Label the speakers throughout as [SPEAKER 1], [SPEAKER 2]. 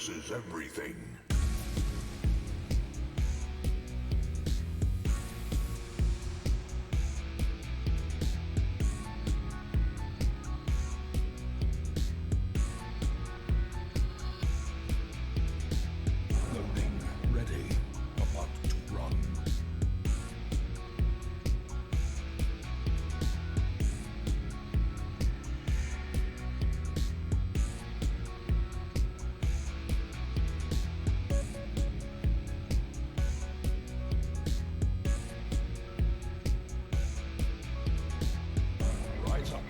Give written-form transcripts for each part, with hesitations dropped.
[SPEAKER 1] versus everything. Loading ready. About to run. Rise up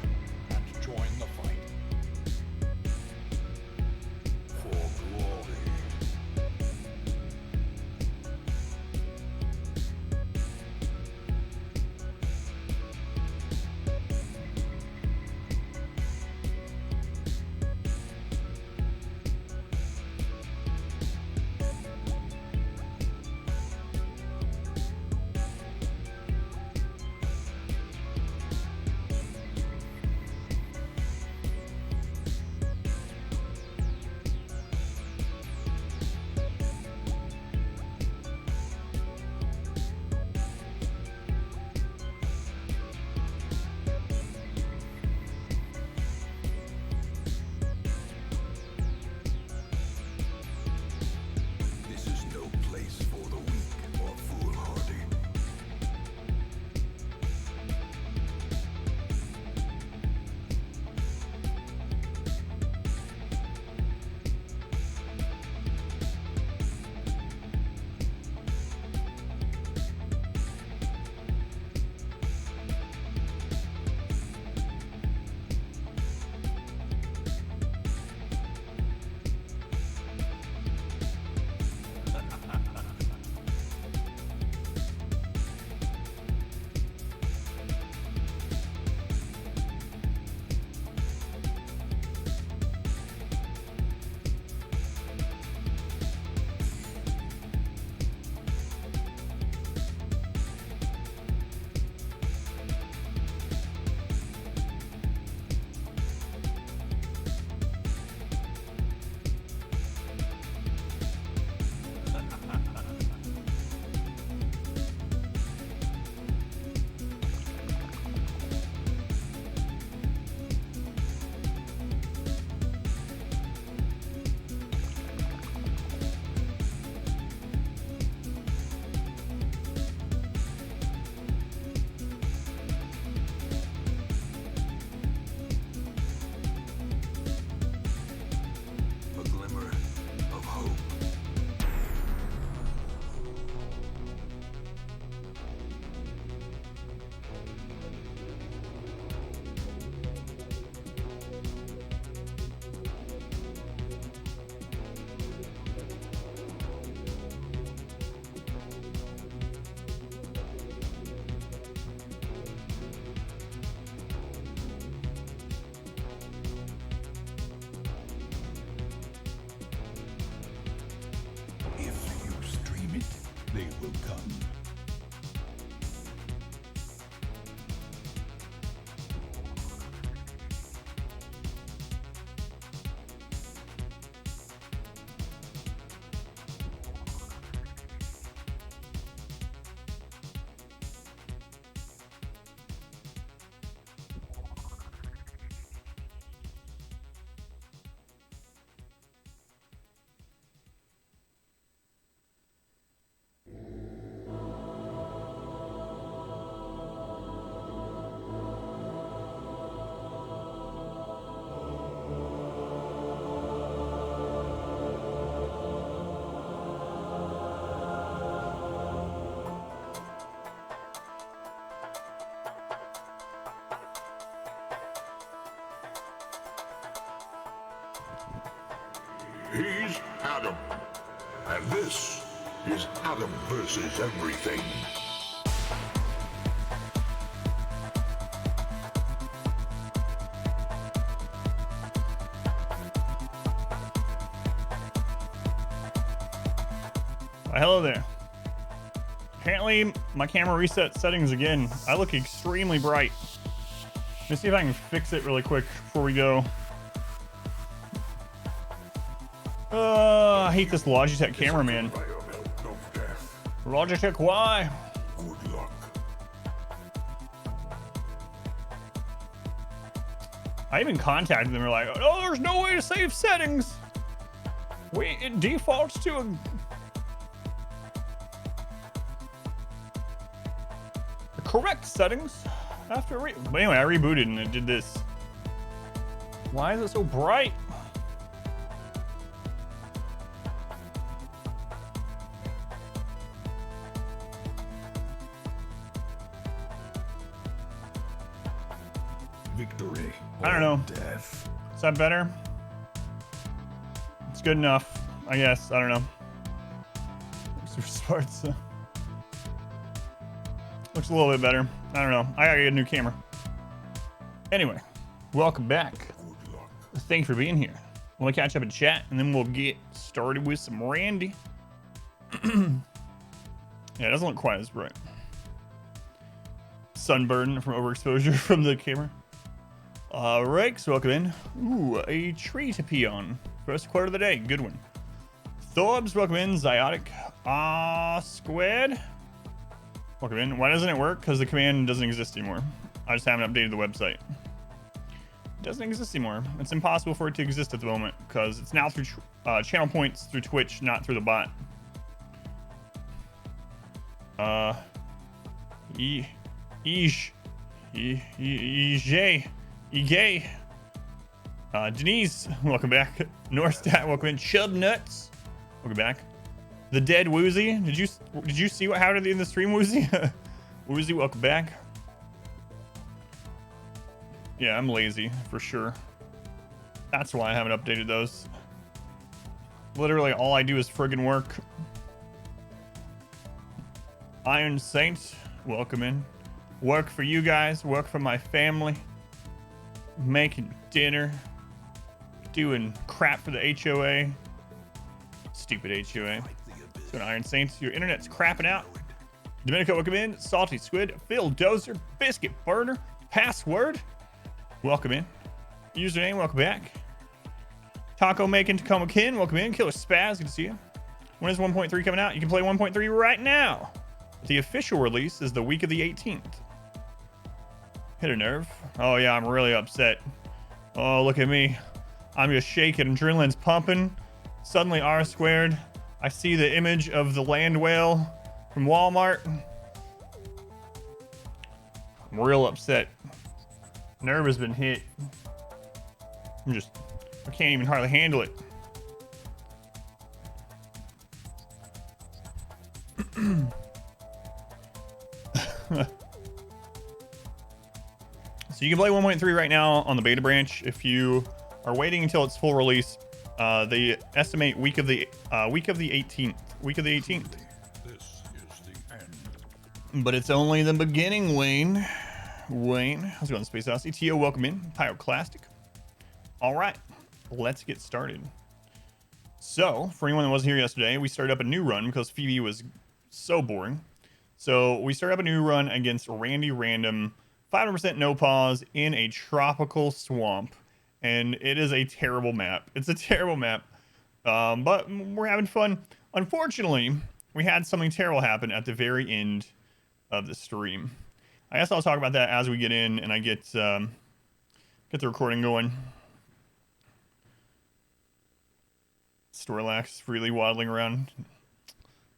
[SPEAKER 1] and join the fight. For glory. This is no place for the weak or foolhardy. A glimmer of hope. If you stream it, they will come. He's Adam, and this is Adam versus everything.
[SPEAKER 2] Hello there. Apparently my camera reset settings again. I look extremely bright. Let me see if I can fix it really quick before we go. I hate this Logitech camera, man.
[SPEAKER 1] By a belt of death.
[SPEAKER 2] Logitech, why?
[SPEAKER 1] Good luck.
[SPEAKER 2] I even contacted them. They're like, oh, there's no way to save settings. Wait, it defaults to a... the correct settings after but anyway, I rebooted and it did this. Why is it so bright?
[SPEAKER 1] Victory.
[SPEAKER 2] I don't know.
[SPEAKER 1] Death.
[SPEAKER 2] Is that better? It's good enough, I guess. I don't know. Super smart. So. Looks a little bit better. I don't know. I gotta get a new camera. Anyway, welcome back.
[SPEAKER 1] Good luck.
[SPEAKER 2] Thanks for being here. We'll catch up in chat and then we'll get started with some Randy. Yeah, it doesn't look quite as bright. Sunburn from overexposure from the camera. Rex, welcome in. Ooh, a tree to pee on. First quarter of the day, good one. Thorbs, welcome in. Ziotic. Squid. Welcome in. Why doesn't it work? Because the command doesn't exist anymore. I just haven't updated the website. It doesn't exist anymore. It's impossible for it to exist at the moment because it's now through channel points through Twitch, not through the bot. Denise, welcome back. Northstat, welcome in. Chub Nuts, welcome back. The Dead Woozy, did you see what happened in the stream, Woozy? Woozy, welcome back. Yeah, I'm lazy for sure. That's why I haven't updated those. Literally all I do is friggin' work. Iron Saint, welcome in. Work for you guys, work for my family. Making dinner. Doing crap for the HOA. Stupid HOA. So an Iron Saints, your internet's crapping out. Domenico, welcome in. Salty Squid, Phil Dozer, Biscuit Burner, Password, welcome in. Username, welcome back. Taco Making Tacoma Kin, welcome in. Killer Spaz, good to see you. When is 1.3 coming out? You can play 1.3 right now. The official release is the week of the 18th. Hit a nerve. Oh yeah, I'm really upset. Oh, look at me. I'm just shaking. Adrenaline's pumping. Suddenly R squared. I see the image of the land whale from Walmart. I'm real upset. Nerve has been hit. I can't even hardly handle it. So you can play 1.3 right now on the beta branch. If you are waiting until its full release, they estimate week of the 18th. Week of the 18th.
[SPEAKER 1] This is the end.
[SPEAKER 2] But it's only the beginning, Wayne. How's it going, Space House? ETO, welcome in. Pyroclastic. All right, let's get started. So, for anyone that wasn't here yesterday, we started up a new run because Phoebe was so boring. So we started up a new run against Randy Random, 500% no pause in a tropical swamp. And it is a terrible map. It's a terrible map, but we're having fun. Unfortunately, we had something terrible happen at the very end of the stream. I guess I'll talk about that as we get in and I get the recording going. Storlax freely waddling around.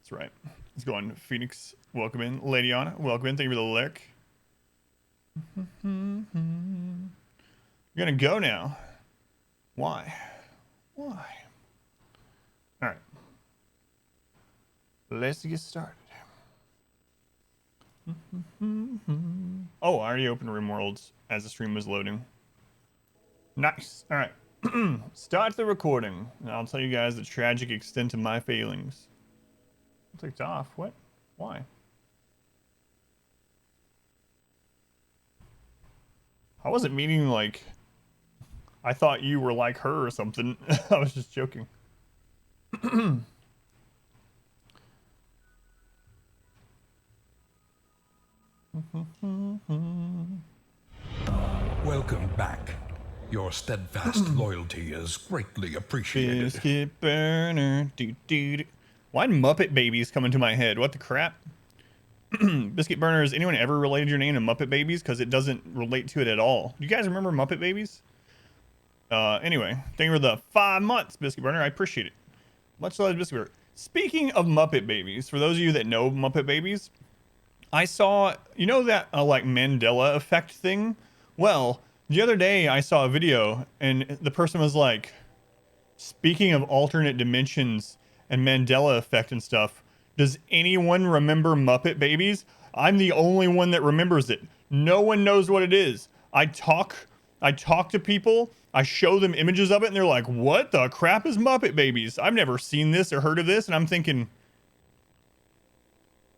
[SPEAKER 2] That's right. It's going. Phoenix, welcome in. Lady Anna, welcome in. Thank you for the lurk. You're gonna go now. Why? All right. Let's get started. Oh, I already opened Rim Worlds as the stream was loading. Nice. All right. Start the recording, and I'll tell you guys the tragic extent of my failings. Clicked off. What? Why? I wasn't meaning like... I thought you were like her or something. I was just joking.
[SPEAKER 1] Welcome back. Your steadfast loyalty is greatly appreciated.
[SPEAKER 2] Biscuit burner. Why Muppet Babies come into my head? What the crap? Biscuit burner. Has anyone ever related your name to Muppet Babies? Because it doesn't relate to it at all. Do you guys remember Muppet Babies? Anyway, thank you for the 5 months, Biscuit burner. I appreciate it. Much love, Biscuit burner. Speaking of Muppet Babies, for those of you that know Muppet Babies, I saw, you know that like Mandela effect thing? Well, the other day I saw a video and the person was like, speaking of alternate dimensions and Mandela effect and stuff, does anyone remember Muppet Babies? I'm the only one that remembers it. No one knows what it is. I talk to people, I show them images of it, and they're like, what the crap is Muppet Babies? I've never seen this or heard of this. And I'm thinking,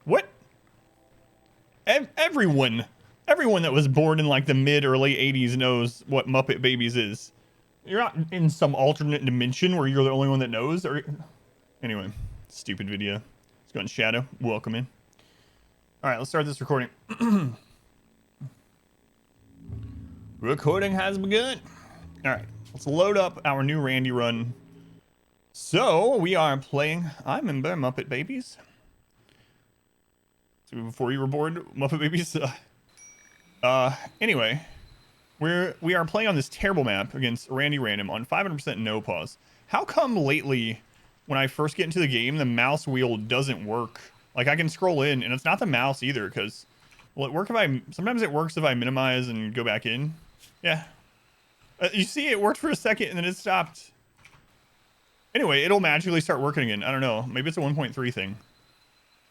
[SPEAKER 2] what? Everyone that was born in like the mid or late 80s knows what Muppet Babies is. You're not in some alternate dimension where you're the only one that knows. Or anyway, stupid video. Let's go in shadow. Welcome in. All right, let's start this recording. Recording has begun. All right, let's load up our new Randy run. So we are playing. I remember Muppet Babies. So before you were born, Muppet Babies. Anyway, we are playing on this terrible map against Randy Random on 500% no pause. How come lately, when I first get into the game, the mouse wheel doesn't work? Like I can scroll in, and it's not the mouse either. Because will it work if I? Sometimes it works if I minimize and go back in. Yeah. You see, it worked for a second and then it stopped. Anyway, it'll magically start working again. I don't know. Maybe it's a 1.3 thing.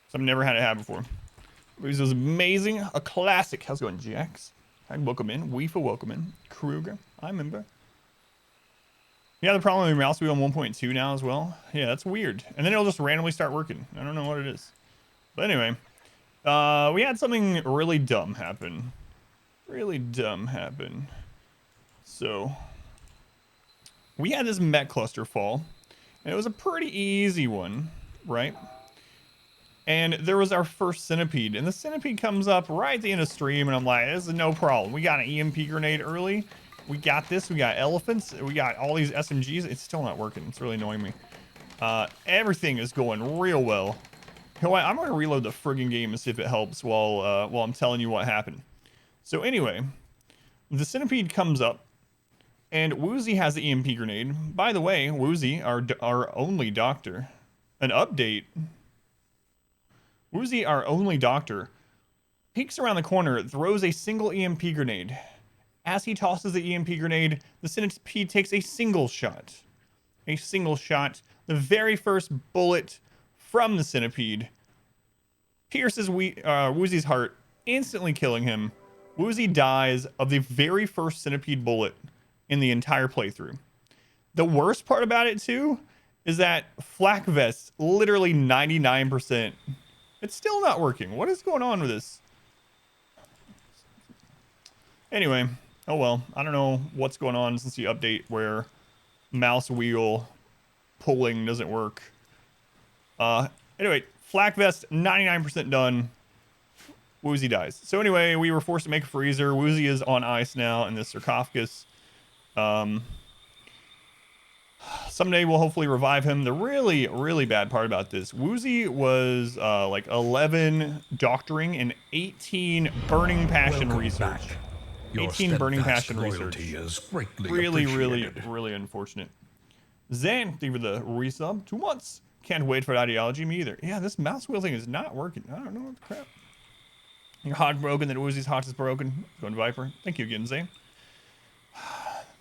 [SPEAKER 2] So I've never had it happen before. This was amazing. A classic. How's it going, Jax? Hi, welcome in. Weefa, welcome in. Kruger, I remember. Yeah, the problem with your mouse wheel on 1.2 now as well. Yeah, that's weird. And then it'll just randomly start working. I don't know what it is. But anyway, we had something really dumb happen. So, we had this mech cluster fall. And it was a pretty easy one, right? And there was our first centipede, and the centipede comes up right at the end of stream, and I'm like, this is no problem. We got an EMP grenade early. We got this. We got elephants. We got all these SMGs. It's still not working. It's really annoying me. Everything is going real well. You know what? I'm going to reload the friggin' game and see if it helps while I'm telling you what happened. So anyway, the centipede comes up, and Woozy has the EMP grenade. By the way, Woozy, our only doctor. An update. Woozy, our only doctor, peeks around the corner, throws a single EMP grenade. As he tosses the EMP grenade, the centipede takes a single shot. A single shot. The very first bullet from the centipede pierces Woozy's heart, instantly killing him. Woozy dies of the very first centipede bullet in the entire playthrough. The worst part about it, too, is that flak vest, literally 99%. It's still not working. What is going on with this? Anyway, oh well. I don't know what's going on since the update where mouse wheel pulling doesn't work. Anyway, flak vest 99% done. Woozy dies. So anyway, we were forced to make a freezer. Woozy is on ice now in the sarcophagus. Someday we'll hopefully revive him. The really, really bad part about this, Woozy was like 11 doctoring and 18 burning passion research. 18 burning passion research. Really unfortunate. Zan, thank you for the resub. 2 months. Can't wait for ideology, me either. Yeah, this mouse wheel thing is not working. I don't know what the crap. Your hot broken, then Woozy's hot is broken. Going Viper. Thank you again, Zane.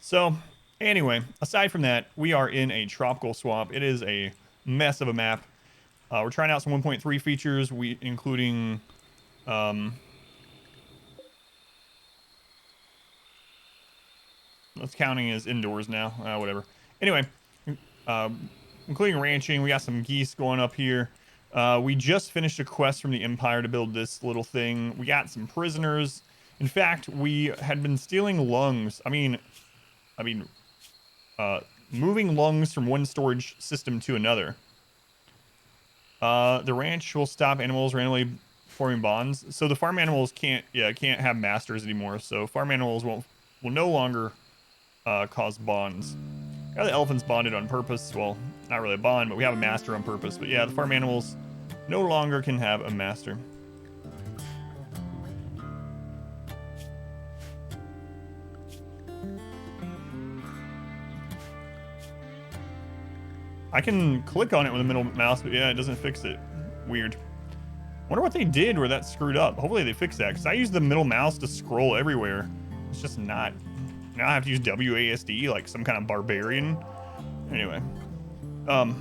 [SPEAKER 2] So, anyway, aside from that, we are in a tropical swamp. It is a mess of a map. We're trying out some 1.3 features, including that's counting as indoors now. Whatever. Anyway, including ranching. We got some geese going up here. We just finished a quest from the Empire to build this little thing. We got some prisoners. In fact, we had been stealing lungs. I mean, moving lungs from one storage system to another. The ranch will stop animals randomly forming bonds. So the farm animals can't have masters anymore. So farm animals will no longer cause bonds. Got the elephants bonded on purpose. Well, not really a bond, but we have a master on purpose. But yeah, the farm animals no longer can have a master. I can click on it with the middle mouse, but yeah, it doesn't fix it. Weird. Wonder what they did where that screwed up. Hopefully they fix that, because I use the middle mouse to scroll everywhere. It's just not. Now I have to use WASD like some kind of barbarian. Anyway. Well,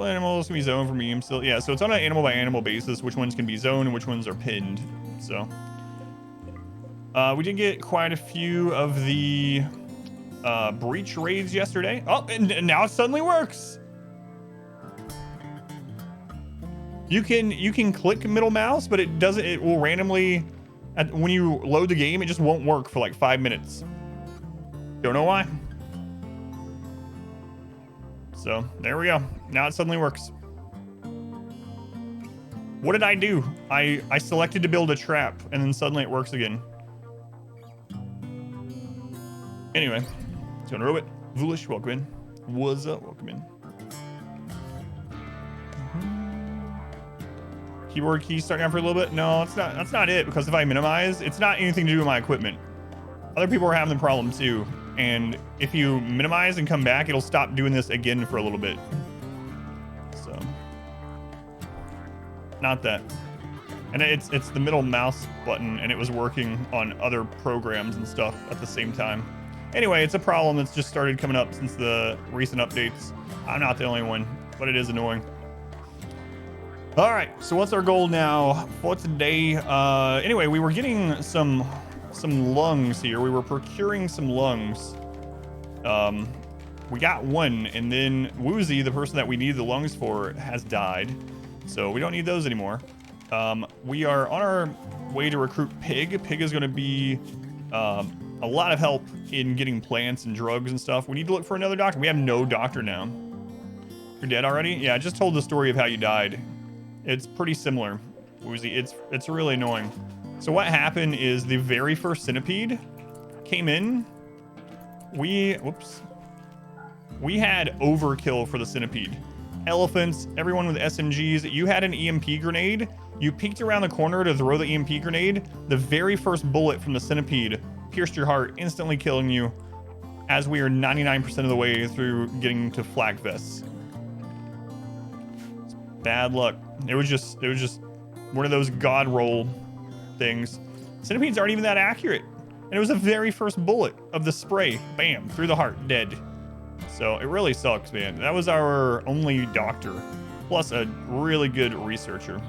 [SPEAKER 2] animals can be zoned for medium still. Yeah, so it's on an animal by animal basis, which ones can be zoned and which ones are pinned. So we did get quite a few of the breach raids yesterday. Oh, and now it suddenly works. You can click middle mouse, but it doesn't. It will randomly, when you load the game, it just won't work for like 5 minutes. Don't know why. So there we go. Now it suddenly works. What did I do? I selected to build a trap, and then suddenly it works again. Anyway, it's gonna robot. Foolish, welcome in. What's up? Welcome in. Keyboard keys starting out for a little bit. No, it's not. That's not it. Because if I minimize, it's not anything to do with my equipment. Other people are having the problem too. And if you minimize and come back, it'll stop doing this again for a little bit. So, not that. And it's the middle mouse button, and it was working on other programs and stuff at the same time. Anyway, it's a problem that's just started coming up since the recent updates. I'm not the only one, but it is annoying. All right, so what's our goal now for today? Anyway, we were getting some lungs here. We were procuring some lungs. We got one, and then Woozy, the person that we need the lungs for, has died. So we don't need those anymore. We are on our way to recruit Pig. Pig is going to be a lot of help in getting plants and drugs and stuff. We need to look for another doctor. We have no doctor now. You're dead already? Yeah, I just told the story of how you died. It's pretty similar, Woozy. It's really annoying. So what happened is the very first centipede came in. We had overkill for the centipede. Elephants, everyone with SMGs. You had an EMP grenade. You peeked around the corner to throw the EMP grenade. The very first bullet from the centipede pierced your heart, instantly killing you, as we are 99% of the way through getting to flak vests. Bad luck. It was just one of those god roll things. Centipedes aren't even that accurate. And it was the very first bullet of the spray. Bam, through the heart, dead. So it really sucks, man. That was our only doctor, plus a really good researcher.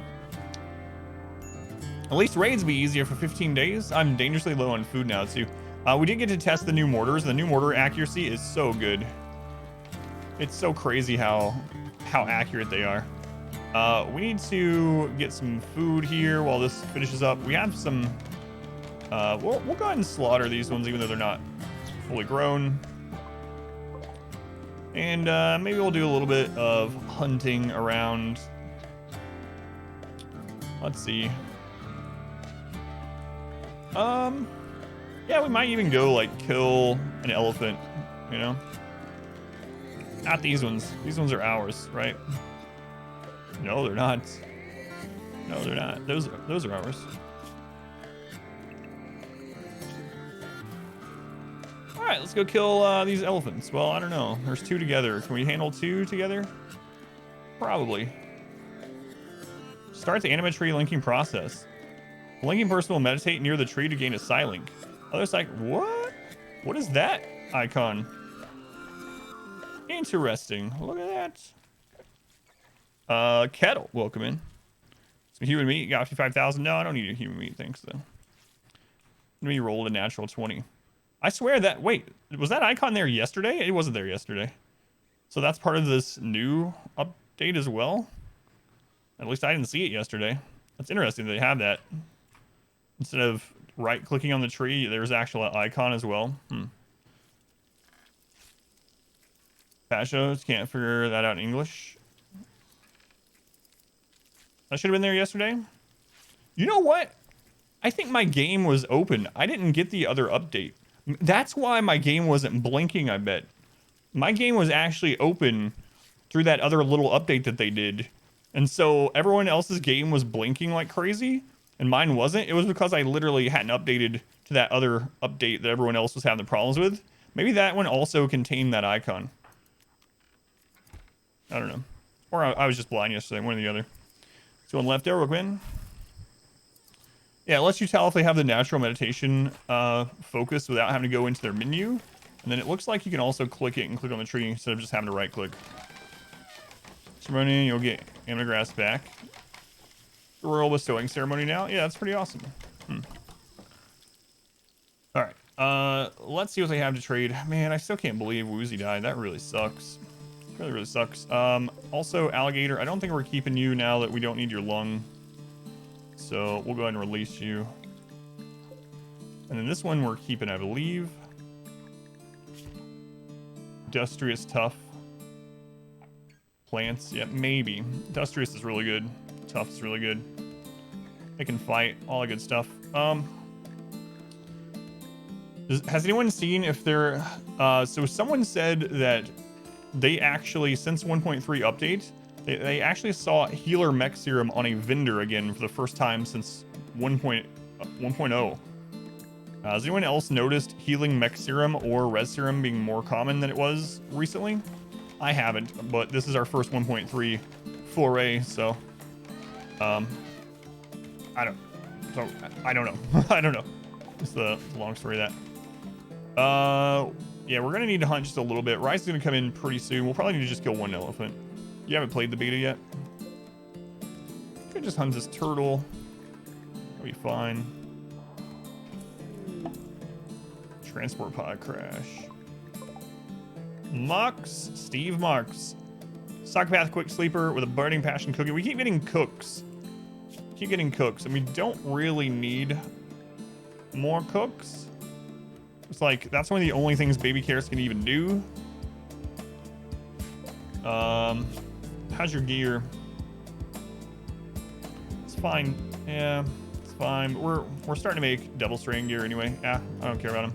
[SPEAKER 2] At least raids be easier for 15 days. I'm dangerously low on food now, too. We did get to test the new mortars. The new mortar accuracy is so good. It's so crazy how accurate they are. We need to get some food here while this finishes up. We have some... we'll go ahead and slaughter these ones, even though they're not fully grown. And maybe we'll do a little bit of hunting around. Let's see. Yeah, we might even go, like, kill an elephant, you know? Not these ones. These ones are ours, right? No, they're not. No, they're not. Those are ours. All right, let's go kill these elephants. Well, I don't know. There's two together. Can we handle two together? Probably. Start the animatree linking process. The linking person will meditate near the tree to gain a psi-link. Other side, what? What is that icon? Interesting. Look at that. Kettle, welcome in. Some human meat, got 55,000. No, I don't need a human meat, thanks though. Let me roll a natural 20. I swear that, wait, was that icon there yesterday? It wasn't there yesterday. So that's part of this new update as well? At least I didn't see it yesterday. That's interesting they have that. Instead of right-clicking on the tree, there's actual icon as well. Pashos, can't figure that out in English. That should have been there yesterday. You know what? I think my game was open. I didn't get the other update. That's why my game wasn't blinking, I bet. My game was actually open through that other little update that they did. And so everyone else's game was blinking like crazy, and mine wasn't. It was because I literally hadn't updated to that other update that everyone else was having the problems with. Maybe that one also contained that icon. I don't know. Or I was just blind yesterday, one or the other. Let's go on left arrow, Quinn. Yeah, it lets you tell if they have the natural meditation focus without having to go into their menu. And then it looks like you can also click it and click on the tree instead of just having to right click. So running, you'll get Ambergrass back. The royal bestowing ceremony now. Yeah, that's pretty awesome. All right, let's see what they have to trade. Man, I still can't believe Woozy died. That really sucks. Really, really sucks. Also, alligator, I don't think we're keeping you now that we don't need your lung. So we'll go ahead and release you. And then this one we're keeping, I believe. Industrious, tough. Plants, yeah, maybe. Industrious is really good. Tough is really good. They can fight, all that good stuff. Has anyone seen if they're... so someone said that they actually, since 1.3 update, they actually saw healer mech serum on a vendor again for the first time since 1.0. Has anyone else noticed healing mech serum or res serum being more common than it was recently? I haven't, but this is our first 1.3 foray, so I don't know. I don't know. It's the long story of that. Yeah, we're gonna need to hunt just a little bit. Rice is gonna come in pretty soon. We'll probably need to just kill one elephant. You haven't played the beta yet? Could just hunt this turtle. That'll be fine. Transport pod crash. Marks, Steve Marks. Psychopath quick sleeper with a burning passion cookie. We keep getting cooks. And we don't really need more cooks. It's like, that's one of the only things baby carrots can even do. How's your gear? It's fine. Yeah, it's fine. But we're starting to make double strand gear anyway. Yeah, I don't care about them.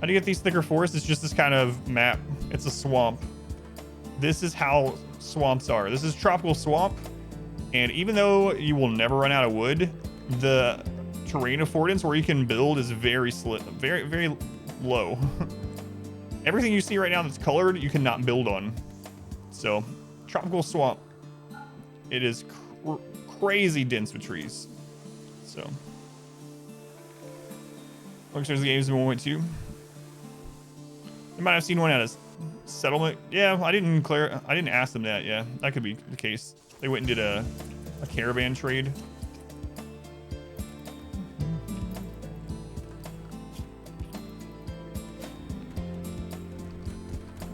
[SPEAKER 2] How do you get these thicker forests? It's just this kind of map. It's a swamp. This is how swamps are. This is tropical swamp. And even though you will never run out of wood, the terrain affordance where you can build is very very low. Everything you see right now that's colored, you cannot build on. So, tropical swamp. It is crazy dense with trees. So, looks there's the games in 1.2. You might have seen one at a settlement. Yeah, I didn't ask them that. Yeah, that could be the case. They went and did a caravan trade.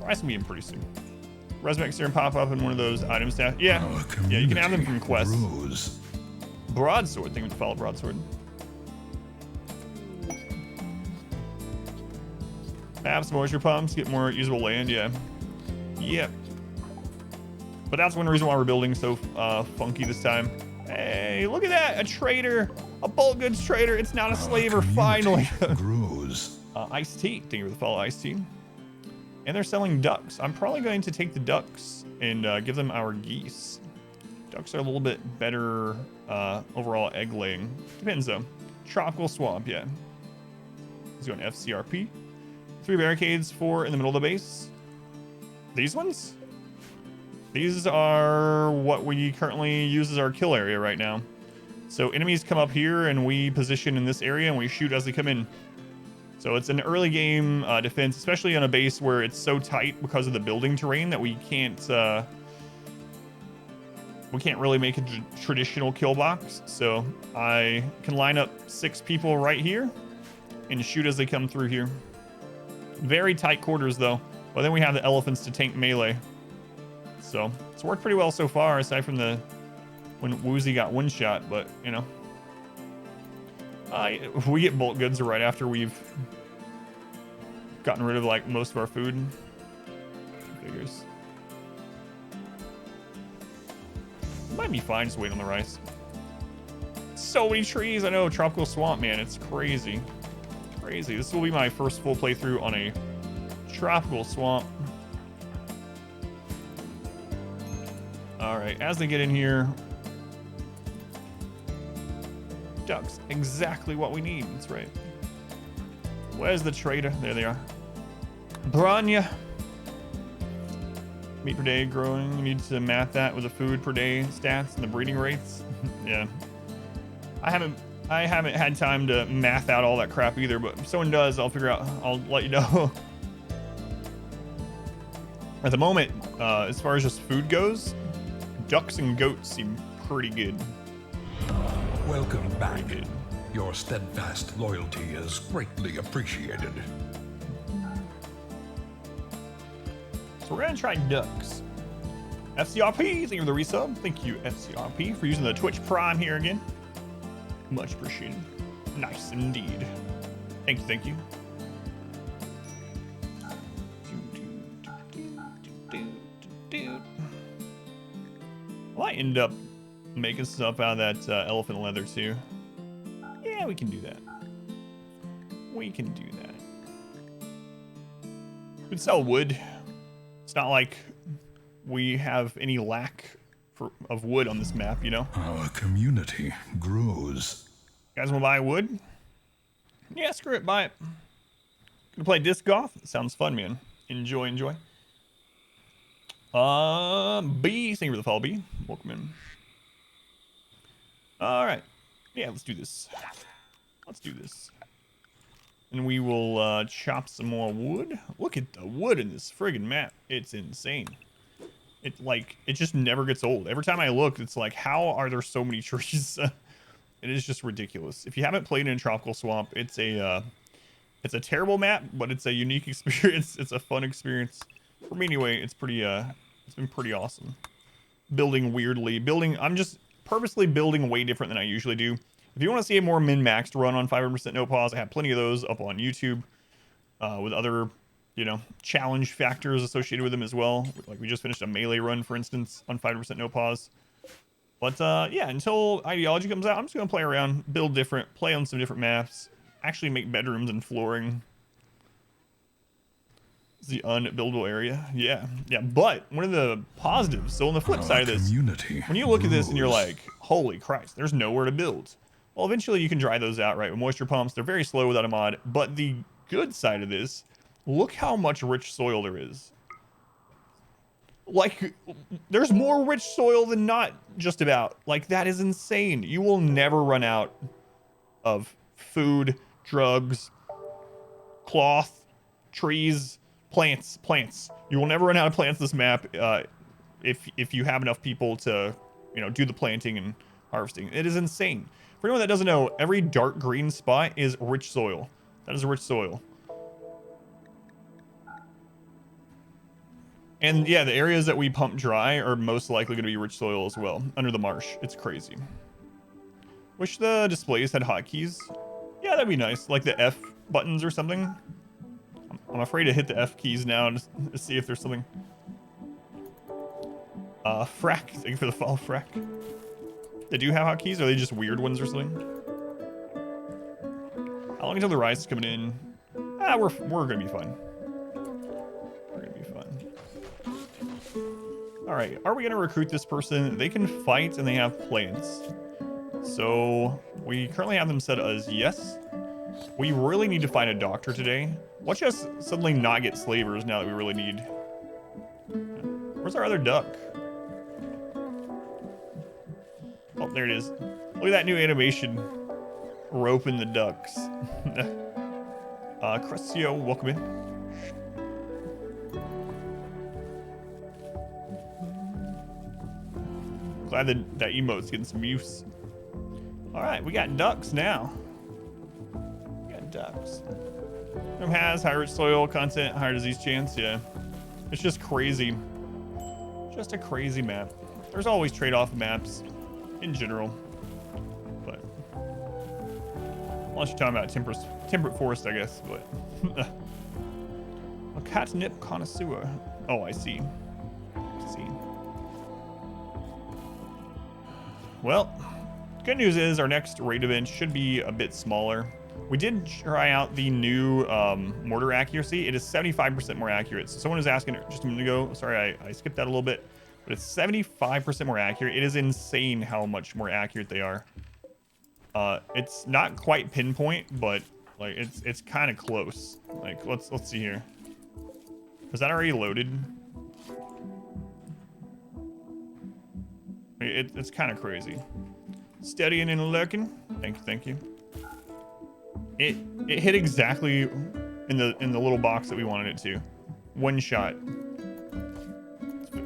[SPEAKER 2] Rice will be in pretty soon. Resmec serum pop up in one of those items. Yeah, yeah, you can have them from quests.
[SPEAKER 1] Grows.
[SPEAKER 2] Broadsword. Think to follow broadsword. Have some moisture pumps, get more usable land. Yeah, yep. But that's one reason why we're building so funky this time. Hey, look at that! A trader, a bulk goods trader. It's not a slaver. Finally.
[SPEAKER 1] Grows.
[SPEAKER 2] Iced tea. Thank you for the follow, iced tea. And they're selling ducks. I'm probably going to take the ducks and give them our geese. Ducks are a little bit better overall egg laying. Depends though. Tropical swamp, yeah. Let's go on FCRP. 3 barricades, 4 in the middle of the base. These ones? These are what we currently use as our kill area right now. So enemies come up here and we position in this area and we shoot as they come in. So it's an early game defense, especially on a base where it's so tight because of the building terrain that we can't really make a traditional kill box. So I can line up 6 people right here and shoot as they come through here. Very tight quarters though. But then we have the elephants to tank melee. So it's worked pretty well so far, aside from when Woozy got one shot, but you know. We get bulk goods right after we've gotten rid of like most of our food. Figures. It might be fine, just wait on the rice. so many trees. I know, tropical swamp, man. It's crazy. Crazy. This will be my first full playthrough on a tropical swamp. All right, as they get in here, ducks, exactly what we need. That's right. Where's the trader? There they are. Branya. Meat per day growing. You need to map that with the food per day stats and the breeding rates. Yeah. I haven't had time to math out all that crap either, but if someone does, I'll figure out. I'll let you know. At the moment, as far as just food goes, ducks and goats seem pretty good.
[SPEAKER 1] Welcome back. Your steadfast loyalty is greatly appreciated.
[SPEAKER 2] So we're gonna try ducks. FCRP, thank you for the resub. Thank you, FCRP, for using the Twitch Prime here again. Much appreciated. Nice indeed. Thank you, thank you. I might end up making stuff out of that elephant leather too. Yeah, we can do that. We can do that. We can sell wood. It's not like we have any lack of wood on this map, you know?
[SPEAKER 1] Our community grows.
[SPEAKER 2] You guys want to buy wood? Yeah, screw it, buy it. Gonna play disc golf? Sounds fun, man. Enjoy, enjoy. B, thank you for the follow, B. Welcome in. All right. Yeah, let's do this. Let's do this. And we will chop some more wood. Look at the wood in this friggin' map. It's insane. It just never gets old. Every time I look, it's like, how are there so many trees? It is just ridiculous. If you haven't played in Tropical Swamp, it's a terrible map, but it's a unique experience. It's a fun experience. For me anyway, it's been pretty awesome. Building weirdly. I'm just purposely building way different than I usually do. If you want to see a more min-maxed run on 500% no pause, I have plenty of those up on YouTube with other, challenge factors associated with them as well. Like we just finished a melee run, for instance, on 500% no pause. But yeah, until Ideology comes out, I'm just going to play around, build different, play on some different maps, actually make bedrooms and flooring. It's the unbuildable area. Yeah. But one of the positives, so on the flip side of this, when you look at this and you're like, holy Christ, there's nowhere to build. Well, eventually you can dry those out, right? With moisture pumps, they're very slow without a mod. But the good side of this, look how much rich soil there is. Like, there's more rich soil than not, just about. Like, that is insane. You will never run out of food, drugs, cloth, trees, plants. You will never run out of plants this map if you have enough people to, do the planting and harvesting. It is insane. For anyone that doesn't know, every dark green spot is rich soil. That is rich soil. And yeah, the areas that we pump dry are most likely going to be rich soil as well, under the marsh. It's crazy. Wish the displays had hotkeys. Yeah, that'd be nice, like the F buttons or something. I'm afraid to hit the F keys now to see if there's something. Frack, thank you for the follow, Frack. They do have hotkeys, or are they just weird ones or something? How long until the rise is coming in? We're gonna be fine. We're gonna be fine. All right, are we gonna recruit this person? They can fight and they have plants. So we currently have them set as yes. We really need to find a doctor today. Watch us suddenly not get slavers now that we really need. Where's our other duck? Oh, there it is. Look at that new animation. Roping the ducks. Crescio, welcome in. Glad that emote's getting some use. All right, we got ducks now. We got ducks. Has higher rich soil content, higher disease chance. Yeah, it's just crazy. Just a crazy map. There's always trade-off maps in general, but unless you're talking about temperate forest, I guess. But a catnip connoisseur. Oh, I see. I see. Well, Good news is our next raid event should be a bit smaller. We did try out the new mortar accuracy. It is 75% more accurate. So someone was asking just a minute ago. Sorry, I skipped that a little bit. But it's 75% more accurate. It is insane how much more accurate they are. It's not quite pinpoint, but like it's kind of close. Like let's see here. Is that already loaded? It's kind of crazy. Steadying and lurking. Thank you. It hit exactly in the little box that we wanted it to. One shot.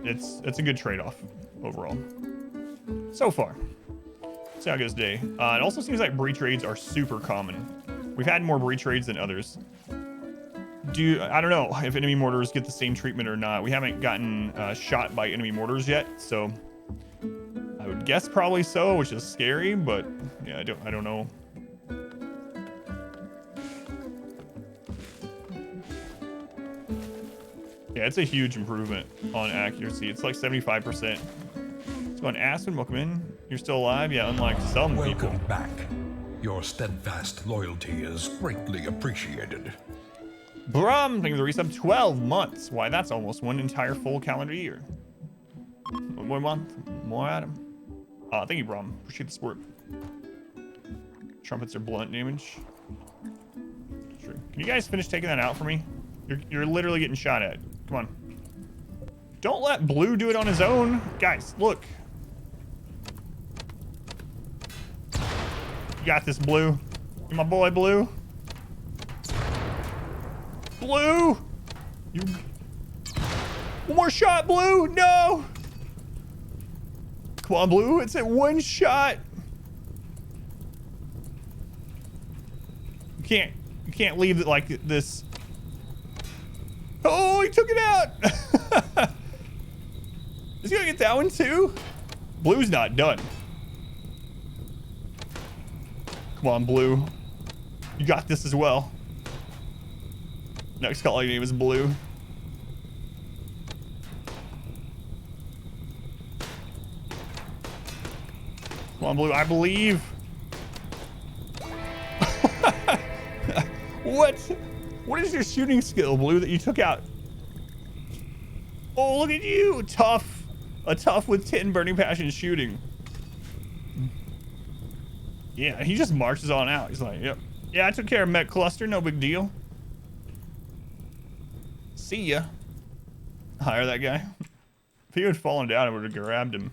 [SPEAKER 2] It's a good trade-off overall. So far. Let's see how it goes today. It also seems like breach raids are super common. We've had more breach raids than others. I don't know if enemy mortars get the same treatment or not. We haven't gotten shot by enemy mortars yet, so I would guess probably so, which is scary, but yeah, I don't know. Yeah, it's a huge improvement on accuracy. It's like 75%. Let's go on Aspen, welcome in. You're still alive? Yeah, unlike some people.
[SPEAKER 1] Welcome back. Your steadfast loyalty is greatly appreciated.
[SPEAKER 2] Brum, thank you for the resub. 12 months. Why, that's almost one entire full calendar year. One more month, more Adam. Thank you, Brum. Appreciate the support. Trumpets are blunt damage. Sure. Can you guys finish taking that out for me? You're literally getting shot at. Come on. Don't let Blue do it on his own. Guys, look. You got this, Blue. You're my boy, Blue. Blue! You... One more shot, Blue! No! Come on, Blue. It's at one shot. You can't leave it like this. Oh, he took it out! Is he gonna get that one too? Blue's not done. Come on, Blue. You got this as well. Next calling name is Blue. Come on, Blue. I believe. What is your shooting skill, Blue, that you took out? Oh, look at you. Tough. A tough with 10 burning passion shooting. Yeah, he just marches on out. He's like, yep. Yeah, I took care of Met Cluster. No big deal. See ya. Hire that guy. If he had fallen down, I would have grabbed him.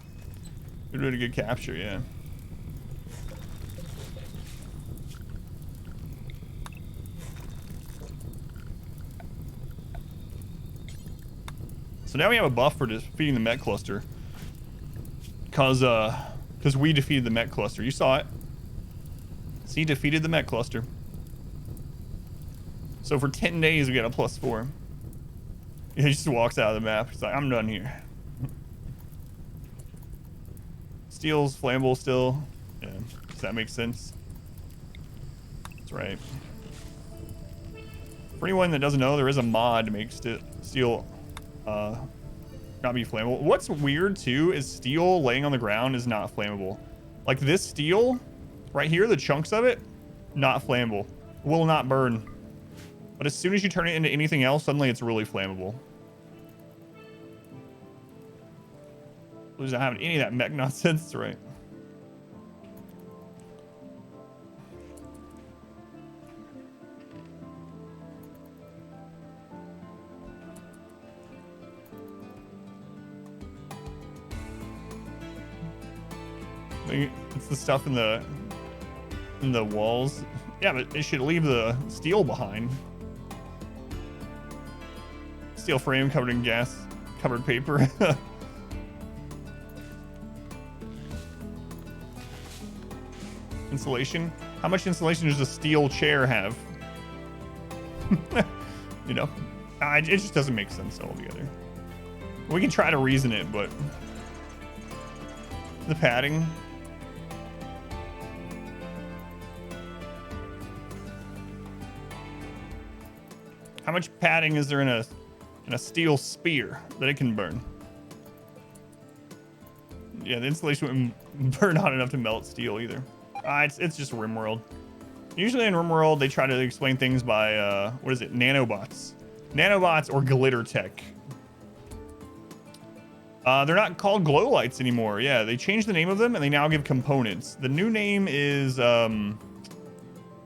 [SPEAKER 2] It would have been a good capture, yeah. So now we have a buff for defeating the Met Cluster. Because we defeated the Met Cluster. You saw it. See, defeated the Met Cluster. So for 10 days, we got a +4. He just walks out of the map. He's like, I'm done here. Steel's flammable still. Yeah, does that make sense? That's right. For anyone that doesn't know, there is a mod to make steel not be flammable. What's weird too is steel laying on the ground is not flammable. Like this steel right here, the chunks of it, not flammable. Will not burn. But as soon as you turn it into anything else, suddenly it's really flammable. Blue's not having any of that mech nonsense, right? It's the stuff in the walls. Yeah, but it should leave the steel behind. Steel frame covered in gas, covered paper. Insulation. How much insulation does a steel chair have? You know, it just doesn't make sense altogether. We can try to reason it, but the padding. How much padding is there in a steel spear that it can burn? yeah, the insulation wouldn't burn hot enough to melt steel either. It's just RimWorld. Usually in RimWorld, they try to explain things by, what is it, nanobots. Nanobots or glitter tech. They're not called glow lights anymore. Yeah, they changed the name of them and they now give components. The new name is, oh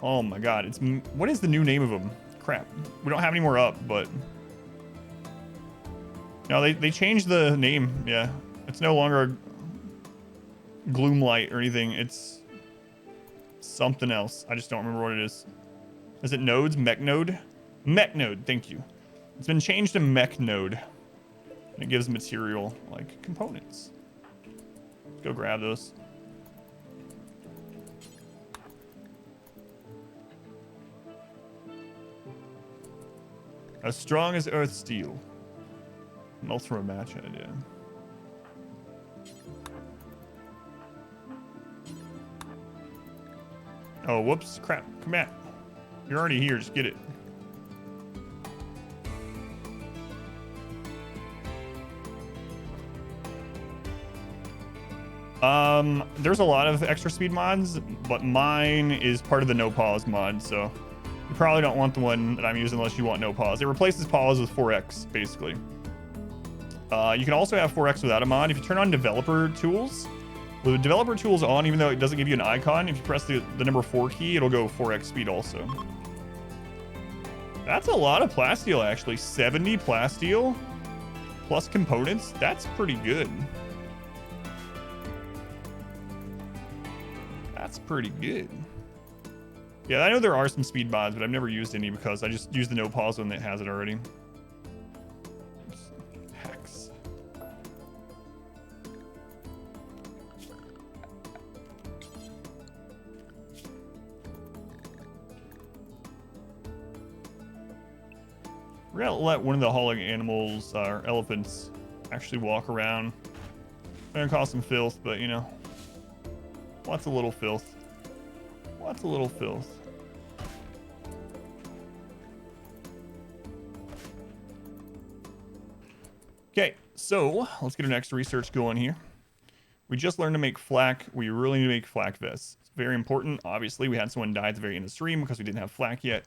[SPEAKER 2] my god, what is the new name of them? Crap, we don't have any more up, but no, they changed the name. Yeah, it's no longer gloom light or anything. It's something else. I just don't remember what it is. Is it nodes? Mech node? Mech node, thank you. It's been changed to mech node. And it gives material like components. Let's go grab those. As strong as earth steel. Melts from a match head, yeah. Oh, whoops. Crap. Come back. You're already here. Just get it. There's a lot of extra speed mods, but mine is part of the no pause mod, so you probably don't want the one that I'm using unless you want no pause. It replaces pause with 4x, basically. You can also have 4x without a mod. If you turn on developer tools, with the developer tools on, even though it doesn't give you an icon, if you press the number 4 key, it'll go 4x speed also. That's a lot of plasteel, actually. 70 plasteel plus components. That's pretty good. That's pretty good. Yeah, I know there are some speed mods, but I've never used any because I just use the no pause one that has it already. Hex. We're gonna let one of the hauling animals, or elephants, actually walk around. Gonna cause some filth, but you know. What's a little filth? What's a little filth? Okay, so let's get our next research going here. We just learned to make flak. We really need to make flak vests. It's very important. Obviously, we had someone die at the very end of the stream because we didn't have flak yet.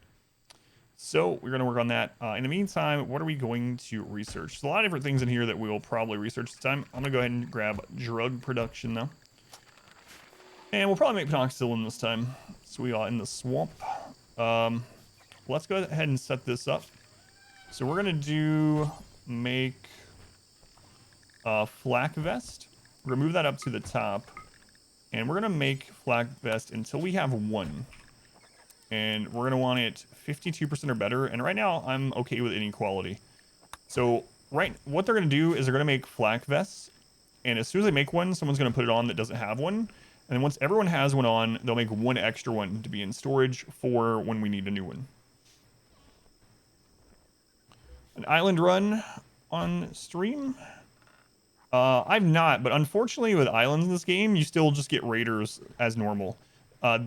[SPEAKER 2] So we're going to work on that. In the meantime, what are we going to research? There's a lot of different things in here that we will probably research this time. I'm going to go ahead and grab drug production though. And we'll probably make penicillin this time. So we are in the swamp. Let's go ahead and set this up. So we're going to make a flak vest. We're going to move that up to the top. And we're going to make flak vest until we have one. And we're going to want it 52% or better. And right now, I'm okay with any quality. So what they're going to do is they're going to make flak vests. And as soon as they make one, someone's going to put it on that doesn't have one. And then once everyone has one on, they'll make one extra one to be in storage for when we need a new one. An island run on stream? I've not, but unfortunately with islands in this game, you still just get raiders as normal.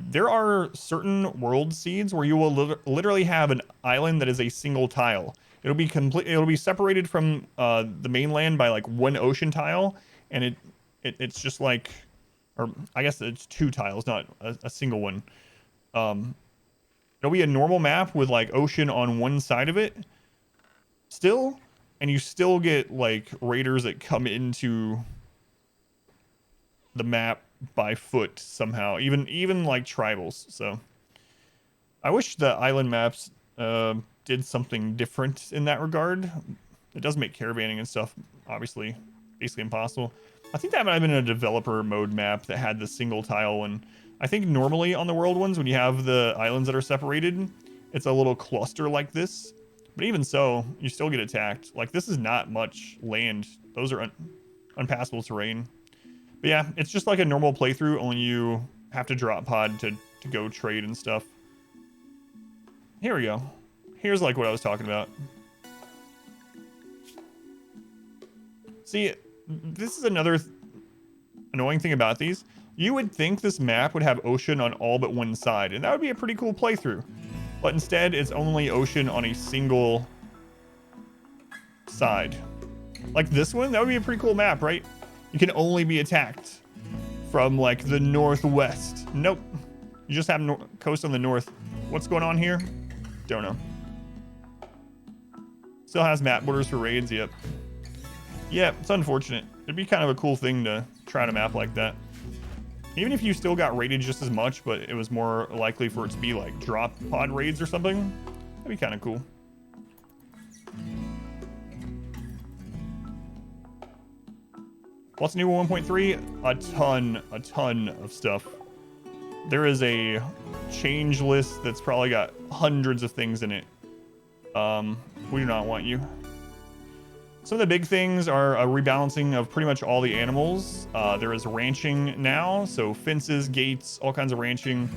[SPEAKER 2] There are certain world seeds where you will literally have an island that is a single tile. It'll be separated from the mainland by like one ocean tile, and it's just like, or I guess it's two tiles, not a single one. It'll be a normal map with like ocean on one side of it still, and you still get like raiders that come into the map by foot somehow, even like tribals. So I wish the island maps did something different in that regard. It does make caravanning and stuff obviously basically impossible. I think that might have been a developer mode map that had the single tile one. I think normally on the world ones, when you have the islands that are separated, it's a little cluster like this. But even so, you still get attacked. Like, this is not much land. Those are unpassable terrain. But yeah, it's just like a normal playthrough, only you have to drop pod to go trade and stuff. Here we go. Here's like what I was talking about. See, this is another annoying thing about these. You would think this map would have ocean on all but one side, and that would be a pretty cool playthrough. But instead, it's only ocean on a single side. Like this one, that would be a pretty cool map, right? You can only be attacked from like the northwest. Nope. You just have coast on the north. What's going on here? Don't know. Still has map borders for raids. Yep. Yeah, it's unfortunate. It'd be kind of a cool thing to try on a map like that. Even if you still got raided just as much, but it was more likely for it to be like drop pod raids or something. That'd be kind of cool. What's new with 1.3? A ton of stuff. There is a change list that's probably got hundreds of things in it. We do not want you. Some of the big things are a rebalancing of pretty much all the animals. There is ranching now, so fences, gates, all kinds of ranching.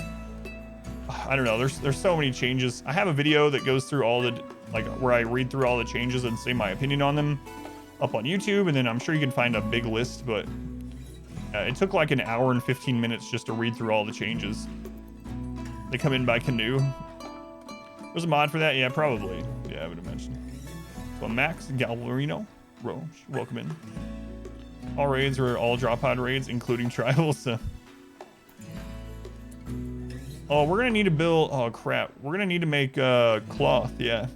[SPEAKER 2] I don't know, there's so many changes. I have a video that goes through all the, like, where I read through all the changes and say my opinion on them up on YouTube, and then I'm sure you can find a big list, but it took like an hour and 15 minutes just to read through all the changes. They come in by canoe. There's a mod for that? Yeah, probably. Yeah, I would imagine. So Max Gallerino, Roche, welcome in. All raids are all drop pod raids, including tribals. So. Oh, we're gonna need to build. Oh crap, we're gonna need to make cloth. Yeah.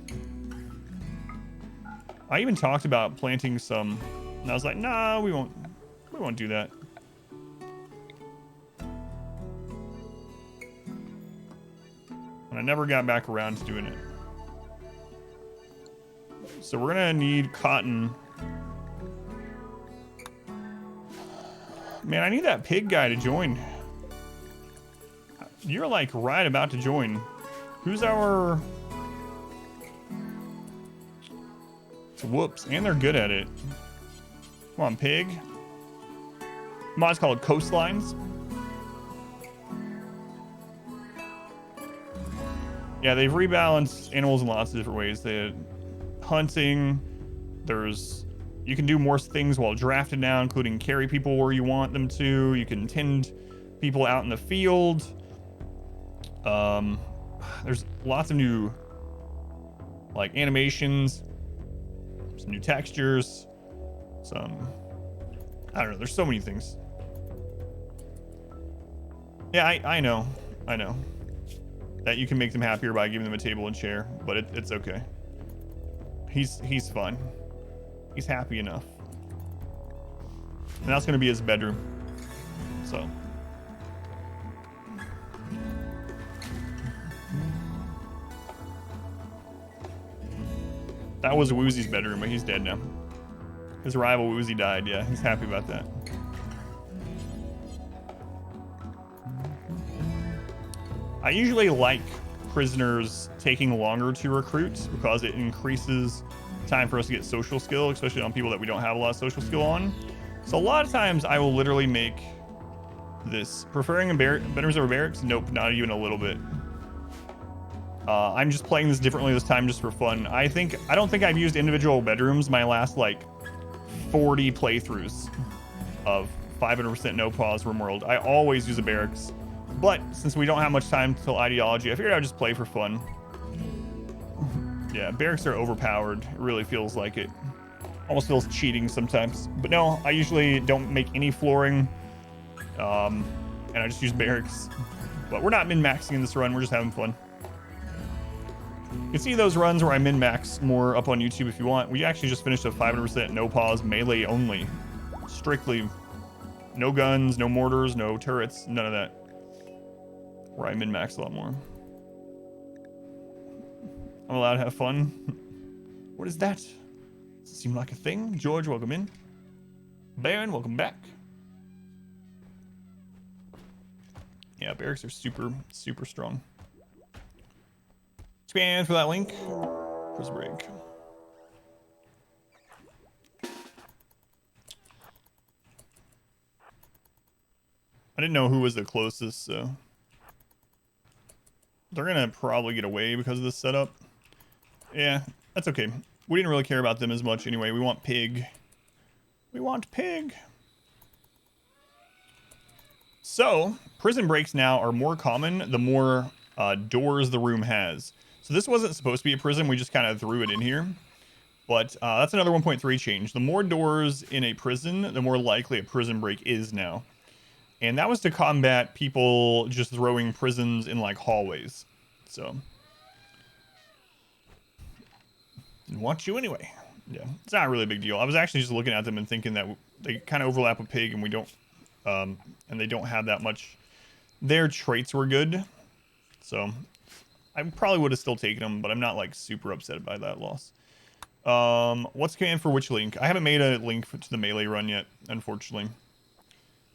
[SPEAKER 2] I even talked about planting some, and I was like, nah, we won't do that. And I never got back around to doing it. So we're gonna need cotton. Man, I need that pig guy to join. You're like right about to join. Who's our... Whoops, and they're good at it. Come on, pig. Mod's called Coastlines. Yeah, they've rebalanced animals in lots of different ways. They hunting. You can do more things while drafted now, including carry people where you want them to. You can tend people out in the field. There's lots of new like animations. Some new textures, I don't know, there's so many things. Yeah, I know that you can make them happier by giving them a table and chair, but it's okay. He's fine. He's happy enough. And that's gonna be his bedroom. So. That was Woozy's bedroom, but he's dead now. His rival Woozy died, yeah. He's happy about that. I usually like prisoners taking longer to recruit because it increases time for us to get social skill, especially on people that we don't have a lot of social skill on. So a lot of times I will literally make this. Preferring bedrooms over barracks? Nope, not even a little bit. I'm just playing this differently this time just for fun. I don't think I've used individual bedrooms my last like 40 playthroughs of 500% no pause RimWorld. I always use a barracks, but since we don't have much time till ideology, I figured I'd just play for fun. Yeah, barracks are overpowered. It really feels like it. Almost feels cheating sometimes. But no, I usually don't make any flooring, and I just use barracks. But we're not min-maxing in this run. We're just having fun. You can see those runs where I min-max more up on YouTube if you want. We actually just finished a 500% no pause melee only. Strictly no guns, no mortars, no turrets, none of that. Where I min-max a lot more. I'm allowed to have fun. What is that? Does it seem like a thing? George, welcome in. Baron, welcome back. Yeah, barracks are super, super strong. Expand for that link. Prison break. I didn't know who was the closest, so they're gonna probably get away because of this setup. Yeah, that's okay. We didn't really care about them as much anyway. We want pig. We want pig. So, prison breaks now are more common the more doors the room has. So this wasn't supposed to be a prison. We just kind of threw it in here. But that's another 1.3 change. The more doors in a prison, the more likely a prison break is now. And that was to combat people just throwing prisons in like hallways. So, want you anyway. Yeah, it's not really a big deal. I was actually just looking at them and thinking that they kind of overlap with Pig, and we don't, and they don't have that much. Their traits were good, so I probably would have still taken them, but I'm not like super upset by that loss. What's command for which link? I haven't made a link to the melee run yet, unfortunately.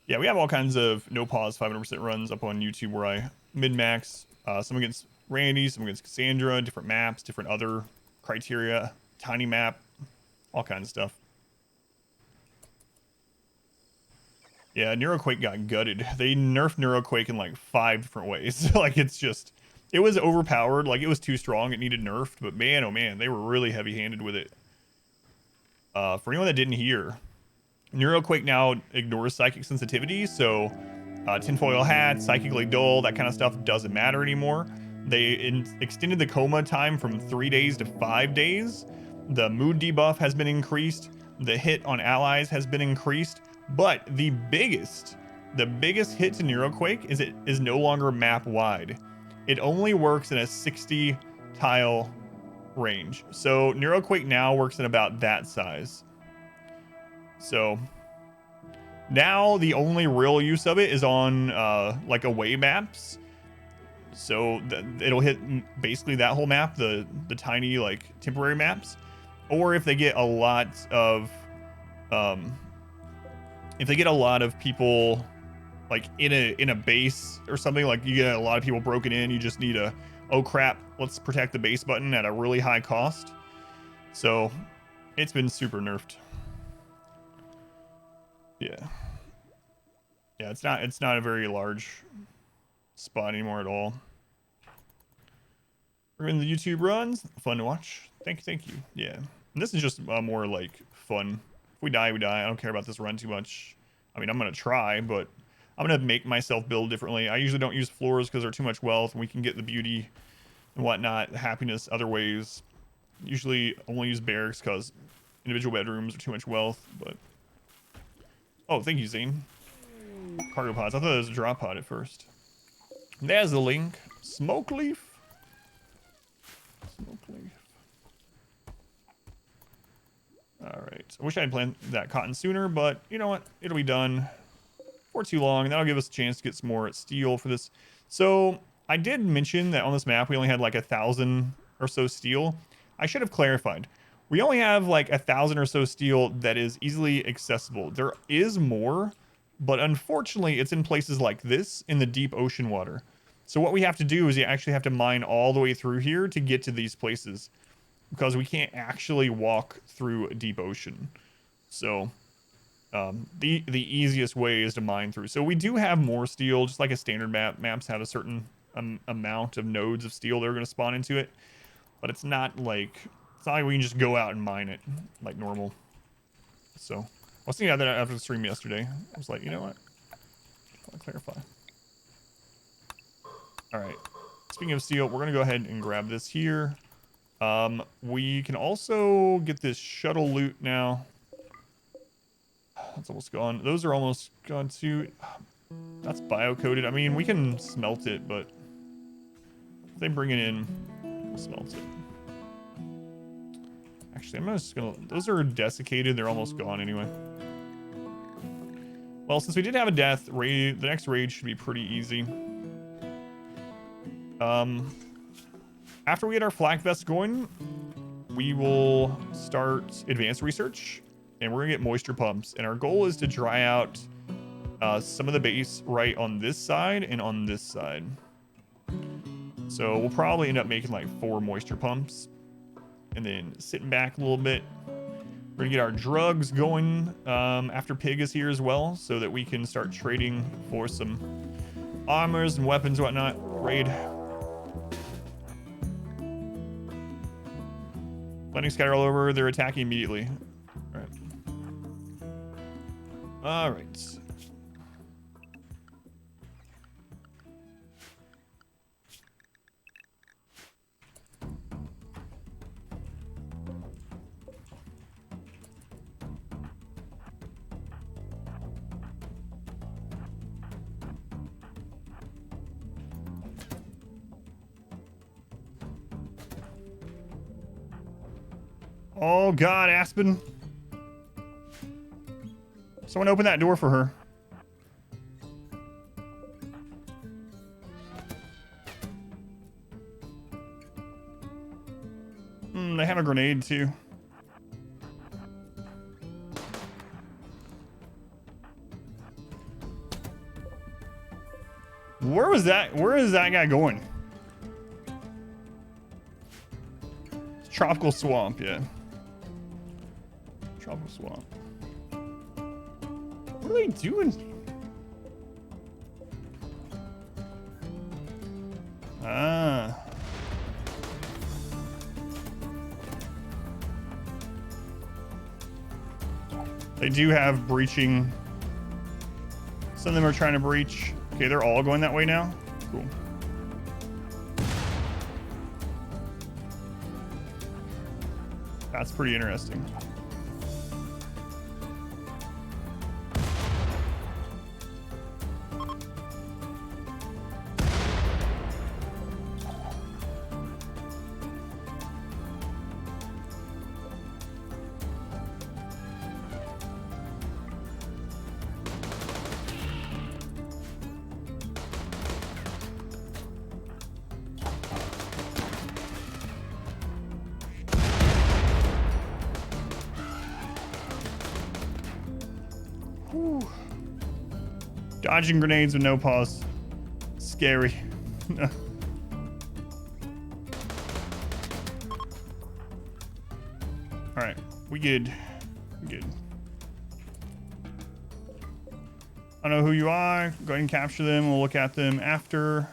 [SPEAKER 2] Yeah, we have all kinds of no pause 500% runs up on YouTube where I min-max, some against Randy, some against Cassandra, different maps, different other criteria, tiny map, all kinds of stuff. Yeah, Neuroquake got gutted. They nerfed Neuroquake in like 5 different ways. Like it's just, it was overpowered. Like it was too strong. It needed nerfed, but man, oh man, they were really heavy-handed with it. For anyone that didn't hear, Neuroquake now ignores psychic sensitivity, so tinfoil hat, psychically dull, that kind of stuff doesn't matter anymore. They extended the coma time from 3 days to 5 days. The mood debuff has been increased. The hit on allies has been increased. But the biggest hit to Neuroquake is it is no longer map wide. It only works in a 60 tile range. So Neuroquake now works in about that size. So now the only real use of it is on like away maps. So it'll hit basically that whole map, the tiny like temporary maps, or if they get a lot of people like in a base or something, like you get a lot of people broken in, you just need a oh crap, let's protect the base button at a really high cost. So it's been super nerfed. Yeah. Yeah, it's not a very large spot anymore at all. We're in the YouTube runs. Fun to watch. Thank you. Yeah. And this is just more like fun. If we die, we die. I don't care about this run too much. I mean, I'm going to try, but I'm going to make myself build differently. I usually don't use floors because they're too much wealth, and we can get the beauty and whatnot, happiness other ways. Usually only use barracks because individual bedrooms are too much wealth, but... Oh, thank you, Zane. Cargo pods. I thought it was a drop pod at first. There's the link. Smoke leaf. Smoke leaf. Alright. I wish I had planned that cotton sooner, but you know what? It'll be done for too long. That'll give us a chance to get some more steel for this. So, I did mention that on this map we only had like 1,000 or so steel. I should have clarified. We only have like 1,000 or so steel that is easily accessible. There is more, but unfortunately it's in places like this in the deep ocean water. So what we have to do is you actually have to mine all the way through here to get to these places, because we can't actually walk through a deep ocean. So the easiest way is to mine through. So we do have more steel, just like a standard map. Maps have a certain amount of nodes of steel that are going to spawn into it, but it's not like we can just go out and mine it like normal. So I was thinking about that after the stream yesterday. I was like, you know what? I'll clarify. All right. Speaking of steel, we're gonna go ahead and grab this here. We can also get this shuttle loot now. That's almost gone. Those are almost gone too. That's bio-coated. I mean, we can smelt it, but if they bring it in, we'll smelt it. Actually, I'm just gonna... Those are desiccated. They're almost gone anyway. Well, since we did have a death, the next raid should be pretty easy. After we get our flak vest going, we will start advanced research, and we're gonna get moisture pumps. And our goal is to dry out some of the base right on this side and on this side. So we'll probably end up making like 4 moisture pumps, and then sitting back a little bit. We're gonna get our drugs going after Pig is here as well, so that we can start trading for some armors and weapons and whatnot. Raid. Letting scatter all over, they're attacking immediately. Alright. Alright. Oh God, Aspen. Someone open that door for her. They have a grenade too. Where was that? Where is that guy going? Tropical swamp, yeah. Tropical swamp. What are they doing? Ah. They do have breaching. Some of them are trying to breach. Okay, they're all going that way now. Cool. That's pretty interesting. Whew. Dodging grenades with no pause. Scary. Alright, we good. We good. I don't know who you are. Go ahead and capture them. We'll look at them after.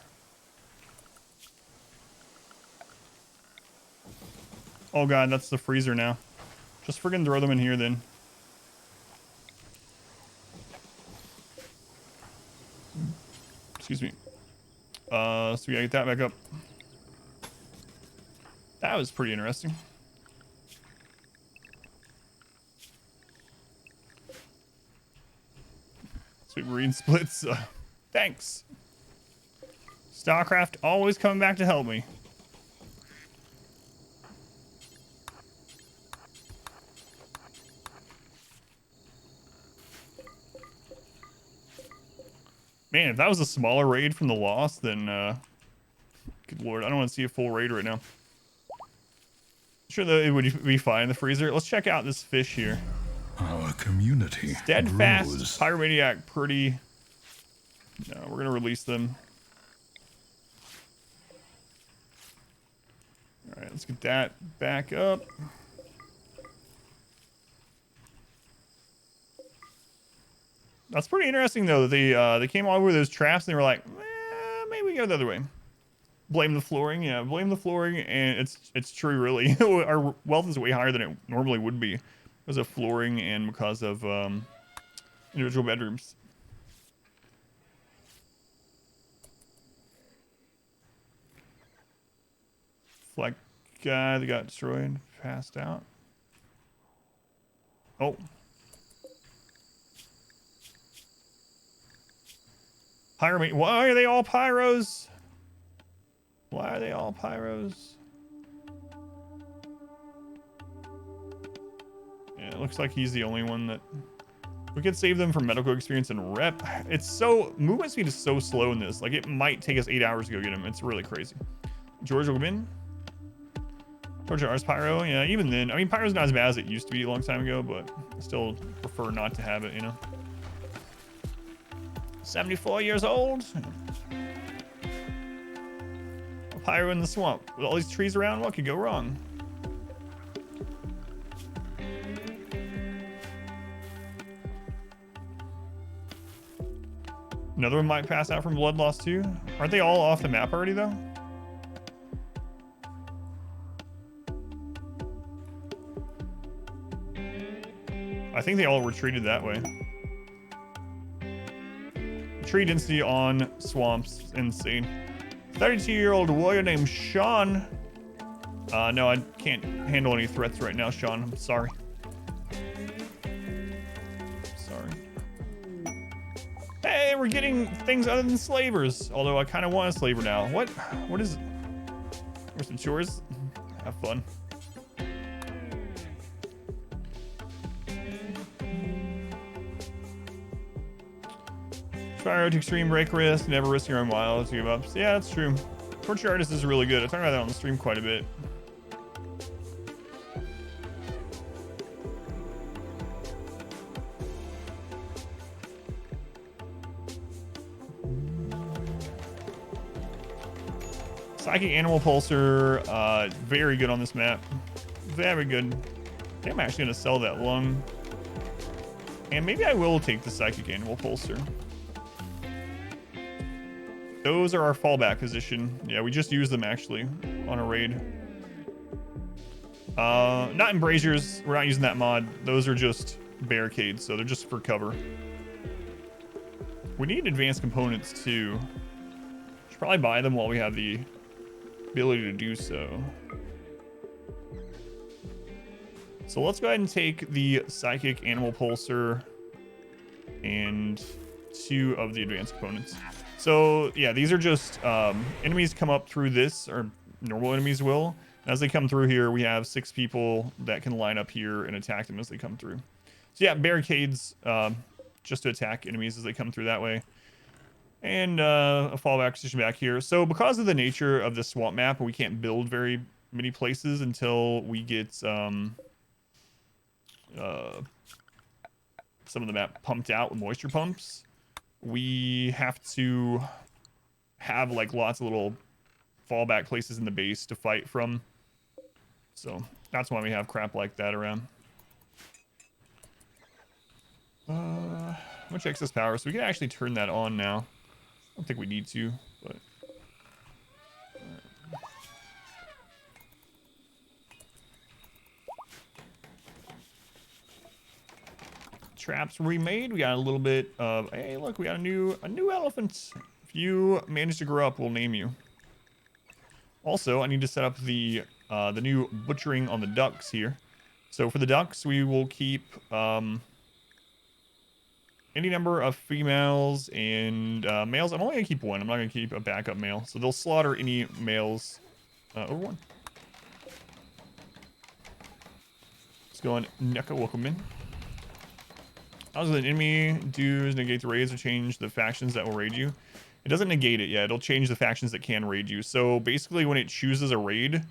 [SPEAKER 2] Oh God, that's the freezer now. Just friggin' throw them in here then. Excuse me. So we gotta get that back up. That was pretty interesting. Sweet marine splits. Thanks. Starcraft always coming back to help me. Man, if that was a smaller raid from the Lost, then good lord, I don't want to see a full raid right now. Sure, though, it would be fine in the freezer. Let's check out this fish here.
[SPEAKER 1] Our community
[SPEAKER 2] Steadfast,
[SPEAKER 1] grows.
[SPEAKER 2] Pyromaniac, pretty. No, we're gonna release them. All right, let's get that back up. That's pretty interesting though. They came all over those traps and they were like, maybe we go the other way. Blame the flooring, yeah, blame the flooring, and it's true really. Our wealth is way higher than it normally would be because of flooring and because of individual bedrooms. Flag guy that got destroyed, passed out. Oh. Pyro, why are they all pyros? Why are they all pyros? Yeah, it looks like he's the only one that... We could save them for medical experience and rep. It's so... Movement speed is so slow in this. Like, it might take us 8 hours to go get him. It's really crazy. George will come in. George R's Pyro. Yeah, even then. I mean, Pyro's not as bad as it used to be a long time ago, but I still prefer not to have it, you know? 74 years old. A pyro in the swamp. With all these trees around, what could go wrong? Another one might pass out from blood loss too. Aren't they all off the map already though? I think they all retreated that way. Tree density on swamps, insane. 32-year-old warrior named Sean. No, I can't handle any threats right now, Sean. I'm sorry. Sorry. Hey, we're getting things other than slavers. Although I kind of want a slaver now. What? What is it? Where's some chores? Have fun. Fire to extreme break risk, never risk your own wild to give up. So yeah, that's true. Torture Artist is really good. I talk about that on the stream quite a bit. Psychic Animal Pulsar, very good on this map. Very good. I think I'm actually going to sell that lung. And maybe I will take the Psychic Animal Pulsar. Those are our fallback position. Yeah, we just used them actually on a raid. Not in braziers. We're not using that mod. Those are just barricades, so they're just for cover. We need advanced components too. Should probably buy them while we have the ability to do so. So let's go ahead and take the Psychic Animal Pulsar and 2 of the advanced components. So yeah, these are just enemies come up through this, or normal enemies will. As they come through here, we have 6 people that can line up here and attack them as they come through. So yeah, barricades just to attack enemies as they come through that way. And a fallback position back here. So because of the nature of the swamp map, we can't build very many places until we get some of the map pumped out with moisture pumps. We have to have like lots of little fallback places in the base to fight from. So that's why we have crap like that around. Much excess power, so we can actually turn that on now. I don't think we need to, but traps remade. We got a little bit of, hey, look, we got a new elephant. If you manage to grow up, we'll name you. Also, I need to set up the new butchering on the ducks here. So for the ducks, we will keep any number of females and males. I'm only gonna keep 1. I'm not gonna keep a backup male. So they'll slaughter any males over 1. Let's go on Neko Wokumin. How does an enemy does negate the raids or change the factions that will raid you? It doesn't negate it yet. It'll change the factions that can raid you. So basically when it chooses a raid,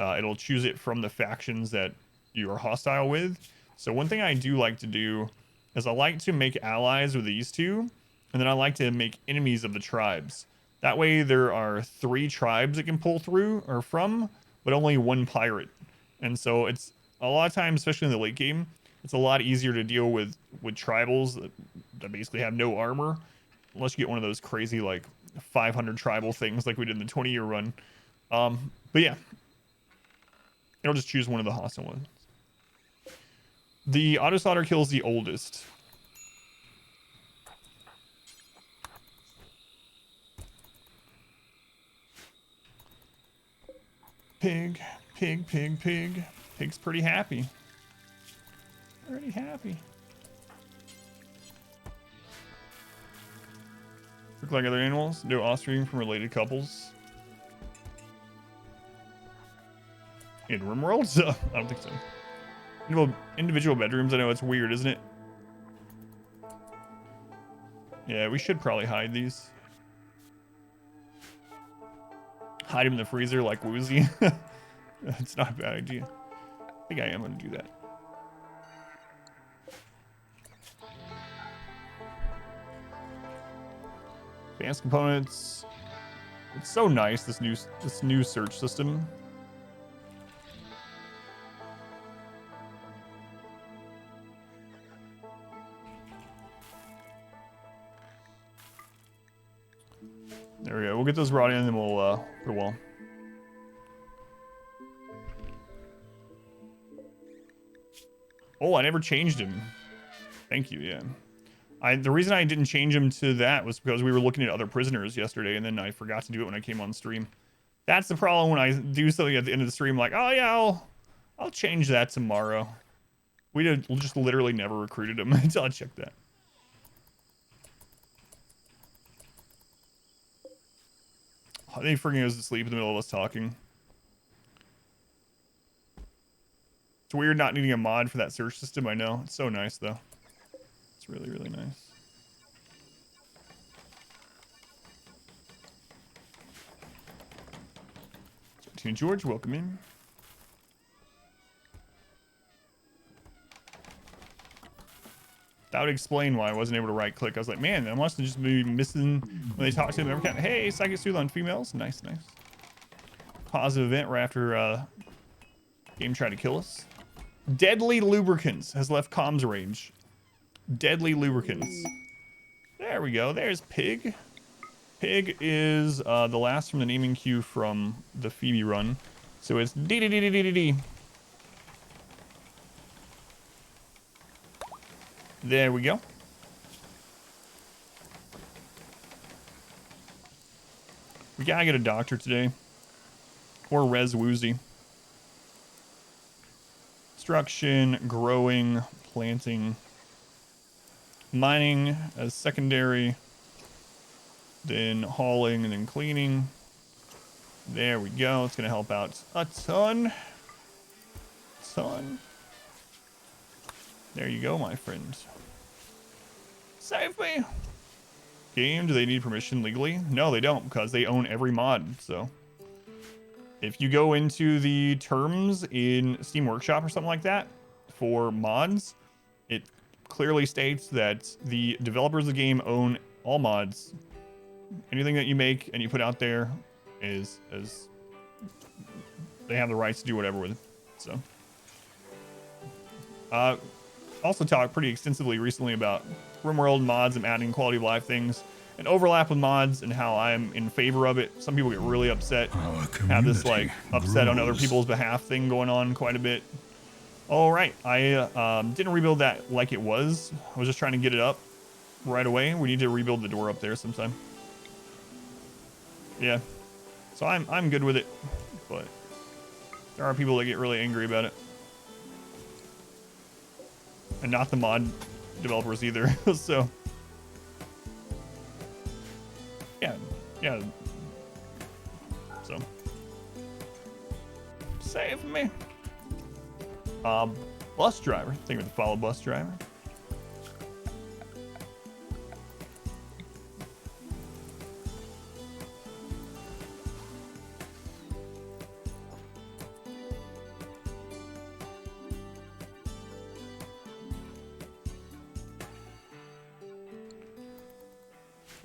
[SPEAKER 2] it'll choose it from the factions that you are hostile with. So one thing I do like to do is I like to make allies with these 2, and then I like to make enemies of the tribes. That way there are 3 tribes that can pull through or from, but only 1 pirate. And so it's a lot of times, especially in the late game, it's a lot easier to deal with tribals that basically have no armor, unless you get one of those crazy like 500 tribal things like we did in the 20-year run. But yeah, it'll just choose one of the hostile ones. The auto slaughter kills the oldest. Pig, pig, pig, pig. Pig's pretty happy. Pretty happy. Look like other animals. No offspring from related couples. In RimWorld? I don't think so. Individual bedrooms, I know it's weird, isn't it? Yeah, we should probably hide these. Hide them in the freezer like Woozy. That's not a bad idea. I think I am going to do that. Advanced components. It's so nice, this new search system. There we go. We'll get those brought in and then we'll put a wall. Oh, I never changed him. Thank you, yeah. The reason I didn't change him to that was because we were looking at other prisoners yesterday and then I forgot to do it when I came on stream. That's the problem when I do something at the end of the stream like, oh yeah, I'll change that tomorrow. We just literally never recruited him until I checked that. I think he freaking goes to sleep in the middle of us talking. It's weird not needing a mod for that search system, I know. It's so nice, though. It's really, really nice. Tina George, welcome in. That would explain why I wasn't able to right click. I was like, man, I must have just been missing when they talk to them every time. Hey, Psychic Sooth on females. Nice, nice. Positive event right after game tried to kill us. Deadly Lubricants has left comms range. Deadly Lubricants. There we go. There's Pig. Pig is the last from the naming queue from the Phoebe run. So it's D-D-D-D-D-D-D. There we go. We gotta get a doctor today. Or res woozy. Construction, growing, planting, mining as secondary, then hauling and then cleaning. There we go. It's gonna help out a ton. There you go, my friend. Save me. Game, do they need permission legally? No, they don't, because they own every mod. So if you go into the terms in Steam Workshop or something like that for mods, it clearly states that the developers of the game own all mods. Anything that you make and you put out there is they have the rights to do whatever with it. So also talked pretty extensively recently about RimWorld mods and adding quality of life things and overlap with mods and how I'm in favor of it. Some people get really upset, have this like upset on other people's behalf thing going on quite a bit. All right, I didn't rebuild that like it was. I was just trying to get it up right away. We need to rebuild the door up there sometime. Yeah, so I'm good with it, but there are people that get really angry about it. And not the mod developers either. So yeah. So save me. Bus driver. Think we have to follow bus driver.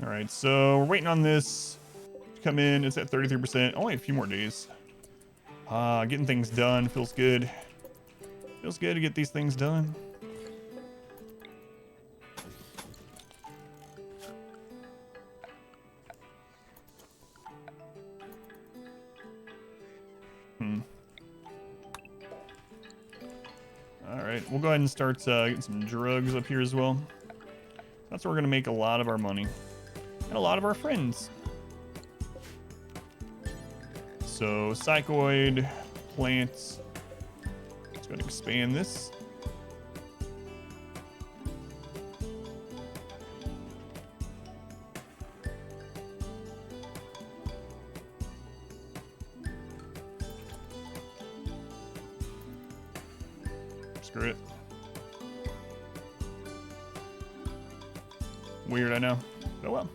[SPEAKER 2] All right, so we're waiting on this to come in. It's at 33%. Only a few more days. Getting things done feels good. Feels good to get these things done. All right, we'll go ahead and start getting some drugs up here as well. That's where we're gonna make a lot of our money. And a lot of our friends. So, psychoid, plants. Let's go ahead and expand this. Screw it. Weird, I know. Oh well.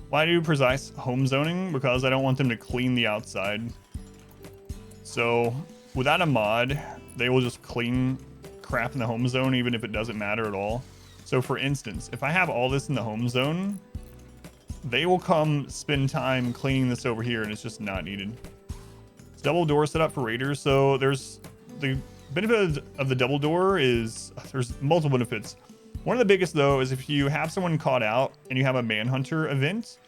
[SPEAKER 2] Why do precise home zoning? Because I don't want them to clean the outside. So without a mod, they will just clean crap in the home zone even if it doesn't matter at all. So for instance, if I have all this in the home zone, they will come spend time cleaning this over here and it's just not needed. It's double door set up for raiders. So there's the benefit of the double door is there's multiple benefits. One of the biggest though is if you have someone caught out and you have a manhunter event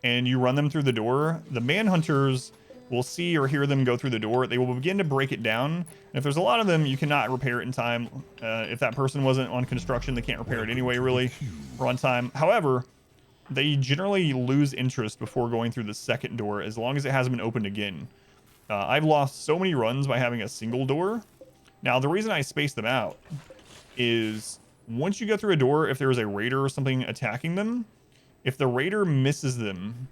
[SPEAKER 2] and you run them through the door, the manhunters will see or hear them go through the door. They will begin to break it down. And if there's a lot of them, you cannot repair it in time. If that person wasn't on construction, they can't repair it anyway, really, or on time. However, they generally lose interest before going through the second door as long as it hasn't been opened again. I've lost so many runs by having a single door. Now, the reason I space them out is once you go through a door, if there's a raider or something attacking them, if the raider misses them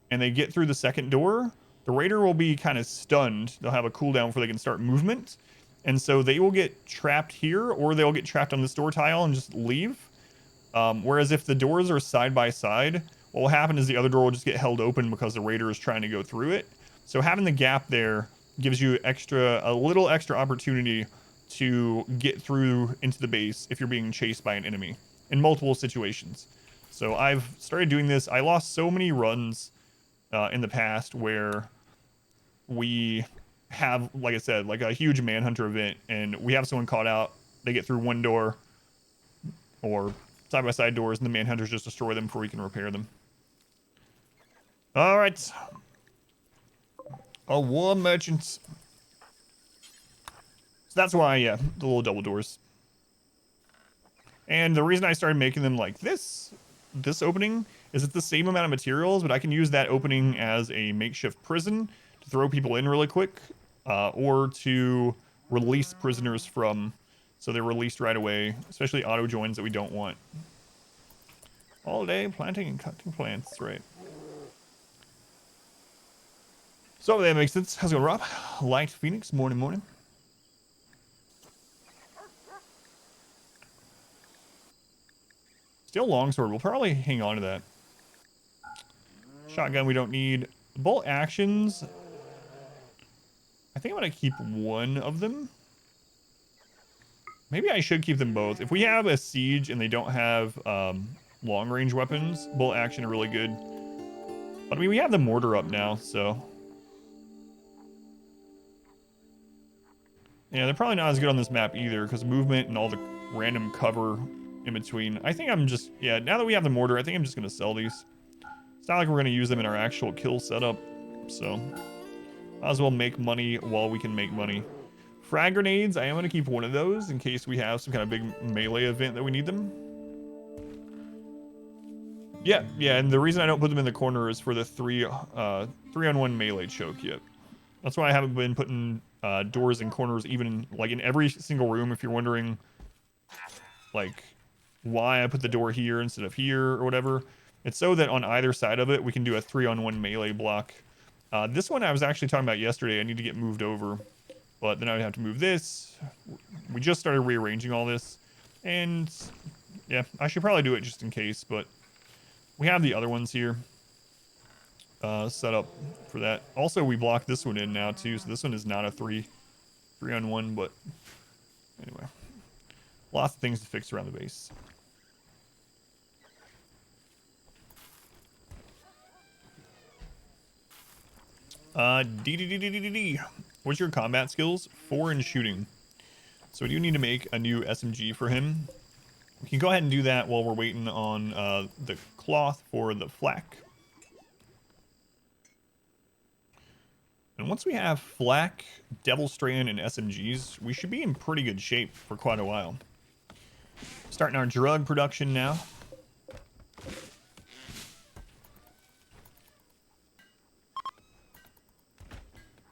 [SPEAKER 2] and they get through the second door, the raider will be kind of stunned. They'll have a cooldown before they can start movement. And so they will get trapped here or they'll get trapped on this door tile and just leave. Whereas if the doors are side by side, what will happen is the other door will just get held open because the raider is trying to go through it. So having the gap there gives you a little extra opportunity to get through into the base if you're being chased by an enemy in multiple situations. So I've started doing this. I lost so many runs in the past where we have, like I said, like a huge manhunter event, and we have someone caught out. They get through one door or side-by-side doors, and the manhunters just destroy them before we can repair them. All right. A war merchant. So that's why, yeah, the little double doors. And the reason I started making them like this opening is it's the same amount of materials, but I can use that opening as a makeshift prison to throw people in really quick, or to release prisoners from, so they're released right away, especially auto joins that we don't want. All day planting and cutting plants, right? So that makes sense. How's it going, Rob? Light Phoenix, morning. Still longsword. We'll probably hang on to that. Shotgun we don't need. Bolt actions. I think I'm going to keep one of them. Maybe I should keep them both. If we have a siege and they don't have long range weapons, bolt action are really good. But I mean, we have the mortar up now, so. Yeah, they're probably not as good on this map either because movement and all the random cover in between. I think I'm just, yeah, now that we have the mortar, I think I'm just going to sell these. It's not like we're going to use them in our actual kill setup, so might as well make money while we can make money. Frag grenades, I am going to keep one of those in case we have some kind of big melee event that we need them. Yeah, and the reason I don't put them in the corner is for the 3-on-1 melee choke yet. That's why I haven't been putting doors in corners, even like in every single room. If you're wondering, like, why I put the door here instead of here or whatever, it's so that on either side of it we can do a 3-on-1 melee block. This one I was actually talking about yesterday. I need to get moved over, but then I would have to move this. We just started rearranging all this, and yeah, I should probably do it just in case, but we have the other ones here set up for that. Also, we blocked this one in now too, so this one is not a 3-on-1, but anyway, lots of things to fix around the base. What's your combat skills? 4 in shooting. So we do need to make a new SMG for him. We can go ahead and do that while we're waiting on the cloth for the flak. And once we have flak, devil strand, and SMGs, we should be in pretty good shape for quite a while. Starting our drug production now.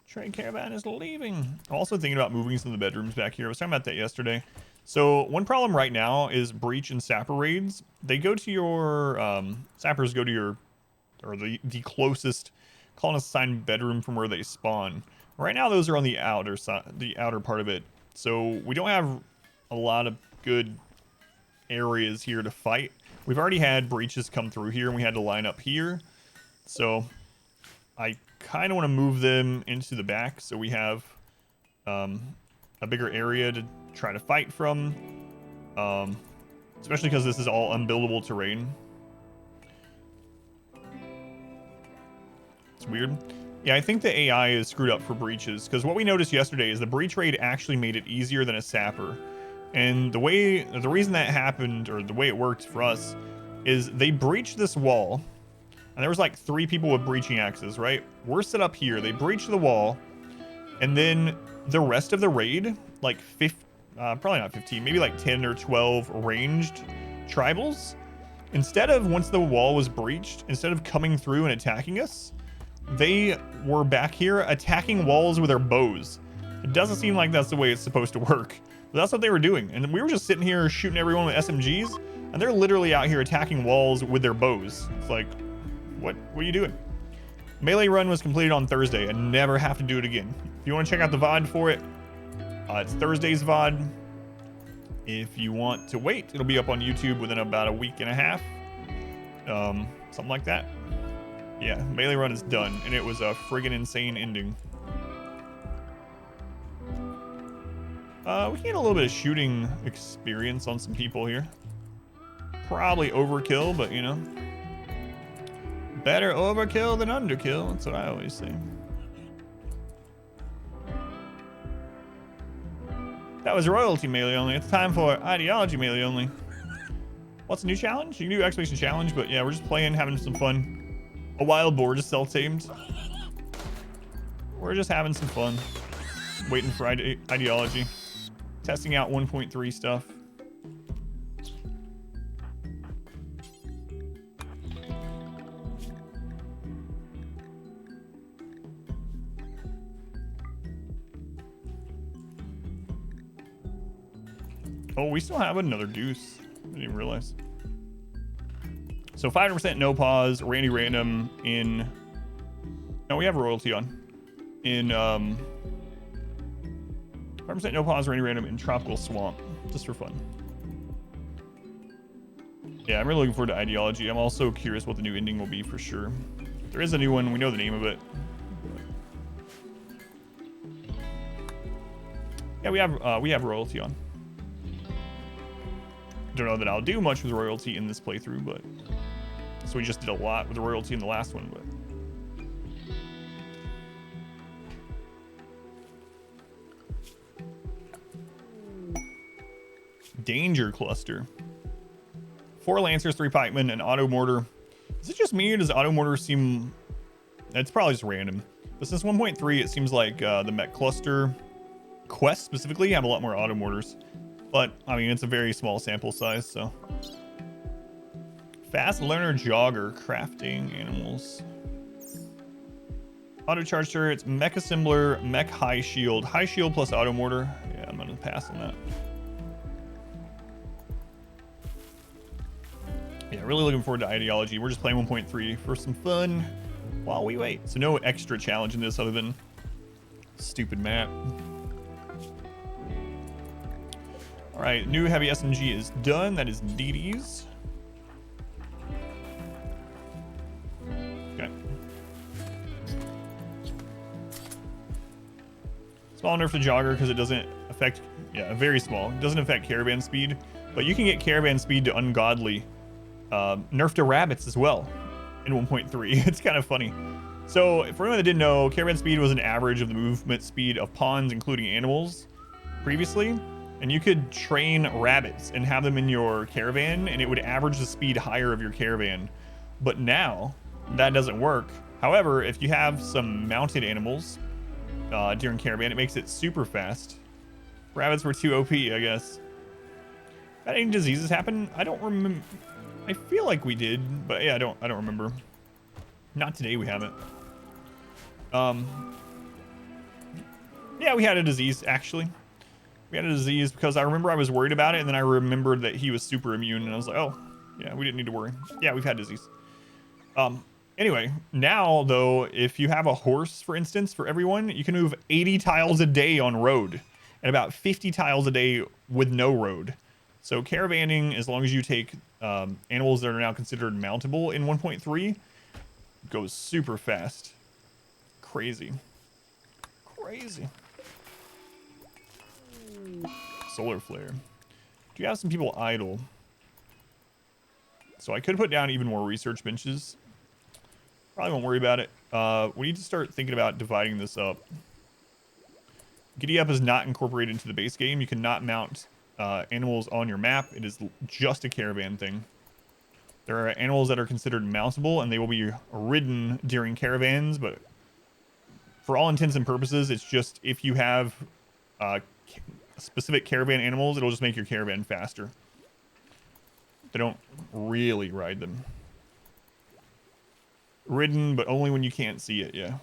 [SPEAKER 2] Trade caravan is leaving. Also thinking about moving some of the bedrooms back here. I was talking about that yesterday. So one problem right now is breach and sapper raids. They go to your sappers go to your, or the closest colonist assigned bedroom from where they spawn. Right now those are on the outer side, the outer part of it. So we don't have a lot of good areas here to fight. We've already had breaches come through here and we had to line up here. So I kind of want to move them into the back so we have a bigger area to try to fight from, especially because this is all unbuildable terrain. It's weird. Yeah, I think the AI is screwed up for breaches, because what we noticed yesterday is the breach raid actually made it easier than a sapper. And the reason that happened, or the way it worked for us, is they breached this wall. And there was like 3 people with breaching axes, right? We're set up here. They breached the wall. And then the rest of the raid, like probably not 15, maybe like 10 or 12 ranged tribals, instead of, once the wall was breached, instead of coming through and attacking us, they were back here attacking walls with their bows. It doesn't seem like that's the way it's supposed to work. But that's what they were doing. And we were just sitting here shooting everyone with SMGs, and they're literally out here attacking walls with their bows. It's like, what are you doing? Melee run was completed on Thursday. I never have to do it again. If you want to check out the VOD for it, it's Thursday's VOD. If you want to wait, it'll be up on YouTube within about a week and a half. Something like that. Yeah, melee run is done, and it was a friggin' insane ending. We can get a little bit of shooting experience on some people here. Probably overkill, but you know. Better overkill than underkill. That's what I always say. That was royalty melee only. It's time for ideology melee only. What's a new challenge? You can do expedition challenge, but yeah, we're just playing, having some fun. A wild boar just self-tamed. We're just having some fun. Waiting for ideology. Testing out 1.3 stuff. Oh, we still have another deuce. I didn't even realize. So 500% no pause, Randy random in... No, we have royalty on. In 5% no pause, Randy random in Tropical Swamp. Just for fun. Yeah, I'm really looking forward to ideology. I'm also curious what the new ending will be for sure. If there is a new one, we know the name of it. Yeah, we have royalty on. Don't know that I'll do much with royalty in this playthrough, but so we just did a lot with the royalty in the last one, but danger cluster. 4 lancers, 3 pikemen, an auto mortar. Is it just me, or does auto mortar seem... It's probably just random, but since 1.3 it seems like the mech cluster quests specifically have a lot more auto mortars. But, I mean, it's a very small sample size, so. Fast learner jogger, crafting animals. Auto charge turrets, mech assembler, mech high shield. High shield plus auto mortar. Yeah, I'm gonna pass on that. Yeah, really looking forward to ideology. We're just playing 1.3 for some fun while we wait. So no extra challenge in this other than stupid map. All right, new heavy SMG is done. That is DD's. Okay. Small nerf to jogger because it doesn't affect, yeah, very small. It doesn't affect caravan speed, but you can get caravan speed to ungodly. Nerf to rabbits as well in 1.3. It's kind of funny. So for anyone that didn't know, caravan speed was an average of the movement speed of pawns, including animals, previously. And you could train rabbits and have them in your caravan, and it would average the speed higher of your caravan. But now, that doesn't work. However, if you have some mounted animals during caravan, it makes it super fast. Rabbits were too OP, I guess. Had any diseases happen? I don't remember. I feel like we did, but yeah, I don't remember. Not today, we haven't. Yeah, we had a disease, actually. We had a disease because I remember I was worried about it, and then I remembered that he was super immune, and I was like, oh, yeah, we didn't need to worry. Yeah, we've had disease. Anyway, now, though, if you have a horse, for instance, for everyone, you can move 80 tiles a day on road and about 50 tiles a day with no road. So caravanning, as long as you take animals that are now considered mountable in 1.3, goes super fast. Crazy. Crazy. Solar flare. Do you have some people idle? So I could put down even more research benches. Probably won't worry about it. We need to start thinking about dividing this up. Giddy Up is not incorporated into the base game. You cannot mount animals on your map. It is just a caravan thing. There are animals that are considered mountable, and they will be ridden during caravans, but for all intents and purposes, it's just if you have specific caravan animals, it'll just make your caravan faster. They don't really ride them. Ridden, but only when you can't see it, yeah.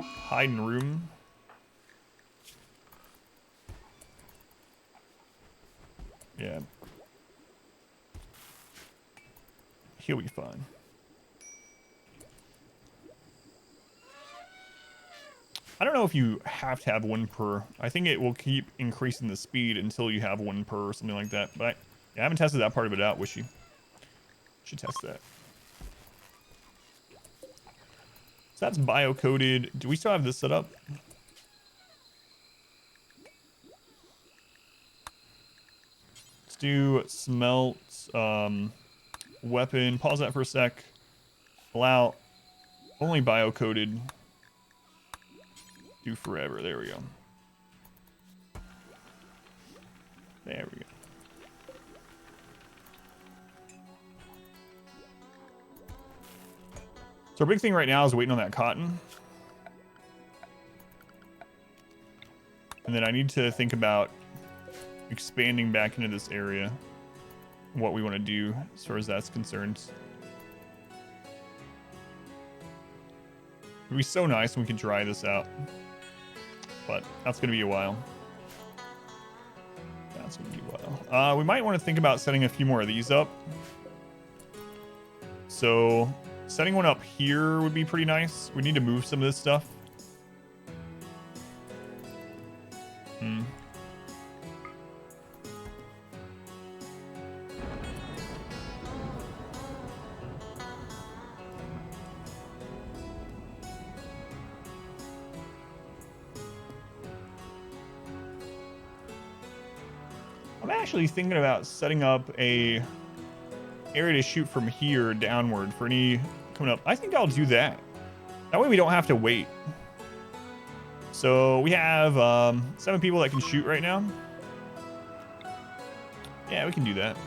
[SPEAKER 2] Hiding room. Yeah. He'll be fine. I don't know if you have to have one per. I think it will keep increasing the speed until you have one per or something like that. But yeah, I haven't tested that part of it out. Wishy. Should test that. So that's bio-coded. Do we still have this set up? Let's do smelt, weapon. Pause that for a sec. Allow only bio-coded. Do forever. There we go. There we go. So our big thing right now is waiting on that cotton. And then I need to think about expanding back into this area. What we want to do as far as that's concerned. It'd be so nice when we can dry this out. But that's going to be a while. That's going to be a while. We might want to think about setting a few more of these up. So setting one up here would be pretty nice. We need to move some of this stuff. I'm actually thinking about setting up a area to shoot from here downward for any coming up. I think I'll do that. That way we don't have to wait. So we have 7 people that can shoot right now. Yeah, we can do that.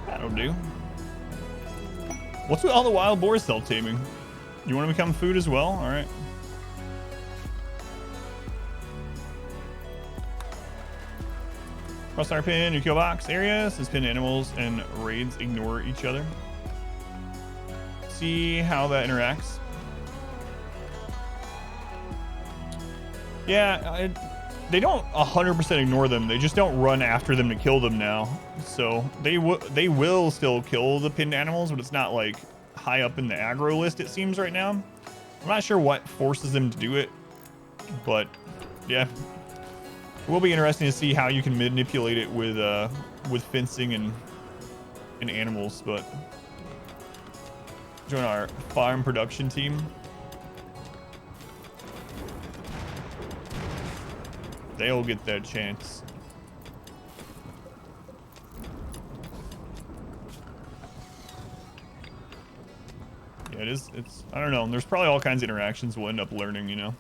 [SPEAKER 2] That'll do. What's with all the wild boar cell taming? You want to become food as well? All right. Crossfire pin, you kill box area. Suspend animals and raids ignore each other. See how that interacts. Yeah, they don't 100% ignore them. They just don't run after them to kill them now. So they will still kill the pinned animals, but it's not like high up in the aggro list, it seems right now. I'm not sure what forces them to do it, but yeah. It will be interesting to see how you can manipulate it with fencing and animals, but join our farm production team. They'll get their chance. Yeah, it's I don't know. There's probably all kinds of interactions we'll end up learning, you know.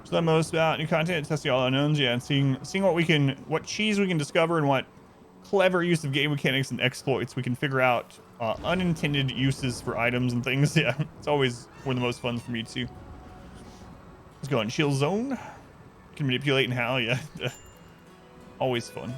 [SPEAKER 2] So the most about new content, testing all unknowns, yeah, and seeing what cheese we can discover and what clever use of game mechanics and exploits we can figure out unintended uses for items and things. Yeah, it's always one of the most fun for me too. Let's go on chill zone. Can manipulate and how, yeah, always fun.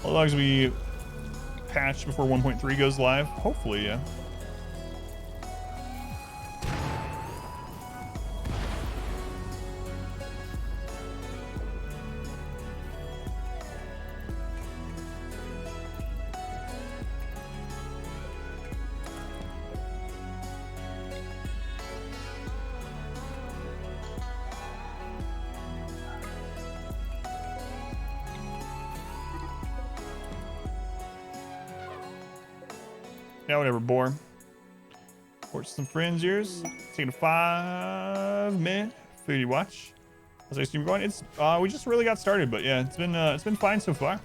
[SPEAKER 2] As long as we patch before 1.3 goes live, hopefully, yeah. Yeah, whatever, bore. Watch some friends yours. Taking a 5-minute foodie watch. How's our stream going? It's we just really got started, but yeah, it's been fine so far.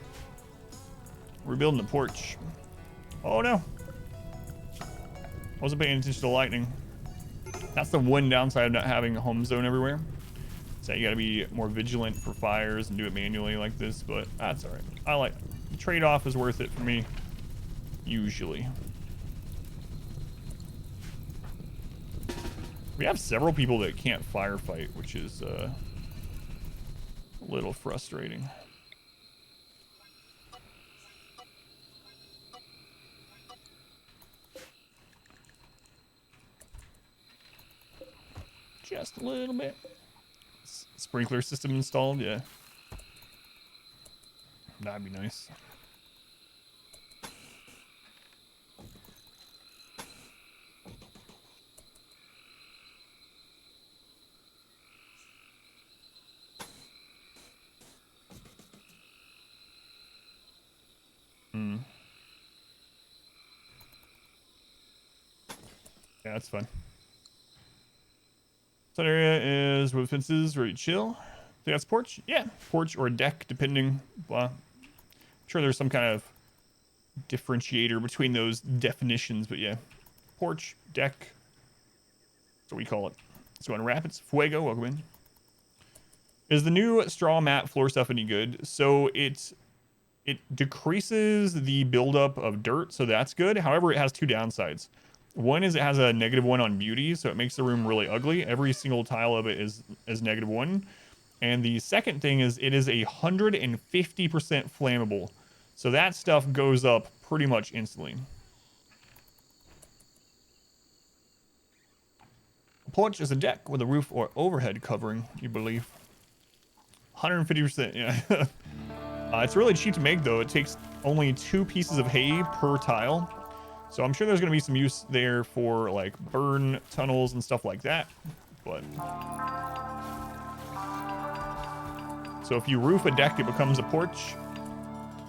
[SPEAKER 2] We're building the porch. Oh no. Wasn't paying attention to lightning. That's the one downside of not having a home zone everywhere. So you gotta be more vigilant for fires and do it manually like this, but that's alright. I like the trade-off is worth it for me. Usually. We have several people that can't firefight, which is a little frustrating. Just a little bit. Sprinkler system installed, yeah. That'd be nice. Yeah, that's fun. That area is with fences, ready to chill. Think that's porch? Yeah, porch or deck, depending. Well, I'm sure there's some kind of differentiator between those definitions, but yeah. Porch, deck. That's what we call it. Let's go on Rapids. Fuego, welcome in. Is the new straw mat floor stuff any good? So it decreases the buildup of dirt, so that's good. However, it has two downsides. One is it has a -1 on beauty, so it makes the room really ugly. Every single tile of it is -1. And the second thing is it is 150% flammable. So that stuff goes up pretty much instantly. A porch is a deck with a roof or overhead covering, you believe. 150%, yeah. It's really cheap to make, though. It takes only 2 pieces of hay per tile. So I'm sure there's going to be some use there for, like, burn tunnels and stuff like that. But... So if you roof a deck, it becomes a porch.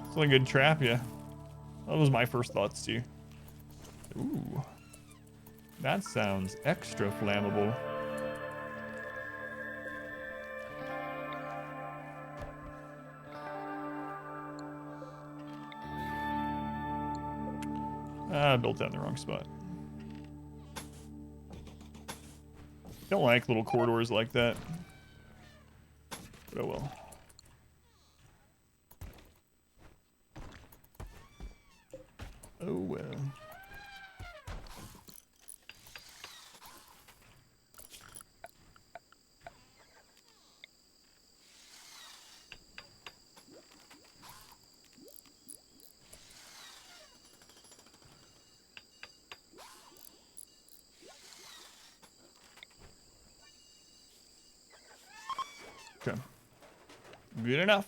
[SPEAKER 2] It's a good trap, yeah. That was my first thoughts, too. Ooh. That sounds extra flammable. I built that in the wrong spot. Don't like little corridors like that. But oh well. Oh well. Okay. Good enough.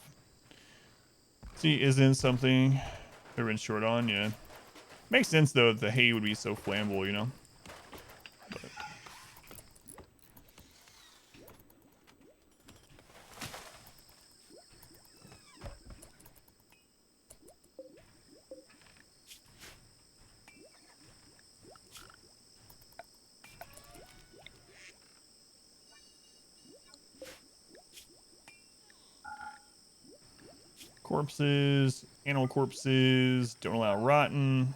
[SPEAKER 2] See, isn't something everyone's short on? Yeah. Makes sense, though, that the hay would be so flammable, you know? But. Corpses, animal corpses, don't allow rotten.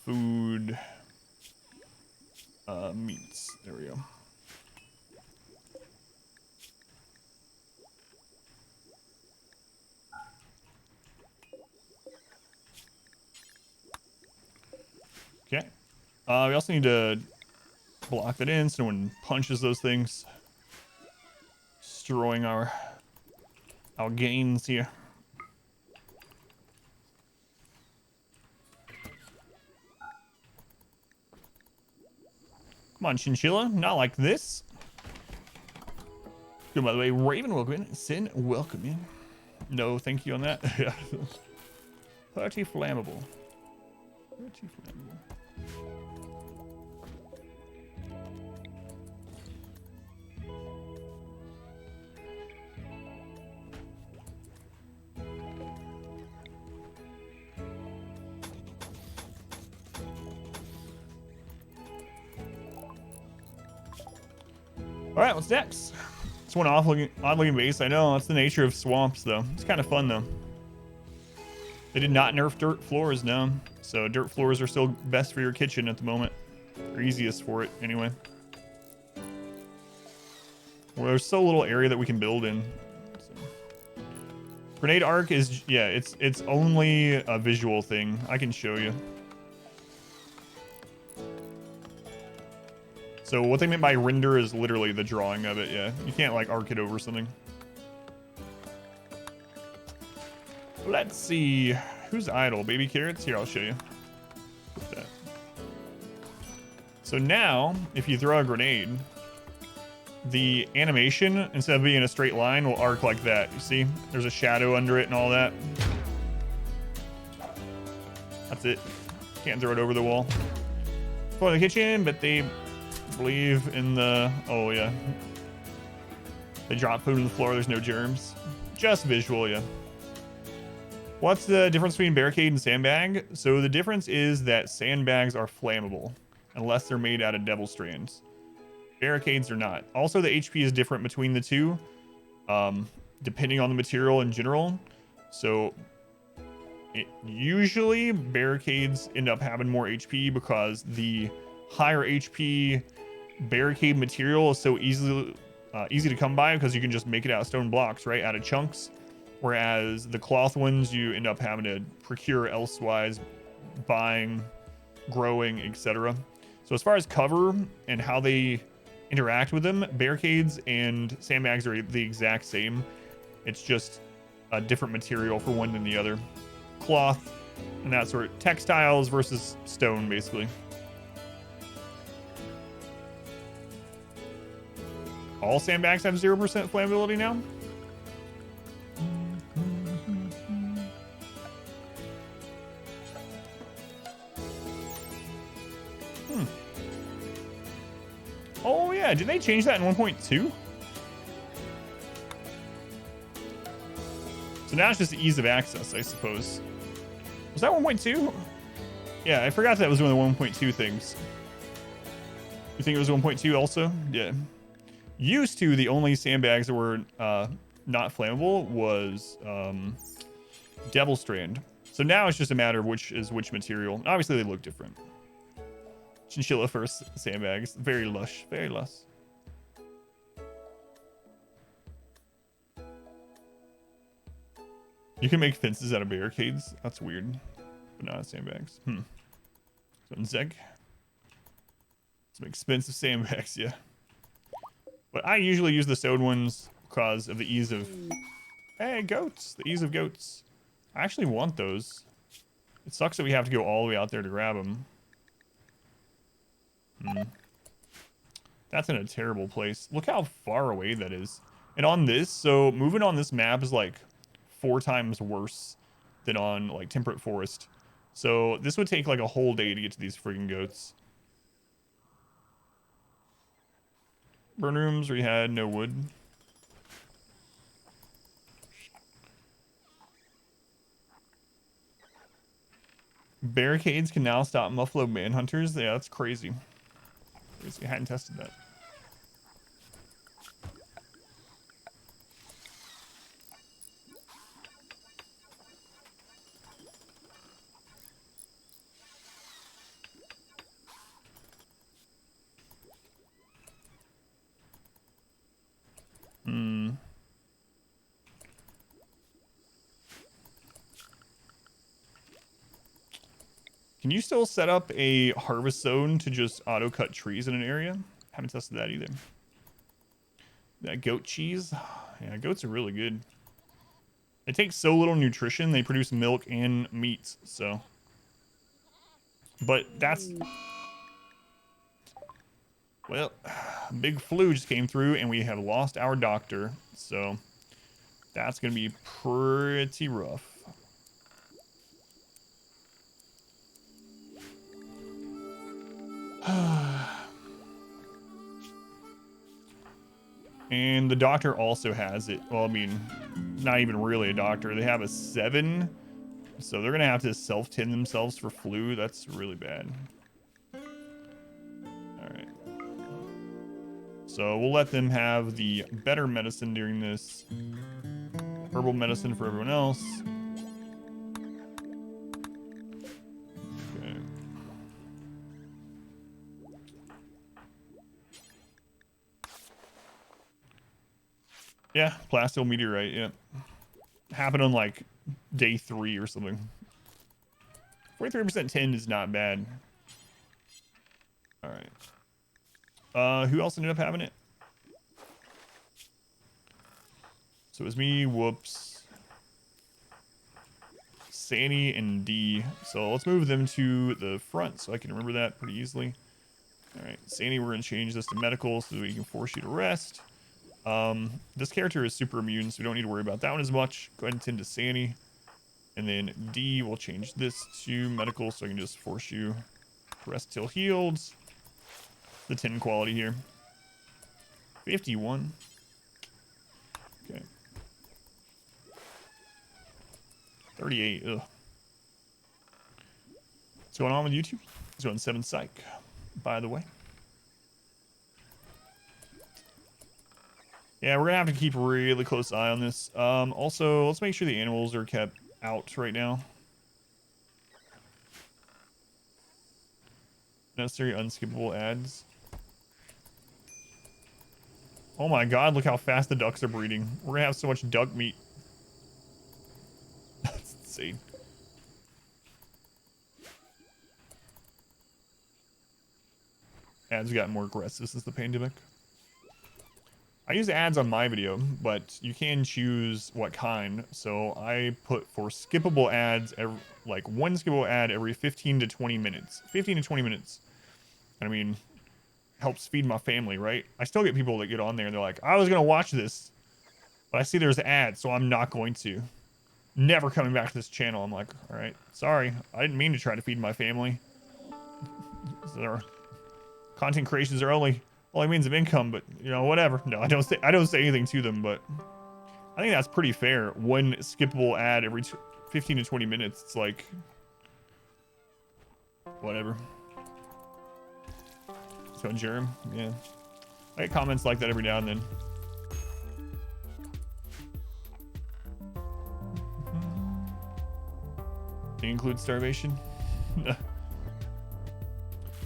[SPEAKER 2] Food, meats, there we go. Okay. We also need to block that in so no one punches those things. Destroying our gains here. Come on, Chinchilla. Not like this. Good, by the way. Raven, welcome in. Sin, welcome in. No, thank you on that. Yeah. Pretty flammable. Pretty flammable. All right, what's next? It's one odd-looking base. I know, that's the nature of swamps, though. It's kind of fun, though. They did not nerf dirt floors, no. So dirt floors are still best for your kitchen at the moment. Or easiest for it, anyway. Well, there's so little area that we can build in. So. Grenade arc is, yeah, it's only a visual thing. I can show you. So what they meant by render is literally the drawing of it, yeah. You can't, like, arc it over something. Let's see. Who's idle? Baby carrots? Here, I'll show you. Put that. So now, if you throw a grenade, the animation, instead of being a straight line, will arc like that. You see? There's a shadow under it and all that. That's it. Can't throw it over the wall. For the kitchen, but they believe in the... Oh, yeah. They drop food on the floor. There's no germs. Just visual, yeah. What's the difference between Barricade and Sandbag? So the difference is that sandbags are flammable, unless they're made out of devil strands. Barricades are not. Also, the HP is different between the two, depending on the material in general. So usually barricades end up having more HP because the higher HP barricade material is so easy to come by because you can just make it out of stone blocks, right? Out of chunks. Whereas the cloth ones you end up having to procure elsewise, buying, growing, etc. So as far as cover and how they interact with them, barricades and sandbags are the exact same. It's just a different material for one than the other. Cloth and that sort of textiles versus stone, basically. All sandbags have 0% flammability now? Oh yeah, did they change that in 1.2? So now it's just ease of access, I suppose. Was that 1.2? Yeah, I forgot that was one of the 1.2 things. You think it was 1.2 also? Yeah. Used to, the only sandbags that were not flammable was Devil Strand. So now it's just a matter of which is which material. Obviously, they look different. Chinchilla first sandbags. Very lush. Very lush. You can make fences out of barricades. That's weird. But not sandbags. So Zeg. Some expensive sandbags, yeah. But I usually use the sewed ones because of the ease of... Hey, goats. The ease of goats. I actually want those. It sucks that we have to go all the way out there to grab them. That's in a terrible place. Look how far away that is. And on this, so moving on this map is like 4 times worse than on like Temperate Forest. So this would take like a whole day to get to these friggin' goats. Burn rooms, we had no wood. Barricades can now stop Muffalo manhunters. Yeah, that's crazy. I hadn't tested that. Can you still set up a harvest zone to just auto cut trees in an area? Haven't tested that either. That goat cheese. Yeah, goats are really good. They take so little nutrition, they produce milk and meat, so. But that's... Well, big flu just came through and we have lost our doctor, so that's going to be pretty rough. And the doctor also has it. Well, I mean, not even really a doctor. They have a 7. So they're going to have to self-tend themselves for flu. That's really bad. All right. So we'll let them have the better medicine during this. Herbal medicine for everyone else. Okay. Yeah, plasteel meteorite, yeah. Happened on like day 3 or something. 43% 10 is not bad. Alright. Who else ended up having it? So it was me, Whoops, Sandy, and D. So let's move them to the front so I can remember that pretty easily. Alright, Sandy, we're going to change this to medical so that we can force you to rest. This character is super immune, so we don't need to worry about that one as much. Go ahead and tend to Sandy. And then D, we'll change this to medical so I can just force you to rest till healed. The 10 quality here. 51. Okay. 38. Ugh. What's going on with YouTube? It's going 7 psych, by the way. Yeah, we're gonna have to keep a really close eye on this. Also, let's make sure the animals are kept out right now. Necessary unskippable ads. Oh my god, look how fast the ducks are breeding. We're gonna have so much duck meat. That's insane. Ads got more aggressive since the pandemic. I use ads on my video, but you can choose what kind. So I put for skippable ads, like one skippable ad every 15 to 20 minutes. 15 to 20 minutes. I mean, helps feed my family, right? I still get people that get on there and they're like, I was going to watch this, but I see there's ads, so I'm not going to. Never coming back to this channel. I'm like, all right, sorry. I didn't mean to try to feed my family. Content creations are only means of income, but you know, whatever. No, I don't say anything to them, but I think that's pretty fair. One skippable ad every 15 to 20 minutes. It's like whatever. So Jerem, yeah. I get comments like that every now and then. Do you include starvation?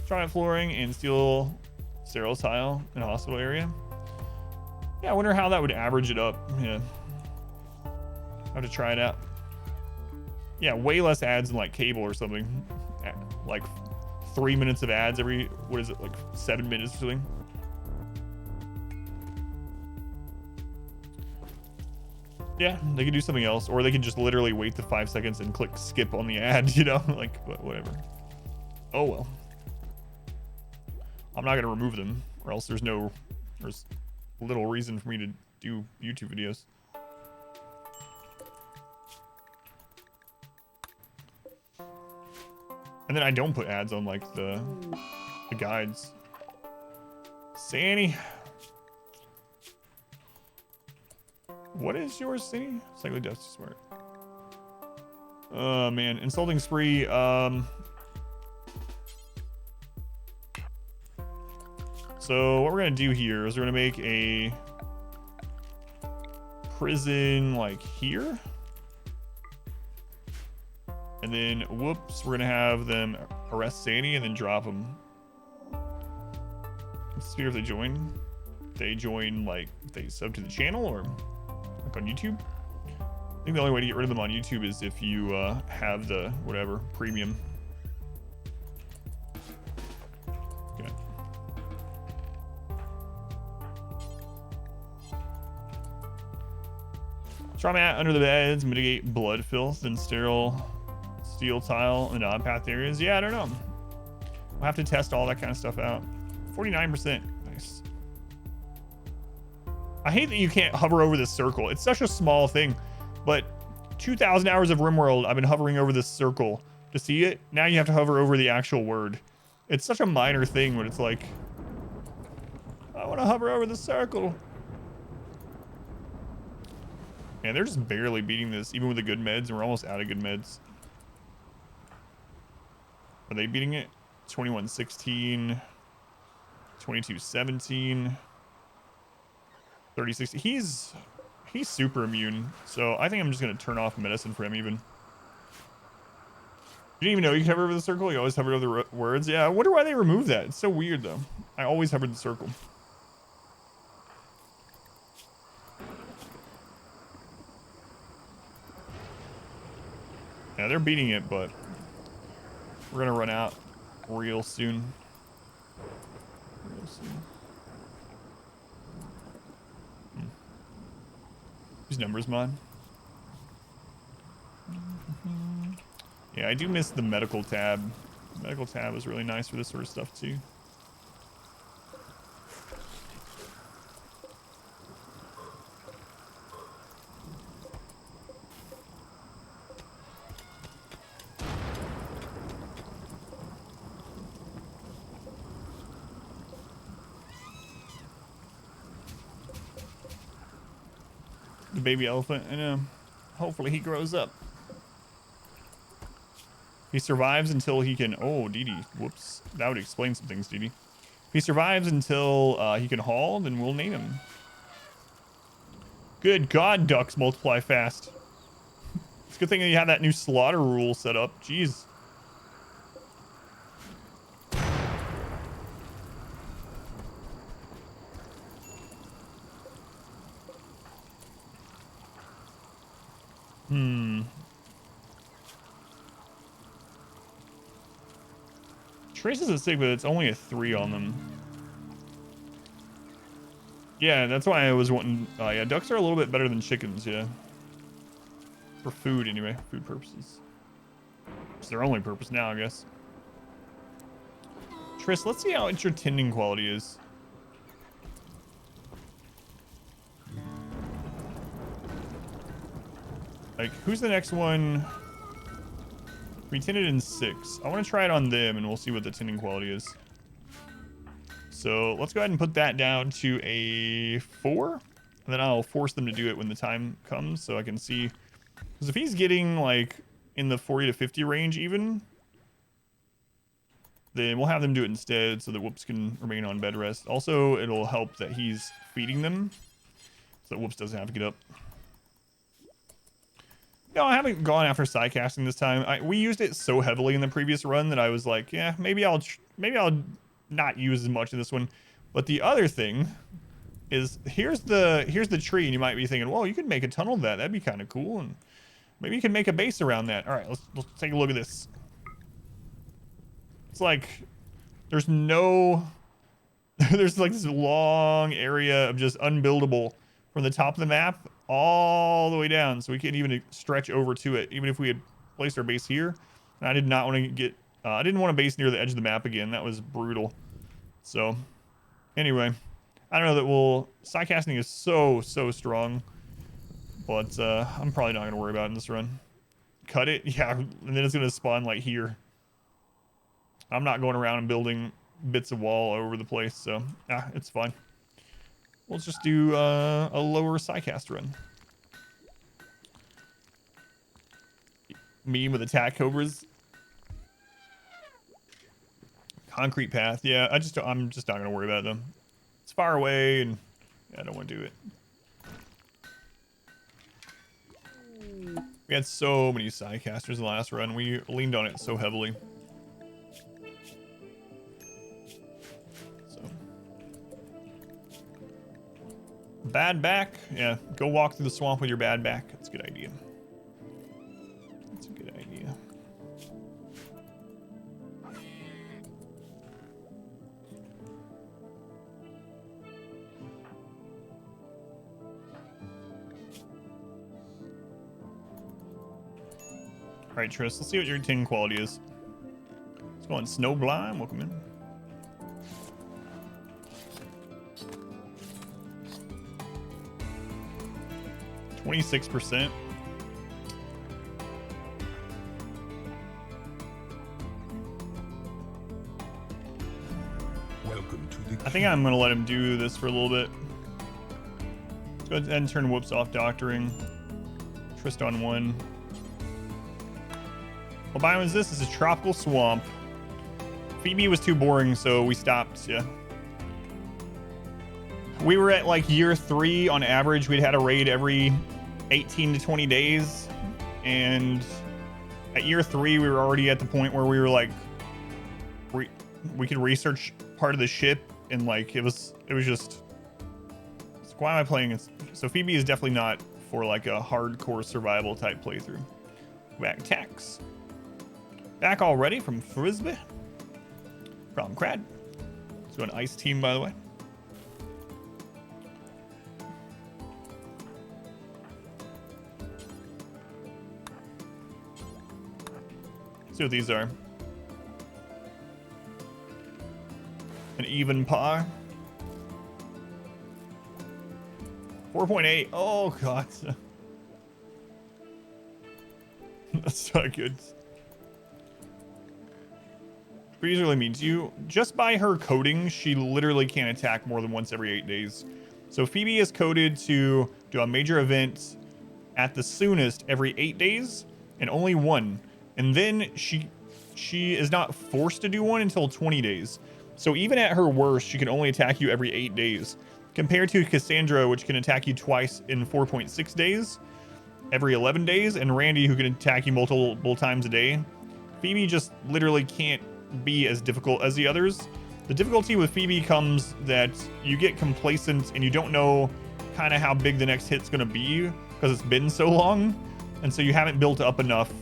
[SPEAKER 2] Try flooring and steel sterile tile in a hospital area. Yeah, I wonder how that would average it up. Yeah. I have to try it out. Yeah, way less ads than like cable or something. Like 3 minutes of ads every, what is it, like 7 minutes or something? Yeah, they could do something else, or they could just literally wait the 5 seconds and click skip on the ad, you know? Like, whatever. Oh well. I'm not gonna remove them, or else there's little reason for me to do YouTube videos. And then I don't put ads on like the guides. Sandy. What is yours, Sandy? Slightly dusty smart. Oh man, insulting spree. So what we're gonna do here is we're gonna make a prison like here. And then, whoops, we're gonna have them arrest Sandy and then drop them. Let's see if they join. They join, like, if they sub to the channel or like on YouTube. I think the only way to get rid of them on YouTube is if you have the whatever premium. Okay. Straw mat under the beds, mitigate blood filth, and sterile steel tile in on-path areas. Yeah, I don't know. We'll have to test all that kind of stuff out. 49%. Nice. I hate that you can't hover over this circle. It's such a small thing, but 2,000 hours of RimWorld, I've been hovering over this circle to see it. Now you have to hover over the actual word. It's such a minor thing, but it's like, I want to hover over the circle. Man, they're just barely beating this, even with the good meds, and we're almost out of good meds. Are they beating it? 21-16, 22-17. 30, 60. He's super immune. So I think I'm just going to turn off medicine for him even. You didn't even know you could hover over the circle? You always hover over the words? Yeah, I wonder why they removed that. It's so weird, though. I always hovered the circle. Yeah, they're beating it, but we're going to run out real soon. Real soon. Whose number's mine? Yeah, I do miss the medical tab. The medical tab is really nice for this sort of stuff, too. The baby elephant, I know. Hopefully he grows up. He survives until he can... Oh, Dee Dee. Whoops. That would explain some things, Dee Dee. If he survives until he can haul, then we'll name him. Good God, ducks multiply fast. It's a good thing that you have that new slaughter rule set up. Jeez. Trace is a 6, but it's only a 3 on them. Yeah, that's why I was wanting... yeah, ducks are a little bit better than chickens, yeah. For food, anyway. Food purposes. It's their only purpose now, I guess. Triss, let's see how your tending quality is. Like, who's the next one? We tended in 6. I want to try it on them, and we'll see what the tending quality is. So let's go ahead and put that down to a 4. And then I'll force them to do it when the time comes so I can see. Because if he's getting, like, in the 40 to 50 range even, then we'll have them do it instead so that Whoops can remain on bed rest. Also, it'll help that he's feeding them so that Whoops doesn't have to get up. No, I haven't gone after side casting this time. We used it so heavily in the previous run that I was like, yeah, maybe I'll not use as much in this one. But the other thing is here's the tree, and you might be thinking, well, you could make a tunnel of that. That'd be kind of cool, and maybe you can make a base around that. All right, let's take a look at this. It's like there's like this long area of just unbuildable from the top of the map all the way down, so we can't even stretch over to it, even if we had placed our base here. And I did not want to get I didn't want to base near the edge of the map again. That was brutal. So anyway, I don't know that side casting is so strong, but I'm probably not gonna worry about it in this run. Cut it, yeah, and then it's gonna spawn like here. I'm not going around and building bits of wall all over the place, so it's fine. Let's just do a lower sidecast run. Me with attack cobras. Concrete path. Yeah, I'm just not gonna worry about them. It's far away, and yeah, I don't want to do it. We had so many sidecasters in the last run. We leaned on it so heavily. Bad back? Yeah, go walk through the swamp with your bad back. That's a good idea. That's a good idea. Alright, Triss, let's see what your tin quality is. Let's go on Snowblind. Welcome in. 26%.
[SPEAKER 1] Welcome to the
[SPEAKER 2] I think I'm gonna let him do this for a little bit. Let's go ahead and turn Whoops off doctoring. Trist on 1. What biome is this? This is tropical swamp. Feed me was too boring, so we stopped, yeah. We were at like year 3 on average. We'd had a raid every 18 to 20 days. And at year 3, we were already at the point where we were like, we could research part of the ship. And like, it was just, why am I playing this? So Phoebe is definitely not for like a hardcore survival type playthrough. Back tax. Back already from Frisbee. From Crad. Let's go an ice team, by the way. See what these are. An even par. 4.8. Oh, God. That's not good. Freeze really means you, just by her coding, she literally can't attack more than once every 8 days. So Phoebe is coded to do a major event at the soonest every 8 days and only one. And then she is not forced to do one until 20 days. So even at her worst, she can only attack you every 8 days. Compared to Cassandra, which can attack you twice in 4.6 days, every 11 days, and Randy, who can attack you multiple times a day. Phoebe just literally can't be as difficult as the others. The difficulty with Phoebe comes that you get complacent and you don't know kind of how big the next hit's going to be because it's been so long. And so you haven't built up enough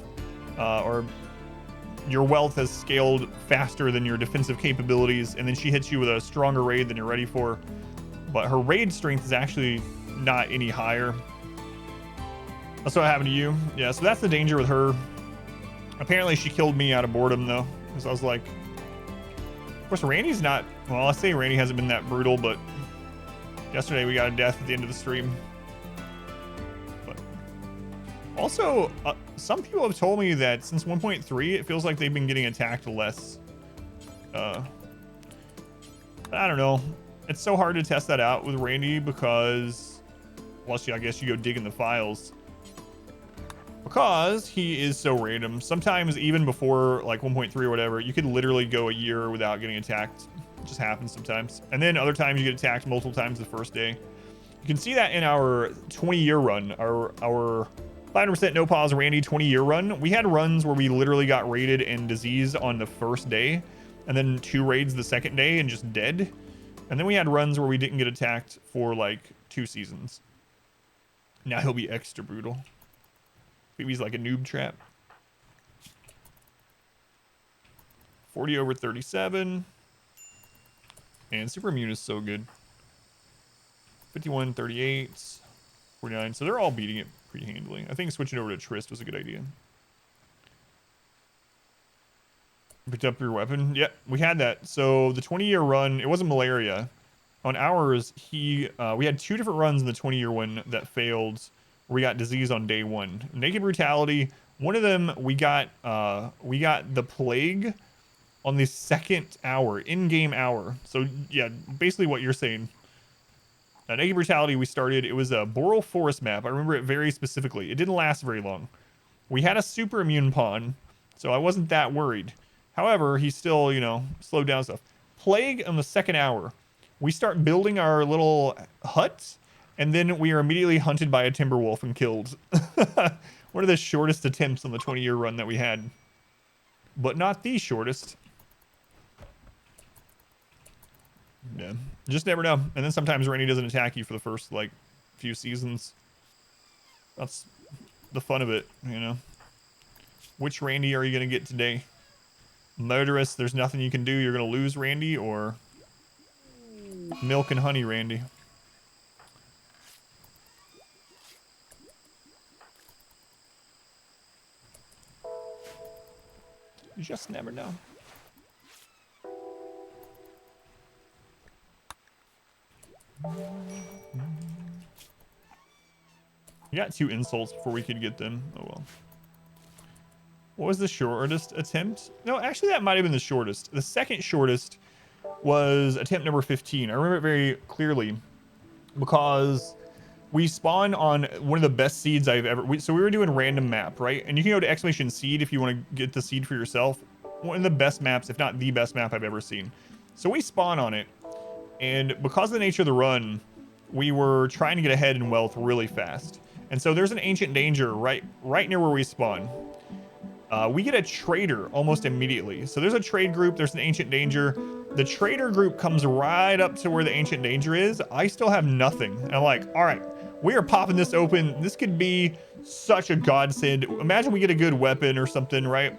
[SPEAKER 2] or your wealth has scaled faster than your defensive capabilities. And then she hits you with a stronger raid than you're ready for. But her raid strength is actually not any higher. That's what happened to you. Yeah, so that's the danger with her. Apparently she killed me out of boredom though. Because I was like, of course Randy's not, well, I say Randy hasn't been that brutal, but yesterday we got a death at the end of the stream. But also, some people have told me that since 1.3, it feels like they've been getting attacked less. I don't know. It's so hard to test that out with Randy because, well, I guess you go dig in the files. Because he is so random. Sometimes even before like 1.3 or whatever, you could literally go a year without getting attacked. It just happens sometimes. And then other times you get attacked multiple times the first day. You can see that in our 20-year run, our 500% no pause Randy 20-year run. We had runs where we literally got raided and diseased on the first day, and then 2 raids the second day and just dead. And then we had runs where we didn't get attacked for like 2 seasons. Now he'll be extra brutal. Maybe he's like a noob trap. 40 over 37. And super immune is so good. 51, 38, 49. So they're all beating it pretty handily. I think switching over to Trist was a good idea. Picked up your weapon. Yeah, we had that. So the 20-year run, it wasn't malaria. On ours, we had 2 different runs in the 20-year one that failed. We got disease on day 1. Naked brutality. One of them we got the plague on the 2nd hour, in-game hour. So yeah, basically what you're saying. Naked brutality we started. It was a Boral Forest map. I remember it very specifically. It didn't last very long. We had a super immune pawn, so I wasn't that worried. However, he still, you know, slowed down stuff. Plague on the 2nd hour. We start building our little huts, and then we are immediately hunted by a timber wolf and killed. One of the shortest attempts on the 20-year run that we had. But not the shortest. Yeah, just never know. And then sometimes Randy doesn't attack you for the first, like, few seasons. That's the fun of it, you know. Which Randy are you going to get today? Murderous, there's nothing you can do, you're going to lose Randy, or milk and honey Randy? You just never know. We got 2 insults before we could get them. Oh well. What was the shortest attempt? No, actually that might have been the shortest. The second shortest was attempt number 15. I remember it very clearly because we spawned on one of the best seeds I've ever... So we were doing random map, right? And you can go to exclamation seed if you want to get the seed for yourself. One of the best maps, if not the best map I've ever seen. So we spawn on it. And because of the nature of the run, we were trying to get ahead in wealth really fast. And so there's an ancient danger right near where we spawn. We get a trader almost immediately. So there's a trade group, there's an ancient danger. The trader group comes right up to where the ancient danger is. I still have nothing. And I'm like, all right, we are popping this open. This could be such a godsend. Imagine we get a good weapon or something, right?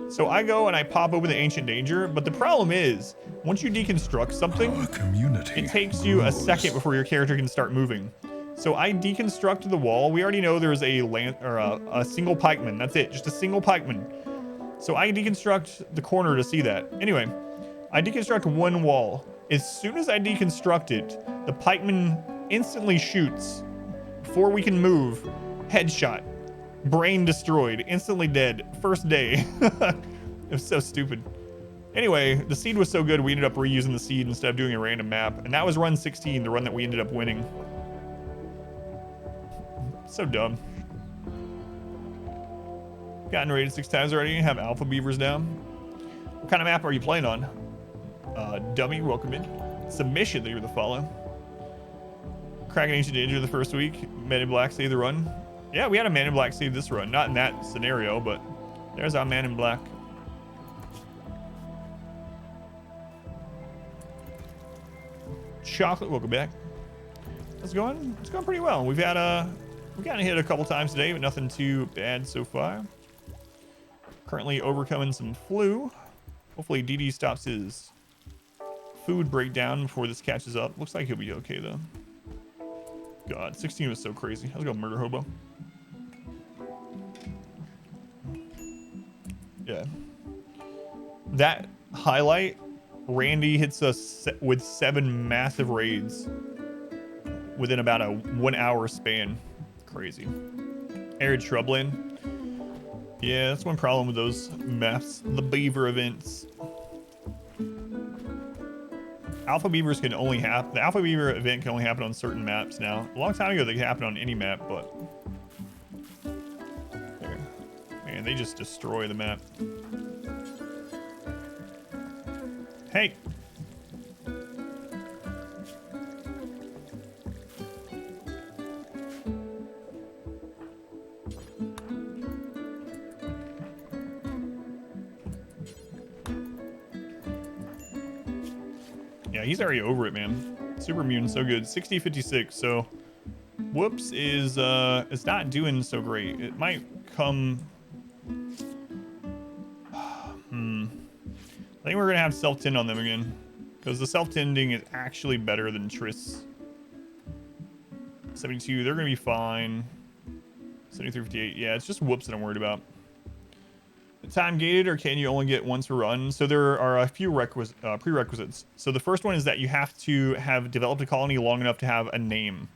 [SPEAKER 2] So I go and I pop open the ancient danger, but the problem is, once you deconstruct something, it takes you a second before your character can start moving. So I deconstruct the wall. We already know there's a single pikeman. That's it, just a single pikeman. So I deconstruct the corner to see that. Anyway, I deconstruct one wall. As soon as I deconstruct it, the pikeman instantly shoots. Before we can move, headshot. Brain destroyed, instantly dead, first day. It was so stupid. Anyway, the seed was so good, we ended up reusing the seed instead of doing a random map. And that was run 16, the run that we ended up winning. So dumb. Gotten raided 6 times already, have alpha beavers down. What kind of map are you playing on? Dummy, welcome in. Submission, thank you for the follow. Cracking Ancient Danger the first week. Men in Black save the run. Yeah, we had a Man in Black save this run. Not in that scenario, but there's our Man in Black. Chocolate, welcome back. It's going pretty well. We've had we kind of hit a couple times today, but nothing too bad so far. Currently overcoming some flu. Hopefully DD stops his food breakdown before this catches up. Looks like he'll be okay though. God, 16 was so crazy. Let's go murder hobo. Yeah. That highlight, Randy hits us with 7 massive raids within about a 1 hour span. Crazy. Arid Shrubland. Yeah, that's one problem with those maps. The beaver events. Alpha beavers can only happen. The alpha beaver event can only happen on certain maps now. A long time ago, they could happen on any map, but man, they just destroy the map. Hey. Yeah, he's already over it, man. Super mutant, so good. 60-56, so whoops is it's not doing so great. It might come I think we're gonna have self-tend on them again, because the self-tending is actually better than Triss. 72, they're gonna be fine. 73-58, yeah, it's just whoops that I'm worried about. Time gated, or can you only get once a run? So there are a few prerequisites. So the first one is that you have to have developed a colony long enough to have a name.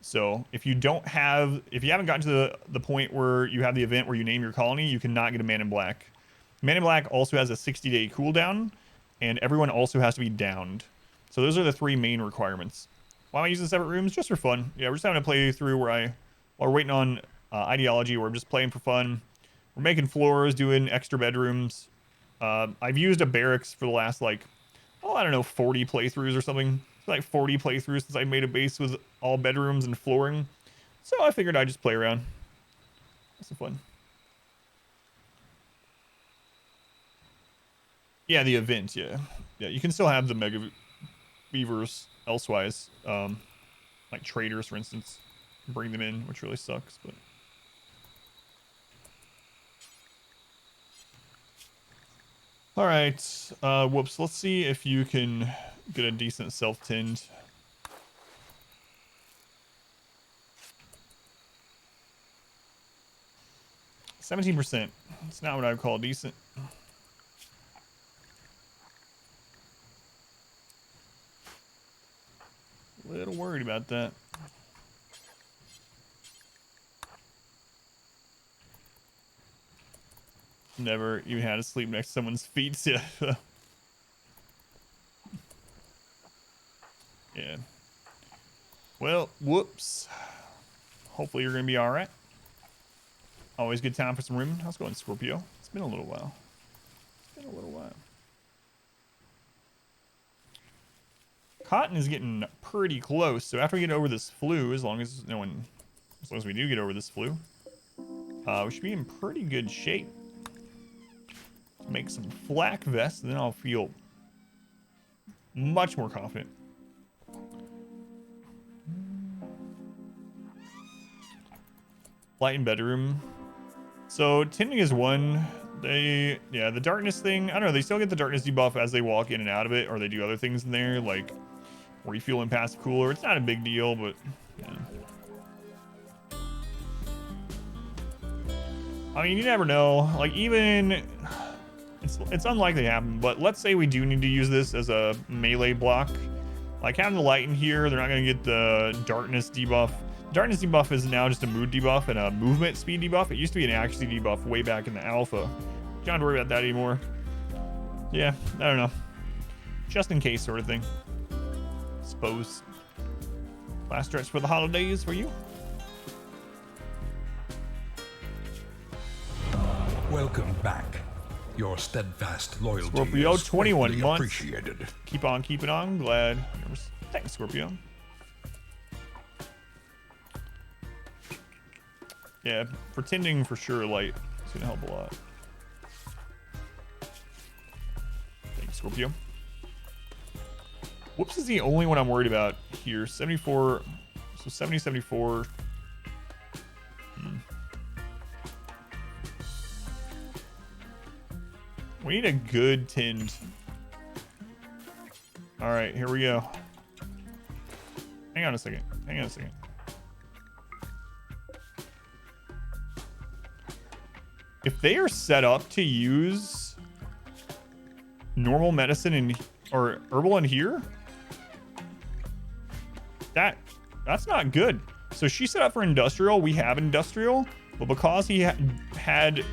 [SPEAKER 2] So if you haven't gotten to the point where you have the event where you name your colony, you cannot get a Man in Black. Man in Black also has a 60-day cooldown, and everyone also has to be downed. So those are the 3 main requirements. Why am I using separate rooms? Just for fun. Yeah, we're just having a playthrough while we're waiting on ideology, where I'm just playing for fun. We're making floors, doing extra bedrooms. I've used a barracks for the last, like, I don't know, 40 playthroughs or something. It's like 40 playthroughs since I made a base with all bedrooms and flooring. So I figured I'd just play around. That's some fun. Yeah, the event, yeah. Yeah, you can still have the mega beavers elsewise. Like traders, for instance. Bring them in, which really sucks, but... All right, whoops. Let's see if you can get a decent self-tend. %. It's not what I would call decent. A little worried about that. Never even had to sleep next to someone's feet. Yeah. Yeah. Well, whoops. Hopefully you're going to be all right. Always good time for some rooming. How's it going, Scorpio? It's been a little while. cotton is getting pretty close. So after we get over this flu, as long as we do get over this flu, we should be in pretty good shape. Make some flak vests, and then I'll feel much more confident. Light in bedroom. So tinting is one. The darkness thing, I don't know, they still get the darkness debuff as they walk in and out of it, or they do other things in there, like refuel and passive cooler. It's not a big deal, but yeah. I mean, you never know. Like, even it's unlikely to happen, but let's say we do need to use this as a melee block. Like, having the light in here, they're not going to get the darkness debuff. Darkness debuff is now just a mood debuff and a movement speed debuff. It used to be an accuracy debuff way back in the alpha. Don't have to worry about that anymore. Yeah, I don't know. Just in case sort of thing. Suppose. Last stretch for the holidays for you.
[SPEAKER 1] Welcome back. Your steadfast loyalty
[SPEAKER 2] Scorpio,
[SPEAKER 1] is
[SPEAKER 2] 21
[SPEAKER 1] greatly
[SPEAKER 2] months.
[SPEAKER 1] appreciated.
[SPEAKER 2] Keep on keeping on. Glad. Thanks, Scorpio. Yeah, pretending for sure light is gonna help a lot. Thanks, Scorpio. Whoops is the only one I'm worried about here. 74, so 70, 74. We need a good tinned. All right, here we go. Hang on a second. Hang on a second. If they are set up to use normal medicine or herbal in here, that's not good. So she set up for industrial. We have industrial, but because he had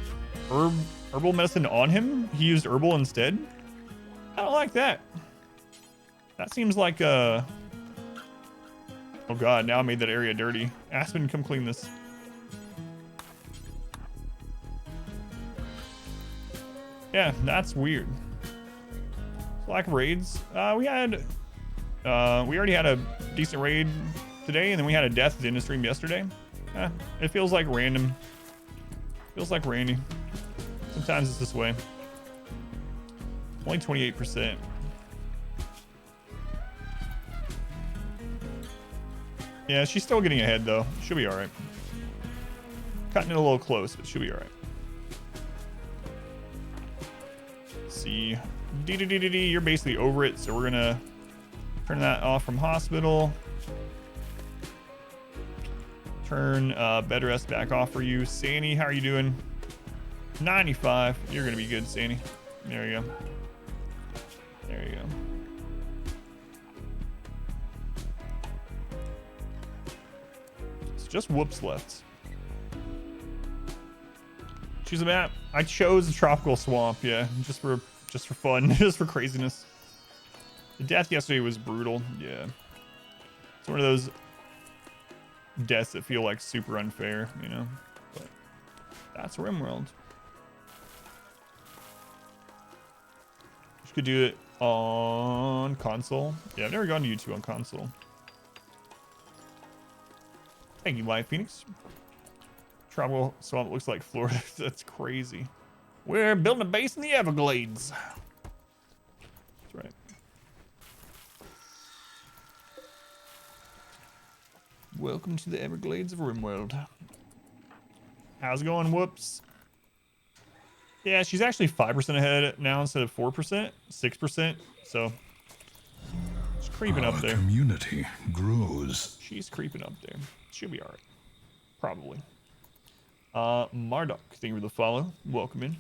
[SPEAKER 2] herbal medicine on him, he used herbal instead. I don't like that. That seems like oh god, now I made that area dirty. Aspen, come clean this. Yeah, that's weird. Lack of raids. We already had a decent raid today, and then we had a death in the stream yesterday. It feels like random. Feels like Randy. Sometimes it's this way. Only 28%. Yeah, she's still getting ahead though. She'll be all right. Cutting it a little close, but she'll be all right. See, you're basically over it, so we're gonna turn that off from hospital. Turn bed rest back off for you. Sandy, how are you doing? 95. You're gonna be good, Sandy. There you go. There you go. It's just Whoops left. Choose a map. I chose a tropical swamp, yeah, just for fun, just for craziness. The death yesterday was brutal, yeah. It's one of those deaths that feel like super unfair, you know. But that's RimWorld. You could do it on console. Yeah, I've never gone to YouTube on console. Thank you, Live Phoenix. Tropical swamp looks like Florida. That's crazy. We're building a base in the Everglades. That's right. Welcome to the Everglades of RimWorld. How's it going, Whoops? Yeah, she's actually 5% ahead now instead of 4%, 6%. So she's creeping up there.
[SPEAKER 1] Our community grows.
[SPEAKER 2] She's creeping up there. She'll be all right. Probably. Marduk, thank you for the follow. Welcome in.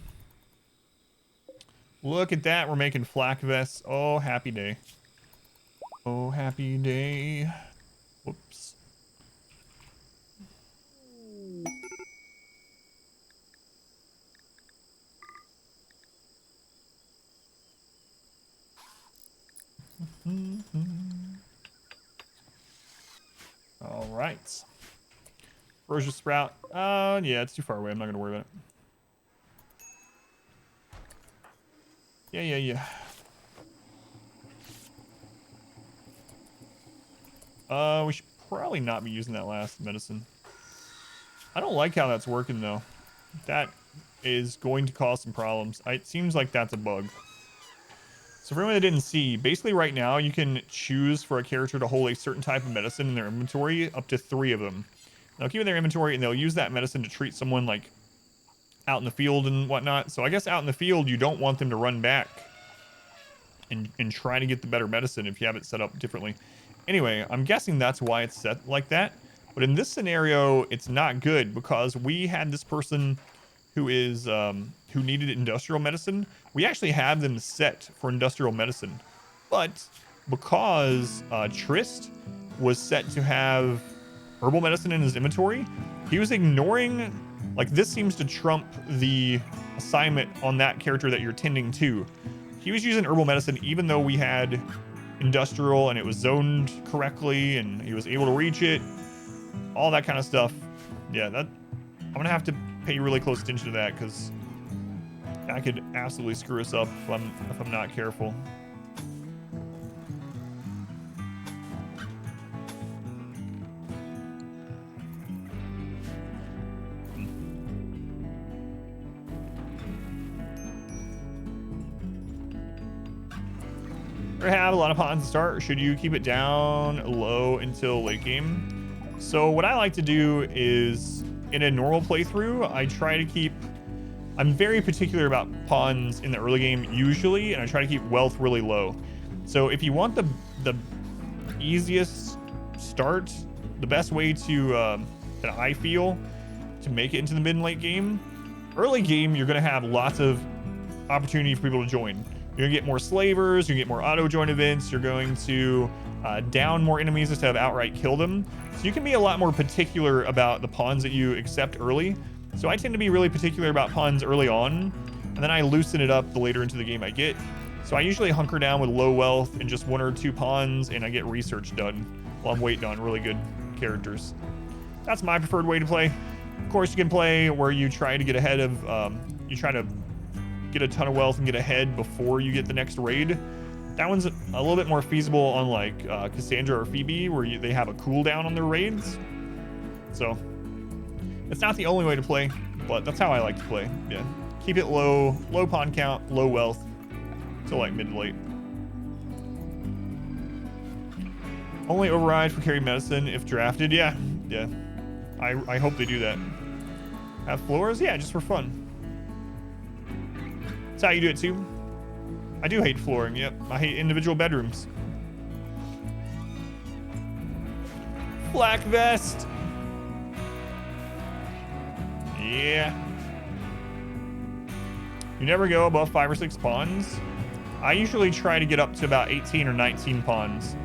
[SPEAKER 2] Look at that. We're making flak vests. Oh, happy day. Oh, happy day. Whoops. All right. Rosia Sprout. Yeah, it's too far away. I'm not going to worry about it. Yeah. We should probably not be using that last medicine. I don't like how that's working though. That is going to cause some problems. It seems like that's a bug. So for anyone that didn't see, basically right now you can choose for a character to hold a certain type of medicine in their inventory, up to 3 of them. They'll keep it in their inventory and they'll use that medicine to treat someone like out in the field and whatnot. So I guess out in the field you don't want them to run back and try to get the better medicine if you have it set up differently. Anyway, I'm guessing that's why it's set like that. But in this scenario, it's not good because we had this person who is who needed industrial medicine. We actually have them set for industrial medicine, but because Trist was set to have herbal medicine in his inventory, he was ignoring. Like, this seems to trump the assignment on that character that you're tending to. He was using herbal medicine even though we had industrial and it was zoned correctly and he was able to reach it. All that kind of stuff. Yeah, that I'm gonna have to pay really close attention to that because that could absolutely screw us up if I'm not careful. Or have a lot of pawns to start, or should you keep it down low until late game? So what I like to do is, in a normal playthrough, I try to keep... I'm very particular about pawns in the early game usually, and I try to keep wealth really low. So if you want the easiest start, the best way to, that I feel, to make it into the mid and late game, early game, you're going to have lots of opportunity for people to join. You're gonna get more slavers, you're gonna get more auto join events, you're going to down more enemies instead of outright kill them. So you can be a lot more particular about the pawns that you accept early. So I tend to be really particular about pawns early on, and then I loosen it up the later into the game I get. So I usually hunker down with low wealth and just 1 or 2 pawns, and I get research done while I'm waiting on really good characters. That's my preferred way to play. Of course, you can play where you try to get ahead of, you try to get a ton of wealth and get ahead before you get the next raid. That one's a little bit more feasible on like Cassandra or Phoebe, where they have a cooldown on their raids. So it's not the only way to play, but that's how I like to play. Yeah, keep it low pawn count, low wealth, till like mid to late. Only override for carry medicine if drafted. Yeah. I hope they do that. Have floors? Yeah, just for fun. That's how you do it too. I do hate flooring, yep. I hate individual bedrooms. Black vest. Yeah. You never go above 5 or 6 pawns. I usually try to get up to about 18 or 19 pawns.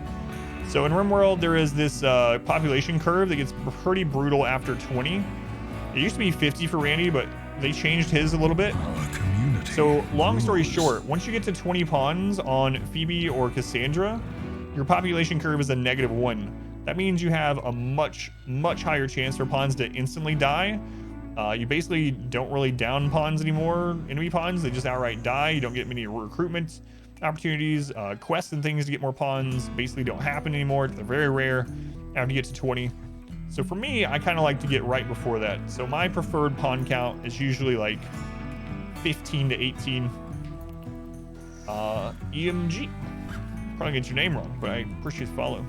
[SPEAKER 2] So in RimWorld, there is this population curve that gets pretty brutal after 20. It used to be 50 for Randy, but they changed his a little bit. So long story short, once you get to 20 pawns on Phoebe or Cassandra, your population curve is a -1. That means you have a much higher chance for pawns to instantly die. You basically don't really down pawns anymore, enemy pawns. They just outright die. You don't get many recruitment opportunities. Quests and things to get more pawns basically don't happen anymore. They're very rare after you get to 20. So for me, I kind of like to get right before that. So my preferred pawn count is usually like 15 to 18. EMG. Probably get your name wrong, but I appreciate the follow.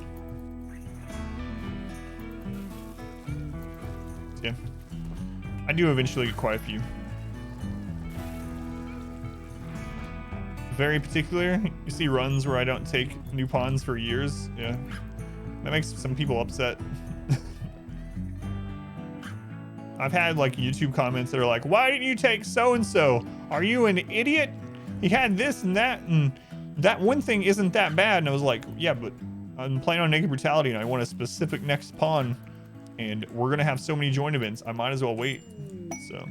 [SPEAKER 2] Yeah. I do eventually get quite a few. Very particular. You see runs where I don't take new pawns for years. Yeah. That makes some people upset. I've had like YouTube comments that are like, why didn't you take so-and-so? Are you an idiot? He had this and that one thing isn't that bad. And I was like, yeah, but I'm playing on Naked Brutality and I want a specific next pawn. And we're going to have so many join events. I might as well wait. So.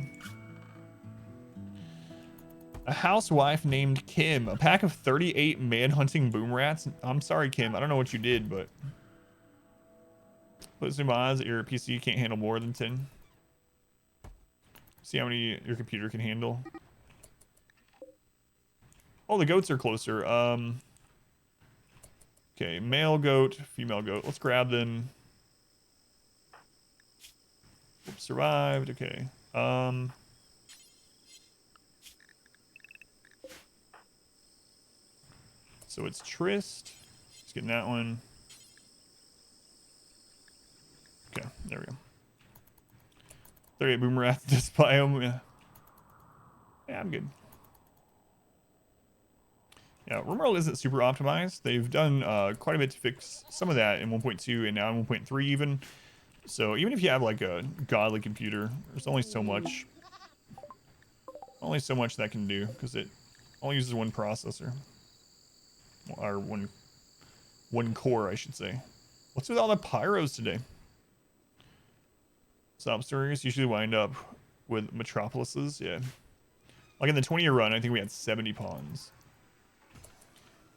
[SPEAKER 2] A housewife named Kim. A pack of 38 man-hunting boom rats. I'm sorry, Kim. I don't know what you did, but... Let's zoom eyes that your PC can't handle more than 10. See how many your computer can handle. Oh, the goats are closer. Okay, male goat, female goat. Let's grab them. Oops, survived. Okay. So it's Trist. Let's get that one. Okay, there we go. 38 boomerang this biome. Yeah, I'm good. Yeah, Rumorld isn't super optimized. They've done quite a bit to fix some of that in 1.2 and now in 1.3 even. So even if you have like a godly computer, there's only so much that can do because it only uses one processor. Or one core, I should say. What's with all the pyros today? Substories usually wind up with metropolises, yeah. Like in the 20-year run, I think we had 70 pawns.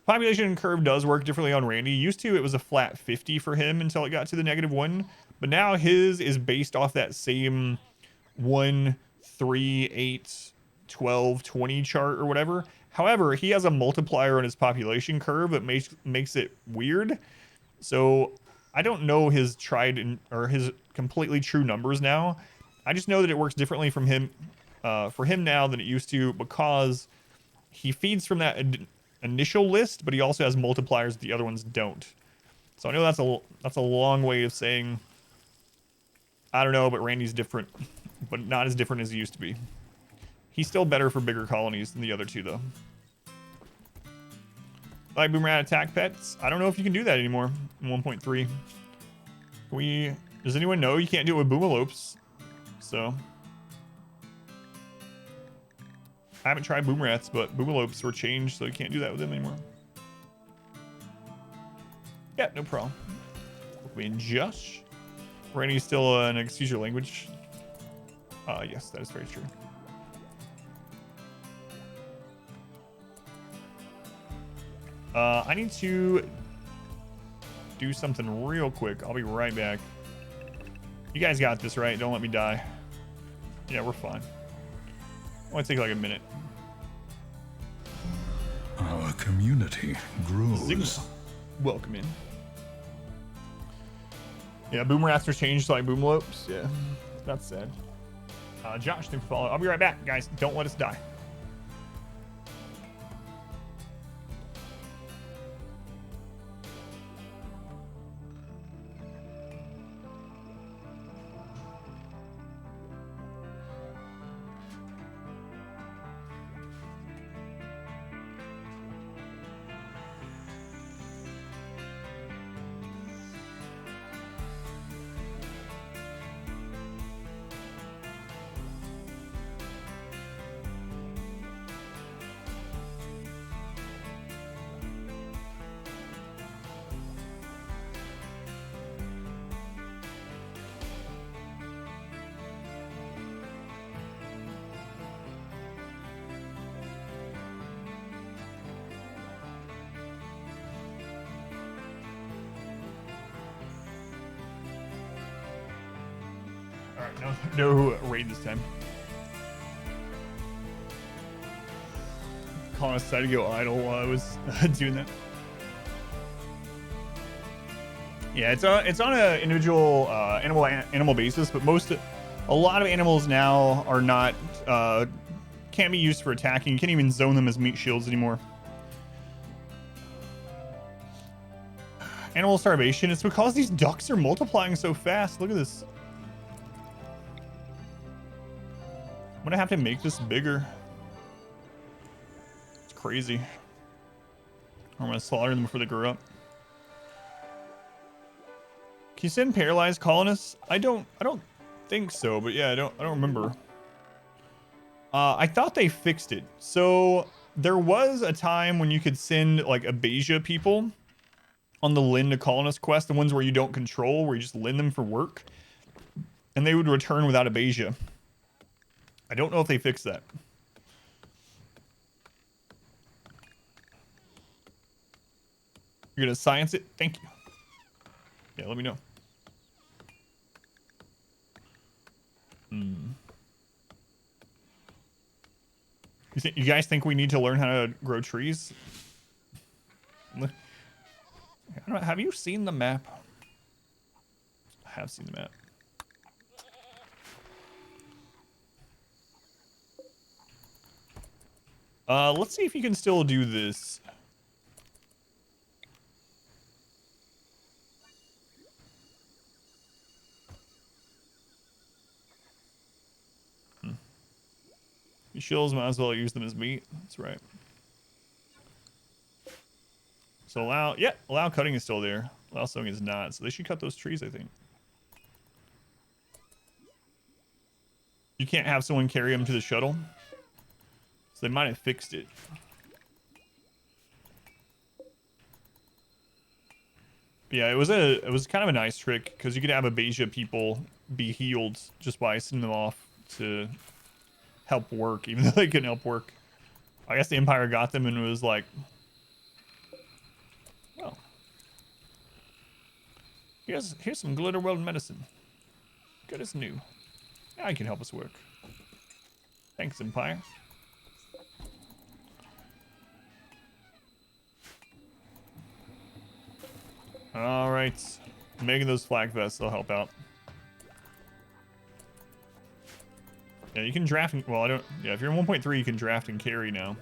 [SPEAKER 2] Population curve does work differently on Randy. Used to, it was a flat 50 for him until it got to the -1. But now his is based off that same 1, 3, 8, 12, 20 chart or whatever. However, he has a multiplier on his population curve that makes it weird. So I don't know his or his completely true numbers now. I just know that it works differently for him now than it used to because he feeds from that initial list, but he also has multipliers that the other ones don't. So I know that's a long way of saying I don't know, but Randy's different, but not as different as he used to be. He's still better for bigger colonies than the other two, though. Like boomerang attack pets. I don't know if you can do that anymore in 1.3. Does anyone know you can't do it with boomalopes? So I haven't tried boomerats, but boomalopes were changed, so you can't do that with them anymore. Yeah, no problem. We in Josh. Randy's still an excuse your language. Yes, that is very true. I need to do something real quick. I'll be right back. You guys got this, right? Don't let me die. Yeah, we're fine. Only take like a minute.
[SPEAKER 1] Our community grows.
[SPEAKER 2] Zigma. Welcome in. Yeah, boomerats are changed to like boomalopes. Yeah, that's sad. Josh, thanks for following. I'll be right back, guys. Don't let us die. No raid this time. Colonists decided to go idle while I was doing that. Yeah, it's on an individual animal basis, but a lot of animals now are not can't be used for attacking. You can't even zone them as meat shields anymore. Animal starvation. It's because these ducks are multiplying so fast. Look at this. I'm gonna have to make this bigger. It's crazy. I'm gonna slaughter them before they grow up. Can you send paralyzed colonists? I don't think so, but yeah, I don't remember. I thought they fixed it. So there was a time when you could send like Abasia people on the Lend a Colonist quest, the ones where you don't control, where you just lend them for work, and they would return without Abasia. I don't know if they fixed that. You're gonna science it? Thank you. Yeah, let me know. You guys think we need to learn how to grow trees? I don't know, have you seen the map? I have seen the map. Let's see if you can still do this. You shills might as well use them as meat. That's right. So allow cutting is still there. Allow sowing is not. So they should cut those trees, I think. You can't have someone carry them to the shuttle. So they might have fixed it. But yeah, it was kind of a nice trick because you could have Abasia people be healed just by sending them off to help work, even though they couldn't help work. I guess the Empire got them and was like, well, here's some glitter weld medicine. Good as new. Now you can help us work. Thanks, Empire. All right, making those flag vests will help out. Yeah, you can draft. Well, I don't. Yeah, if you're in 1.3, you can draft and carry now.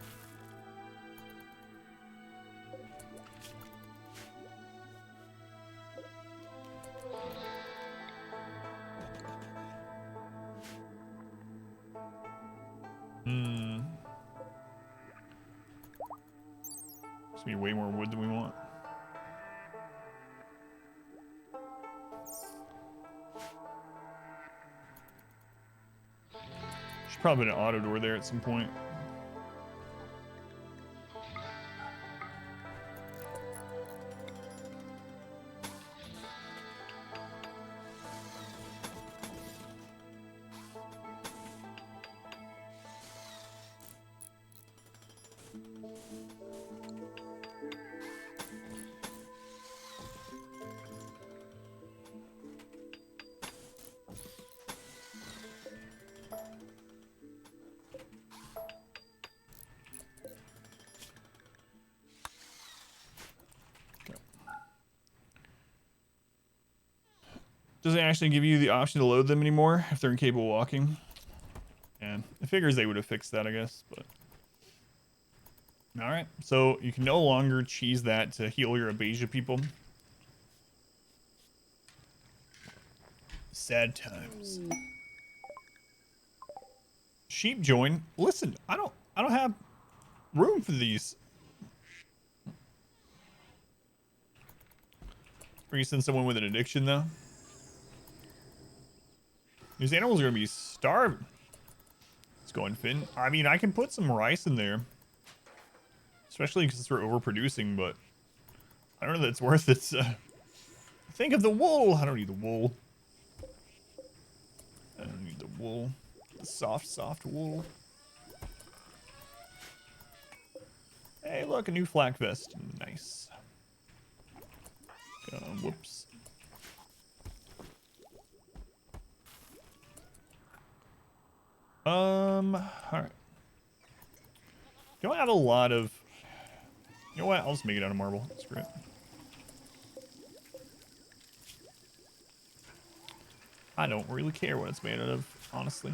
[SPEAKER 2] There's gonna be way more wood than we want. Should probably put an auto door there at some point. Doesn't actually give you the option to load them anymore if they're incapable of walking. And it figures they would have fixed that, I guess, but. All right, so you can no longer cheese that to heal your Abasia people. Sad times. Sheep join. Listen, I don't have room for these. Or you send someone with an addiction though. These animals are gonna be starving. Let's go and Finn. I mean, I can put some rice in there. Especially because we're overproducing, but I don't know that it's worth it. Think of the wool. I don't need the wool. I don't need the wool. The soft wool. Hey, look, a new flak vest. Nice. Whoops. All right. Don't have a lot of. You know what? I'll just make it out of marble. Screw it. I don't really care what it's made out of, honestly.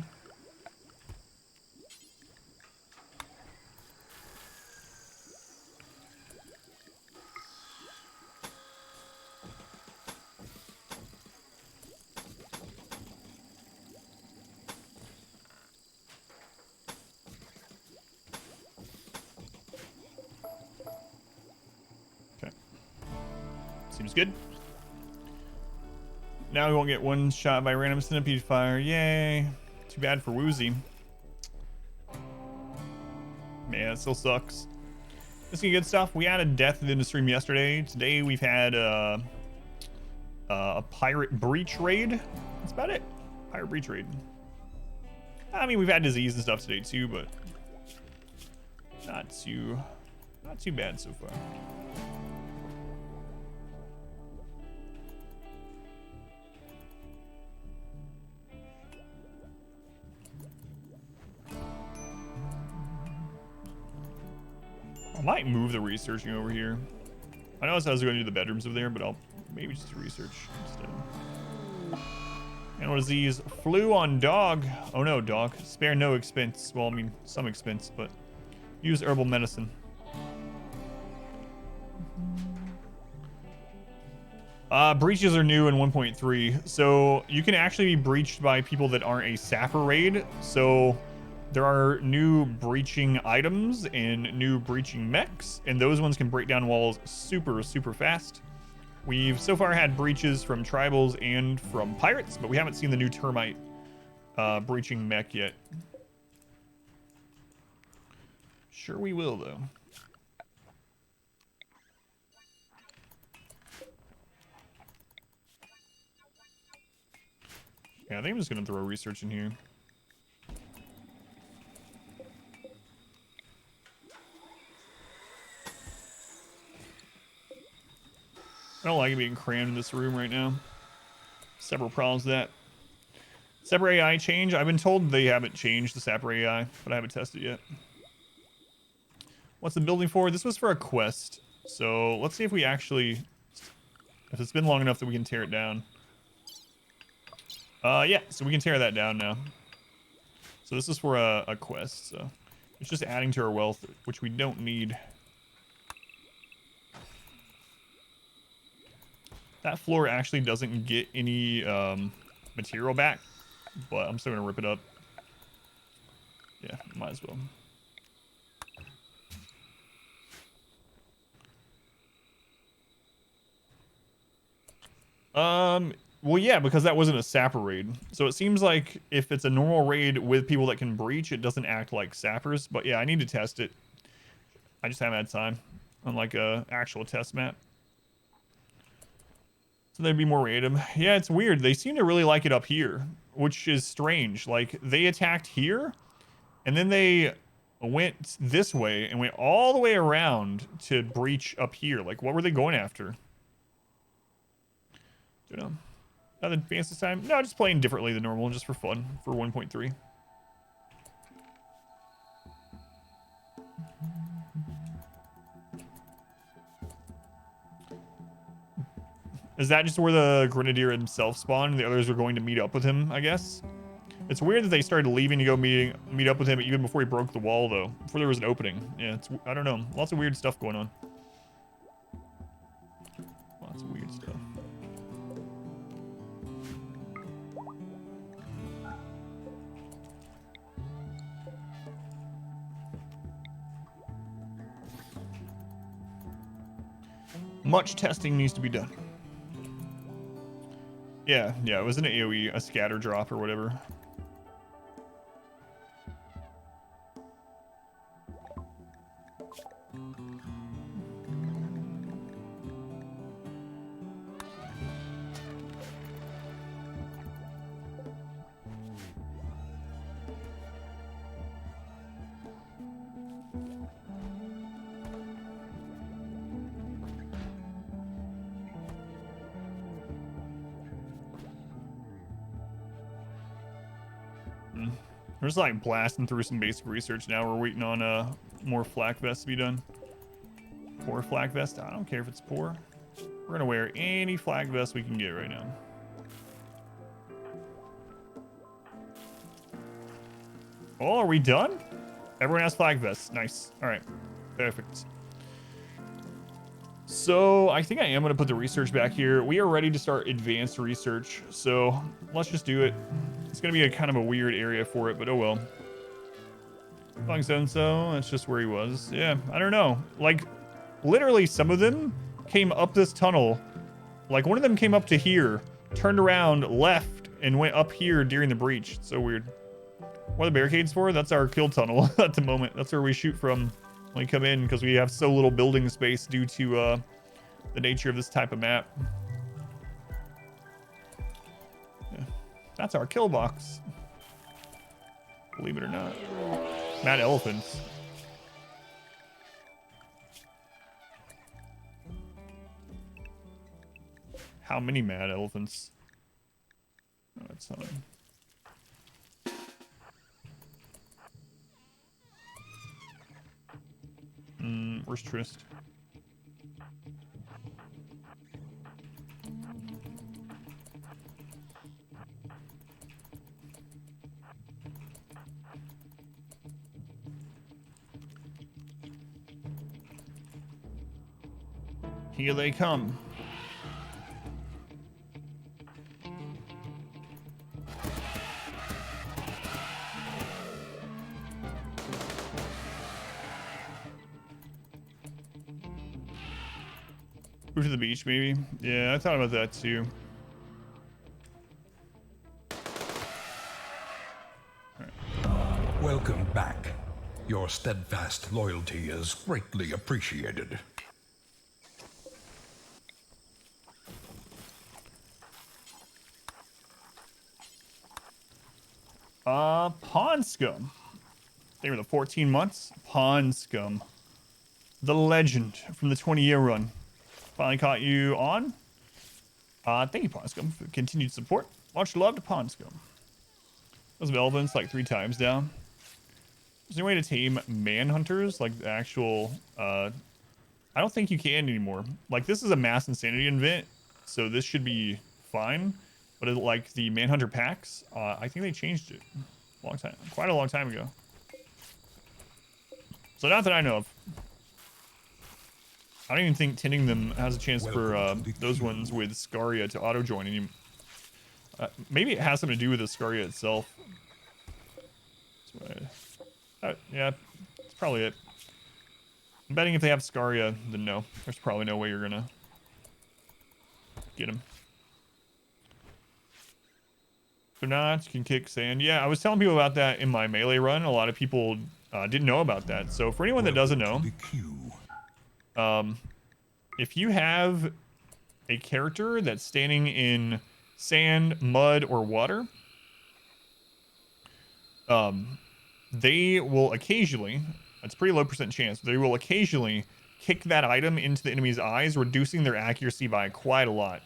[SPEAKER 2] Seems good. Now we won't get one shot by random centipede fire. Yay. Too bad for Woozy. Man, it still sucks. This is good stuff. We had a death in the stream yesterday. Today we've had a pirate breach raid. That's about it. Pirate breach raid. I mean, we've had disease and stuff today too, but not too bad so far. I might move the researching over here. I know I was going to do the bedrooms over there, but I'll maybe just do research instead. And what is these? Flu on dog. Oh no, dog. Spare no expense. Well, I mean, some expense, but use herbal medicine. Breaches are new in 1.3, so you can actually be breached by people that aren't a sapper raid. So there are new breaching items and new breaching mechs, and those ones can break down walls super, super fast. We've so far had breaches from tribals and from pirates, but we haven't seen the new termite breaching mech yet. Sure we will, though. Yeah, I think I'm just gonna throw research in here. I don't like it being crammed in this room right now. Several problems with that. Sapper AI change. I've been told they haven't changed the Sapper AI, but I haven't tested it yet. What's the building for? This was for a quest. So let's see if we actually... If it's been long enough that we can tear it down. Yeah, so we can tear that down now. So this is for a quest, so... It's just adding to our wealth, which we don't need. That floor actually doesn't get any material back, but I'm still gonna rip it up. Yeah, might as well. Well, yeah, because that wasn't a sapper raid. So it seems like if it's a normal raid with people that can breach, it doesn't act like sappers. But yeah, I need to test it. I just haven't had time on like a actual test map. So there'd be more random. Yeah, it's weird. They seem to really like it up here, which is strange. Like, they attacked here, and then they went this way and went all the way around to breach up here. Like, what were they going after? Don't know. Nothing fancy this time? No, just playing differently than normal, just for fun, for 1.3. Is that just where the Grenadier himself spawned? The others were going to meet up with him, I guess? It's weird that they started leaving to go meet up with him even before he broke the wall, though. Before there was an opening. Yeah, I don't know. Lots of weird stuff going on. Lots of weird stuff. Much testing needs to be done. Yeah, it was an AoE, a scatter drop or whatever. We're just like blasting through some basic research now. We're waiting on more flak vests to be done. Poor flak vest. I don't care if it's poor. We're gonna wear any flak vest we can get right now. Oh, are we done? Everyone has flag vests. Nice. All right. Perfect. So I think I am going to put the research back here. We are ready to start advanced research. So let's just do it. It's going to be a kind of a weird area for it, but oh well. Long so that's just where he was. Yeah, I don't know. Like, literally some of them came up this tunnel. Like, one of them came up to here, turned around, left, and went up here during the breach. It's so weird. What are the barricades for? That's our kill tunnel at the moment. That's where we shoot from when we come in, because we have so little building space due to the nature of this type of map. Yeah. That's our kill box. Believe it or not. Mad elephants. How many mad elephants? Oh, that's not. Where's Trist? Here they come. Move to the beach, maybe. Yeah, I thought about that too.
[SPEAKER 1] Welcome back. Your steadfast loyalty is greatly appreciated.
[SPEAKER 2] Pond Scum. They were the 14 months. Pond Scum. The legend from the 20-year run. Finally caught you on. Thank you, Pond Scum, for continued support. Much love to Pond Scum. Those relevance like 3 times down. Is there any way to tame manhunters? Like the actual, I don't think you can anymore. Like this is a mass insanity event, so this should be fine. But it, like the manhunter packs, I think they changed it quite a long time ago. So not that I know of. I don't even think tinning them has a chance for those ones with Scaria to auto join anymore. Maybe it has something to do with the Scaria itself. Yeah, that's probably it. I'm betting if they have Scaria, then no. There's probably no way you're gonna get him. So not, you can kick sand. Yeah, I was telling people about that in my melee run. A lot of people didn't know about that. So for anyone that doesn't know, if you have a character that's standing in sand, mud, or water, they will occasionally, it's a pretty low % chance, they will occasionally kick that item into the enemy's eyes, reducing their accuracy by quite a lot.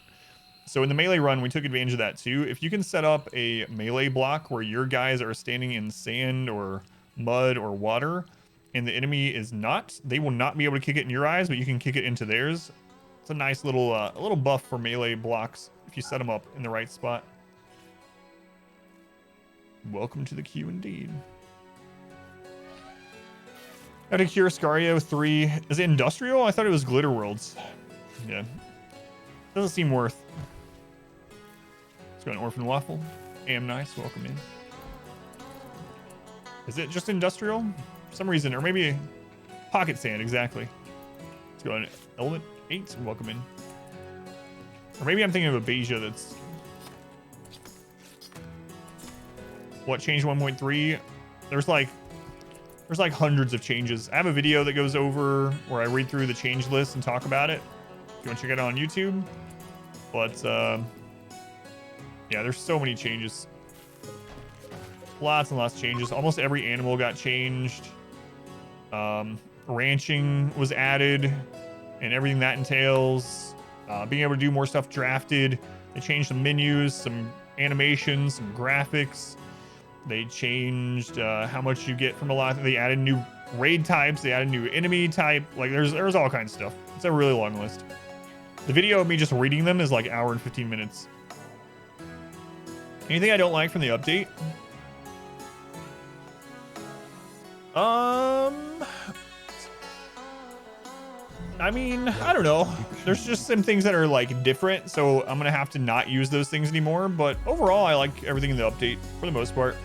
[SPEAKER 2] So in the melee run, we took advantage of that too. If you can set up a melee block where your guys are standing in sand or mud or water, and the enemy is not, they will not be able to kick it in your eyes, but you can kick it into theirs. It's a nice little, a little buff for melee blocks if you set them up in the right spot. Welcome to the queue indeed. How to cure Scario 3. Is it industrial? I thought it was Glitter Worlds. Yeah. Doesn't seem worth. Let's go an Orphan Waffle. Am nice. Welcome in. Is it just industrial? For some reason. Or maybe Pocket Sand. Exactly. Let's go an Element 8. Welcome in. Or maybe I'm thinking of a Beja that's... What, change 1.3? There's like hundreds of changes. I have a video that goes over where I read through the change list and talk about it. If you want to check it out on YouTube. But, yeah, there's so many changes. Lots and lots of changes. Almost every animal got changed. Ranching was added and everything that entails. Being able to do more stuff drafted. They changed some menus, some animations, some graphics. They changed how much you get from a lot. They added new raid types. They added new enemy type. Like there's all kinds of stuff. It's a really long list. The video of me just reading them is like an hour and 15 minutes. Anything I don't like from the update? I mean, I don't know. There's just some things that are like different, so I'm gonna have to not use those things anymore. But overall, I like everything in the update for the most part.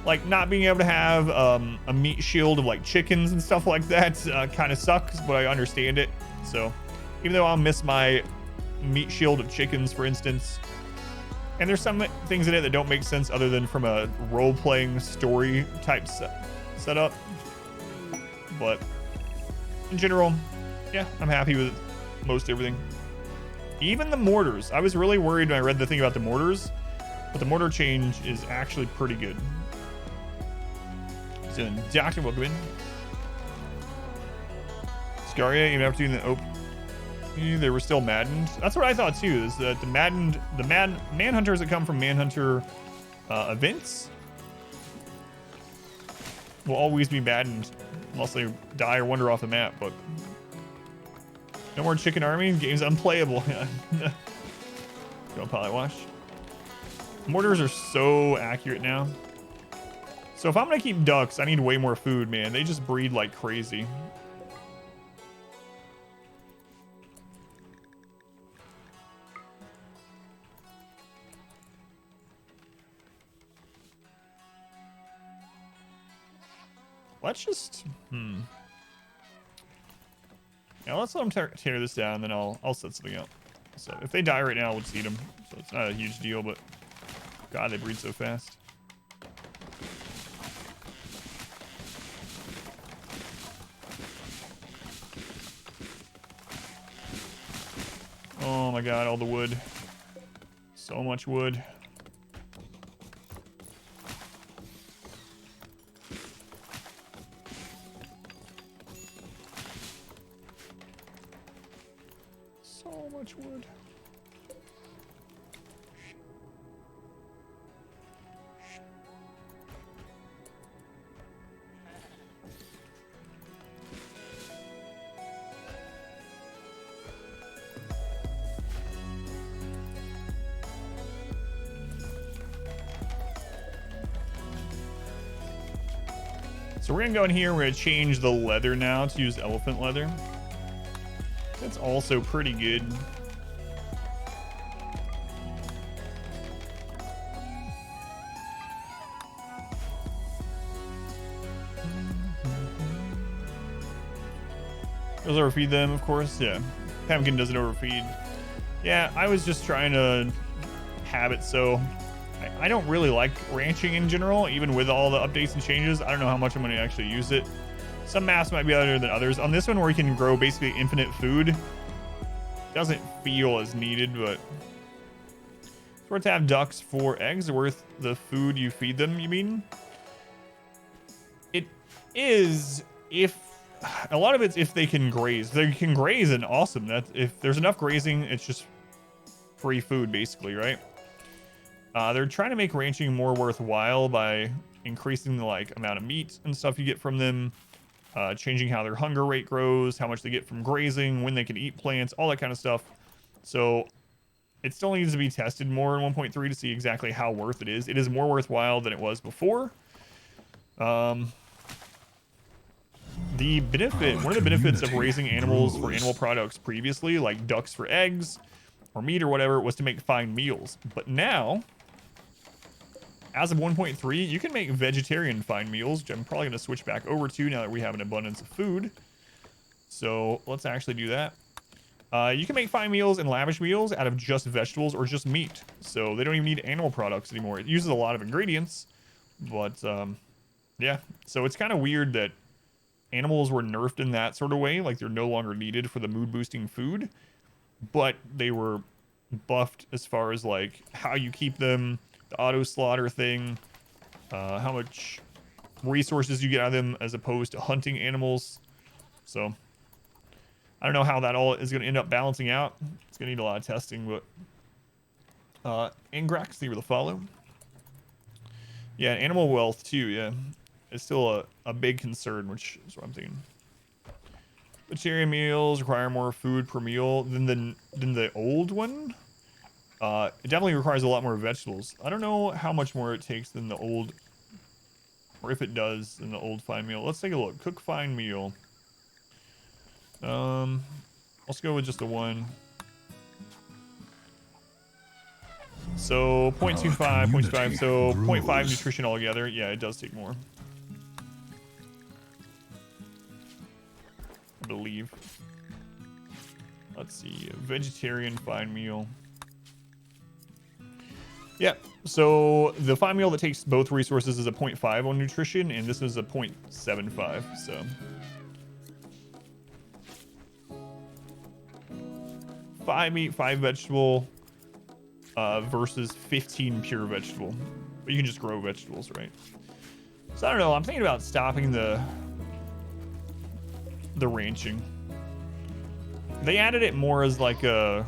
[SPEAKER 2] Like not being able to have a meat shield of like chickens and stuff like that kind of sucks, but I understand it. So even though I'll miss my meat shield of chickens, for instance, and there's some things in it that don't make sense other than from a role-playing story type setup. But in general, yeah, I'm happy with most everything. Even the mortars. I was really worried when I read the thing about the mortars, but the mortar change is actually pretty good. So, Doctor, welcome in. Scaria, even after doing the open, they were still maddened. That's what I thought too. Is that the manhunters that come from manhunter events will always be maddened unless they die or wander off the map. But no more chicken army. Game's unplayable. Go polywash. Mortars are so accurate now. So if I'm gonna keep ducks, I need way more food, man. They just breed like crazy. let's just yeah, let's let them tear this down, then I'll set something up. So if they die right now, we'll just eat them. So it's not a huge deal, but God, they breed so fast. Oh my God, all the wood. So much wood. So much wood. So we're gonna go in here, we're gonna change the leather now to use elephant leather. That's also pretty good. Does overfeed them, of course, yeah. Pumpkin doesn't overfeed. Yeah, I was just trying to have it so I don't really like ranching in general, even with all the updates and changes. I don't know how much I'm going to actually use it. Some maps might be better than others. On this one where you can grow basically infinite food, doesn't feel as needed, but it's worth to have ducks for eggs, worth the food you feed them, you mean? It is if a lot of it's if they can graze. If they can graze, and awesome. That if there's enough grazing, it's just free food basically, right? They're trying to make ranching more worthwhile by increasing the amount of meat and stuff you get from them, changing how their hunger rate grows, how much they get from grazing, when they can eat plants, all that kind of stuff. So it still needs to be tested more in 1.3 to see exactly how worth it is. It is more worthwhile than it was before. The benefit, one of the benefits of raising animals for animal products previously, like ducks for eggs or meat or whatever, was to make fine meals. But now, as of 1.3, you can make vegetarian fine meals, which I'm probably going to switch back over to now that we have an abundance of food. So let's actually do that. You can make fine meals and lavish meals out of just vegetables or just meat. So they don't even need animal products anymore. It uses a lot of ingredients, but yeah. So it's kind of weird that animals were nerfed in that sort of way. Like they're no longer needed for the mood boosting food, but they were buffed as far as like how you keep them, the auto slaughter thing, how much resources you get out of them as opposed to hunting animals. So I don't know how that all is going to end up balancing out. It's going to need a lot of testing, but Ingrax, thank you for the follow. Yeah, animal wealth too, yeah. It's still a big concern, which is what I'm thinking. Vegetarian meals require more food per meal than the old one. It definitely requires a lot more vegetables. I don't know how much more it takes than the old, or if it does, than the old fine meal. Let's take a look. Cook fine meal. Let's go with just the one. So 0.25, 0.25, so 0.5 nutrition altogether. Yeah, it does take more, I believe. Let's see, vegetarian fine meal. Yeah, so the fine meal that takes both resources is a 0.5 on nutrition, and this is a 0.75, so. 5 meat, 5 vegetable, versus 15 pure vegetable. But you can just grow vegetables, right? So I don't know, I'm thinking about stopping the ranching. They added it more as like a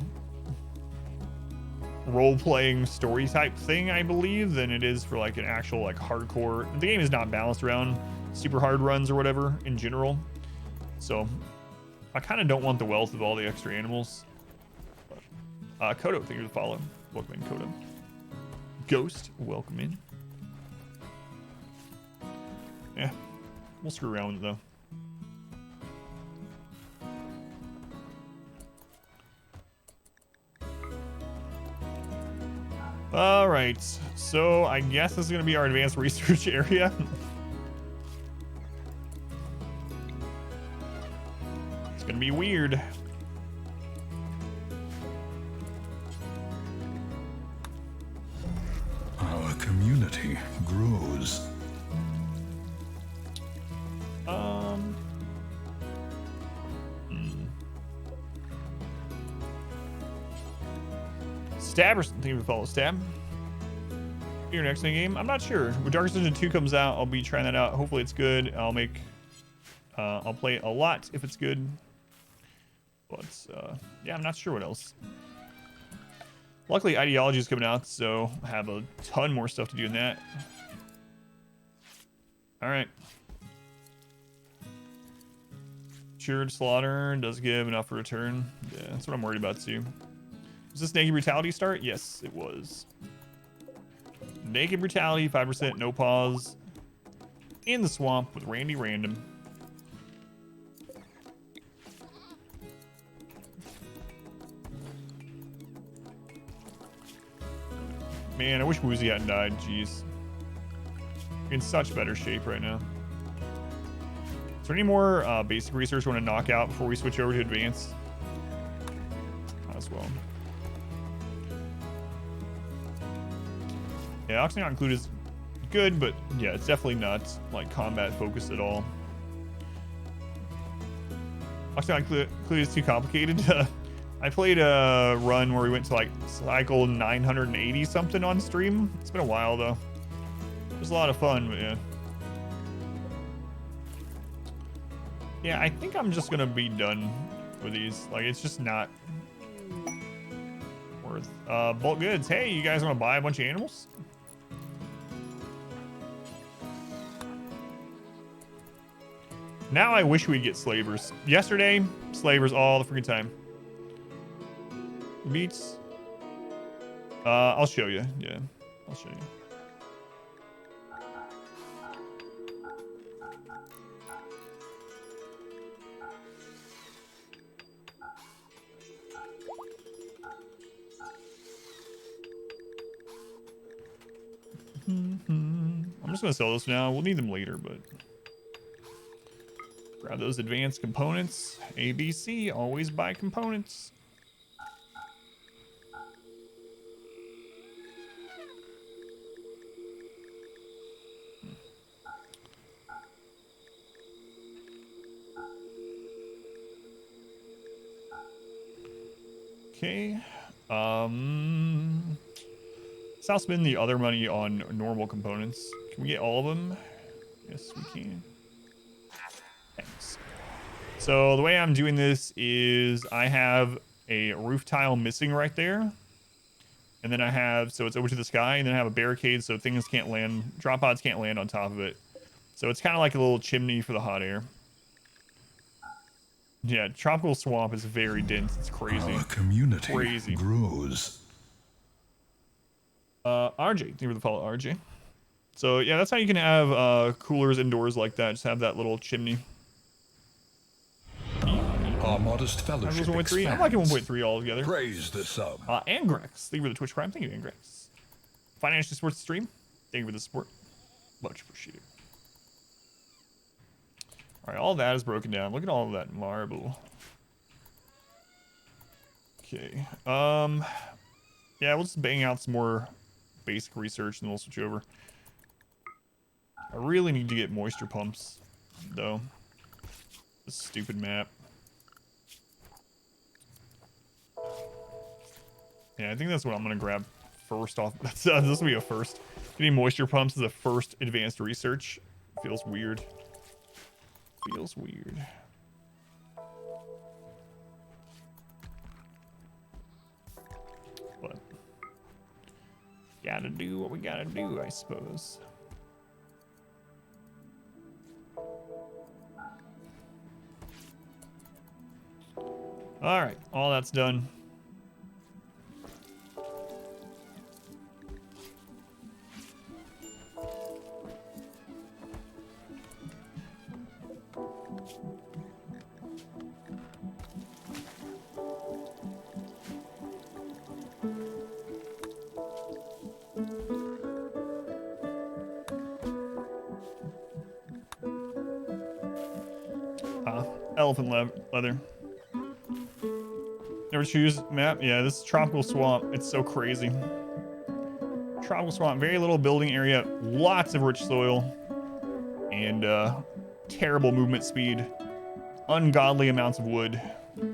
[SPEAKER 2] role-playing story type thing, I believe, than it is for like an actual like hardcore. The game is not balanced around super hard runs or whatever in general, so I kind of don't want the wealth of all the extra animals. Kodo, thank you for the follow. Welcome in, Kodo. Ghost, welcome in. Yeah, we'll screw around with it though. All right, so I guess this is gonna be our advanced research area. gonna be weird.
[SPEAKER 1] Our community grows.
[SPEAKER 2] Stab or something we follow Stab. Your next game, I'm not sure. When Dark Dungeon 2 comes out, I'll be trying that out. Hopefully it's good. I'll play it a lot if it's good. But yeah, I'm not sure what else. Luckily, Ideology is coming out, so I have a ton more stuff to do in that. All right. Assured Slaughter does give enough for return. Yeah, that's what I'm worried about too. Was this Naked Brutality start? Yes, it was. Naked Brutality, 5%, no pause. In the swamp with Randy Random. Man, I wish Woozy hadn't died. Jeez. In such better shape right now. Is there any more basic research we want to knock out before we switch over to advanced? Might as well. Yeah, Oxy not included is good, but yeah, it's definitely not like combat focused at all. Oxy not included is too complicated. I played a run where we went to like cycle 980 something on stream. It's been a while though. It was a lot of fun, but yeah. Yeah, I think I'm just gonna be done with these. Like, it's just not worth. Bulk goods. Hey, you guys want to buy a bunch of animals? Now I wish we'd get slavers. Yesterday, slavers all the freaking time. Meats. I'll show you. Yeah, I'll show you. I'm just gonna sell those now. We'll need them later, but grab those advanced components. ABC, always buy components. Okay. Let's now spend the other money on normal components. Can we get all of them? Yes, we can. Thanks. So the way I'm doing this is I have a roof tile missing right there. And then I have, so it's over to the sky, and then I have a barricade so things can't land, drop pods can't land on top of it. So it's kind of like a little chimney for the hot air. Yeah, tropical swamp is very dense. It's crazy.
[SPEAKER 1] Our community grows.
[SPEAKER 2] RJ, thank you for the follow, RJ. So yeah, that's how you can have coolers indoors like that. Just have that little chimney.
[SPEAKER 1] Our modest fellowship expands.
[SPEAKER 2] I'm liking 1.3 altogether.
[SPEAKER 1] Praise the sub.
[SPEAKER 2] Angrex, thank you for the Twitch Prime. Thank you, Angrex. Financially supports the stream. Thank you for the support. Much appreciated. All right, all that is broken down. Look at all of that marble. Okay. Yeah, we'll just bang out some more basic research and then we'll switch over. I really need to get moisture pumps, though. This stupid map. Yeah, I think that's what I'm gonna grab first off. This will be a first. Getting moisture pumps is a first advanced research. Feels weird. Feels weird. But gotta do what we gotta do, I suppose. All right, all that's done. Elephant leather. Never choose map. Yeah, this is tropical swamp. It's so crazy. Tropical swamp, very little building area, lots of rich soil, and terrible movement speed, ungodly amounts of wood. Yeah.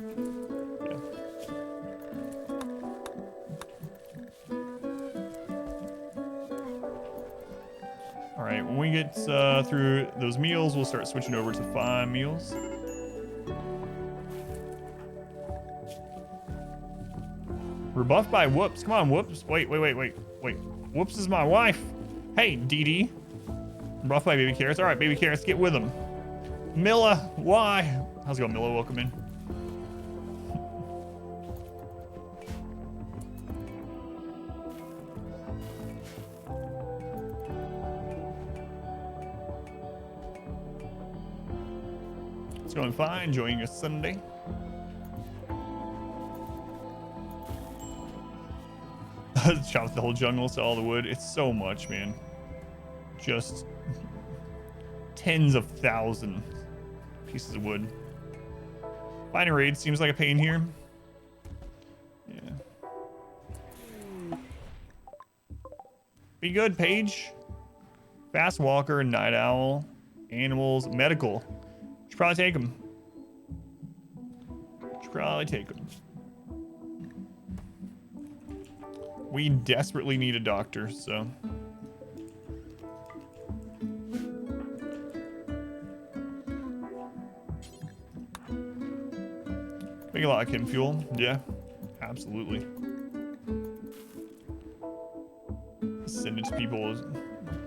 [SPEAKER 2] All right, when we get through those meals, we'll start switching over to 5 meals. We're buffed by Whoops. Come on, Whoops. Wait. Whoops is my wife. Hey, Dee Dee. Buffed by Baby Carrots. All right, Baby Carrots, get with them. Milla, why? How's it going, Milla? Welcome in. It's going fine. Enjoying your Sunday. Chops the whole jungle, sell all the wood. It's so much, man. Just tens of thousands pieces of wood. Finding raids seems like a pain here. Yeah. Be good, Paige. Fast walker, night owl, animals, medical. Should probably take them. We desperately need a doctor, so. Make a lot of chem fuel. Yeah, absolutely. Send it to people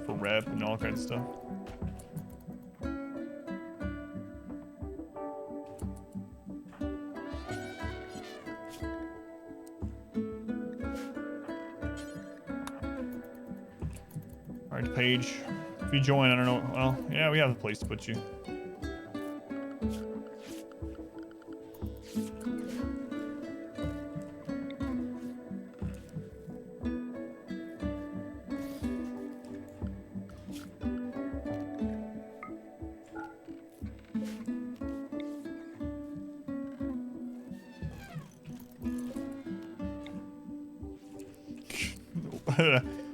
[SPEAKER 2] for rep and all kinds of stuff. Page, if you join, I don't know. Well, yeah, we have a place to put you.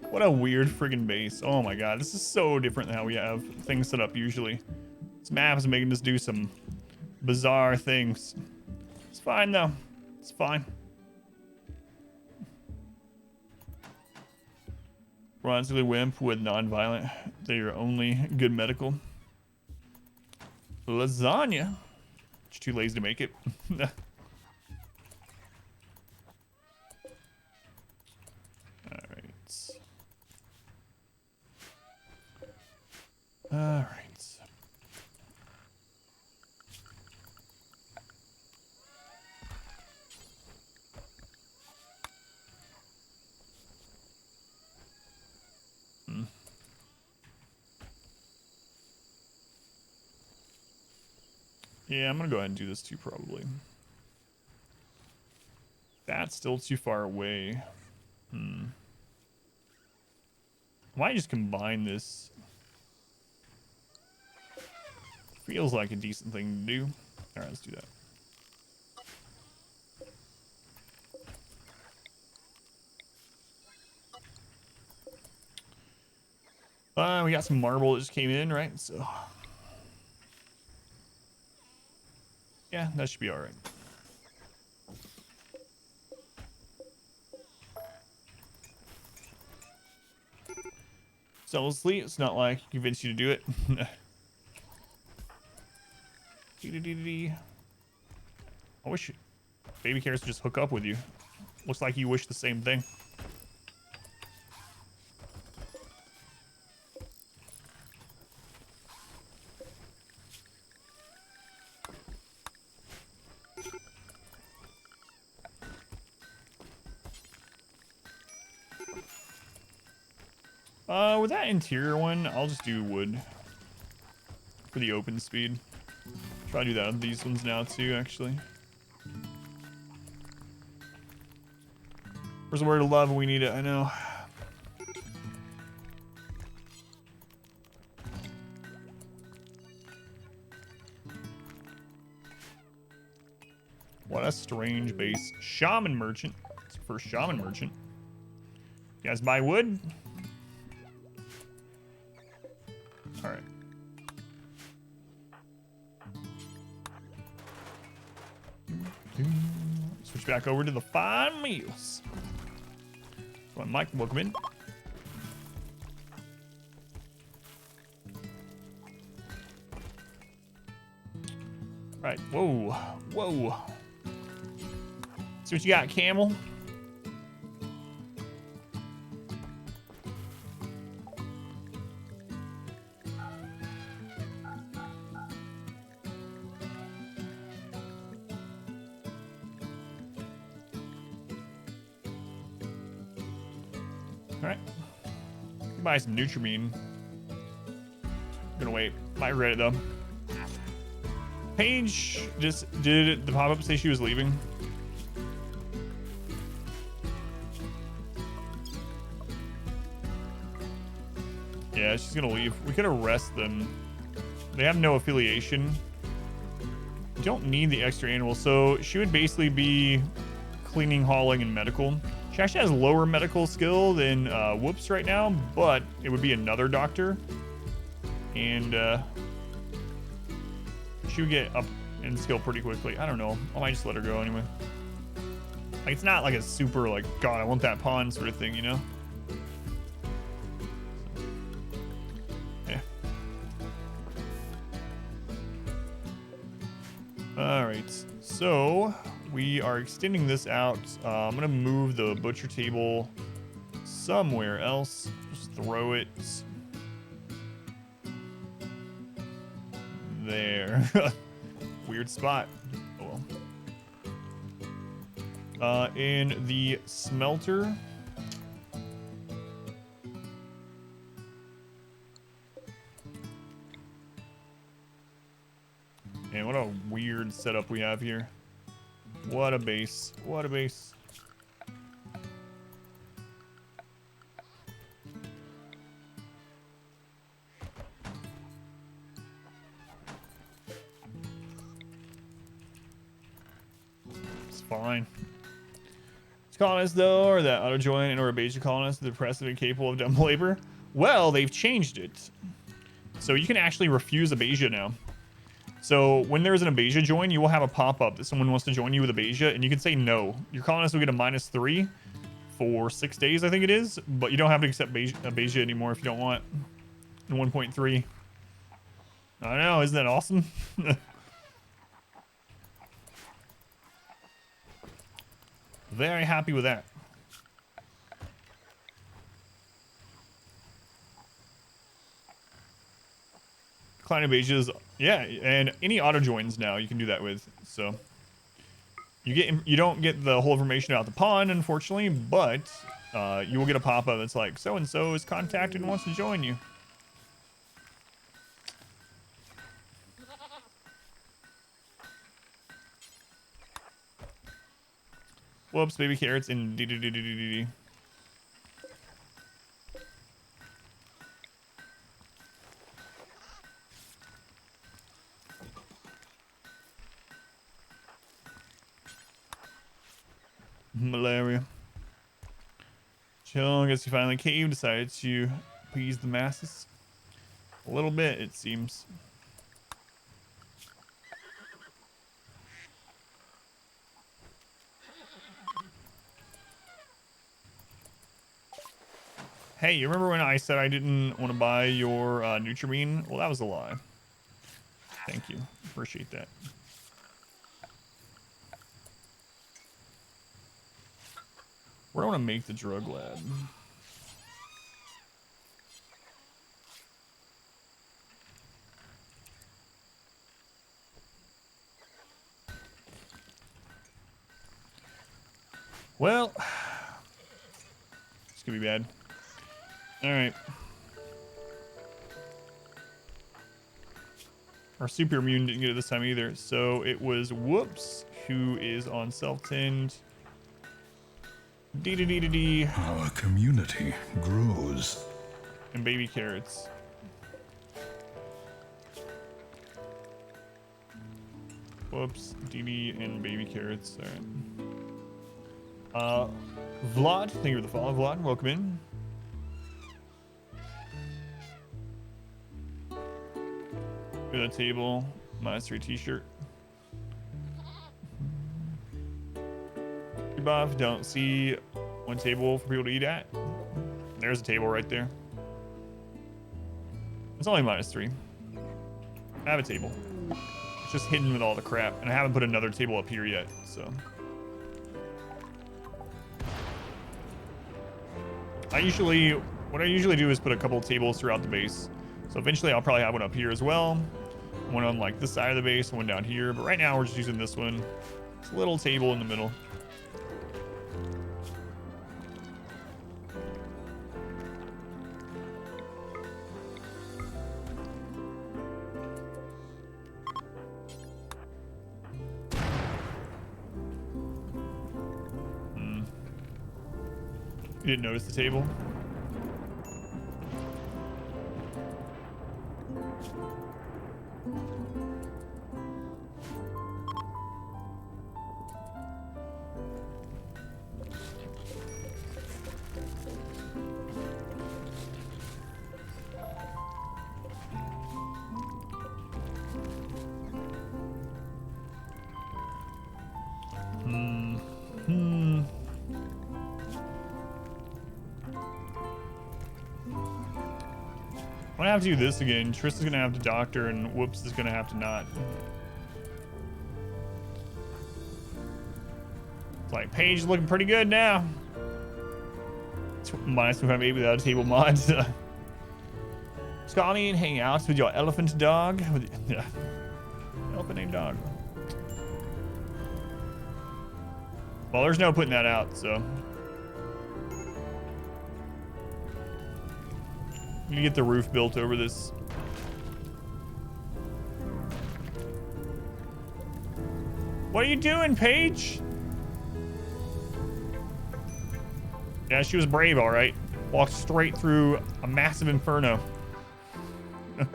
[SPEAKER 2] What a weird friggin' base. Oh my god, this is so different than how we have things set up usually. This map is making us do some bizarre things. It's fine though. It's fine. Relatively wimp with non-violent. They're your only good medical. Lasagna. You're too lazy to make it. All right. Yeah, I'm gonna go ahead and do this too, probably. That's still too far away. Might just combine this. Feels like a decent thing to do. All right, let's do that. We got some marble that just came in, right? So, yeah, that should be all right. Selflessly, it's not like convince you to do it. I wish Baby Carrots would just hook up with you. Looks like you wish the same thing. With that interior one, I'll just do wood for the open speed. Try to do that with these ones now too, actually. Where's the word of love? We need it, I know. What a strange base. Shaman merchant. It's the first shaman merchant. You guys buy wood? All right. Switch back over to the fine meals. Come on, Mike, welcome in. All right, whoa, whoa. See what you got, camel? All right, buy some Nutrimine. Gonna wait. Might read it though. Paige just did the pop-up say she was leaving. Yeah, she's gonna leave. We could arrest them. They have no affiliation. We don't need the extra animal, so she would basically be cleaning, hauling, and medical. She actually has lower medical skill than Whoops right now, but it would be another doctor. And she would get up in skill pretty quickly. I don't know. I might just let her go anyway. Like, it's not like a super, like, God, I want that pawn sort of thing, you know? Yeah. All right. So we are extending this out. I'm going to move the butcher table somewhere else. Just throw it there. Weird spot. Oh well. In the smelter. And what a weird setup we have here. What a base. What a base. It's fine. These colonists, though, or that auto join and or a Beja colonist, the oppressive and capable of dumb labor. Well, they've changed it. So you can actually refuse a Beja now. So when there's an Abasia join, you will have a pop-up that someone wants to join you with Abasia, and you can say no. Your colonist will get a -3 for 6 days, I think it is, but you don't have to accept Abasia anymore if you don't want. 1.3. I know, isn't that awesome? Very happy with that. Client Abasias, yeah, and any auto joins now you can do that with. So you don't get the whole information about the pawn, unfortunately, but you will get a pop-up that's like so and so is contacted and wants to join you. Whoops, baby carrots in d. Malaria. Chill, I guess you finally caved, decided to appease the masses. A little bit, it seems. Hey, you remember when I said I didn't want to buy your Nutrimine? Well, that was a lie. Thank you. Appreciate that. Where do I want to make the drug lab? Well, this could be bad. All right. Our super immune didn't get it this time either. So it was Whoops, who is on self-tend. D.
[SPEAKER 1] Our community grows.
[SPEAKER 2] And baby carrots. Whoops, DD and baby carrots. All right. Vlad, thank you for the follow, Vlad. Welcome in. Go to the table. -3 t-shirt. Buff, don't see one table for people to eat at. There's a table right there. It's only -3. I have a table. It's just hidden with all the crap, and I haven't put another table up here yet, so. What I usually do is put a couple of tables throughout the base. So eventually I'll probably have one up here as well. One on like this side of the base, one down here. But right now we're just using this one. It's a little table in the middle. You didn't notice the table? I'm gonna have to do this again. Tristan's gonna have to doctor, and Whoops is gonna have to not. It's like, Paige is looking pretty good now. It's -208 without a table mod. Just call me and hang out with your elephant dog. Yeah. Elephant named dog. Well, there's no putting that out, so. I'm gonna get the roof built over this. What are you doing, Paige? Yeah, she was brave, all right. Walked straight through a massive inferno. Oh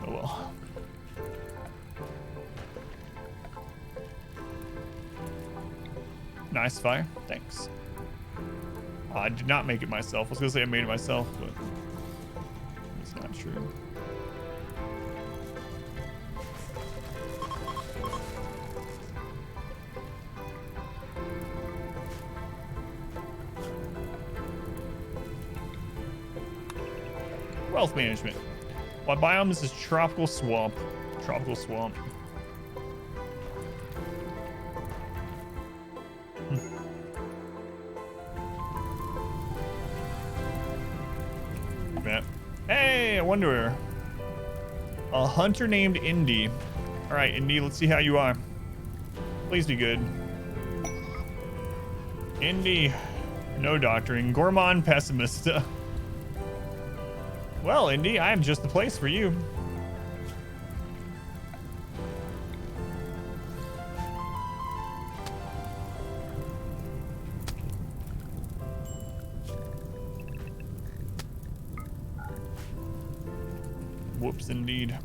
[SPEAKER 2] well. Nice fire, thanks. I did not make it myself. I was gonna say I made it myself, but it's not true. Wealth management. What biome? This is tropical swamp. Tropical swamp. Hey, I wonder. A hunter named Indy. All right, Indy, let's see how you are. Please be good. Indy, no doctoring. Gourmand pessimist. Well, Indy, I am just the place for you. Whoops, indeed.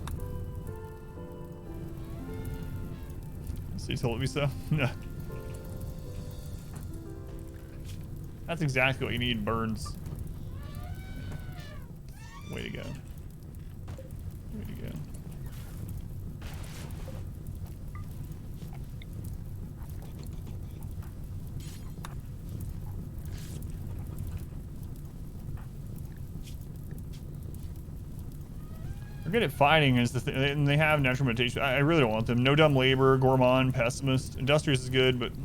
[SPEAKER 2] So you told me so? That's exactly what you need, Burns. Way to go. Way to go. They're good at fighting is the thing, and they have natural mutation. I really don't want them. No dumb labor, gourmand, pessimist. Industrious is good, but I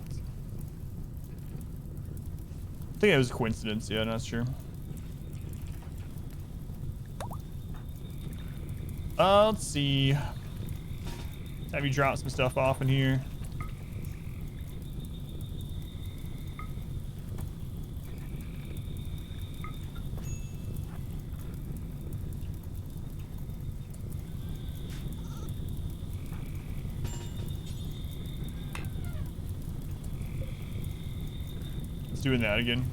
[SPEAKER 2] think it was a coincidence. Yeah, not sure. Let's see. Have you drop some stuff off in here? Doing that again.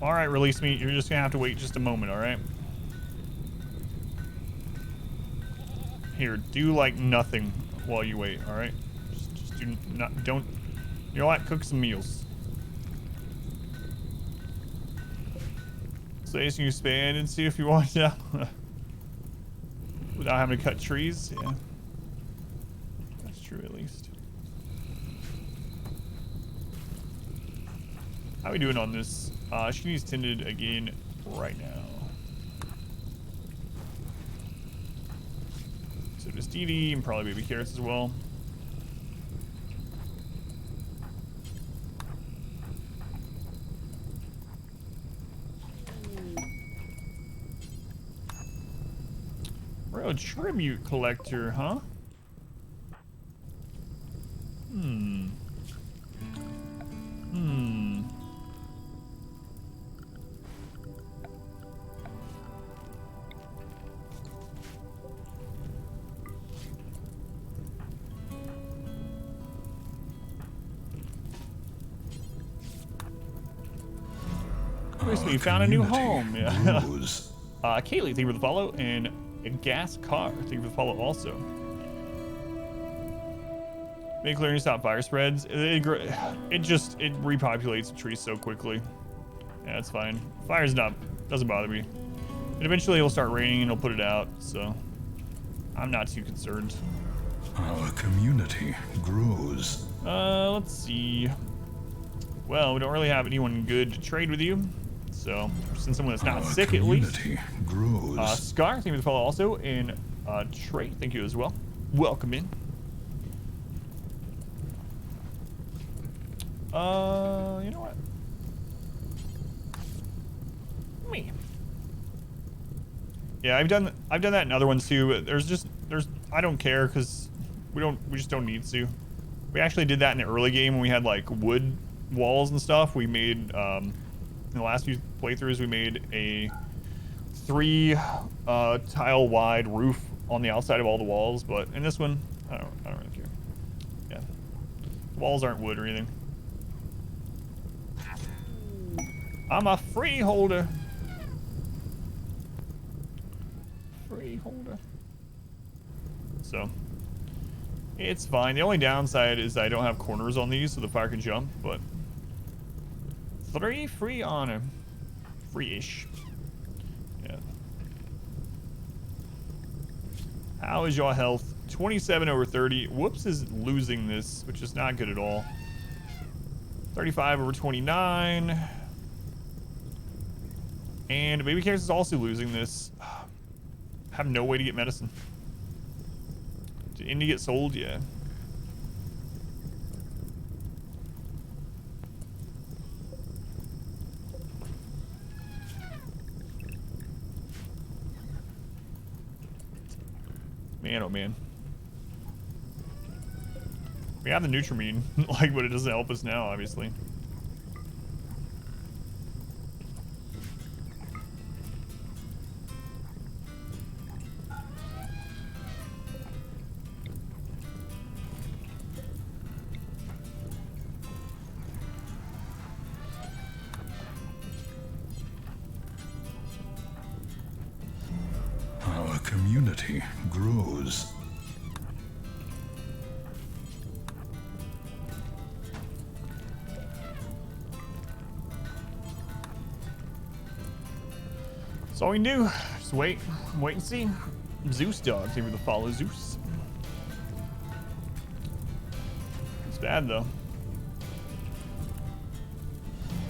[SPEAKER 2] All right, release me. You're just gonna have to wait just a moment, all right? Here, do like nothing while you wait, all right? Just do not, don't, you know what? Cook some meals. So you can expand and see if you want to. Without having to cut trees, yeah. That's true, at least. How are we doing on this? She needs tended again right now. So does Dee Dee and probably baby carrots as well. Real tribute collector, huh? Basically found a new home. Yeah. Kaylee, thank you for the follow, and a gas car, thank you for the follow also. Make clearing stop fire spreads. It repopulates the trees so quickly. Yeah, that's fine. Fire's doesn't bother me. And eventually it'll start raining and it'll put it out, so I'm not too concerned.
[SPEAKER 1] Our community grows.
[SPEAKER 2] Let's see. Well, we don't really have anyone good to trade with you. So, send someone that's not sick at least.
[SPEAKER 1] Grows.
[SPEAKER 2] Scar, thank you for the follow also. And Trey, thank you as well. Welcome in. You know what? Me. Yeah, I've done that in other ones too. I don't care because we just don't need to. We actually did that in the early game when we had like wood walls and stuff. We made in the last few playthroughs we made a 3 tile wide roof on the outside of all the walls, but in this one I don't really care. Yeah, the walls aren't wood or anything. I'm a freeholder. So it's fine. The only downside is I don't have corners on these so the fire can jump, but 3 free honor. Free-ish. Yeah. How is your health? 27 over 30. Whoops is losing this, which is not good at all. 35 over 29. And baby carrots is also losing this. Have no way to get medicine. Did Indy get sold? Yeah. Man, oh man. We have the Nutrimine, like, but it doesn't help us now, obviously.
[SPEAKER 1] Our community grows.
[SPEAKER 2] That's all we can do. Just wait and see. Zeus dog, thank you for the follow, Zeus. It's bad though.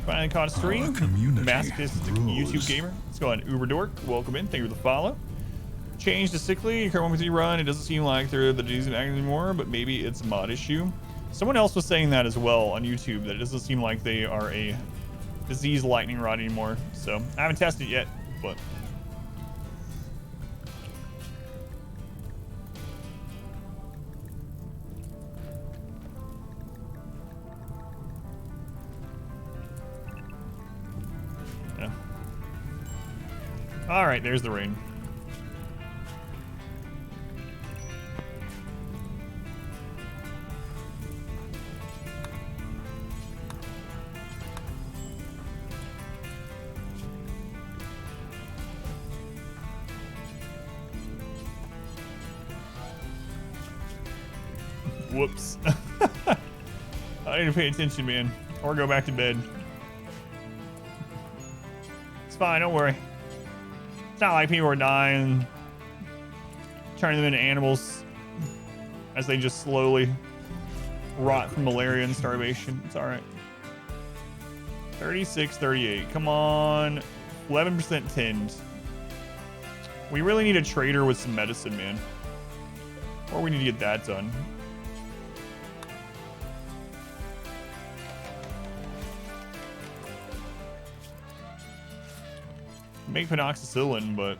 [SPEAKER 2] Finally caught a stream. Masochist YouTube gamer. Let's go on. Uber Dork, welcome in. Thank you for the follow. Change to sickly. Your current 1 run. It doesn't seem like they're the disease anymore, but maybe it's a mod issue. Someone else was saying that as well on YouTube, that it doesn't seem like they are a disease lightning rod anymore. So I haven't tested it yet, but yeah. All right, there's the rain. Whoops. I need to pay attention, man, or go back to bed. It's fine, don't worry. It's not like people are dying, turning them into animals as they just slowly rot from malaria and starvation. It's all right. 36, 38. Come on. 11% tinned. We really need a trader with some medicine, man. Or we need to get that done. Make penoxycillin, but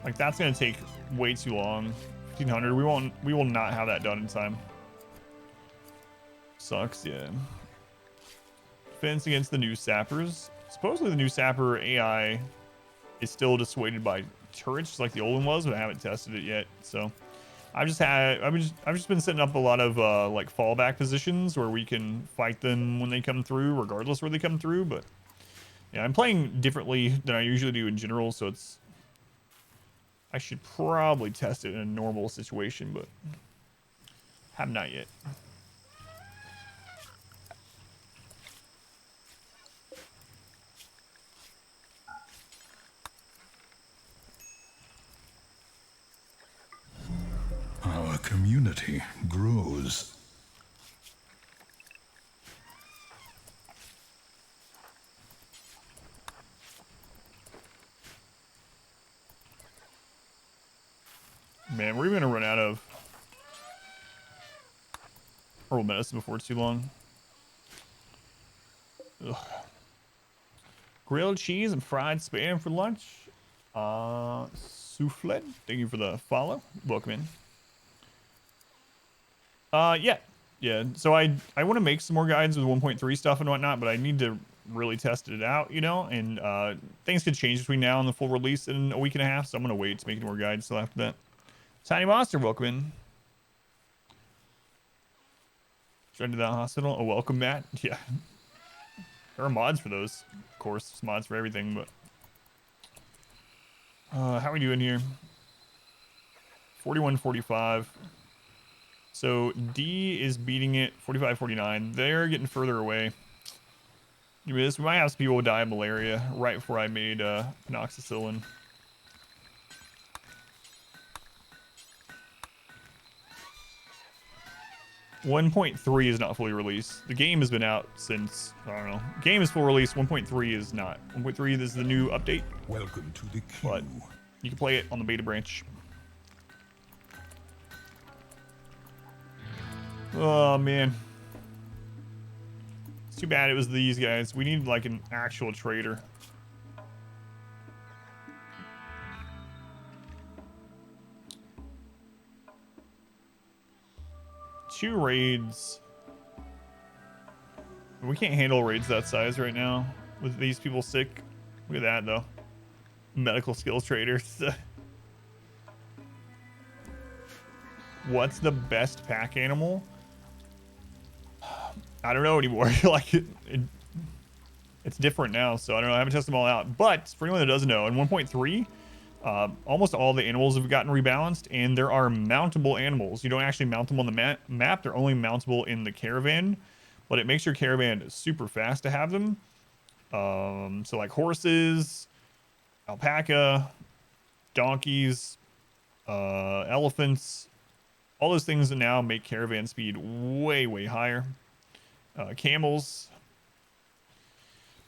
[SPEAKER 2] like that's gonna take way too long. 1500. We will not have that done in time. Sucks, yeah. Defense against the new sappers. Supposedly the new sapper AI is still dissuaded by turrets like the old one was, but I haven't tested it yet. So I've just been setting up a lot of like fallback positions where we can fight them when they come through, regardless where they come through. But yeah, I'm playing differently than I usually do in general, so I should probably test it in a normal situation, but have not yet.
[SPEAKER 1] Our community grows.
[SPEAKER 2] Man, we're even gonna run out of herbal medicine before it's too long. Ugh. Grilled cheese and fried spam for lunch. Soufflet, thank you for the follow. Welcome in. Yeah. So I want to make some more guides with 1.3 stuff and whatnot, but I need to really test it out, you know. And things could change between now and the full release in a week and a half, so I'm gonna wait to make more guides till after that. Tiny Monster, welcome in. Should I do that hospital? Oh, welcome, Matt. Yeah. There are mods for those, of course. There's mods for everything, but how are we doing here? 41-45. So D is beating it 45-49. They're getting further away. We might have some people die of malaria right before I made penoxycillin. 1.3 is not fully released. The game has been out since, I don't know. Game is full release. 1.3 is not. 1.3 is the new update.
[SPEAKER 1] Welcome to the queue.
[SPEAKER 2] But you can play it on the beta branch. Oh, man. It's too bad it was these guys. We need like an actual trader. Two raids. We can't handle raids that size right now with these people sick. Look at that though. Medical skills traders. What's the best pack animal? I don't know anymore. Like it's different now, so I don't know. I haven't tested them all out. But for anyone that doesn't know, in 1.3, almost all the animals have gotten rebalanced, and there are mountable animals. You don't actually mount them on the map. They're only mountable in the caravan, but it makes your caravan super fast to have them. So like horses, alpaca, donkeys, elephants, all those things that now make caravan speed way, way higher. Camels.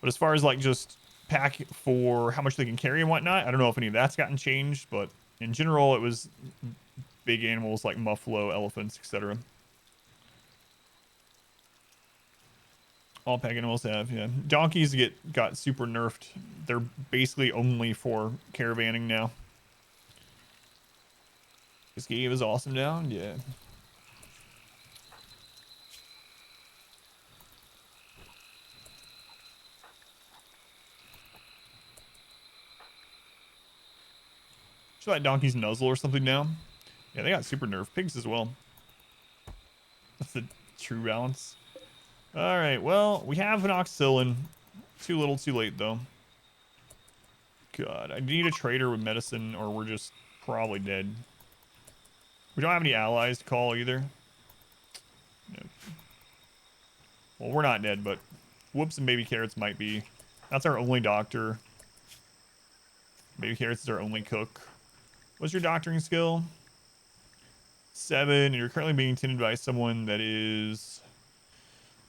[SPEAKER 2] But as far as like just pack for how much they can carry and whatnot, I don't know if any of that's gotten changed, but in general, it was big animals like buffalo, elephants, etc. All pack animals have, yeah. Donkeys got super nerfed. They're basically only for caravanning now. This game is awesome now, yeah. Should let donkeys nuzzle or something now. Yeah, they got super nerfed. Pigs as well. That's the true balance. All right, well, we have an oxylin. Too little, too late, though. God, I need a trader with medicine or we're just probably dead. We don't have any allies to call either. No. Well, we're not dead, but Whoops and Baby Carrots might be. That's our only doctor. Baby Carrots is our only cook. What's your doctoring skill? 7, and you're currently being tended by someone that is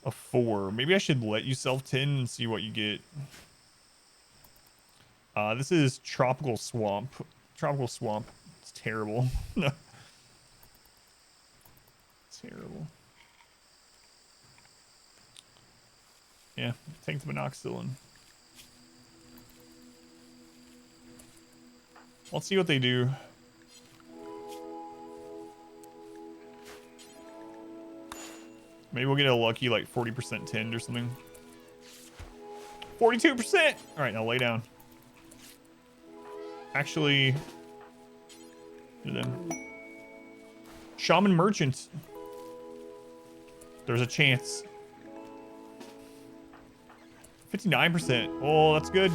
[SPEAKER 2] a 4. Maybe I should let you self-tend and see what you get. This is Tropical Swamp. Tropical Swamp. It's terrible. No. Terrible. Yeah, take the minoxidil. Let's see what they do. Maybe we'll get a lucky like 40% tend or something. 42%! Alright, now lay down. Actually, do them. Shaman Merchant. There's a chance. 59%. Oh, that's good.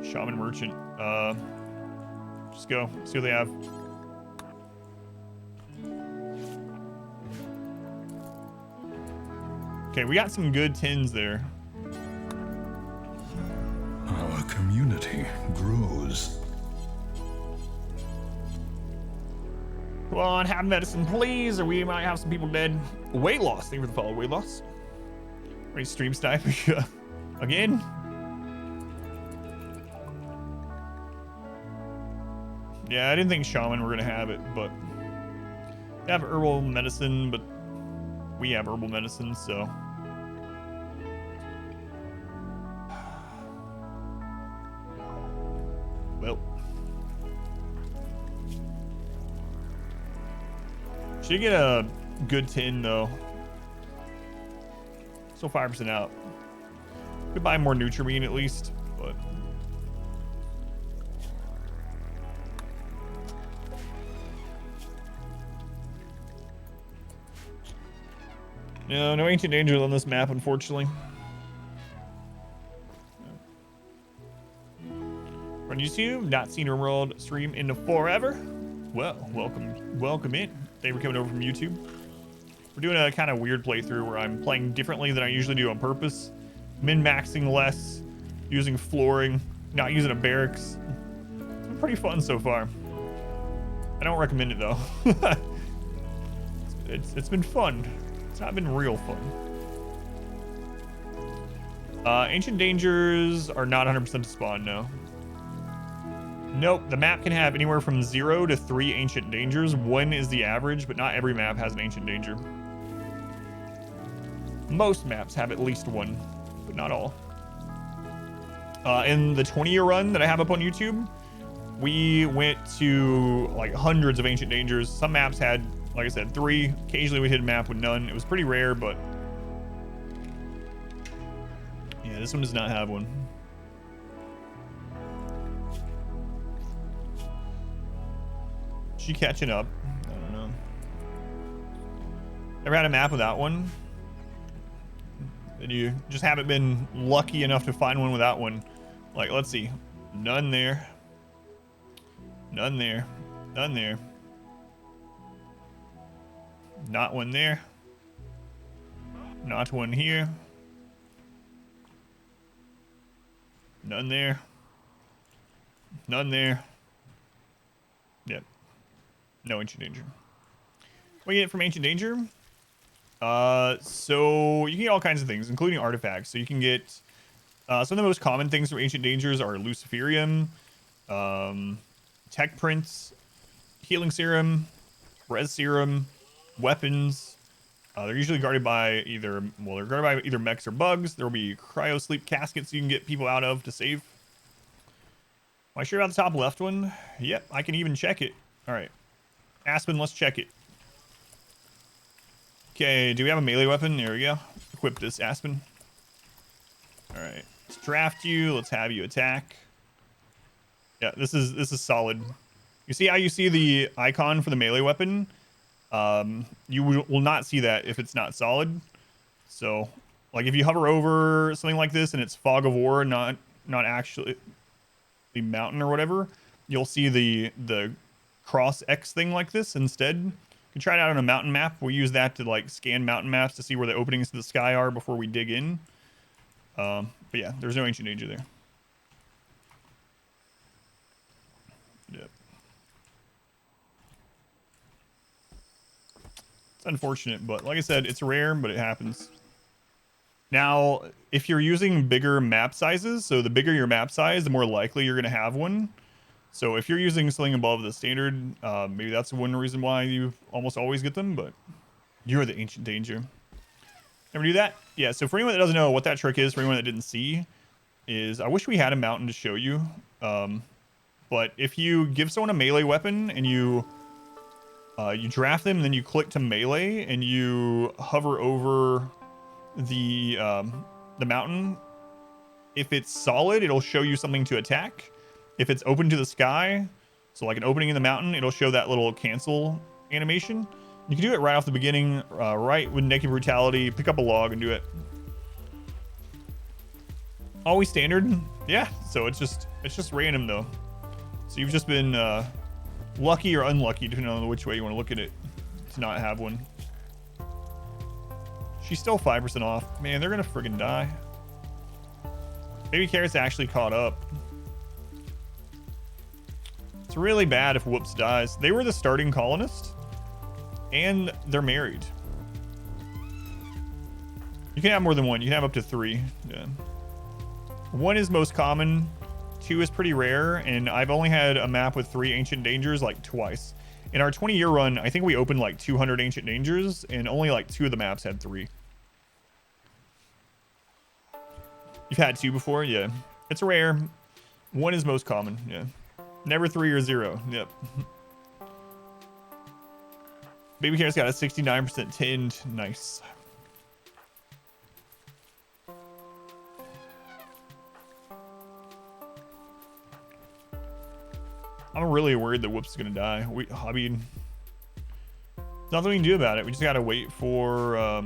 [SPEAKER 2] Shaman Merchant. Just go. See what they have. Okay, we got some good tins there.
[SPEAKER 1] Our community grows.
[SPEAKER 2] Come on, have medicine, please, or we might have some people dead. Weight loss. Thank you for the follow. Weight loss. Ready stream sniping again? Yeah, I didn't think Shaman were gonna have it, but they have herbal medicine, but we have herbal medicine, so. Well. Should get a good tin though. Still 5% out. Could buy more Nutrimine at least, but. No ancient dangers on this map, unfortunately. Run YouTube, not seen Rimworld stream in forever. Well, welcome in. Thank you for coming over from YouTube. We're doing a kind of weird playthrough where I'm playing differently than I usually do on purpose. Min-maxing less, using flooring, not using a barracks. It's been pretty fun so far. I don't recommend it though. It's been fun. It's not been real fun. Ancient dangers are not 100% to spawn, no. Nope, the map can have anywhere from 0 to 3 ancient dangers. 1 is the average, but not every map has an ancient danger. Most maps have at least 1, but not all. In the 20-year run that I have up on YouTube, we went to like hundreds of ancient dangers. Some maps had, like I said, 3. Occasionally we hit a map with none. It was pretty rare, but yeah, this one does not have one. She catching up? I don't know. Never had a map without one. And you just haven't been lucky enough to find one without one. Like, let's see. None there. None there. None there. Not one there. Not one here. None there. None there. Yep. No ancient danger. What do you get from ancient danger? So you can get all kinds of things, including artifacts. So you can get some of the most common things from ancient dangers are Luciferium, tech prints, healing serum, res serum, weapons. They're usually guarded by either, well, they're guarded by either mechs or bugs. There will be cryo sleep caskets you can get people out of to save. Am I sure about the top left one? Yep, I can even check it. All right. Aspen, let's check it. Okay, do we have a melee weapon? There we go. Equip this, Aspen. All right, let's draft you. Let's have you attack. Yeah, this is solid. You see how you see the icon for the melee weapon? You will not see that if it's not solid. So, like if you hover over something like this and it's Fog of War, not not actually the mountain or whatever, you'll see the cross X thing like this instead. You can try it out on a mountain map. We use that to like scan mountain maps to see where the openings to the sky are before we dig in. But yeah, there's no ancient danger there. Yep. It's unfortunate, but like I said, it's rare, but it happens. Now, if you're using bigger map sizes, so the bigger your map size, the more likely you're going to have one. So if you're using something above the standard, maybe that's one reason why you almost always get them, but you're the ancient danger. Ever do that? Yeah, so for anyone that doesn't know what that trick is, for anyone that didn't see, is I wish we had a mountain to show you. But if you give someone a melee weapon and you draft them, and then you click to melee and you hover over the mountain, if it's solid, it'll show you something to attack. If it's open to the sky, so like an opening in the mountain, it'll show that little cancel animation. You can do it right off the beginning, right with naked brutality. Pick up a log and do it. Always standard, yeah. So it's just random though. So you've just been lucky or unlucky, depending on which way you want to look at it, to not have one. She's still 5% off. Man, they're gonna friggin' die. Baby Carrot's actually caught up. It's really bad if Whoops dies. They were the starting colonist, and they're married. You can have more than one. You can have up to 3. Yeah. 1 is most common. 2 is pretty rare, and I've only had a map with 3 ancient dangers like twice. In our 20-year run, I think we opened like 200 ancient dangers, and only like 2 of the maps had 3. You've had 2 before? Yeah. It's rare. 1 is most common. Yeah. Never 3 or 0. Yep. Baby Carrot's got a 69% tinned. Nice. I'm really worried that Whoops is gonna die. I mean, nothing we can do about it. We just gotta wait for. I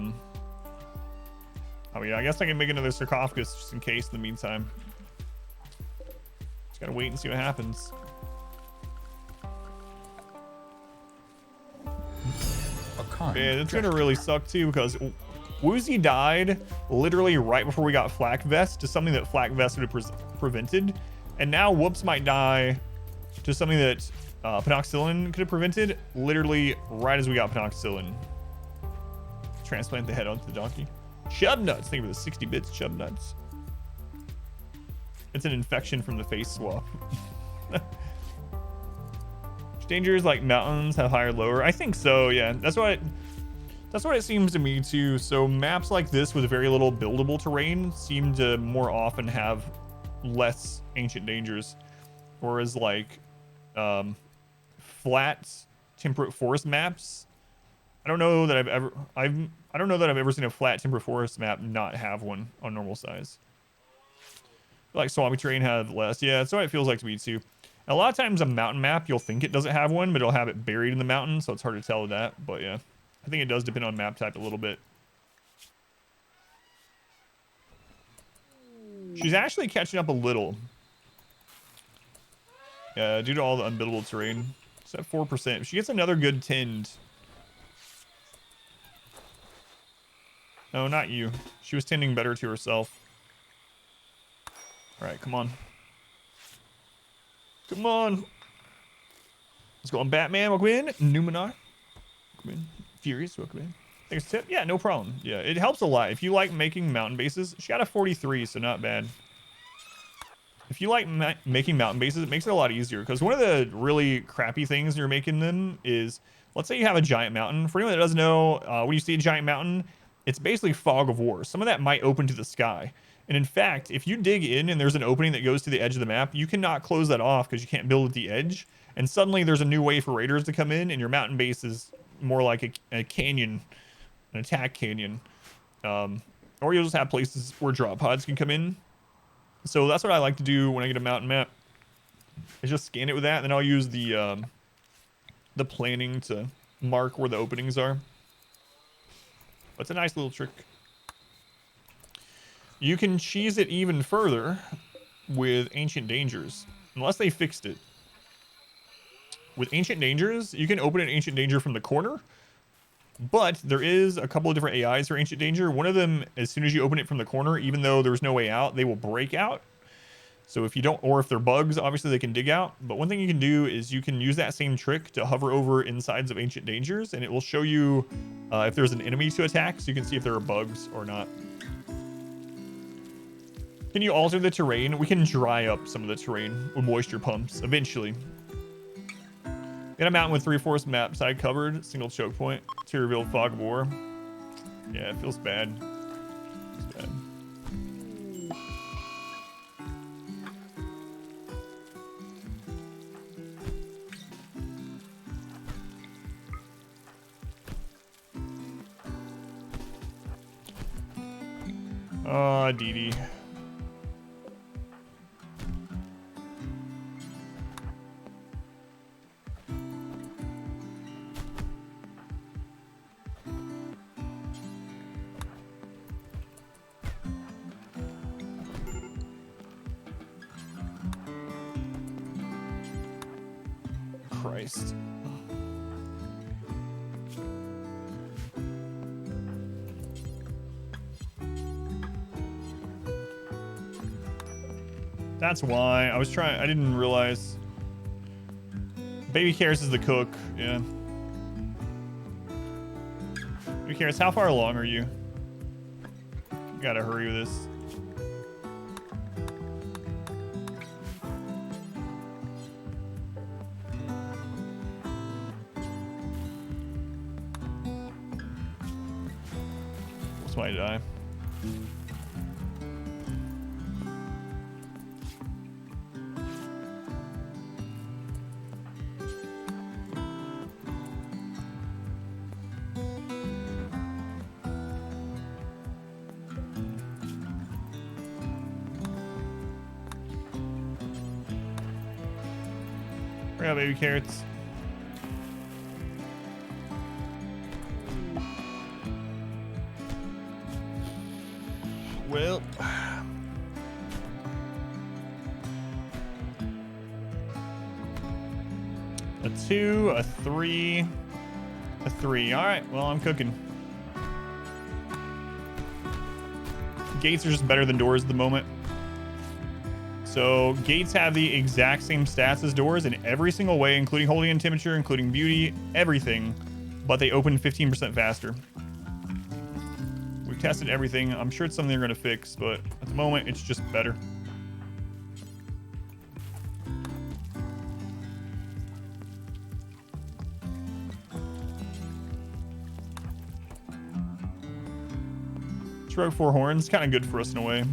[SPEAKER 2] mean, I guess I can make another sarcophagus just in case. In the meantime, just gotta wait and see what happens. Yeah, it's gonna really suck too, because Woozy died literally right before we got Flak Vest to something that Flak Vest would have prevented, and now Whoops might die to something that Penoxyllin could have prevented literally right as we got Penoxyllin. Transplant the head onto the donkey. Chub nuts. Think of it as 60 bits chub nuts. It's an infection from the face swap. Dangers like mountains have higher, lower. I think so. Yeah, that's what it seems to me too. So maps like this with very little buildable terrain seem to more often have less ancient dangers, whereas like flat temperate forest maps, I don't know that I've ever seen a flat temperate forest map not have one on normal size. Like swampy terrain have less. Yeah, that's what it feels like to me too. A lot of times a mountain map, you'll think it doesn't have one, but it'll have it buried in the mountain, so it's hard to tell that. But yeah, I think it does depend on map type a little bit. She's actually catching up a little. Yeah, due to all the unbuildable terrain. It's at 4%. If she gets another good tinned. No, not you. She was tending better to herself. All right, come on. Come on. Let's go on Batman. Welcome in. Numenor. Welcome in. Furious. Welcome in. Thanks, tip. Yeah, no problem. Yeah, it helps a lot. If you like making mountain bases, she got a 43, so not bad. If you like making mountain bases, it makes it a lot easier, because one of the really crappy things you're making them is, let's say you have a giant mountain. For anyone that doesn't know, when you see a giant mountain, it's basically fog of war. Some of that might open to the sky. And in fact, if you dig in and there's an opening that goes to the edge of the map, you cannot close that off because you can't build at the edge. And suddenly there's a new way for raiders to come in, and your mountain base is more like a canyon, an attack canyon. Or you'll just have places where drop pods can come in. So that's what I like to do when I get a mountain map, is just scan it with that, and then I'll use the planning to mark where the openings are. But it's a nice little trick. You can cheese it even further with Ancient Dangers, unless they fixed it. With Ancient Dangers, you can open an Ancient Danger from the corner, but there is a couple of different AIs for Ancient Danger. One of them, as soon as you open it from the corner, even though there's no way out, they will break out. So if you don't, or if they're bugs, obviously they can dig out. But one thing you can do is you can use that same trick to hover over insides of Ancient Dangers, and it will show you if there's an enemy to attack, so you can see if there are bugs or not. Can you alter the terrain? We can dry up some of the terrain with moisture pumps eventually. In a mountain with 3/4 map side covered, single choke point, to reveal fog of war. Yeah, it feels bad. It's bad. Dee Dee. Christ. That's why I was trying. I didn't realize. Baby Carrots is the cook. Yeah. Baby Carrots, how far along are you? You gotta hurry with this. This might die. Yeah, Baby Carrots. Well, a 2, a 3, a 3. All right, well, I'm cooking. Gates are just better than doors at the moment. So gates have the exact same stats as doors in every single way, including holding in temperature, including beauty, everything, but they open 15% faster. We've tested everything. I'm sure it's something they're going to fix, but at the moment, it's just better. Shrug 4 horns, kind of good for us in a way.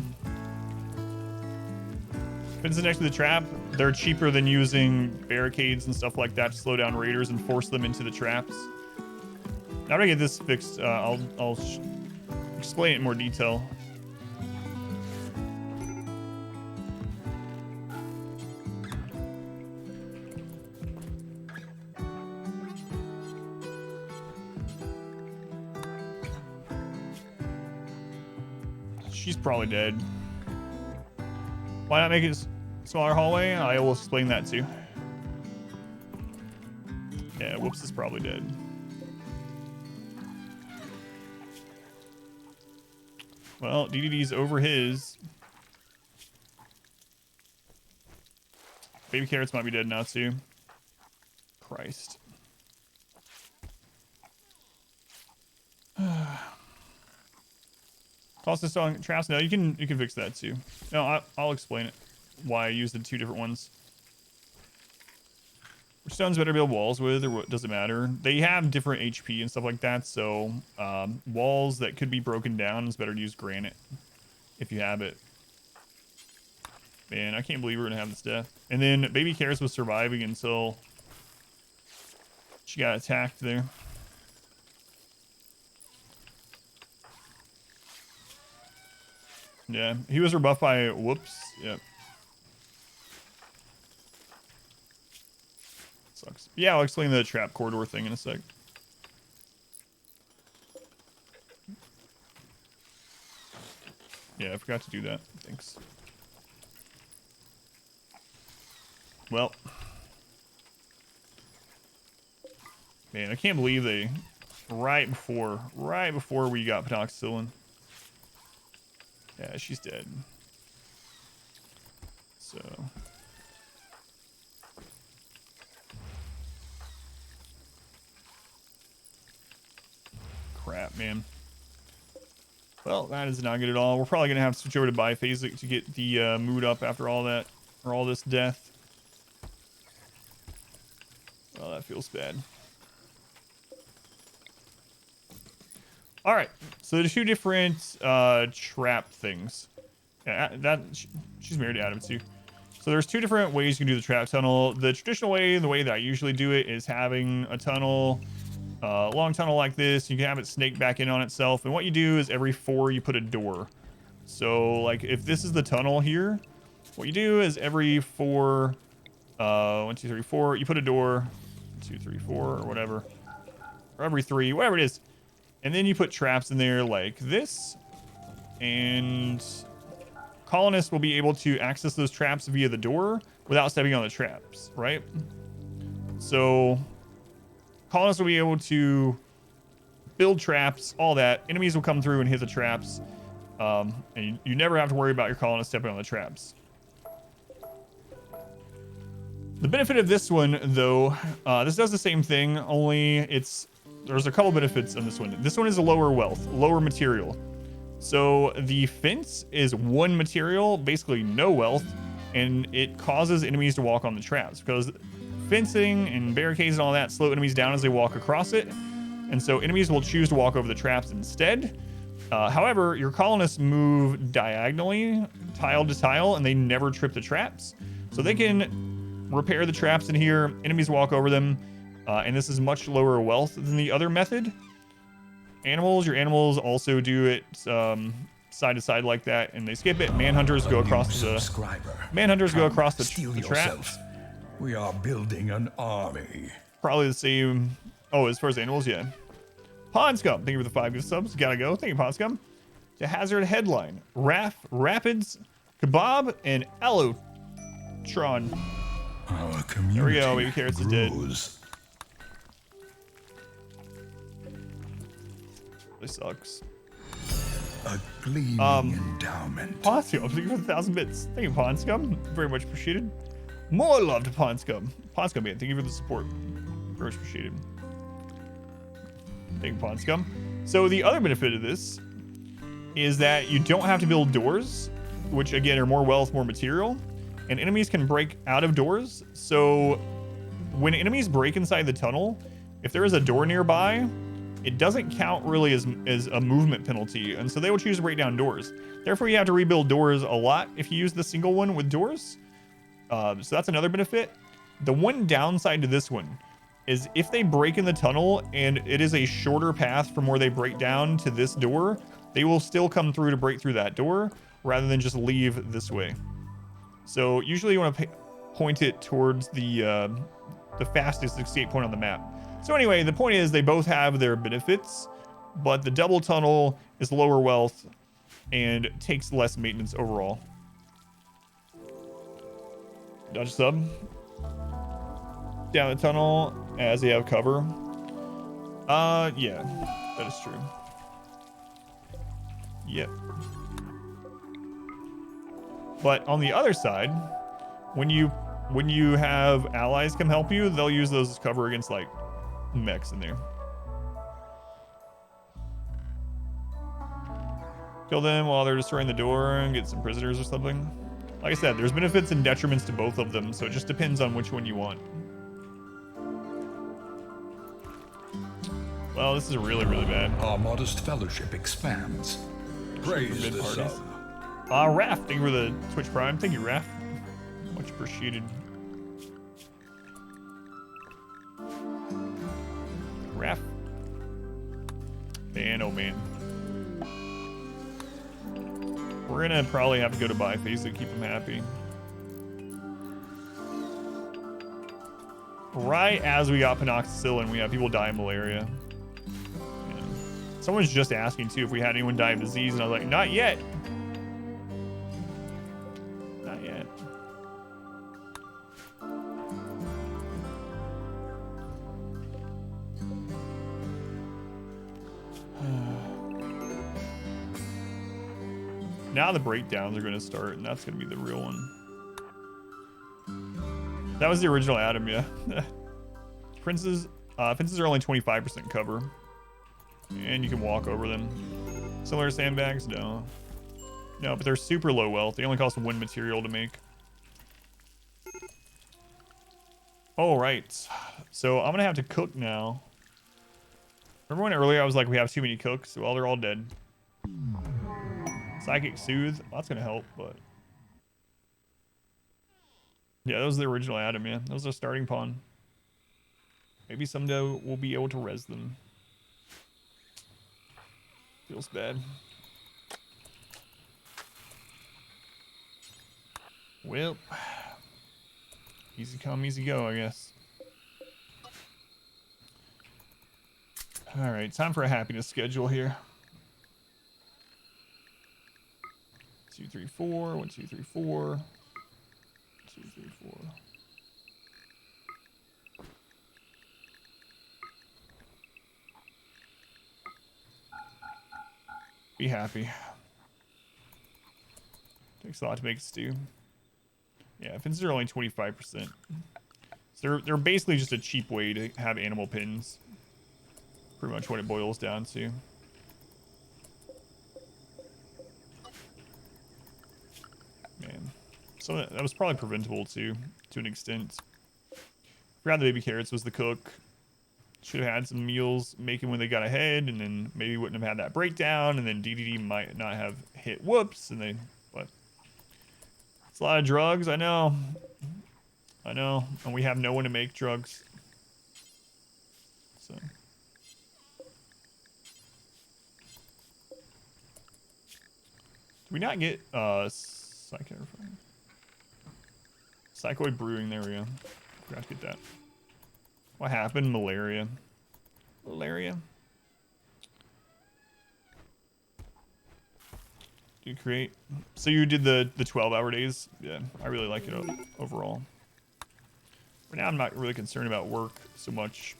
[SPEAKER 2] Fences next to the trap, they're cheaper than using barricades and stuff like that to slow down raiders and force them into the traps. Now to get this fixed, I'll explain it in more detail. She's probably dead. Why not make it smaller hallway? I will explain that too. Yeah, Whoops is probably dead. Well, DDD's over his. Baby Carrots might be dead now too. Christ. Toss this on traps. No, you can fix that too. No, I'll explain it. Why I used the 2 different ones. Which stones better build walls with, or what does it matter? They have different HP and stuff like that, so walls that could be broken down is better to use granite if you have it. Man, I can't believe we're gonna have this death. And then Baby Carrots was surviving until she got attacked there. Yeah, he was rebuffed by Whoops. Yep. Sucks. Yeah, I'll explain the trap corridor thing in a sec. Yeah, I forgot to do that. Thanks. Well. Man, I can't believe they... Right before we got penoxycyllin. Yeah, she's dead. So... Crap, man. Well, that is not good at all. We're probably going to have to switch over to biphasic to get the mood up after all that, or all this death. Oh, that feels bad. All right, so there's two different trap things. Yeah, she's married to Adam too. So there's two different ways you can do the trap tunnel. The traditional way, the way that I usually do it, is having a tunnel, long tunnel like this. You can have it snake back in on itself. And what you do is every 4 you put a door. So like if this is the tunnel here, what you do is every 4, 1, 2, 3, 4, you put a door, 1, 2, 3, 4, or whatever, or every 3, whatever it is. And then you put traps in there like this, and colonists will be able to access those traps via the door without stepping on the traps, right? So colonists will be able to build traps, all that. Enemies will come through and hit the traps, and you never have to worry about your colonists stepping on the traps. The benefit of this one, though, this does the same thing, only there's a couple benefits on this one. This one is a lower wealth, lower material. So the fence is 1 material, basically no wealth, and it causes enemies to walk on the traps because fencing and barricades and all that slow enemies down as they walk across it. And so enemies will choose to walk over the traps instead. However, your colonists move diagonally, tile to tile, and they never trip the traps. So they can repair the traps in here, enemies walk over them, and this is much lower wealth than the other method. Your animals also do it side to side like that, and they skip it. Manhunters go across the traps.
[SPEAKER 1] We are building an army.
[SPEAKER 2] Probably the same. Oh, as far as animals, yeah. Pond Scum, thank you for the 5 gift subs. Gotta go. Thank you, Pond Scum. To Hazard Headline, Rapids, Kebab, and Allotron.
[SPEAKER 1] Our community
[SPEAKER 2] There we go. Baby Carrots is dead. Really sucks.
[SPEAKER 1] A gleaming endowment.
[SPEAKER 2] Pond Scum, thank you for the 1,000 bits. Thank you, Pond Scum. Very much appreciated. More love to Pond Scum. Pond Scum, man, thank you for the support. Very much appreciated. Thank you, Pond Scum. So the other benefit of this is that you don't have to build doors, which again are more wealth, more material, and enemies can break out of doors. So when enemies break inside the tunnel, if there is a door nearby, it doesn't count really as a movement penalty, and so they will choose to break down doors. Therefore, you have to rebuild doors a lot if you use the single one with doors. So that's another benefit. The one downside to this one is if they break in the tunnel and it is a shorter path from where they break down to this door, they will still come through to break through that door rather than just leave this way. So usually you want to point it towards the fastest escape point on the map. So anyway, the point is they both have their benefits, but the double tunnel is lower wealth and takes less maintenance overall. Dodge sub. Down the tunnel as they have cover. Yeah, that is true. Yep. But on the other side, when you have allies come help you, they'll use those as cover against like mechs in there. Kill them while they're destroying the door and get some prisoners or something. Like I said, there's benefits and detriments to both of them, so it just depends on which one you want. Well, this is really, really bad.
[SPEAKER 1] Our modest fellowship expands. Praise the sub.
[SPEAKER 2] Raph, thank you for the Twitch Prime. Thank you, Raph. Much appreciated. Raph. Man, oh man. We're gonna probably have to go to biphase to keep him happy. Right as we got penoxycyllin, we have people die of malaria. And someone's just asking too if we had anyone die of disease, and I was like, not yet. Not yet. now the breakdowns are gonna start, and that's gonna be the real one. That was the original Adam, yeah. Fences are only 25% cover, and you can walk over them. Similar to sandbags, no. No, but they're super low wealth. They only cost 1 material to make. All right, so I'm gonna have to cook now. Remember when earlier I was like, we have too many cooks? Well, they're all dead. Psychic Soothe, that's gonna help, but yeah, that was the original Adam, yeah. That was a starting pawn. Maybe someday we'll be able to res them. Feels bad. Well, easy come, easy go, I guess. All right, time for a happiness schedule here. 2, 3, 4. 1, 2, 3, 4. 2, 3, 4. Be happy. Takes a lot to make a stew. Yeah, fences are only 25%. So they're basically just a cheap way to have animal pins. Pretty much what it boils down to. Man. So that was probably preventable too, to an extent. Forgot the baby carrots was the cook. Should have had some meals making when they got ahead, and then maybe wouldn't have had that breakdown, and then DDD might not have hit whoops, and but it's a lot of drugs, I know. I know, and we have no one to make drugs. So. Do we not get Psychoid Brewing? There we go. Forgot to get that. What happened? Malaria. Malaria. Do you create? So you did the 12-hour days? Yeah, I really like it overall. For now, I'm not really concerned about work so much.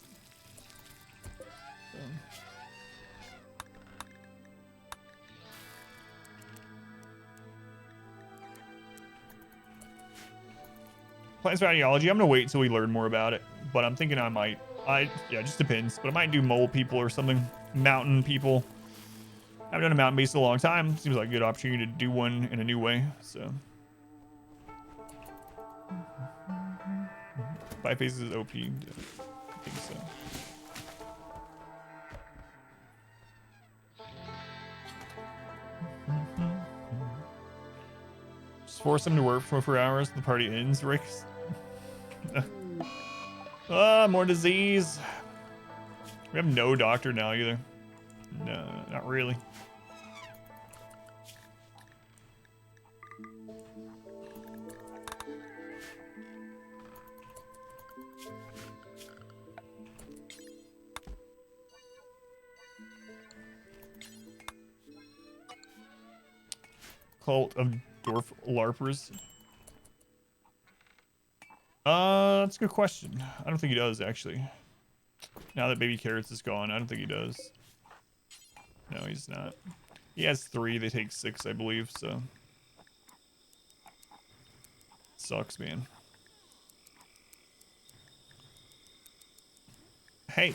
[SPEAKER 2] Plants for ideology. I'm gonna wait till we learn more about it, but I'm thinking yeah, it just depends. But I might do mole people or something, mountain people. I haven't done a mountain base in a long time. Seems like a good opportunity to do one in a new way. So, 5 phases is OP. I think so. Just force them to work for 4 hours. The party ends. Rick. More disease. We have no doctor now either. No, not really. Cult of Dwarf LARPers. That's a good question. I don't think he does, actually. Now that Baby Carrots is gone, I don't think he does. No, he's not. He has 3. They take 6, I believe, so. Sucks, man. Hey,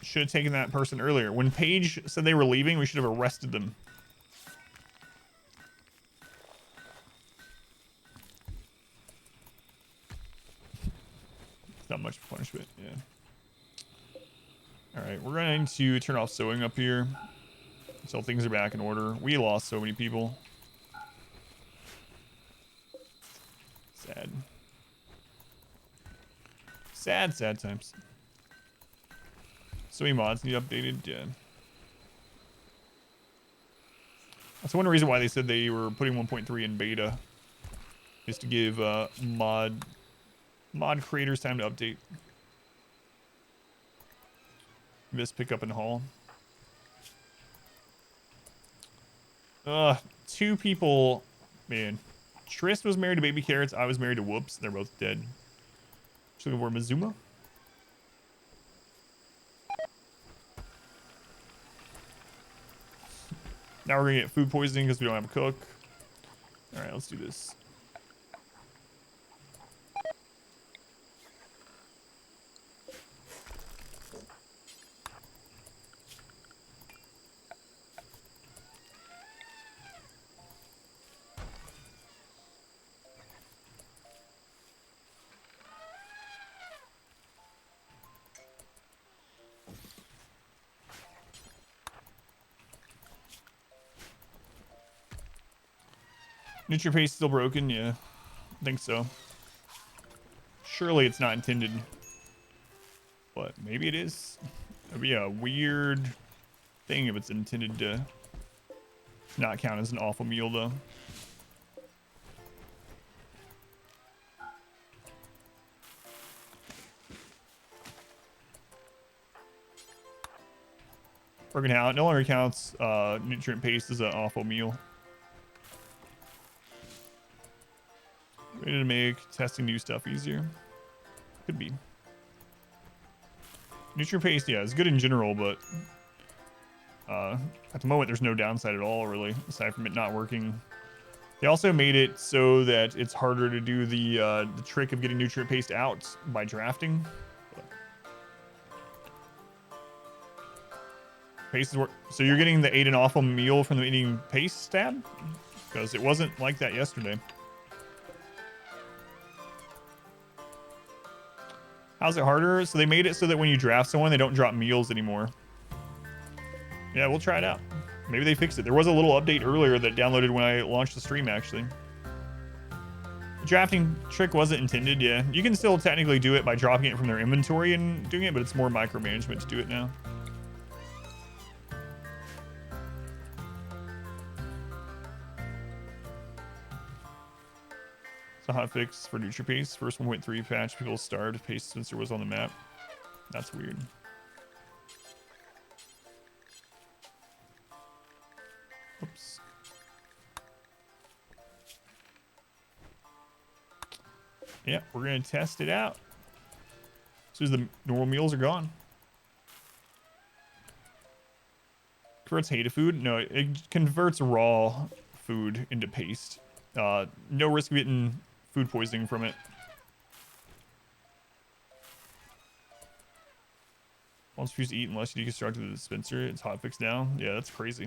[SPEAKER 2] should have taken that person earlier. When Paige said they were leaving, we should have arrested them. Not much punishment, yeah. All right, we're going to turn off sewing up here until things are back in order. We lost so many people. Sad. Sad, sad times. So many mods need updated, yeah. That's one reason why they said they were putting 1.3 in beta, is to give mod creators time to update. Miss pickup and haul. 2 people, man. Trist was married to Baby Carrots. I was married to Whoops. They're both dead. Just looking for Mizuma. Now we're gonna get food poisoning because we don't have a cook. All right, let's do this. NutriPaste still broken? Yeah, I think so. Surely it's not intended, but maybe it is. It'd be a weird thing if it's intended to not count as an awful meal, though. Broken out no longer counts nutrient paste as an awful meal. Ready to make testing new stuff easier. Could be. Nutrient paste, yeah, it's good in general, but at the moment there's no downside at all, really, aside from it not working. They also made it so that it's harder to do the trick of getting nutrient paste out by drafting. Paste is so you're getting the 8 and awful meal from the eating paste stab? Because it wasn't like that yesterday. How's it harder? So they made it so that when you draft someone, they don't drop meals anymore. Yeah, we'll try it out. Maybe they fixed it. There was a little update earlier that downloaded when I launched the stream, actually. The drafting trick wasn't intended, yeah. You can still technically do it by dropping it from their inventory and doing it, but it's more micromanagement to do it now. It's a hotfix for NutriPaste. First 1.3 patch, people starved. Paste dispenser was on the map. That's weird. Oops. Yeah, we're gonna test it out. As soon as the normal meals are gone. Converts hay to food? No, it converts raw food into paste. No risk of getting food poisoning from it. Once refuse to eat unless you deconstruct the dispenser, it's hotfix now. Yeah, that's crazy.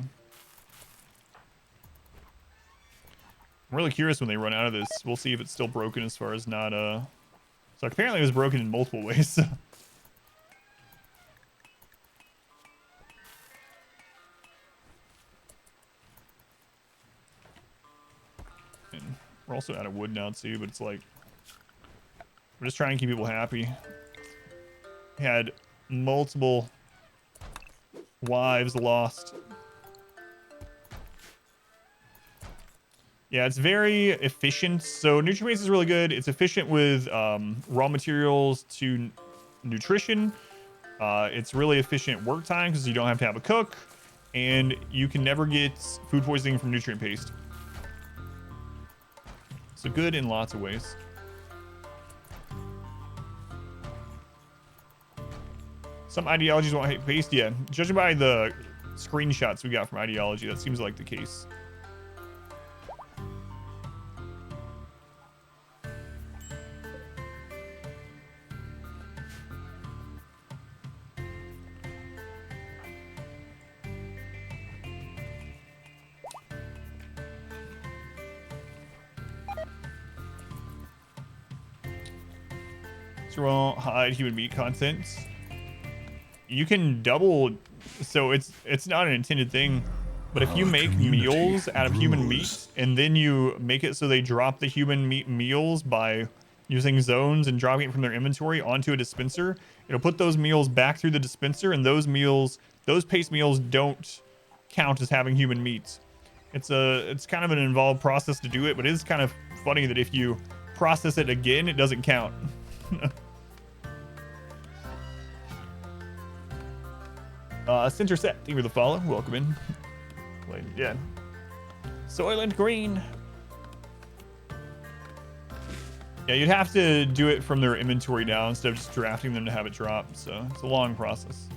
[SPEAKER 2] I'm really curious when they run out of this. We'll see if it's still broken as far as not So apparently it was broken in multiple ways. And we're also out of wood now too, but it's like we're just trying to keep people happy. Had multiple wives lost. Yeah, it's very efficient. So NutriBase is really good. It's efficient with raw materials to nutrition. It's really efficient work time because you don't have to have a cook, and you can never get food poisoning from nutrient paste. So good in lots of ways. Some ideologies won't hate paste. Yeah, judging by the screenshots we got from ideology, that seems like the case. Won't hide human meat content. You can double, so it's not an intended thing, but if you make meals out of human meat and then you make it so they drop the human meat meals by using zones and dropping it from their inventory onto a dispenser, it'll put those meals back through the dispenser, and those paste meals don't count as having human meat. It's kind of an involved process to do it, but it is kind of funny that if you process it again, it doesn't count. Center Set, thank you for the follow. Welcome in. Yeah. Soylent Green. Yeah, you'd have to do it from their inventory down instead of just drafting them to have it drop. So it's a long process.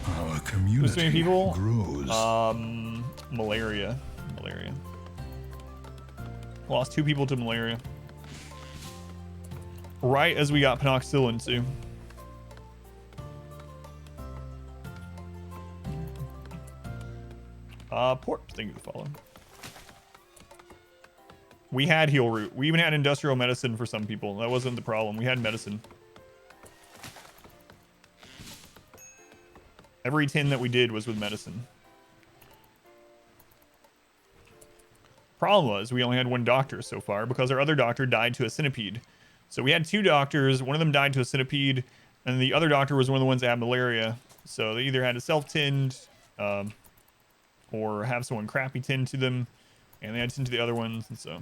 [SPEAKER 1] Our community
[SPEAKER 2] people?
[SPEAKER 1] grows.
[SPEAKER 2] Malaria. Lost 2 people to malaria. Right as we got penoxidil too. Port, thank you for following. We had heal root. We even had industrial medicine for some people. That wasn't the problem. We had medicine. Every 10 that we did was with medicine. Problem was we only had 1 doctor so far because our other doctor died to a centipede. So we had 2 doctors. One of them died to a centipede, and the other doctor was one of the ones that had malaria. So they either had to self-tend or have someone crappy tend to them, and they had to tend to the other ones. And so,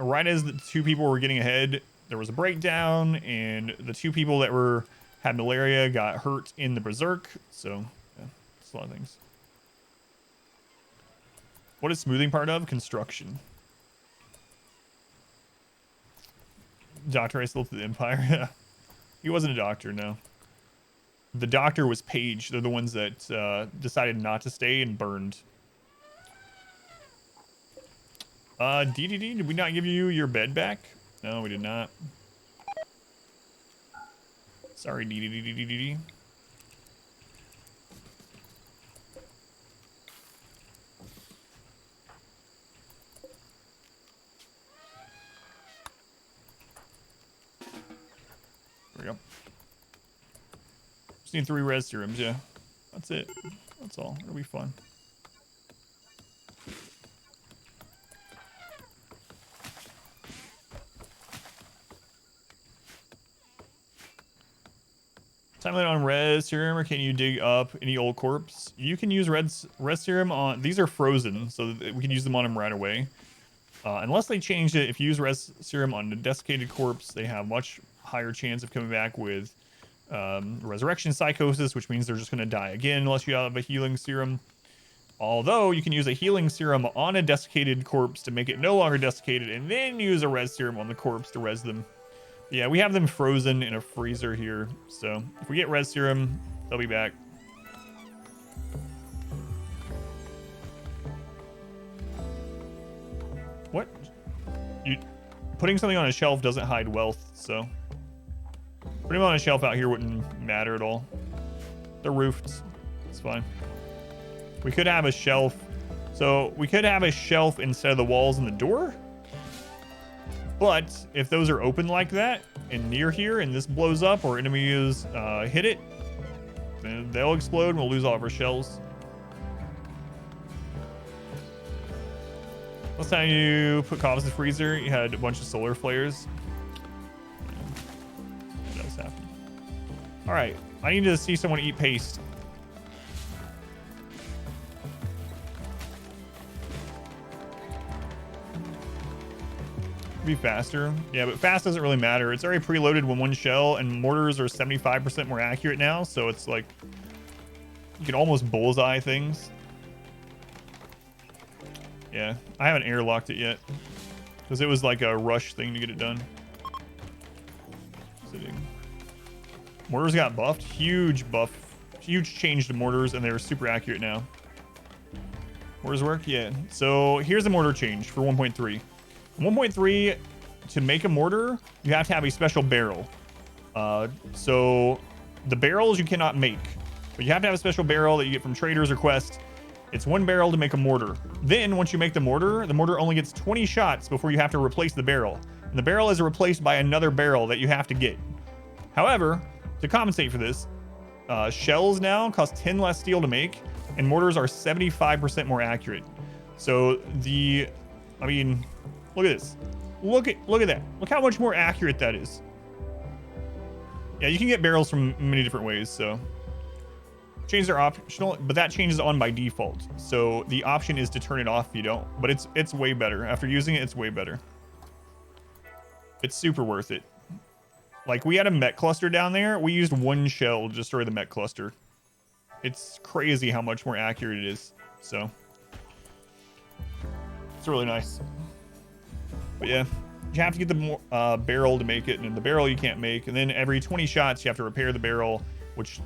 [SPEAKER 2] right as the 2 people were getting ahead, there was a breakdown, and the 2 people that had malaria got hurt in the berserk. So yeah, it's a lot of things. What is smoothing part of? Construction. Doctor I still to the Empire. He wasn't a doctor, no. The doctor was Paige. They're the ones that decided not to stay and burned. DDD, did we not give you your bed back? No, we did not. Sorry, DDD. There we go. Just need 3 res serums, yeah. That's it. That's all. It'll be fun. Time limit on res serum, or can you dig up any old corpse? You can use res serum on... These are frozen, so that we can use them on them right away. Unless they changed it, if you use res serum on a desiccated corpse, they have much higher chance of coming back with resurrection psychosis, which means they're just going to die again unless you have a healing serum. Although you can use a healing serum on a desiccated corpse to make it no longer desiccated, and then use a res serum on the corpse to res them. Yeah, we have them frozen in a freezer here, so if we get res serum, they'll be back. What? Putting something on a shelf doesn't hide wealth, so putting them on a shelf out here wouldn't matter at all. They're roofed. It's fine. We could have a shelf. So we could have a shelf instead of the walls and the door. But if those are open like that and near here and this blows up or enemies hit it, then they'll explode and we'll lose all of our shells. Last time you put coffins in the freezer, you had a bunch of solar flares. Yeah, that does happen. All right, I need to see someone eat paste. Be faster. Yeah, but fast doesn't really matter. It's already preloaded with 1 shell, and mortars are 75% more accurate now, so it's like you can almost bullseye things. Yeah, I haven't airlocked it yet because it was like a rush thing to get it done. Sitting. Mortars got buffed. Huge buff. Huge change to mortars, and they're super accurate now. Mortars work? Yeah. So here's a mortar change for 1.3. 1.3, to make a mortar, you have to have a special barrel. So the barrels you cannot make, but you have to have a special barrel that you get from traders or quests. It's 1 barrel to make a mortar. Then once you make the mortar only gets 20 shots before you have to replace the barrel. And the barrel is replaced by another barrel that you have to get. However, to compensate for this, shells now cost 10 less steel to make, and mortars are 75% more accurate. So I mean, look at this. Look at that. Look how much more accurate that is. Yeah, you can get barrels from many different ways, so changes are optional, but that changes on by default. So the option is to turn it off if you don't, but it's way better. After using it, it's way better. It's super worth it. Like, we had a mech cluster down there. We used 1 shell to destroy the mech cluster. It's crazy how much more accurate it is. So it's really nice. But yeah, you have to get the barrel to make it, and the barrel you can't make. And then every 20 shots, you have to repair the barrel, which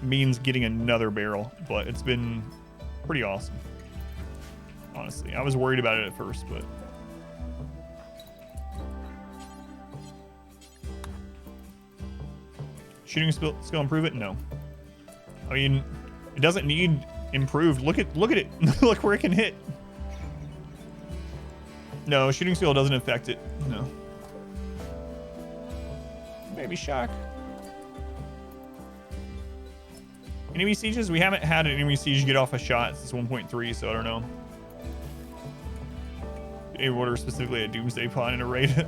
[SPEAKER 2] means getting another barrel. But it's been pretty awesome. Honestly, I was worried about it at first, but shooting skill improve it? No. I mean, it doesn't need improved. Look at it. Look where it can hit. No, shooting skill doesn't affect it. No. Baby shark. Enemy sieges? We haven't had an enemy siege get off a shot since 1.3, so I don't know. A order specifically a doomsday pod in a raid.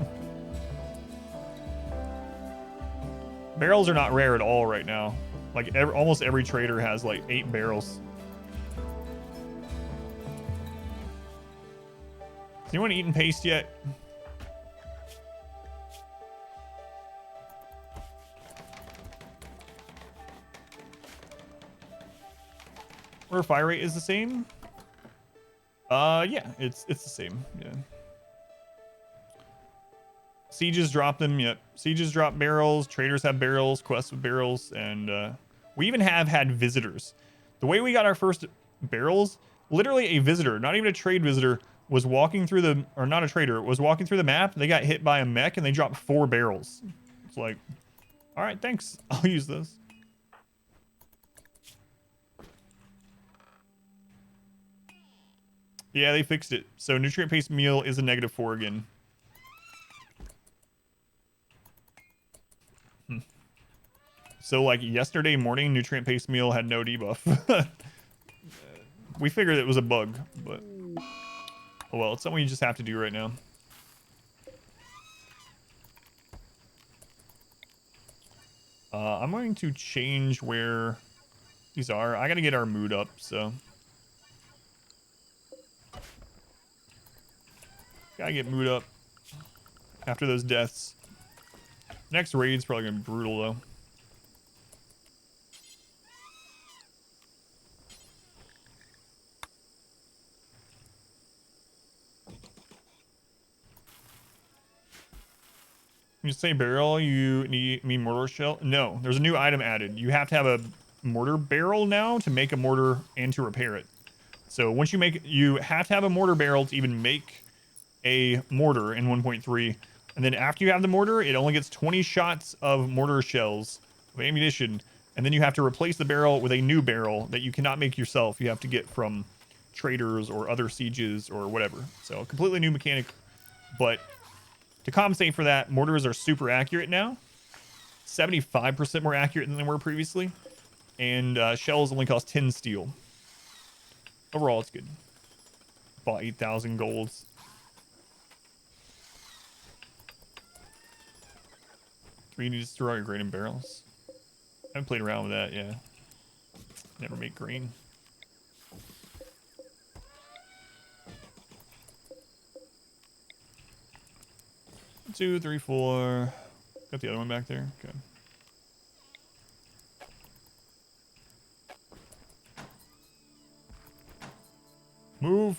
[SPEAKER 2] Barrels are not rare at all right now. Like almost every trader has like 8 barrels. Has anyone eaten paste yet? Where fire rate is the same? Yeah, it's the same. Yeah. Sieges drop them. Yep. Sieges drop barrels. Traders have barrels. Quests with barrels, and we even have had visitors. The way we got our first barrels, literally a visitor, not even a trade visitor, was walking through the, or not a trader, was walking through the map. They got hit by a mech and they dropped 4 barrels. It's like, all right, thanks. I'll use those. Yeah, they fixed it. So nutrient-based meal is a -4 again. So like yesterday morning, nutrient-based meal had no debuff. We figured it was a bug, but oh well, it's something you just have to do right now. I'm going to change where these are. I gotta get our mood up, so. Gotta get mood up after those deaths. Next raid's probably gonna be brutal though. You say barrel, you mean mortar shell? No, there's a new item added. You have to have a mortar barrel now to make a mortar and to repair it. So once you have to have a mortar barrel to even make a mortar in 1.3. And then after you have the mortar, it only gets 20 shots of mortar shells of ammunition. And then you have to replace the barrel with a new barrel that you cannot make yourself. You have to get from traders or other sieges or whatever. So a completely new mechanic, but to compensate for that, mortars are super accurate now. 75% more accurate than they were previously. And shells only cost 10 steel. Overall, it's good. Bought 8,000 golds. We need to destroy your grain and barrels. I haven't played around with that, yeah. Never make grain. Two, three, four. Got the other one back there. Okay. Move.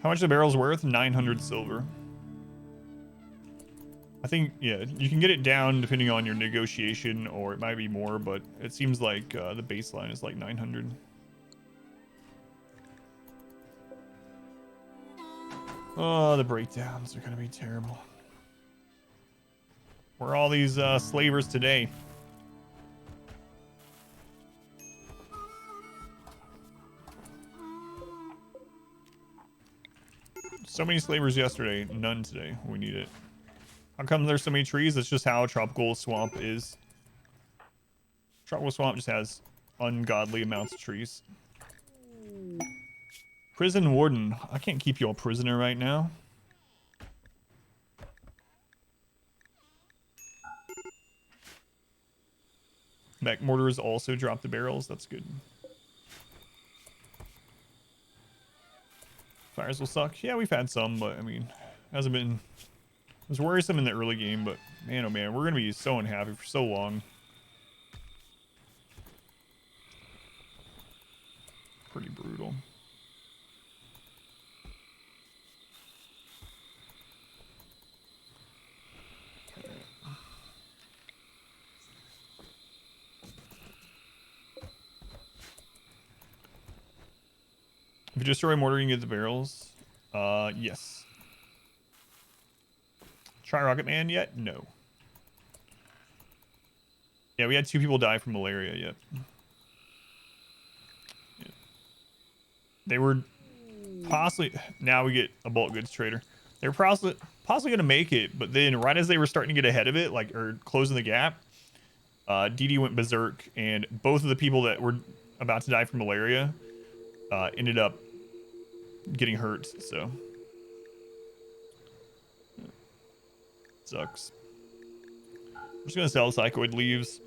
[SPEAKER 2] How much the barrel's worth? 900 silver. I think, yeah, you can get it down depending on your negotiation, or it might be more, but it seems like the baseline is like 900. Oh, the breakdowns are going to be terrible. Where are all these slavers today? So many slavers yesterday, none today. We need it. How come there's so many trees? That's just how Tropical Swamp is. Tropical Swamp just has ungodly amounts of trees. Prison Warden. I can't keep you a prisoner right now. Mech mortars also drop the barrels. That's good. Fires will suck. Yeah, we've had some, but I mean, hasn't been... It was worrisome in the early game, but man, oh man, we're going to be so unhappy for so long. Pretty brutal. If you destroy mortar, you can get the barrels. Yes. Try Rocket Man yet? No. Yeah, we had 2 people die from malaria. Yep. Yeah. They were possibly. Now we get a bulk goods trader. They were possibly going to make it, but then right as they were starting to get ahead of it, like or closing the gap, DD went berserk, and both of the people that were about to die from malaria ended up getting hurt. So sucks. I'm just gonna sell psychoid leaves.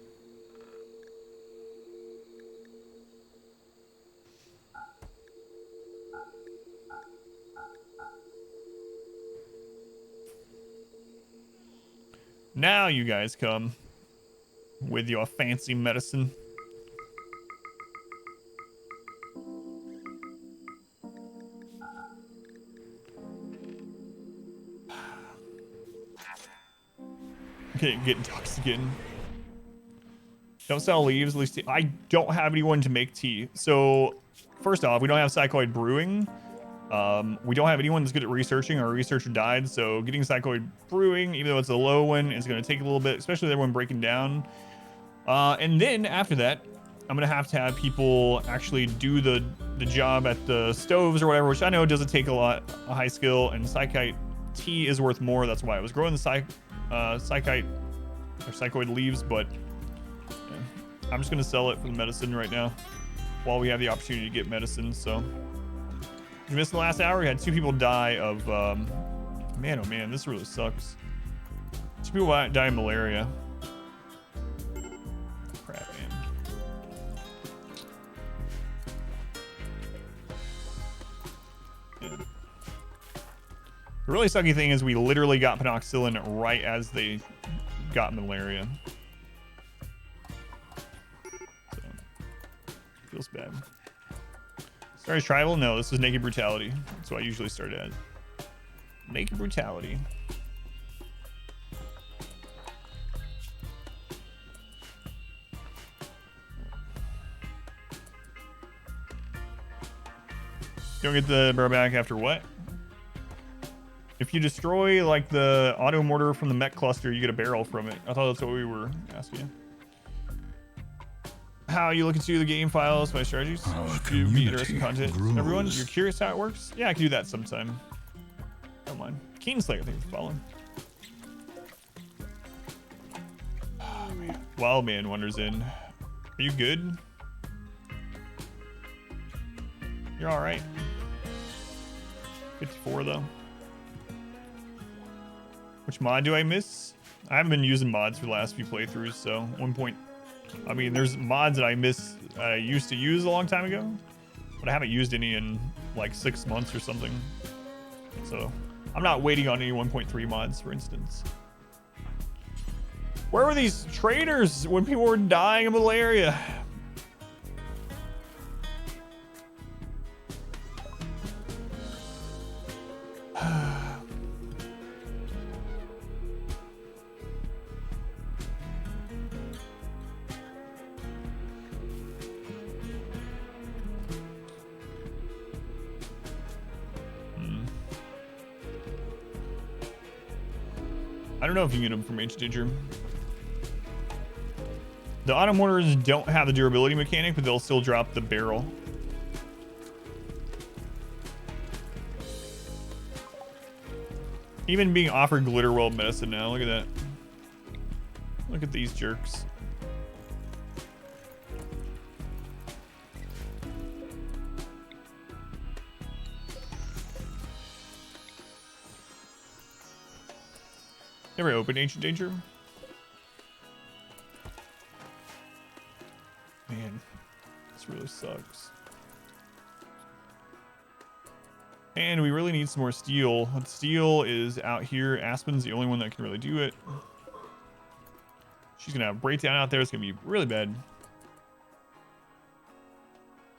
[SPEAKER 2] Now you guys come with your fancy medicine. Okay, get intoxicated. Don't sell leaves, at least I don't have anyone to make tea. So first off, we don't have psychoid brewing. We don't have anyone that's good at researching. Our researcher died, so getting psychoid brewing, even though it's a low one, is going to take a little bit, especially with everyone breaking down. And then after that, I'm going to have people actually do the job at the stoves or whatever, which I know doesn't take a high skill, and psychite tea is worth more. That's why I was growing the psychite or psychoid leaves, but yeah, I'm just going to sell it for the medicine right now while we have the opportunity to get medicine. So we missed the last hour. We had 2 people die of man, oh man, this really sucks. 2 people die of malaria. Crap, man. Yeah. The really sucky thing is we literally got penoxillin right as they got malaria. So, feels bad. Start as tribal? No, this is naked brutality. That's what I usually start at. Naked brutality. You don't get the barrel back after what? If you destroy like the auto mortar from the mech cluster, you get a barrel from it. I thought that's what we were asking. How you look into the game files, my strategies? Do be interesting content.
[SPEAKER 1] Grows.
[SPEAKER 2] Everyone, you're curious how it works? Yeah, I can do that sometime. Don't mind. Keenslayer, I think is following. Oh, man. Wild Man wanders in. Are you good? You're all right. 54 though. Which mod do I miss? I haven't been using mods for the last few playthroughs, so I mean, there's mods that I used to use a long time ago, but I haven't used any in like 6 months or something. So I'm not waiting on any 1.3 mods, for instance. Where were these traders when people were dying of malaria? I don't know if you can get them from H-Danger. The auto mortars don't have the durability mechanic, but they'll still drop the barrel. Even being offered glitter world medicine now. Look at that. Look at these jerks. Never opened Ancient Danger. Man, this really sucks. And we really need some more steel. Steel is out here. Aspen's the only one that can really do it. She's gonna have breakdown out there. It's gonna be really bad.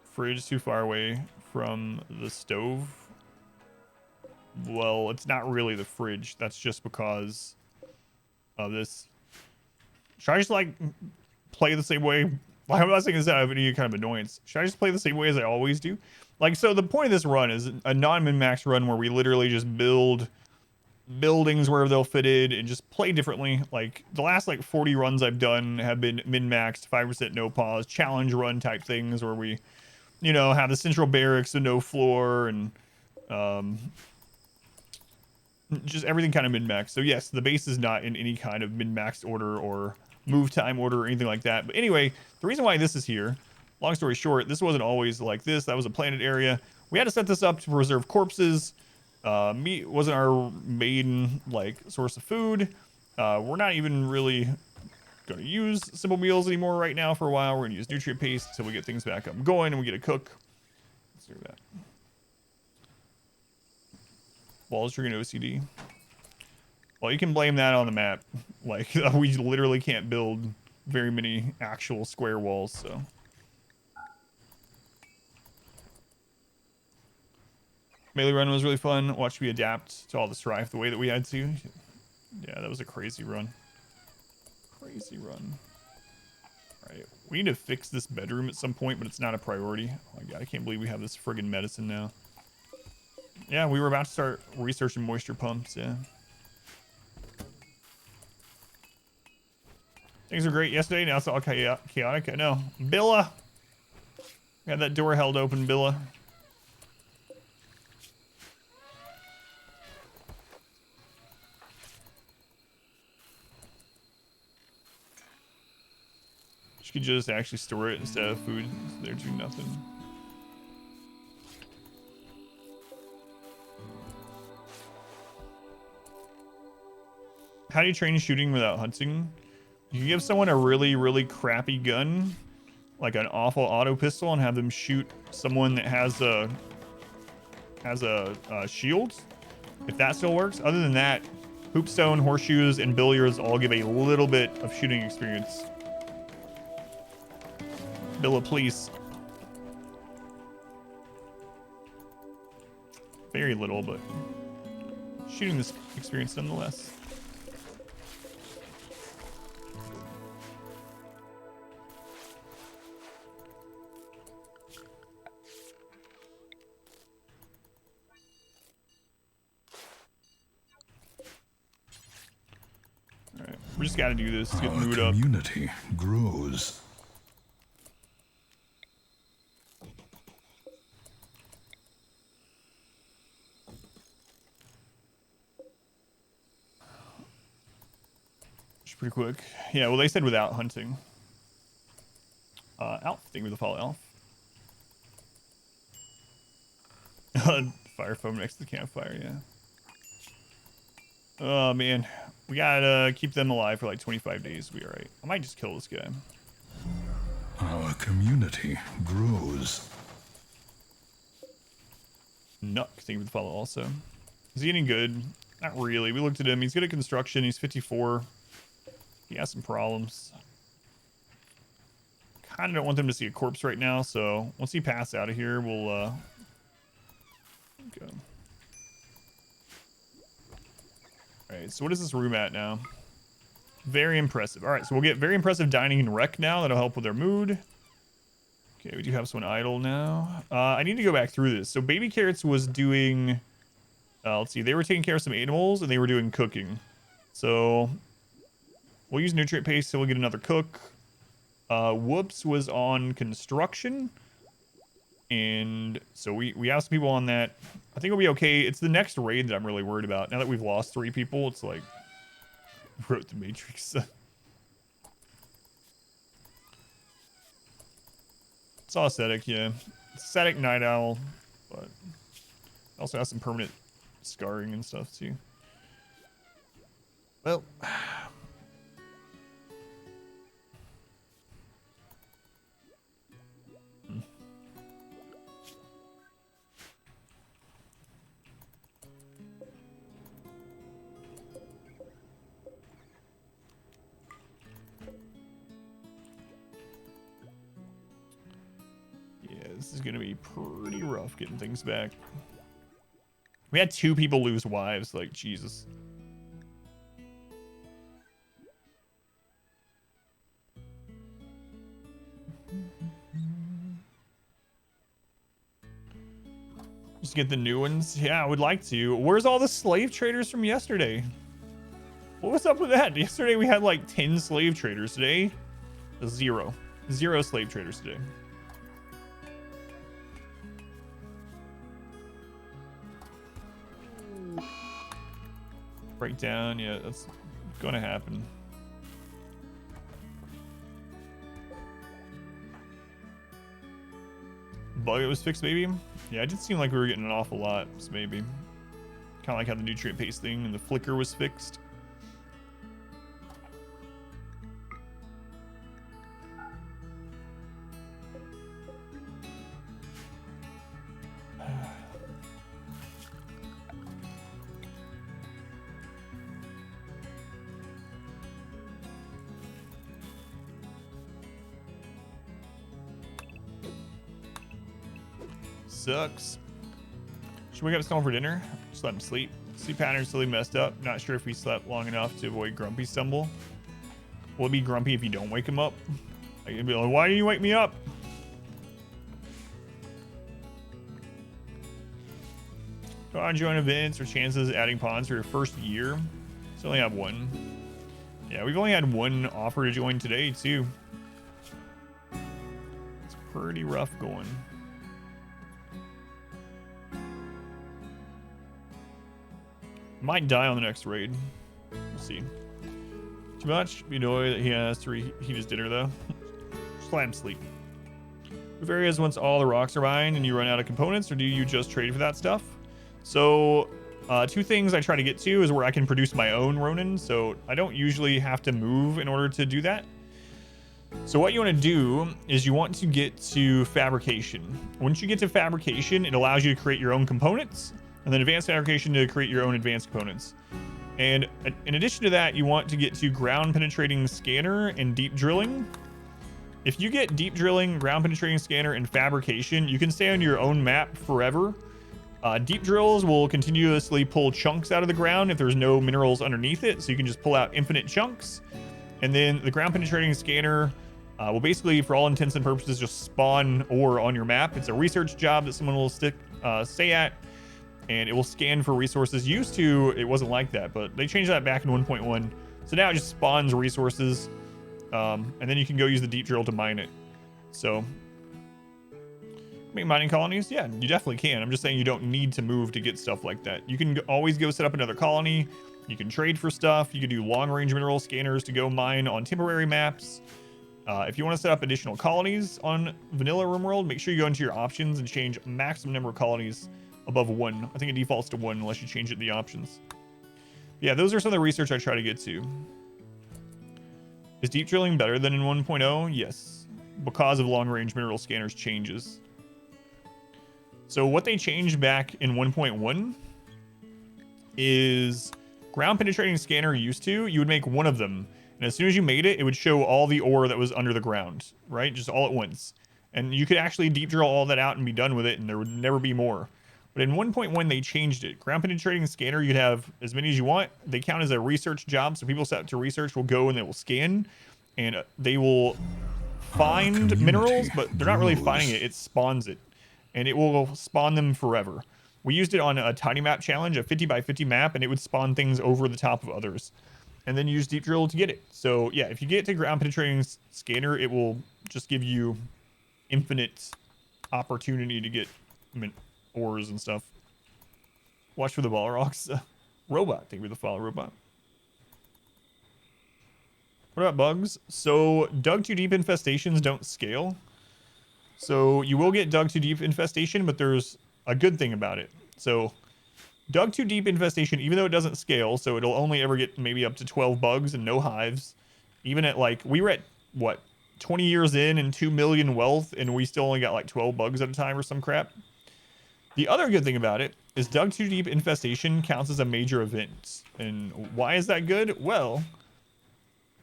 [SPEAKER 2] Fridge is too far away from the stove. Well, it's not really the fridge. That's just because of this. Should I just like play the same way? I'm not saying this out of any kind of annoyance. Should I just play the same way as I always do? Like, so the point of this run is a non-min-max run where we literally just build buildings where they'll fit in and just play differently. Like the last like 40 runs I've done have been min-maxed, 5% no pause, challenge run type things where we, you know, have the central barracks, the no floor, and just everything kind of min-maxed. So yes, the base is not in any kind of min-maxed order or move time order or anything like that. But anyway, the reason why this is here, long story short, this wasn't always like this. That was a planted area. We had to set this up to preserve corpses. Meat wasn't our main like source of food. We're not even really going to use simple meals anymore right now for a while. We're going to use nutrient paste until we get things back up and going and we get a cook. Let's do that. Walls triggering OCD. Well, you can blame that on the map. Like, we literally can't build very many actual square walls, so. Melee run was really fun. Watch me adapt to all the strife the way that we had to. Yeah, that was a crazy run. Crazy run. Alright, we need to fix this bedroom at some point, but it's not a priority. Oh my god, I can't believe we have this friggin' medicine now. Yeah, we were about to start researching moisture pumps, yeah. Things are great yesterday, now it's all chaotic. I know. Billa! We had that door held open, Billa. She could just actually store it instead of food. They're doing nothing. How do you train shooting without hunting? You give someone a really, really crappy gun, like an awful auto pistol, and have them shoot someone that has a shield. If that still works. Other than that, hoopstone, horseshoes, and billiards all give a little bit of shooting experience. Billa, please. Very little, but shooting this experience nonetheless. Alright, we just gotta do this to get the mood up.
[SPEAKER 1] Our community grows. Pretty quick. Yeah, well, they said without hunting. Alf. Thank you for the follow, Alf. Fire foam next to the campfire, yeah. Oh, man. We gotta keep them alive for like 25 days. We'll be alright. I might just kill this guy. Our community grows.
[SPEAKER 2] Nuck. Thank you for the follow also. Is he any good? Not really. We looked at him. He's good at construction. He's 54. He has some problems. Kind of don't want them to see a corpse right now, so once he passes out of here, we'll go. Alright, so what is this room at now? Very impressive. Alright, so we'll get very impressive dining and rec now. That'll help with their mood. Okay, we do have someone idle now. I need to go back through this. So Baby Carrots was doing... let's see, they were taking care of some animals, and they were doing cooking. So... we'll use nutrient paste, so we'll get another cook. Whoops was on construction. And so we have some people on that. I think we'll be okay. It's the next raid that I'm really worried about. Now that we've lost 3 people, it's like... wrote the Matrix. It's all aesthetic, yeah. It's aesthetic night owl, but... also has some permanent scarring and stuff, too. Well... This is gonna be pretty rough getting things back. We had 2 people lose wives, like, Jesus. to get the new ones? Yeah, I would like to. Where's all the slave traders from yesterday? What was up with that? Yesterday we had like 10 slave traders. Today, 0. 0 slave traders today. Breakdown, yeah, that's gonna happen. Bug that was fixed, maybe? Yeah, it did seem like we were getting an awful lot, so maybe. Kind of like how the nutrient paste thing and the flicker was fixed. Sucks. Should we wake up Stone for dinner? Just let him sleep. Sleep pattern's really messed up. Not sure if we slept long enough to avoid grumpy stumble. Will it be grumpy if you don't wake him up? Like, it'd be like, why didn't you wake me up? Do I join events or chances adding pawns for your first year? So only have one. Yeah, we've only had one offer to join today too. It's pretty rough going. Might die on the next raid. We'll see. Too much? You know that he has to reheat his dinner though. Just let him sleep. If areas once all the rocks are mined and you run out of components, or do you just trade for that stuff? So, two things I try to get to is where I can produce my own Ronin. So I don't usually have to move in order to do that. So what you want to do is you want to get to fabrication. Once you get to fabrication, it allows you to create your own components. And then advanced fabrication to create your own advanced components. And in addition to that, you want to get to ground penetrating scanner and deep drilling. If you get deep drilling, ground penetrating scanner, and fabrication, you can stay on your own map forever. Deep drills will continuously pull chunks out of the ground if there's no minerals underneath it, so you can just pull out infinite chunks. And then the ground penetrating scanner will basically, for all intents and purposes, just spawn ore on your map. It's a research job that someone will stay at. And it will scan for resources. Used to, it wasn't like that, but they changed that back in 1.1. So now it just spawns resources, and then you can go use the deep drill to mine it. So, make mining colonies? Yeah, you definitely can. I'm just saying you don't need to move to get stuff like that. You can always go set up another colony. You can trade for stuff. You can do long-range mineral scanners to go mine on temporary maps. If you want to set up additional colonies on Vanilla RimWorld, make sure you go into your options and change maximum number of colonies above 1. I think it defaults to 1 unless you change it in the options. Yeah, those are some of the research I try to get to. Is deep drilling better than in 1.0? Yes, because of long-range mineral scanners changes. So what they changed back in 1.1 is ground penetrating scanner used to, you would make one of them. And as soon as you made it, it would show all the ore that was under the ground, right? Just all at once. And you could actually deep drill all that out and be done with it, and there would never be more. But in 1.1, they changed it. Ground penetrating scanner, you could have as many as you want. They count as a research job, so people set to research will go and they will scan, and they will find minerals, but they're not really finding it. It spawns it, and it will spawn them forever. We used it on a tiny map challenge, a 50 by 50 map, and it would spawn things over the top of others. And then use deep drill to get it. So yeah, if you get to ground penetrating scanner, it will just give you infinite opportunity to get ores and stuff. Watch for the ball rocks. Robot, thank you for the follow, Robot. What about bugs? So dug too deep infestations don't scale. So you will get dug too deep infestation, but there's a good thing about it. So dug too deep infestation, even though it doesn't scale, so it'll only ever get maybe up to 12 bugs and no hives. Even at like, we were at what, 20 years in and 2 million wealth, and we still only got like 12 bugs at a time or some crap. The other good thing about it is dug too deep infestation counts as a major event. And why is that good? Well,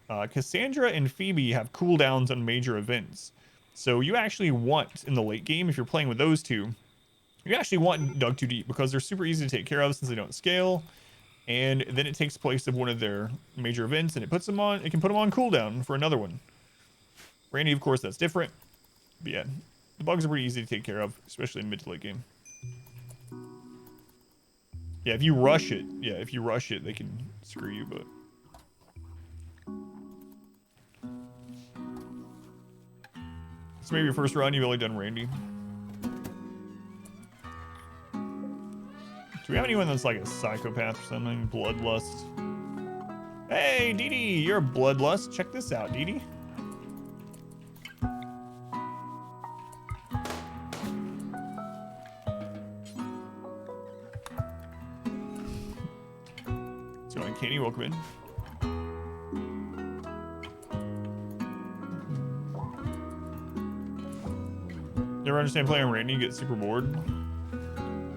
[SPEAKER 2] Cassandra and Phoebe have cooldowns on major events. So you actually want, in the late game, if you're playing with those two, you actually want dug too deep because they're super easy to take care of since they don't scale. And then it takes place of one of their major events and it puts them on, it can put them on cooldown for another one. Randy, of course, that's different. But yeah, the bugs are pretty easy to take care of, especially in mid to late game. Yeah, if you rush it, they can screw you, but. So maybe your first run, you've only done Randy. Do we have anyone that's like a psychopath or something? Bloodlust. Hey, Dee Dee, you're a bloodlust. Check this out, Dee Dee. What's going on, Kenny? Welcome in. You ever understand playing Randy and get super bored?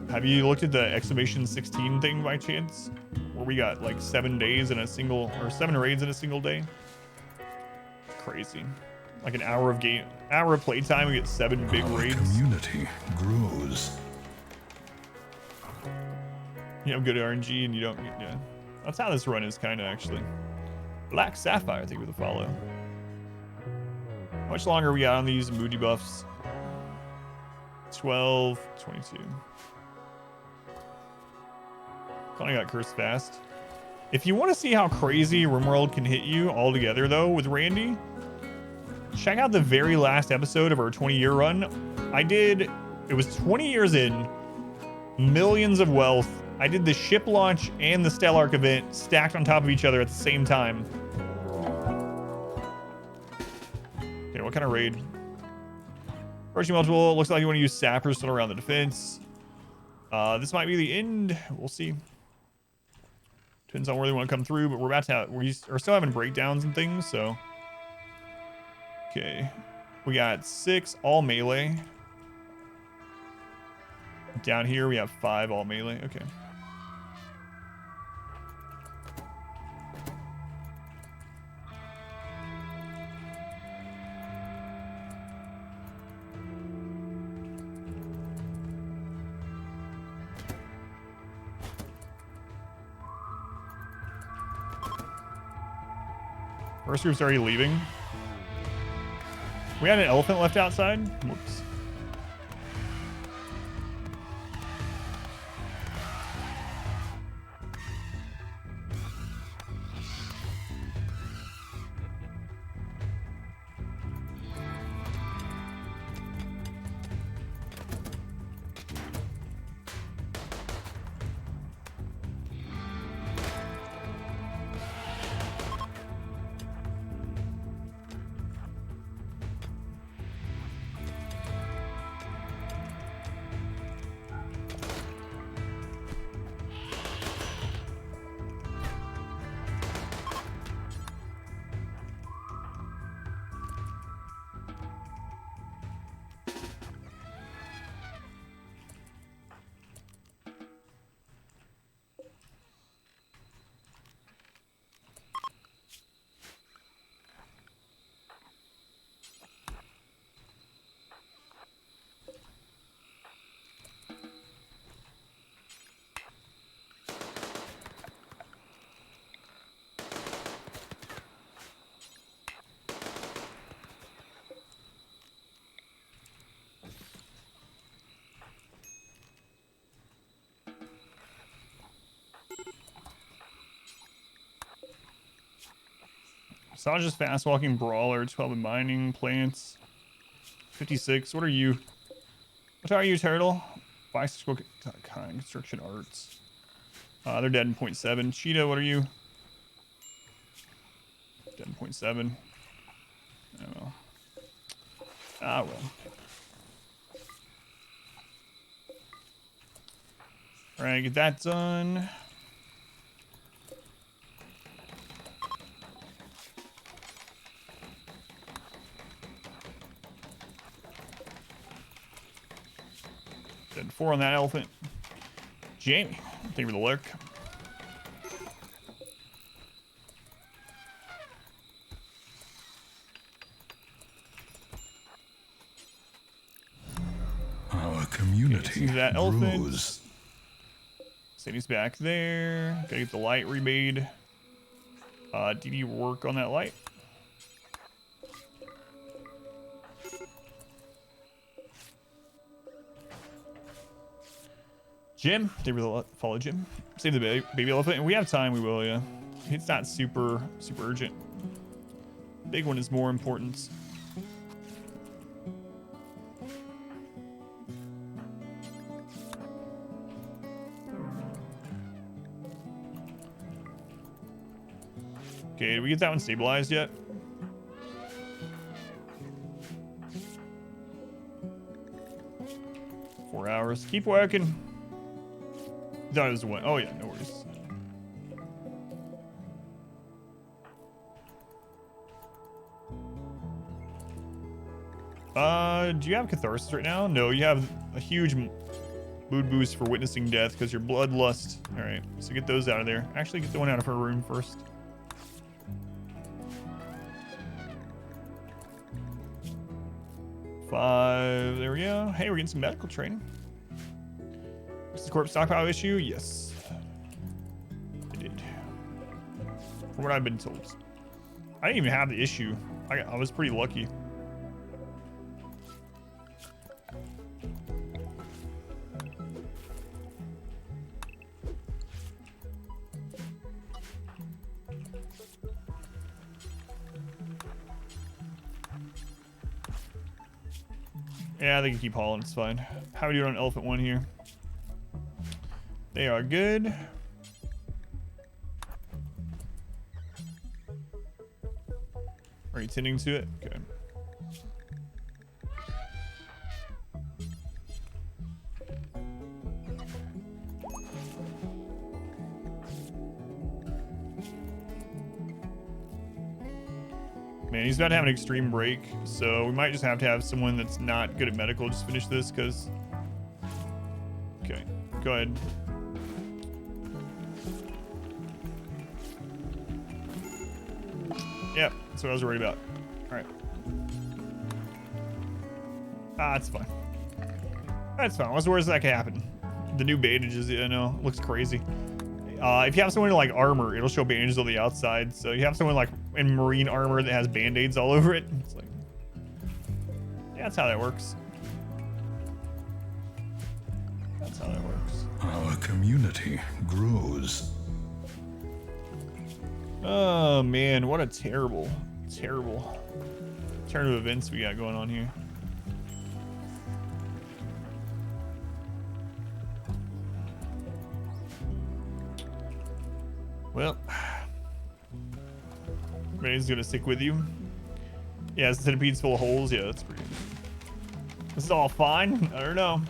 [SPEAKER 2] Have you looked at the exclamation 16 thing by chance? Where we got like 7 days in a single, or 7 raids in a single day? Crazy. Like an hour of playtime, we get 7 big raids.
[SPEAKER 3] Community grows.
[SPEAKER 2] You have good RNG and you don't, yeah. That's how this run is kind of actually. Black Sapphire, thank you for the follow. How much longer we got on these moody buffs? 12, 22. Connie got cursed fast. If you want to see how crazy RimWorld can hit you all together, though, with Randy, check out the very last episode of our 20-year run. It was 20 years in, millions of wealth. I did the ship launch and the Stellark event stacked on top of each other at the same time. Okay, what kind of raid? Approaching multiple. Looks like you want to use sappers still around the defense. This might be the end. We'll see. Depends on where they want to come through, but we're about to we are still having breakdowns and things, so. Okay. We got 6 all melee. Down here we have 5 all melee. Okay. First group's already leaving. We had an elephant left outside. Whoops. Saj is fast walking brawler, 12 in mining, plants, 56. What are you? What are you, turtle? Bicycle kind, construction arts. They're dead in 0.7. Cheetah, what are you? Dead in 0.7. Oh well. Ah well. Alright, get that done. Dead 4 on that elephant. Jamie, thank you for the lurk.
[SPEAKER 3] Our community
[SPEAKER 2] that elephant.
[SPEAKER 3] grows.
[SPEAKER 2] Sadie's back there. Gotta get the light remade. Did you work on that light? Jim, they will follow Jim. Save the baby elephant, and we have time. We will, yeah. It's not super urgent. Big one is more important. Okay, did we get that one stabilized yet? Four hours. Keep working. Thought it was one. Oh yeah, no worries. Do you have catharsis right now? No, you have a huge mood boost for witnessing death because your bloodlust. All right, so get those out of there. Actually, get the one out of her room first. Five. There we go. Hey, we're getting some medical training. Is the corpse stockpile issue? Yes. I did. From what I've been told. I didn't even have the issue. I was pretty lucky. Yeah, they can keep hauling. It's fine. How are we doing on Elephant 1 here? They are good. Are you tending to it? Okay. Man, he's about to have an extreme break, so we might just have to have someone that's not good at medical just finish this, because... Okay, go ahead. Yep, that's what I was worried about. Alright. Ah, that's fine. That's fine. What's the worst that can happen? The new bandages, I know, looks crazy. If you have someone in like armor, it'll show bandages on the outside. So you have someone like in marine armor that has band-aids all over it. It's like, yeah, that's how that works. That's how that works.
[SPEAKER 3] Our community grows.
[SPEAKER 2] Oh man, what a terrible turn of events we got going on here. Well, Ray's gonna stick with you. Yeah, the centipede's full of holes. Yeah, that's pretty good. This is all fine. I don't know.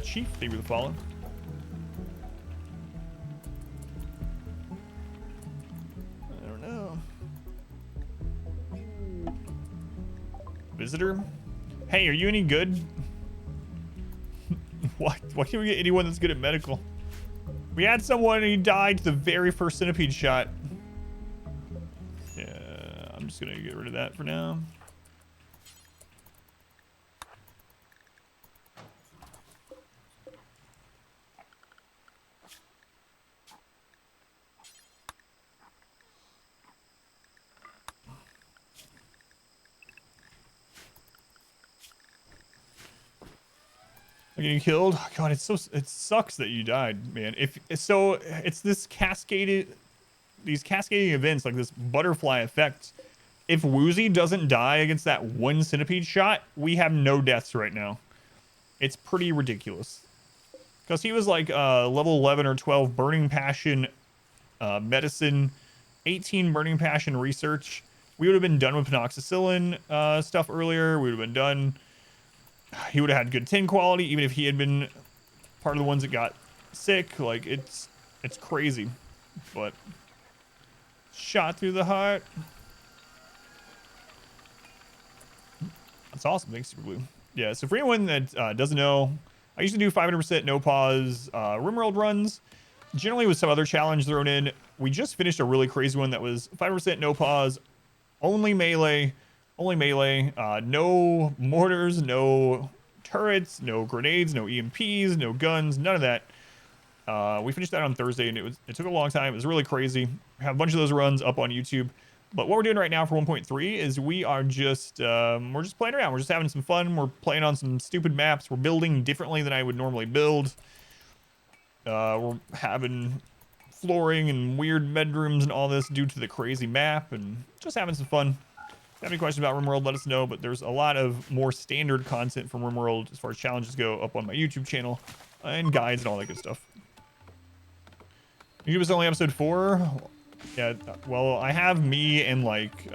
[SPEAKER 2] Chief, thank you for the follow. I don't know. Visitor? Hey, are you any good? Why can't we get anyone that's good at medical? We had someone and he died to the very first centipede shot. Yeah, I'm just gonna get rid of that for now. Getting killed. God, it sucks that you died, man. It's this these cascading events like this butterfly effect. If Woozy doesn't die against that one centipede shot, we have no deaths right now. It's pretty ridiculous. Because he was like level 11 or 12 burning passion medicine, 18 burning passion research. We would have been done with penoxycillin stuff earlier. We would have been done. He would have had good 10 quality, even if he had been part of the ones that got sick. Like, it's crazy. But shot through the heart. That's awesome. Thanks, Super Blue. Yeah, so for anyone that doesn't know, I used to do 500% no pause RimWorld runs. Generally with some other challenge thrown in. We just finished a really crazy one that was 5% no pause, only melee. No mortars, no turrets, no grenades, no EMPs, no guns, none of that. We finished that on Thursday, and it took a long time. It was really crazy. We have a bunch of those runs up on YouTube. But what we're doing right now for 1.3 is we are just we're just playing around. We're just having some fun. We're playing on some stupid maps. We're building differently than I would normally build. We're having flooring and weird bedrooms and all this due to the crazy map, and just having some fun. If you have any questions about RimWorld, let us know, but there's a lot of more standard content from RimWorld as far as challenges go up on my YouTube channel, and guides and all that good stuff. YouTube is only episode 4. Yeah, well, I have me and like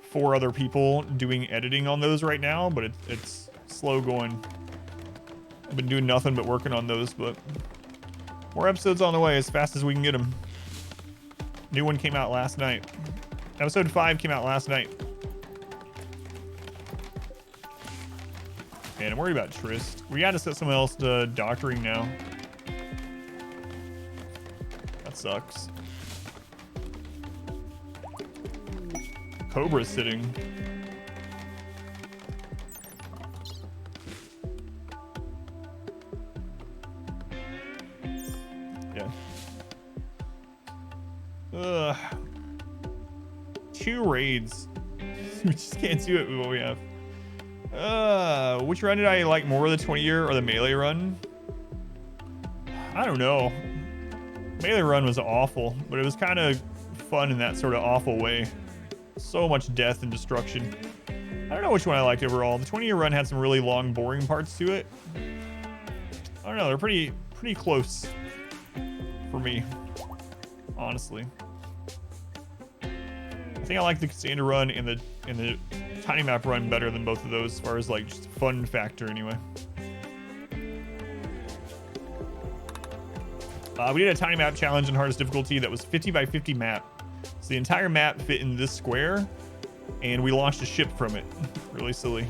[SPEAKER 2] 4 other people doing editing on those right now, but it's slow going. I've been doing nothing but working on those, but more episodes on the way as fast as we can get them. New one came out last night. Episode 5 came out last night. Man, I'm worried about Trist. We gotta set someone else to doctoring now. That sucks. Cobra's sitting. Yeah. Ugh. 2 raids. We just can't do it with what we have. Which run did I like more, the 20-year or the melee run? I don't know. Melee run was awful, but it was kind of fun in that sort of awful way. So much death and destruction. I don't know which one I liked overall. The 20-year run had some really long, boring parts to it. I don't know. They're pretty close for me, honestly. I think I like the Cassandra run and the tiny map run better than both of those, as far as like just fun factor anyway. We did a tiny map challenge in hardest difficulty that was 50 by 50 map. So the entire map fit in this square, and we launched a ship from it. Really silly.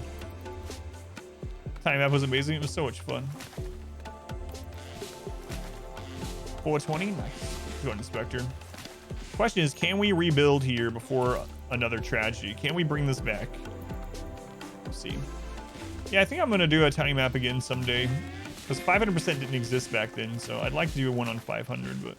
[SPEAKER 2] Tiny map was amazing. It was so much fun. 420, nice. Good inspector. Question is, can we rebuild here before another tragedy? Can we bring this back? We'll see. Yeah, I think I'm gonna do a tiny map again someday, because 500% didn't exist back then, so I'd like to do one on 500, but.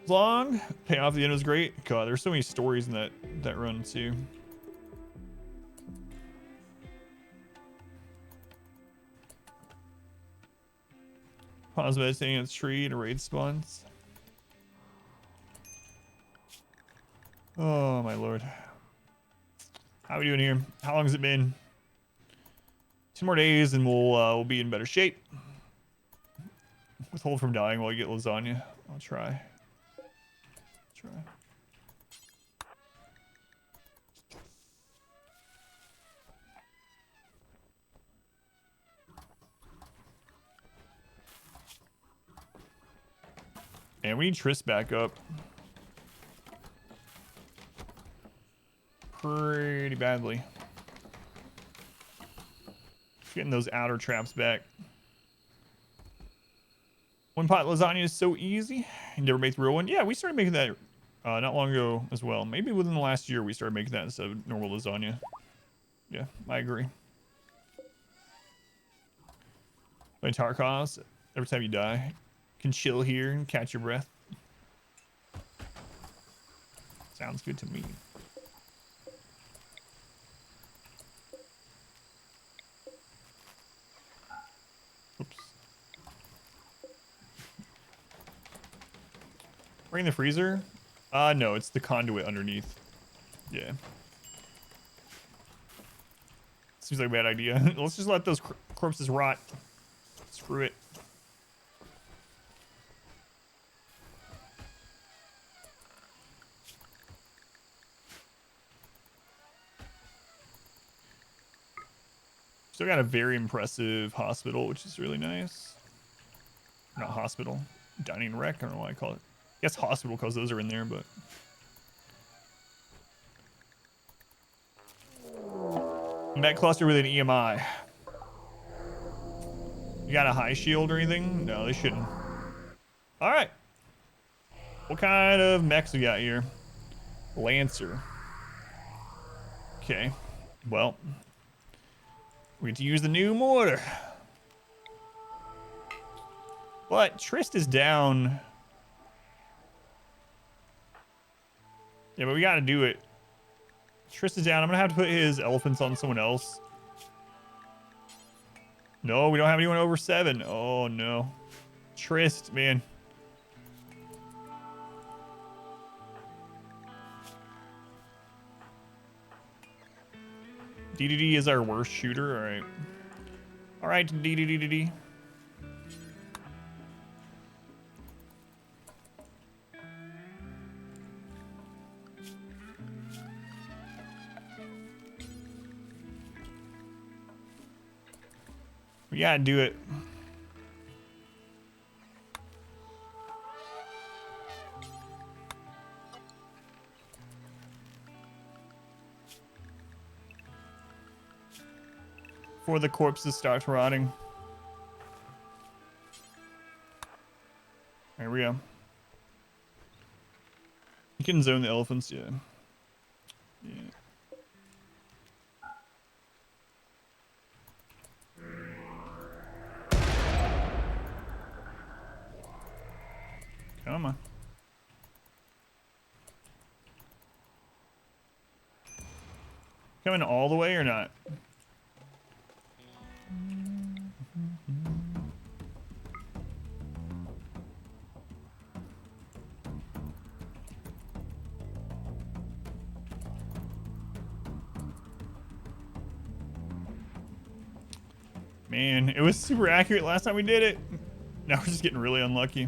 [SPEAKER 2] Long payoff at the end was great. God, there's so many stories in that run too. Pause meditating on a tree and a raid spawns. Oh my lord. How are we doing here? How long has it been? 2 more days and we'll be in better shape. Withhold from dying while you get lasagna. I'll try. And we need Triss back up. Pretty badly. Getting those outer traps back. One pot lasagna is so easy. You never make the real one. Yeah, we started making that not long ago as well. Maybe within the last year we started making that instead of normal lasagna. Yeah, I agree. By Tarkos, every time you die, you can chill here and catch your breath. Sounds good to me. Oops. Bring the freezer? No, it's the conduit underneath. Yeah. Seems like a bad idea. Let's just let those corpses rot. Screw it. Still got a very impressive hospital, which is really nice. Not hospital. Dining wreck. I don't know why I call it. I guess hospital because those are in there, but. Met cluster with an EMI. You got a high shield or anything? No, they shouldn't. All right. What kind of mechs we got here? Lancer. Okay. Well. We get to use the new mortar. But Trist is down. Yeah, but we gotta do it. Trist is down. I'm gonna have to put his elephants on someone else. No, we don't have anyone over 7. Oh, no. Trist, man. DDD is our worst shooter. All right. All right, DDD. We gotta do it. Before the corpses start rotting. There we go. You can zone the elephants, yeah. Yeah. Come on. Coming all the way or not? Man, it was super accurate last time we did it. Now we're just getting really unlucky.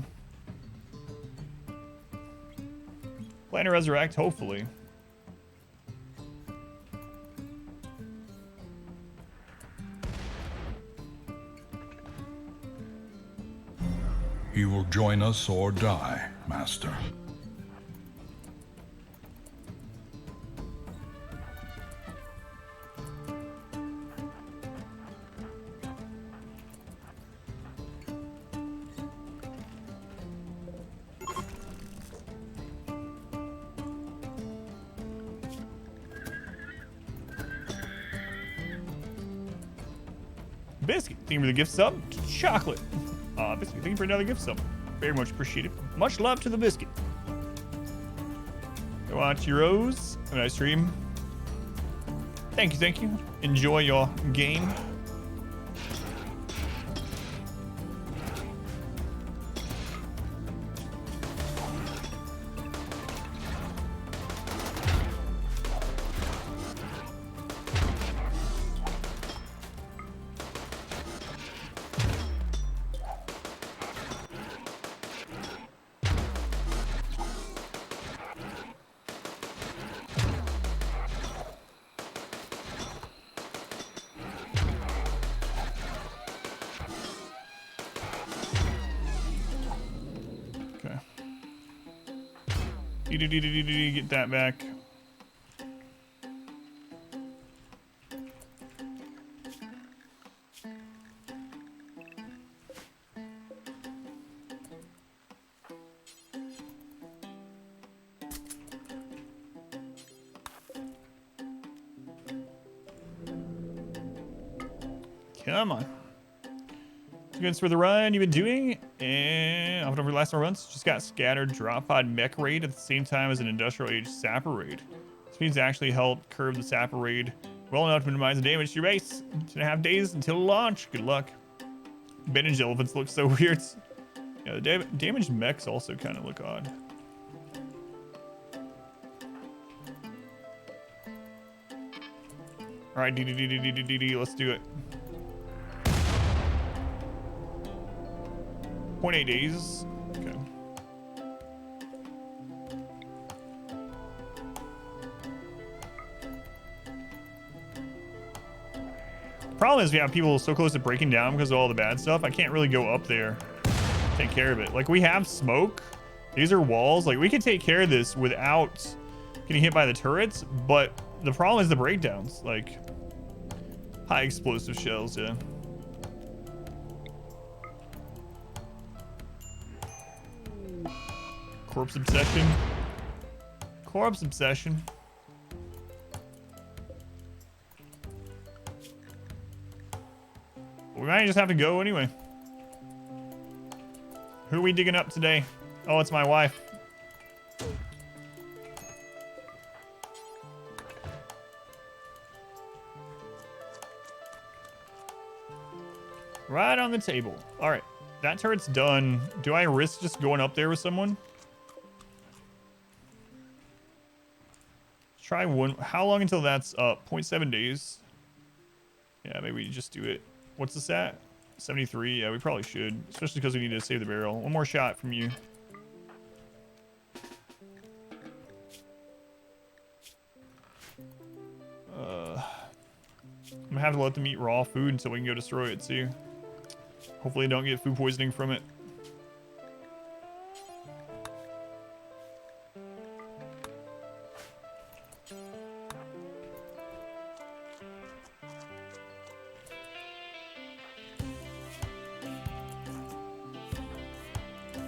[SPEAKER 2] Plan to resurrect, hopefully.
[SPEAKER 3] You will join us or die, Master.
[SPEAKER 2] Biscuit, thank you for the gift sub. Chocolate. Biscuit, thank you for another gift sub. Very much appreciated. Much love to the biscuit. Go watch your Rose. Have a nice stream. Thank you, thank you. Enjoy your game. Get that back. Come on. Good for the run you've been doing, and over the last runs, just got scattered drop pod mech raid at the same time as an industrial age sapper raid. This means actually helped curb the sapper raid well enough to minimize the damage to your base. 2.5 days until launch. Good luck. Bandaged elephants look so weird. Yeah, the damaged mechs also kind of look odd. All right, let's do it. 0.8 days. Okay. The problem is we have people so close to breaking down because of all the bad stuff. I can't really go up there, take care of it. Like, we have smoke. These are walls. Like, we can take care of this without getting hit by the turrets, but the problem is the breakdowns. Like, high explosive shells, yeah. Corpse obsession. Corpse obsession. might just have to go anyway. Who are we digging up today? Oh, it's my wife. Right on the table. All right, that turret's done. Do I risk just going up there with someone? Let's try one. How long until that's up? 0.7 days. Yeah, maybe we just do it. What's this at? 73. Yeah, we probably should, especially because we need to save the barrel. One more shot from you. I'm gonna have to let them eat raw food until we can go destroy it too. Hopefully don't get food poisoning from it.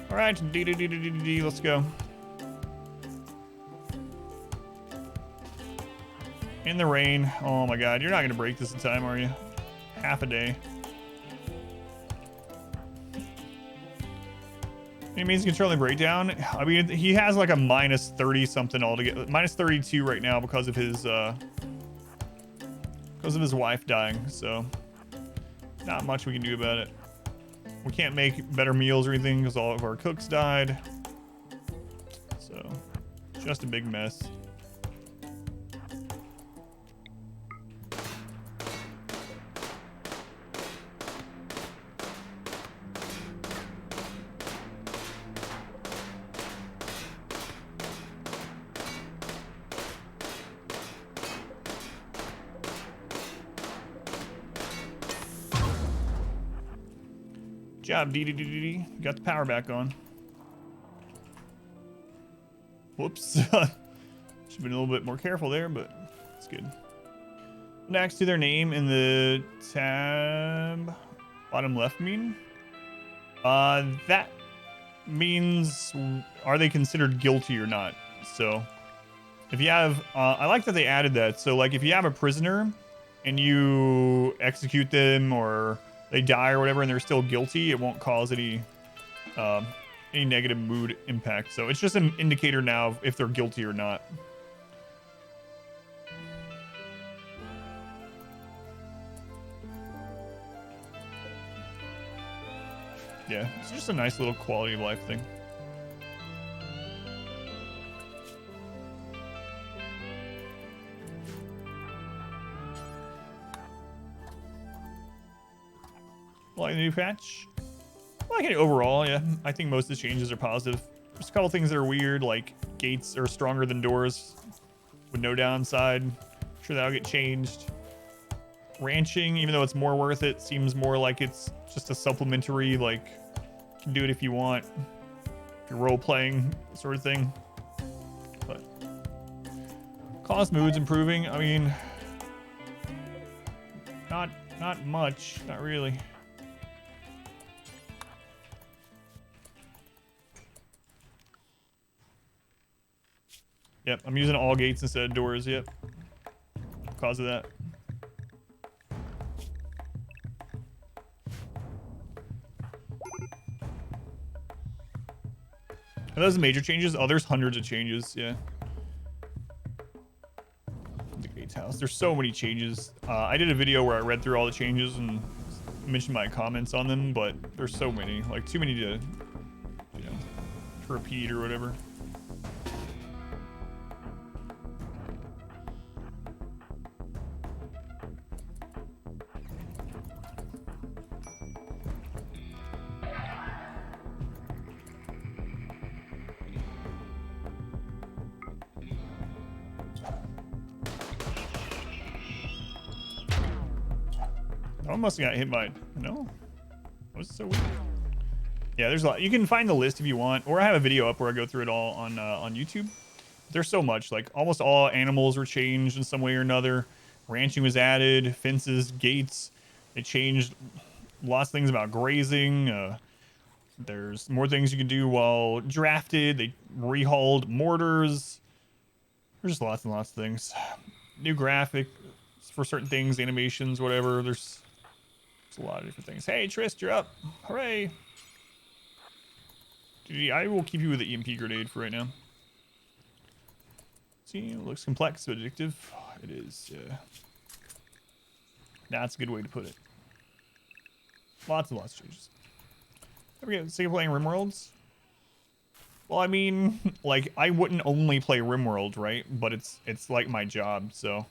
[SPEAKER 2] All right, let's go. In the rain. Oh my God, you're not gonna break this in time, are you? Half a day. Any means controlling breakdown? I mean, he has like a minus 30 something altogether. Minus 32 right now because of his wife dying. So not much we can do about it. We can't make better meals or anything because all of our cooks died. So just a big mess. Job, got the power back on. Whoops. Should have been a little bit more careful there, but it's good. Next to their name in the tab, bottom left mean? That means, are they considered guilty or not? So if you have, I like that they added that. So like if you have a prisoner and you execute them or they die or whatever and they're still guilty, it won't cause any negative mood impact. So it's just an indicator now of if they're guilty or not. Yeah, it's just a nice little quality of life thing. Like the new patch? I like it overall, yeah. I think most of the changes are positive. There's a couple things that are weird, like gates are stronger than doors with no downside. I'm sure that'll get changed. Ranching, even though it's more worth it, seems more like it's just a supplementary, like, you can do it if you want. If you're role-playing sort of thing. But cost mood's improving. I mean, not much, not really. Yep, I'm using all gates instead of doors, yep. Because of that. Are those major changes? Oh, there's hundreds of changes, yeah. The gates house. There's so many changes. I did a video where I read through all the changes and mentioned my comments on them, but there's so many. Like, too many to, you know, to repeat or whatever. I must have got hit by, no? Was it so weird? Yeah, there's a lot. You can find the list if you want, or I have a video up where I go through it all on YouTube. There's so much, like almost all animals were changed in some way or another. Ranching was added, fences, gates. They changed lots of things about grazing. There's more things you can do while drafted. They rehauled mortars. There's just lots and lots of things. New graphic for certain things, animations, whatever. There's It's a lot of different things. Hey, Trist, you're up. Hooray. GG, I will keep you with the EMP grenade for right now. See, it looks complex but addictive. It is. That's a good way to put it. Lots and lots of changes. Ever get sick of playing RimWorlds? Well, I mean, like, I wouldn't only play RimWorld, right? But it's like my job, so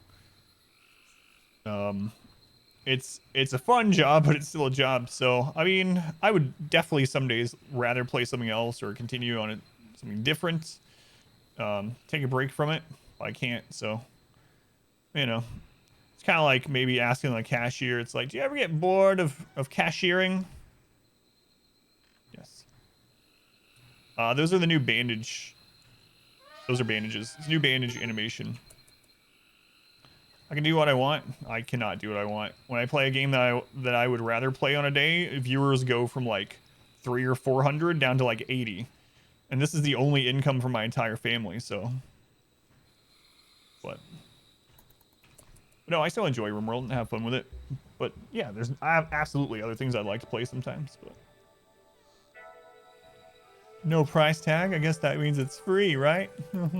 [SPEAKER 2] it's a fun job, but it's still a job. So I mean, I would definitely some days rather play something else or continue on something different. Take a break from it. I can't, so you know, it's kind of like maybe asking the cashier. It's like, do you ever get bored of cashiering? Yes. Those are the new bandage. Those are bandages. It's new bandage animation. I can do what I want. I cannot do what I want. When I play a game that I would rather play on a day, viewers go from like 300 or 400 down to like 80. And this is the only income for my entire family, so. But no, I still enjoy RimWorld and have fun with it. But yeah, I have absolutely other things I'd like to play sometimes, but. No price tag. I guess that means it's free, right? But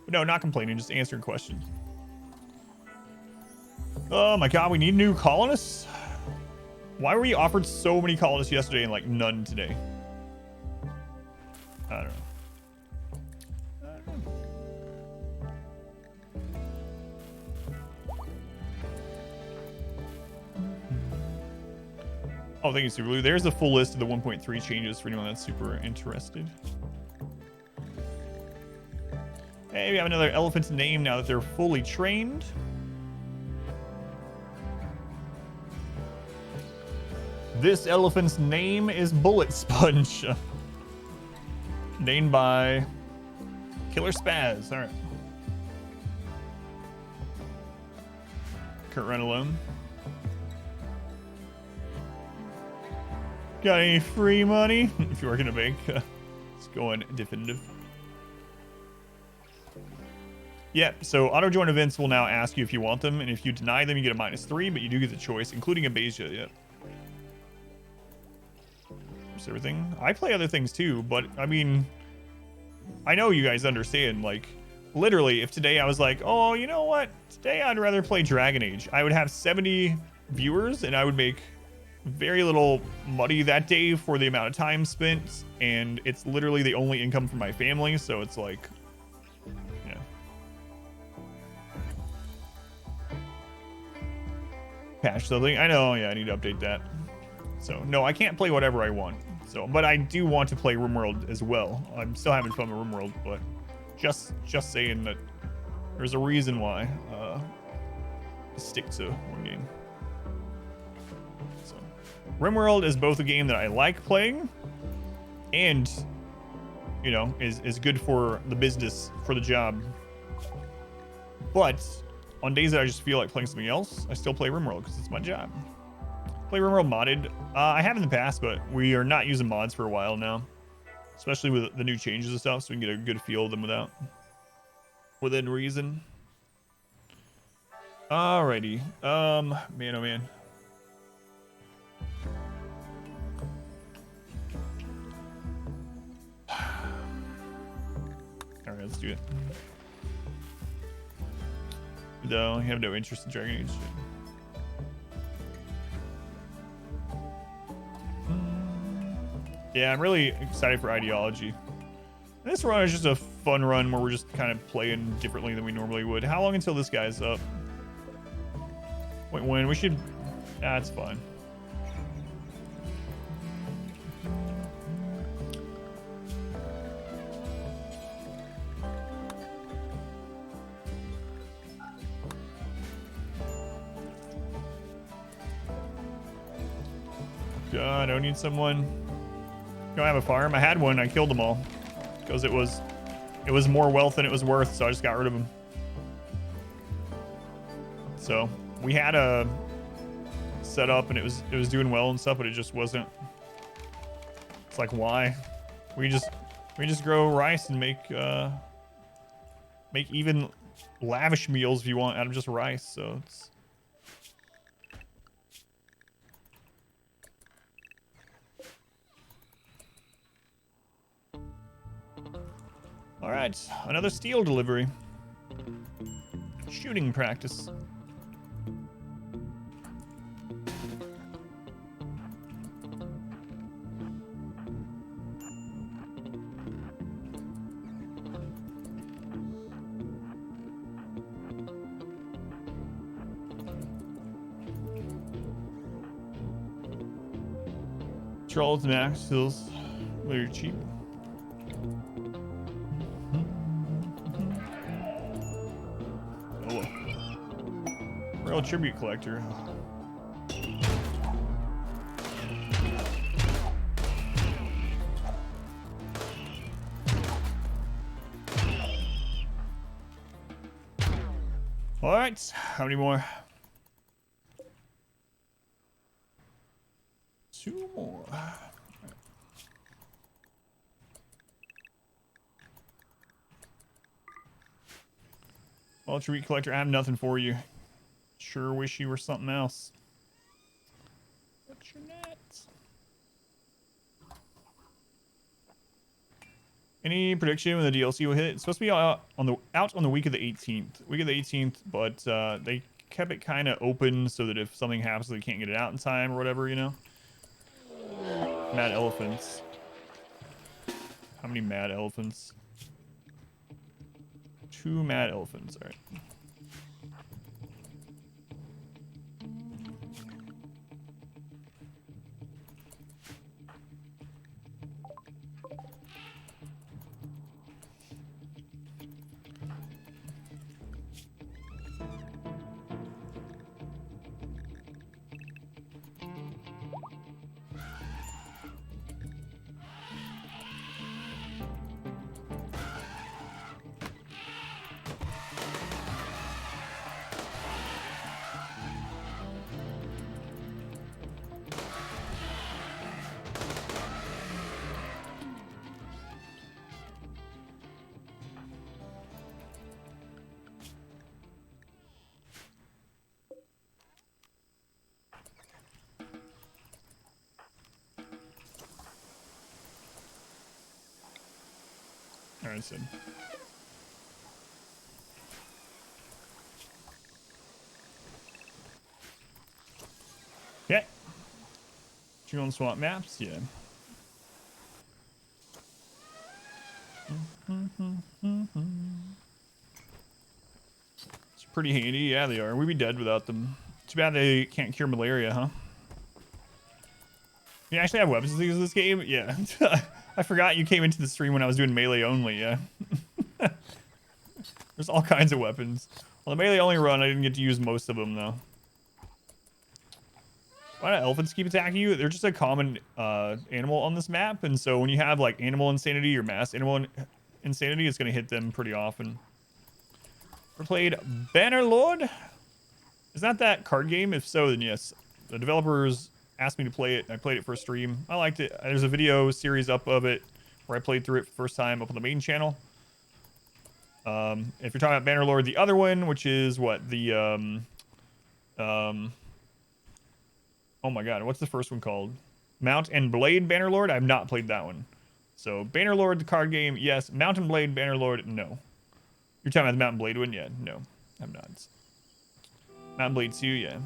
[SPEAKER 2] no, not complaining, just answering questions. Oh my god, we need new colonists? Why were we offered so many colonists yesterday and like none today? I don't know. Oh, thank you, Super Blue. There's a full list of the 1.3 changes for anyone that's super interested. Hey, we have another elephant's name now that they're fully trained. This elephant's name is Bullet Sponge. Named by Killer Spaz. All right. Kurt Run Alone. Got any free money? If you work in a bank, it's going definitive. Yep, so auto join events will now ask you if you want them, and if you deny them, you get a -3, but you do get the choice, including Abasia. Yep. There's everything. I play other things too, but I mean, I know you guys understand. Like, literally, if today I was like, oh, you know what? Today I'd rather play Dragon Age, I would have 70 viewers, and I would make very little money that day for the amount of time spent, and it's literally the only income for my family, so it's like, yeah. Patch something. I know, yeah, I need to update that. So, no, I can't play whatever I want. So, but I do want to play RimWorld as well. I'm still having fun with RimWorld, but just saying that there's a reason why I stick to one game. RimWorld is both a game that I like playing and, you know, is good for the business, for the job. But on days that I just feel like playing something else, I still play RimWorld because it's my job. Play RimWorld modded. I have in the past, but we are not using mods for a while now, especially with the new changes and stuff, so we can get a good feel of them within reason. Alrighty. Man, oh man. Alright, let's do it. No, I have no interest in Dragon Age. Yeah, I'm really excited for Ideology. This run is just a fun run where we're just kind of playing differently than we normally would. How long until this guy's up? Wait, when? We should... That's fine. God, I don't need someone. Don't have a farm. I had one. I killed them all because it was more wealth than it was worth, so I just got rid of them. So we had a setup and it was doing well and stuff, but it just wasn't. It's like, why? We just grow rice and make even lavish meals if you want out of just rice. So it's All right, another steel delivery. Shooting practice. Charles Max feels very cheap. Oh, real tribute collector. All right, how many more? 2 more. Well, tribute collector, I have nothing for you. Sure wish you were something else. But you're not. Any prediction when the DLC will hit? It's supposed to be out on the week of the 18th. Week of the 18th, but they kept it kind of open so that if something happens, they can't get it out in time or whatever, you know. Mad elephants. How many mad elephants? 2 mad elephants. All right. All right, Sid. Yeah. You on swamp maps? Yeah. It's pretty handy. Yeah, they are. We'd be dead without them. Too bad they can't cure malaria, huh? You actually have weapons to use this game? Yeah. I forgot you came into the stream when I was doing melee only, yeah. There's all kinds of weapons. Well, the melee only run, I didn't get to use most of them, though. Why do elephants keep attacking you? They're just a common animal on this map, and so when you have, like, animal insanity or mass animal insanity, it's going to hit them pretty often. Ever played Bannerlord? Is that that card game? If so, then yes. The developers asked me to play it. I played it for a stream. I liked it. There's a video series up of it where I played through it for the first time up on the main channel. If you're talking about Bannerlord, the other one, which is what? The, oh my god, what's the first one called? Mount and Blade Bannerlord? I've not played that one. So, Bannerlord, the card game, yes. Mount and Blade Bannerlord, no. You're talking about the Mount and Blade one? Yeah, no. I'm not. Mount and Blade 2, yeah.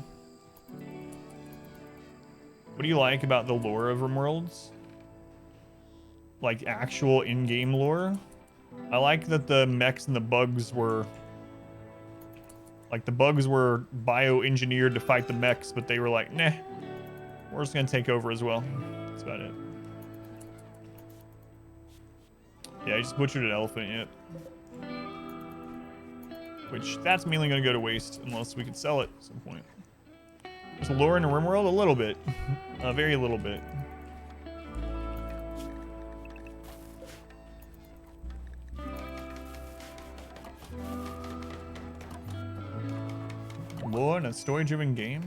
[SPEAKER 2] What do you like about the lore of RimWorlds? Like, actual in-game lore? I like that the mechs and the bugs were... Like, the bugs were bioengineered to fight the mechs, but they were like, nah. We're just gonna take over as well. That's about it. Yeah, I just butchered an elephant yet. Which, that's mainly gonna go to waste unless we could sell it at some point. There's lore in RimWorld? A little bit. A very little bit. Lore in a story-driven game?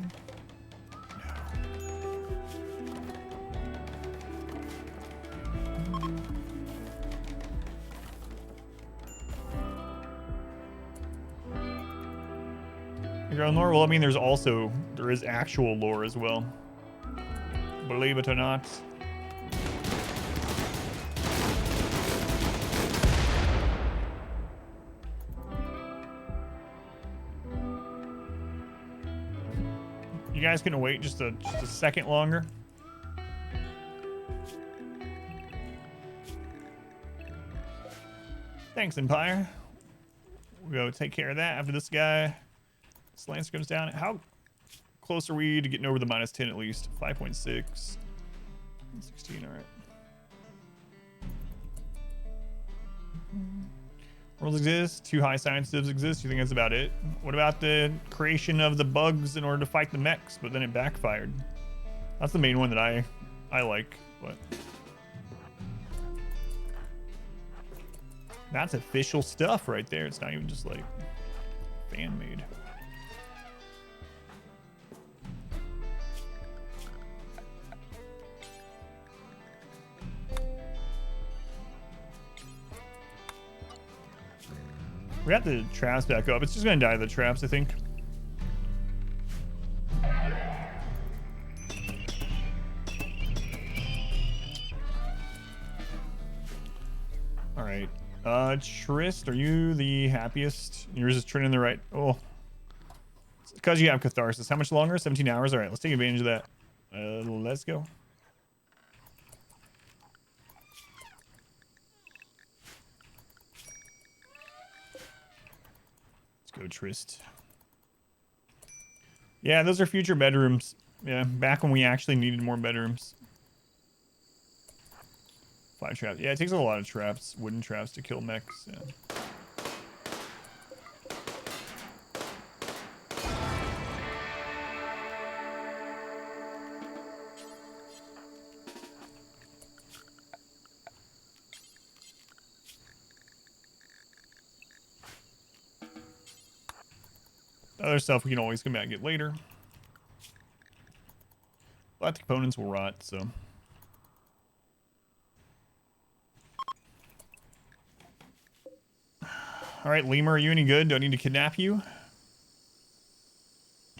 [SPEAKER 2] Your own lore? Well, I mean, there is actual lore as well. Believe it or not. guys couldn't wait just a second longer? Thanks, Empire. We'll go take care of that after this guy. This Lancer comes down. How close are we to getting over the -10 at least? 5.6. 16, all right. Worlds exist. 2 high scientists exist. You think that's about it? What about the creation of the bugs in order to fight the mechs, but then it backfired? That's the main one that I like, but that's official stuff right there. It's not even just like fan made. We got the traps back up. It's just gonna die to the traps, I think. All right. Trist, are you the happiest? Yours is turning the right. Oh. It's because you have catharsis. How much longer? 17 hours. All right, let's take advantage of that. Let's go. Go Trist. Yeah, those are future bedrooms. Yeah, back when we actually needed more bedrooms. 5 traps. Yeah, it takes a lot of traps, wooden traps to kill mechs. Yeah. Other stuff we can always come back and get later. But the components will rot, so. Alright, Lemur, are you any good? Do I need to kidnap you?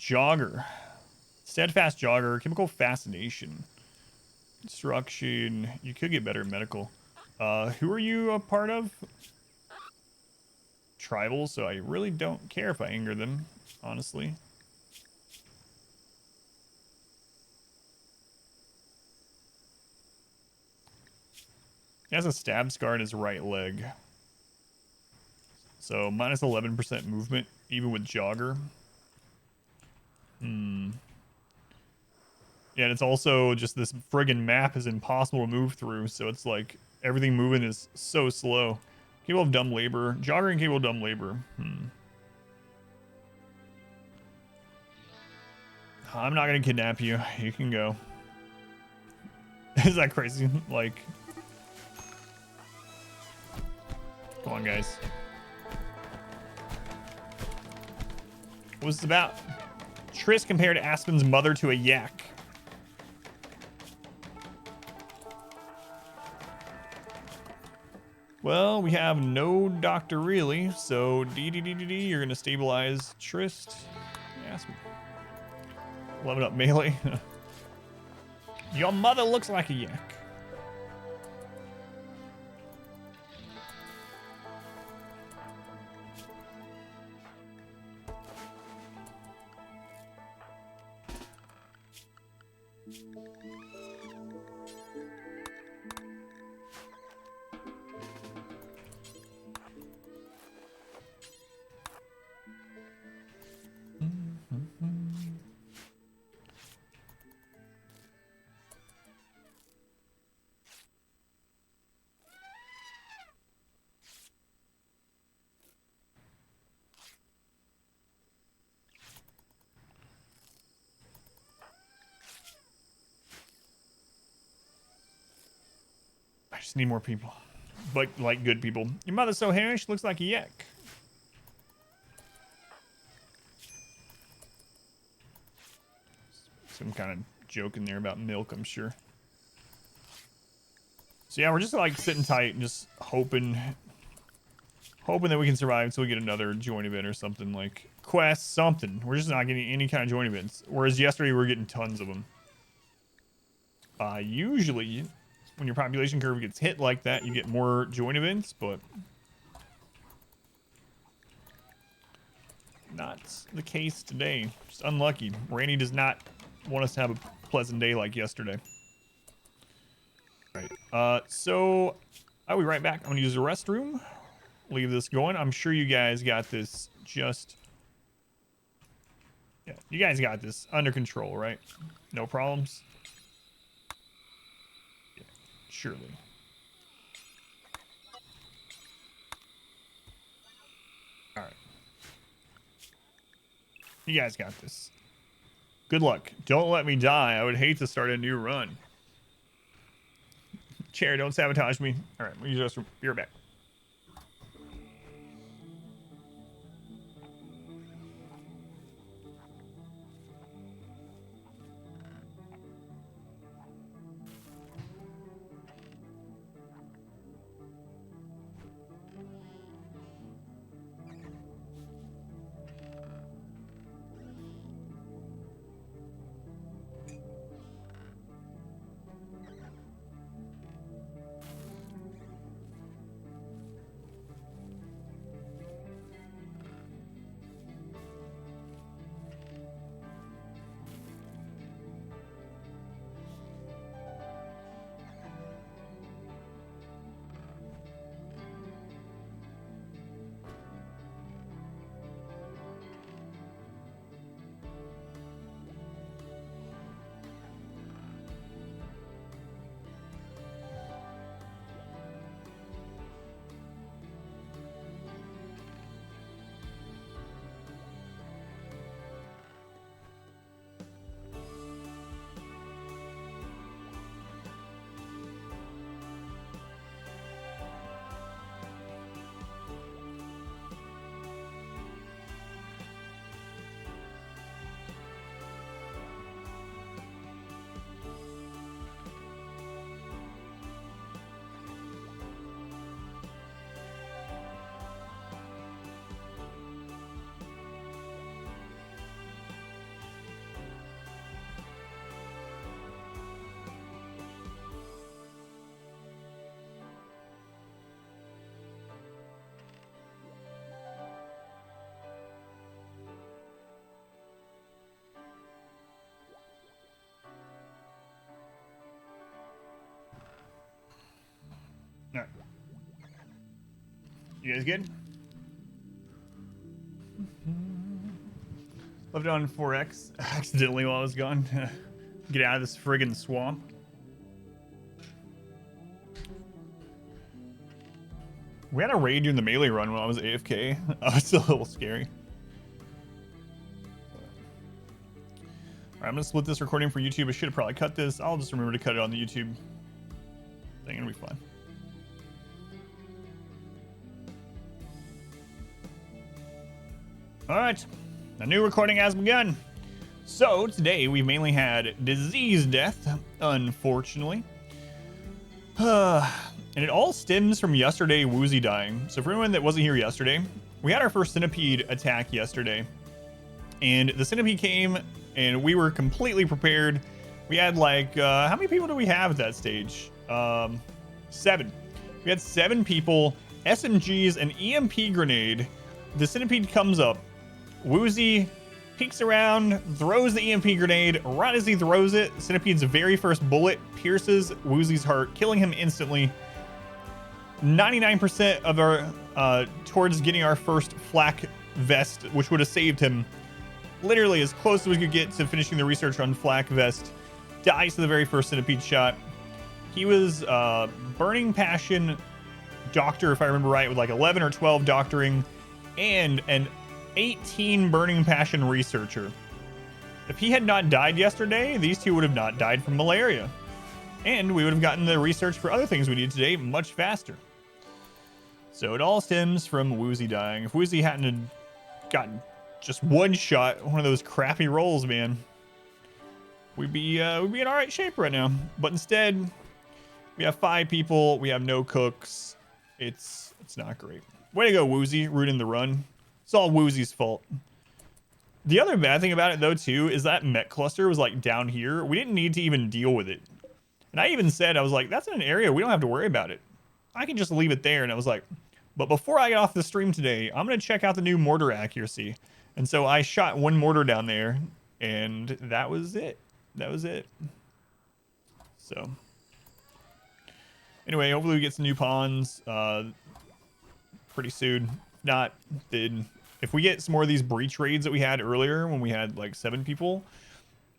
[SPEAKER 2] Jogger. Steadfast Jogger. Chemical Fascination. Destruction. You could get better at medical. Who are you a part of? Tribal, so I really don't care if I anger them, honestly. He has a stab scar in his right leg. So minus 11% movement, even with Jogger. Yeah, and it's also just this friggin' map is impossible to move through, so it's like everything moving is so slow. Capable of dumb labor. Jogger and capable of dumb labor. I'm not gonna kidnap you. You can go. Is that crazy? Like, come on, guys. What was this about? Triss compared Aspen's mother to a yak. Well, we have no doctor really, so D, you're gonna stabilize Trist. Aspen. Level up melee. Your mother looks like a yak. I just need more people. But, like, good people. Your mother's so hairy, she looks like a yak. Some kind of joke in there about milk, I'm sure. So, yeah, we're just, like, sitting tight and just hoping that we can survive until we get another joint event or something, like quest, something. We're just not getting any kind of joint events. Whereas yesterday we were getting tons of them. Usually, when your population curve gets hit like that, you get more joint events, but not the case today. Just unlucky. Randy does not want us to have a pleasant day like yesterday. Right. So I'll be right back. I'm gonna use the restroom. Leave this going. I'm sure you guys got this just... Yeah, you guys got this under control, right? No problems? Yeah, surely. Alright. You guys got this. Good luck. Don't let me die. I would hate to start a new run. Chair, don't sabotage me. Alright, we'll use the restroom. Be right back. Alright. You guys good? Left it on 4X accidentally while I was gone. Get out of this friggin' swamp. We had a raid during the melee run when I was AFK. It's a little scary. Alright, I'm gonna split this recording for YouTube. I should have probably cut this. I'll just remember to cut it on the YouTube thing. It'll be fine. Alright, a new recording has begun. So, today we've mainly had disease death, unfortunately. And it all stems from yesterday Woozy dying. So for anyone that wasn't here yesterday, we had our first centipede attack yesterday. And the centipede came, and we were completely prepared. We had like, how many people do we have at that stage? 7. We had 7 people, SMGs, an EMP grenade. The centipede comes up. Woozy peeks around, throws the EMP grenade. Right as he throws it, Centipede's very first bullet pierces Woozy's heart, killing him instantly. 99% of our, towards getting our first flak vest, which would have saved him. Literally as close as we could get to finishing the research on flak vest. Dies to the very first Centipede shot. He was, Burning Passion Doctor, if I remember right, with like 11 or 12 doctoring, and an 18 Burning Passion researcher. If he had not died yesterday, these two would have not died from malaria. And we would have gotten the research for other things we need today much faster. So it all stems from Woozy dying. If Woozy hadn't gotten just one shot, one of those crappy rolls, man, we'd be in all right shape right now. But instead, we have 5 people. We have no cooks. It's not great. Way to go, Woozy, ruining the run. It's all Woozy's fault. The other bad thing about it, though, too, is that Met Cluster was, like, down here. We didn't need to even deal with it. And I even said, I was like, that's an area we don't have to worry about it. I can just leave it there. And I was like, but before I get off the stream today, I'm going to check out the new mortar accuracy. And so I shot 1 mortar down there, and that was it. that was it. So anyway, hopefully we get some new pawns pretty soon. If not, then if we get some more of these breach raids that we had earlier when we had like 7 people,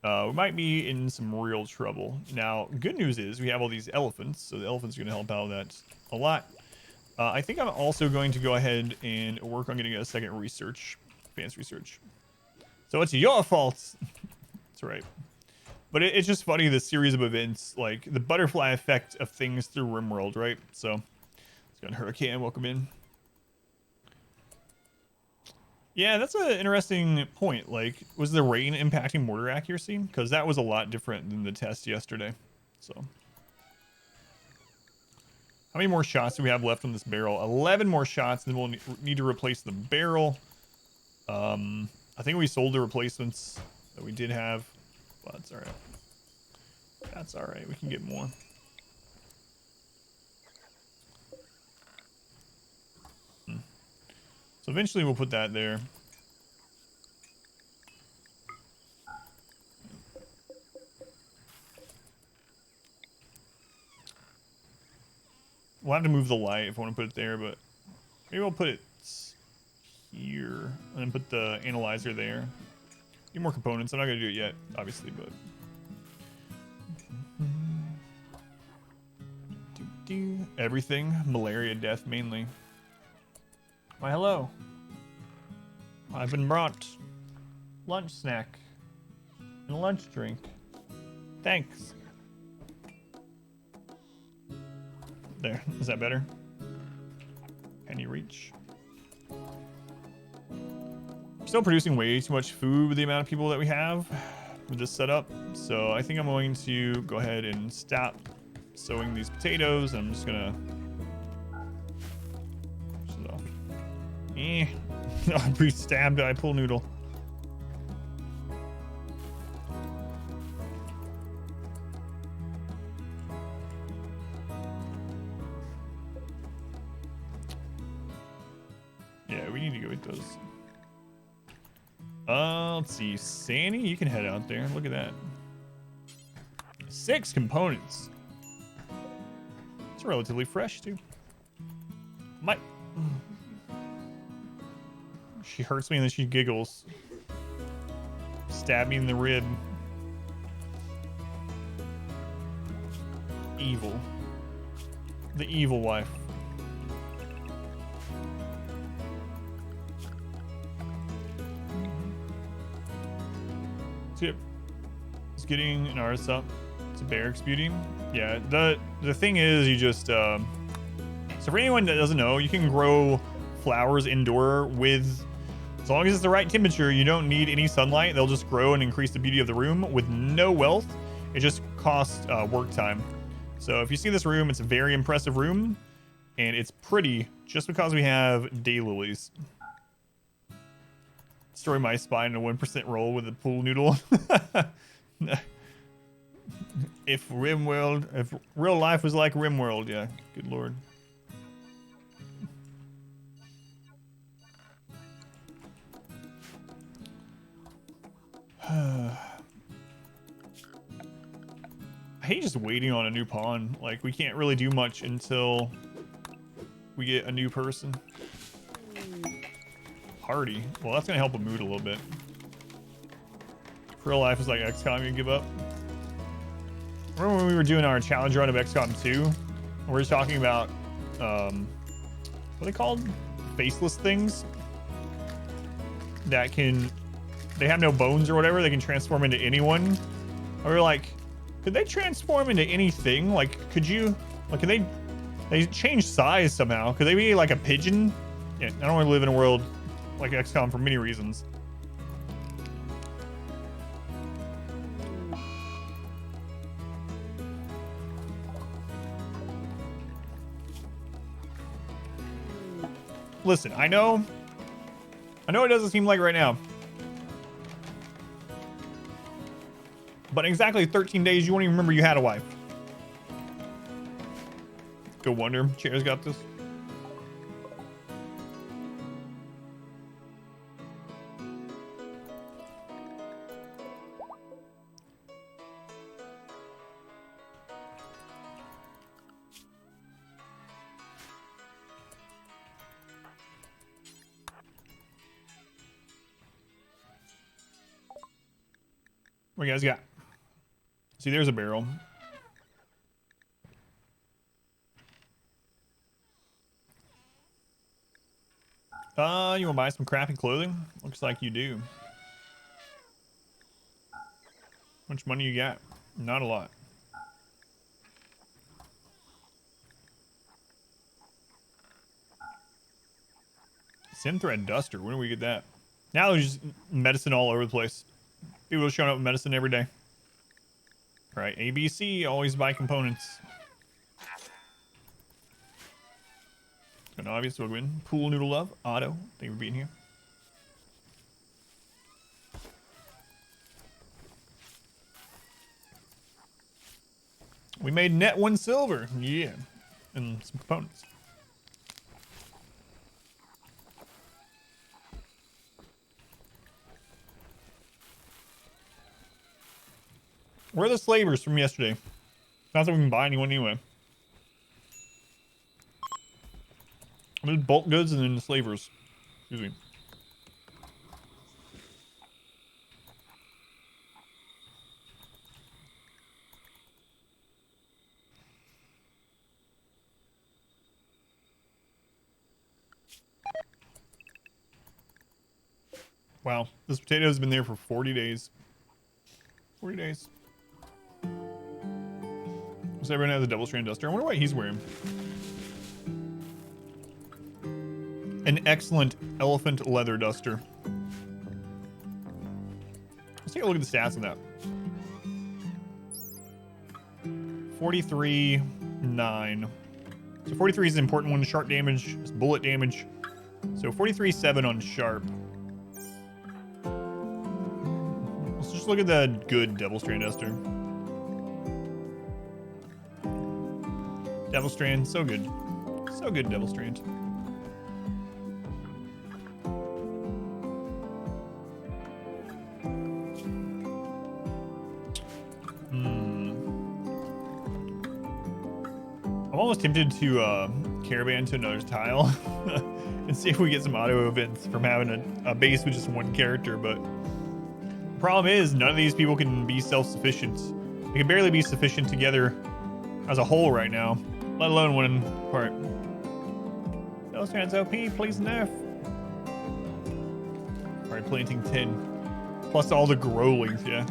[SPEAKER 2] we might be in some real trouble. Now, good news is we have all these elephants, so the elephants are going to help out that a lot. I think I'm also going to go ahead and work on getting a second research, advanced research. So it's your fault. That's right. But it's just funny, the series of events, like the butterfly effect of things through RimWorld, right? So let's go to Hurricane, welcome in. Yeah, that's an interesting point. Like, was the rain impacting mortar accuracy? Because that was a lot different than the test yesterday. So, how many more shots do we have left on this barrel? 11 more shots, and then we'll need to replace the barrel. I think we sold the replacements that we did have, but that's all right. That's all right. We can get more. So eventually we'll put that there. We'll have to move the light if I want to put it there, but maybe we'll put it here and then put the analyzer there. Need more components. I'm not going to do it yet, obviously, but... Everything. Malaria death, mainly. Why, hello. I've been brought lunch snack and lunch drink. Thanks. There. Is that better? Can you reach? We're still producing way too much food with the amount of people that we have with this setup. So I think I'm going to go ahead and stop sowing these potatoes. I'm just gonna... I'll be stabbed by a pool noodle. Yeah, we need to go eat those. Let's see. Sandy, you can head out there. Look at that. 6 components. It's relatively fresh, too. She hurts me and then she giggles. Stab me in the rib. Evil. The evil wife. So yep. It's getting an artist up. It's a barracks beauty. Yeah, the thing is you just so for anyone that doesn't know, you can grow flowers indoor with, as long as it's the right temperature, you don't need any sunlight. They'll just grow and increase the beauty of the room with no wealth. It just costs work time. So if you see this room, it's a very impressive room, and it's pretty just because we have daylilies. Destroy my spine in a 1% roll with a pool noodle. If real life was like RimWorld, yeah, good lord. I hate just waiting on a new pawn. Like, we can't really do much until we get a new person. Party. Well, that's gonna help the mood a little bit. Real life is like XCOM, you give up. Remember when we were doing our challenge run of XCOM 2? We were talking about, what are they called? Faceless things? That can, they have no bones or whatever, they can transform into anyone. And we were like, could they transform into anything? Like, could you, like, could they change size somehow? Could they be like a pigeon? Yeah, I don't want to live in a world like XCOM for many reasons. Listen, I know it doesn't seem like right now, but in exactly 13 days, you won't even remember you had a wife. Go wonder. Chair's got this. What you guys got? See, there's a barrel. You want to buy some crappy clothing? Looks like you do. How much money you got? Not a lot. Synthread duster. When do we get that? Now there's just medicine all over the place. People are showing up with medicine every day. All right, ABC, always buy components. An obvious win. Pool Noodle Love, Otto, thank you for being here. We made net 1 silver, yeah, and some components. Where are the slavers from yesterday? Not that we can buy anyone anyway. There's bulk goods and then the slavers. Excuse me. Wow, this potato has been there for 40 days. 40 days. So everyone has a double strand duster. I wonder what he's wearing. An excellent elephant leather duster. Let's take a look at the stats on that. 43.9. So 43 is an important one. Sharp damage, it's bullet damage. So 43.7 on sharp. Let's just look at the good double strand duster. Devil Strand, so good. So good, Devil Strand. I'm almost tempted to caravan to another tile and see if we get some auto events from having a base with just one character, but the problem is none of these people can be self-sufficient. They can barely be sufficient together as a whole right now. Let alone one part. Those hands OP, please nerf. Alright, planting 10. Plus all the growlings, yeah.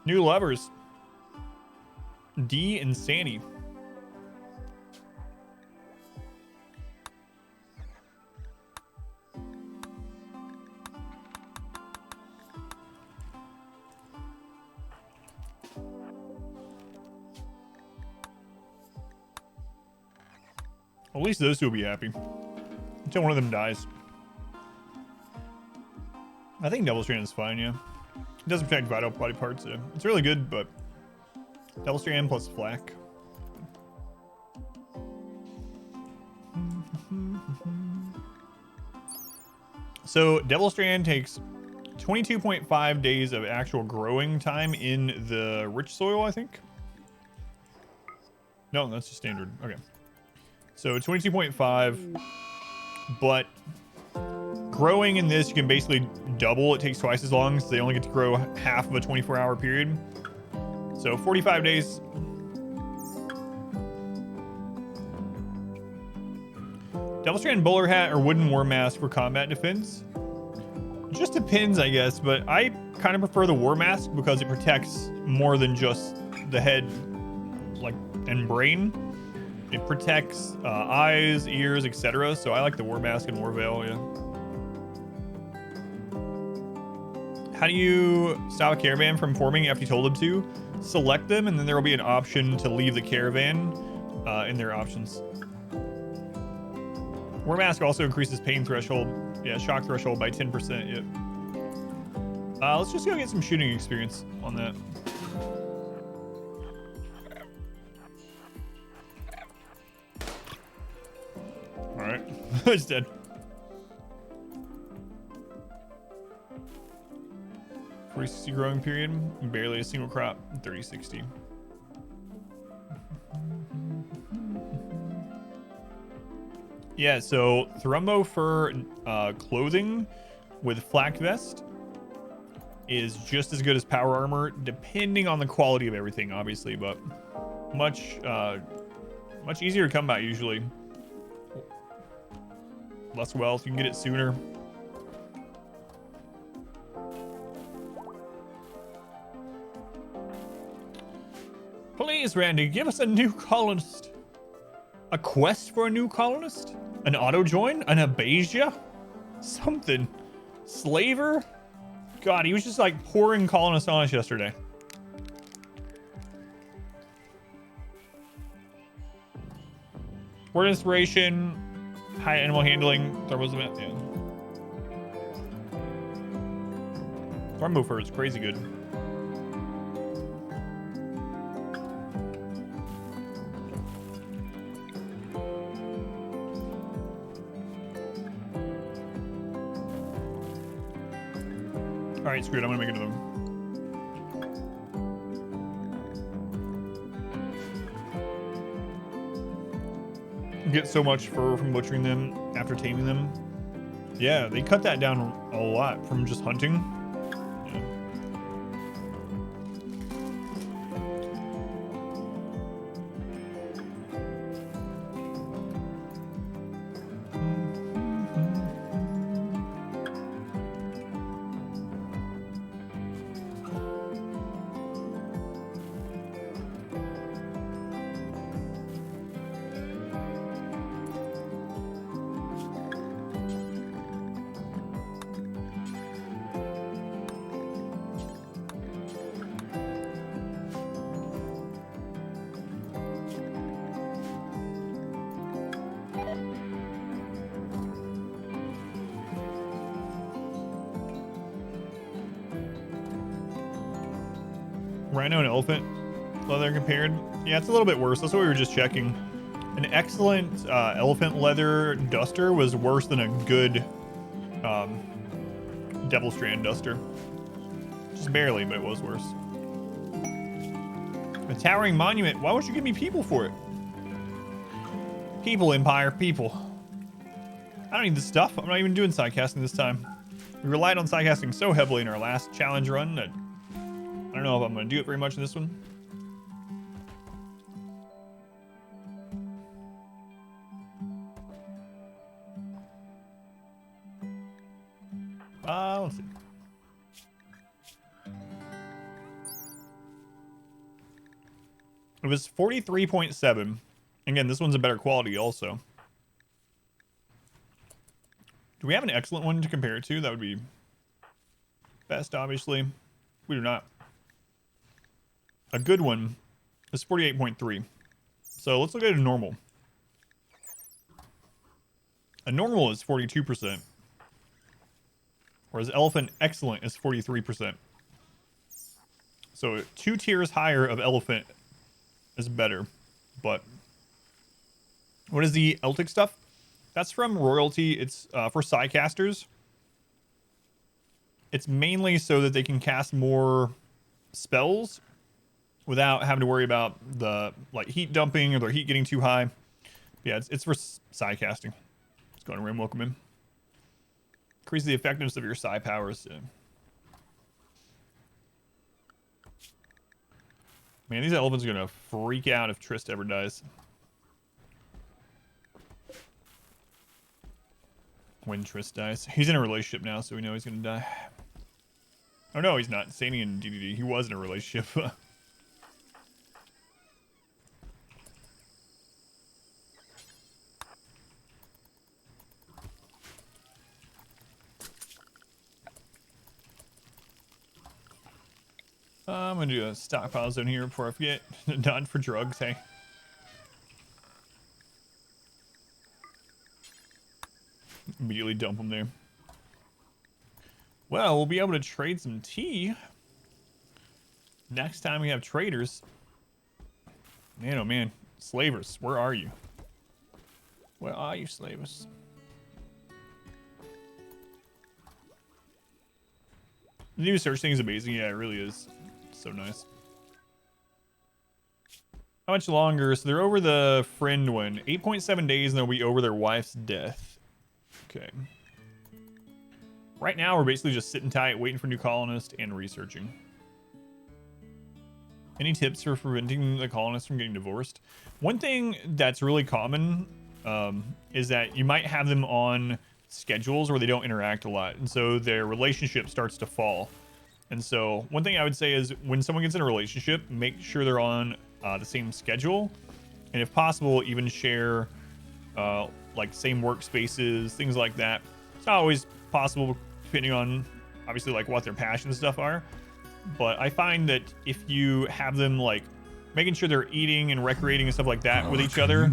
[SPEAKER 2] New lovers. D and Sandy. At least those two will be happy. Until one of them dies. I think Double Strand is fine, yeah. It doesn't protect vital body parts, so it's really good, but Double Strand plus flak. So Double Strand takes 22.5 days of actual growing time in the rich soil, I think. No, that's just standard. Okay. So 22.5, but growing in this, you can basically double. It takes twice as long, so they only get to grow half of a 24-hour period. So 45 days. Devil Strand bowler hat or wooden war mask for combat defense. Just depends, I guess, but I kind of prefer the war mask because it protects more than just the head, like, and brain. It protects eyes, ears, etc. So I like the war mask and war veil, yeah. How do you stop a caravan from forming after you told them to? Select them, and then there will be an option to leave the caravan in their options. War mask also increases pain threshold, yeah, shock threshold by 10%. Yeah. Let's just go get some shooting experience on that. All right, it's dead. 40-60 growing period, barely a single crop, 30-60. Yeah, so Thrumbo for clothing with flak vest is just as good as power armor, depending on the quality of everything, obviously, but much easier to combat usually. Less wealth, you can get it sooner. Please, Randy, give us a new colonist. A quest for a new colonist? An auto join? An abasia? Something. Slaver? God, he was just like pouring colonists on us yesterday. Word inspiration, high animal handling, thermos event, yeah. Storm mover is crazy good. All right, screw it. I'm gonna make another one. Get so much fur from butchering them after taming them. Yeah, they cut that down a lot from just hunting. Yeah. Rhino and elephant leather compared. Yeah, it's a little bit worse. That's what we were just checking. An excellent elephant leather duster was worse than a good devil strand duster. Just barely, but it was worse. A towering monument. Why won't you give me people for it? People, Empire, people. I don't need this stuff. I'm not even doing sidecasting this time. We relied on sidecasting so heavily in our last challenge run that I don't know if I'm going to do it very much in this one. Let's see. It was 43.7. Again, this one's a better quality also. Do we have an excellent one to compare it to? That would be best, obviously. We do not. A good one is 48.3. So let's look at a normal. A normal is 42%. Whereas elephant excellent is 43%. So 2 tiers higher of elephant is better. But what is the Eltic stuff? That's from royalty. It's for sidecasters. It's mainly so that they can cast more spells without having to worry about the like heat dumping or their heat getting too high. Yeah, it's for sidecasting. Let's go ahead and welcome him. Increase the effectiveness of your psi powers. Yeah. Man, these elephants are gonna freak out if Trist ever dies. When Trist dies. He's in a relationship now, so we know he's gonna die. Oh no, he's not. Sandy and DDD. He was in a relationship. I'm gonna do a stockpile zone here before I forget. Not for drugs, hey. Immediately dump them there. Well, we'll be able to trade some tea next time we have traders. Man, oh man. Slavers, where are you? Where are you, slavers? The new search thing is amazing. Yeah, it really is. So nice. How much longer? So they're over the friend one. 8.7 days, and they'll be over their wife's death. Okay. Right now, we're basically just sitting tight, waiting for new colonists and researching. Any tips for preventing the colonists from getting divorced? One thing that's really common is that you might have them on schedules where they don't interact a lot, and so their relationship starts to fall. And so one thing I would say is when someone gets in a relationship, make sure they're on the same schedule, and if possible, even share like same workspaces, things like that. It's not always possible depending on obviously like what their passions and stuff are, but I find that if you have them like making sure they're eating and recreating and stuff like that with each other,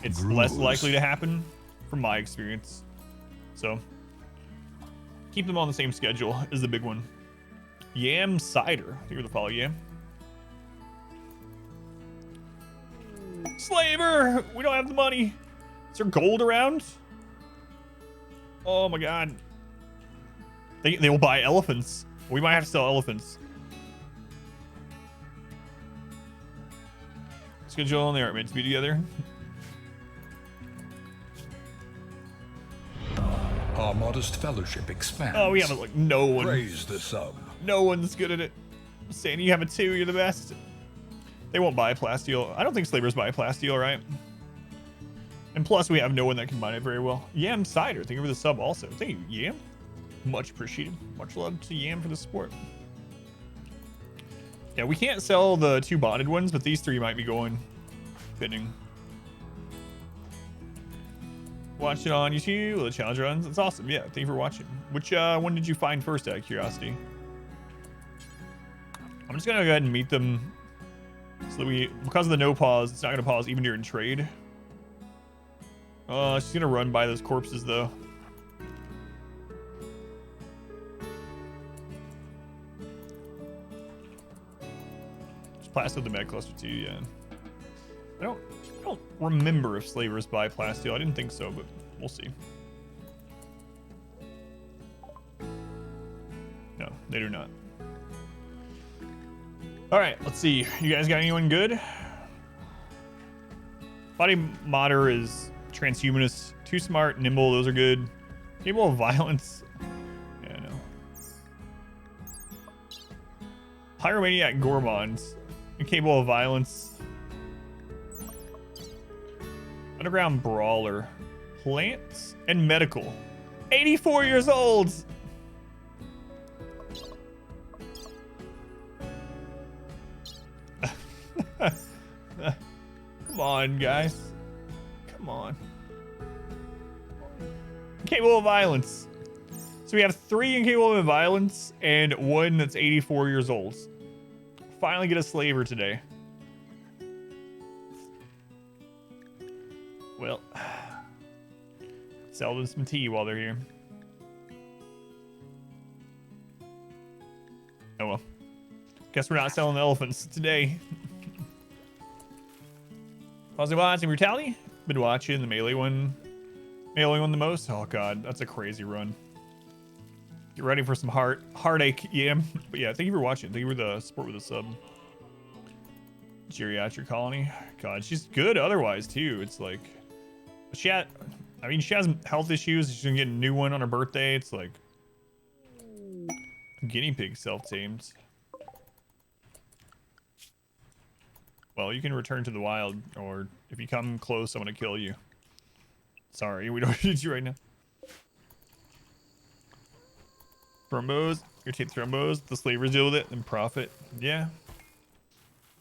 [SPEAKER 2] it's less likely to happen from my experience. So keep them on the same schedule is the big one. Yam cider. Here to follow Yam. Slaver! We don't have the money. Is there gold around? Oh my god. They will buy elephants. We might have to sell elephants. Schedule and they aren't meant to be together.
[SPEAKER 3] Our modest fellowship expands.
[SPEAKER 2] Oh, we have like no one.
[SPEAKER 3] Praise the sub.
[SPEAKER 2] No one's good at it. Sandy, you have a 2. You're the best. They won't buy plasteel. I don't think slavers buy plasteel, right? And plus, we have no one that can mine it very well. Yam cider. Thank you for the sub also. Thank you, Yam. Much appreciated. Much love to Yam for the support. Yeah, we can't sell the 2 bonded ones, but these 3 might be going. Depending. Watch it on YouTube. The challenge runs. It's awesome. Yeah, thank you for watching. Which one did you find first out of curiosity? I'm just gonna go ahead and meet them. So that because of the no pause, it's not gonna pause even during trade. She's gonna run by those corpses though. Just plasteel the med cluster too, yeah. I don't remember if slavers buy plasteel. I didn't think so, but we'll see. No, they do not. All right, let's see. You guys got anyone good? Body modder is transhumanist. Too smart, nimble. Those are good. Capable of violence. Yeah, no. Pyromaniac gourmands. Incapable of violence. Underground brawler. Plants and medical. 84 years old. Come on, guys. Come on. Incapable of violence. So we have 3 incapable of violence and 1 that's 84 years old. Finally get a slaver today. Well, sell them some tea while they're here. Oh well. Guess we're not selling elephants today. Was I watching Brutality? Been watching the melee one the most. Oh god, that's a crazy run. Get ready for some heartache, Yam. But yeah, thank you for watching. Thank you for the support with the sub. Geriatric colony. God, she's good otherwise too. It's like she has health issues. She's gonna get a new one on her birthday. It's like guinea pig self-tamed. Well, you can return to the wild, or if you come close, I'm gonna kill you. Sorry, we don't need you right now. Thrombos, irritate thrombos. The slavers deal with it and profit. Yeah.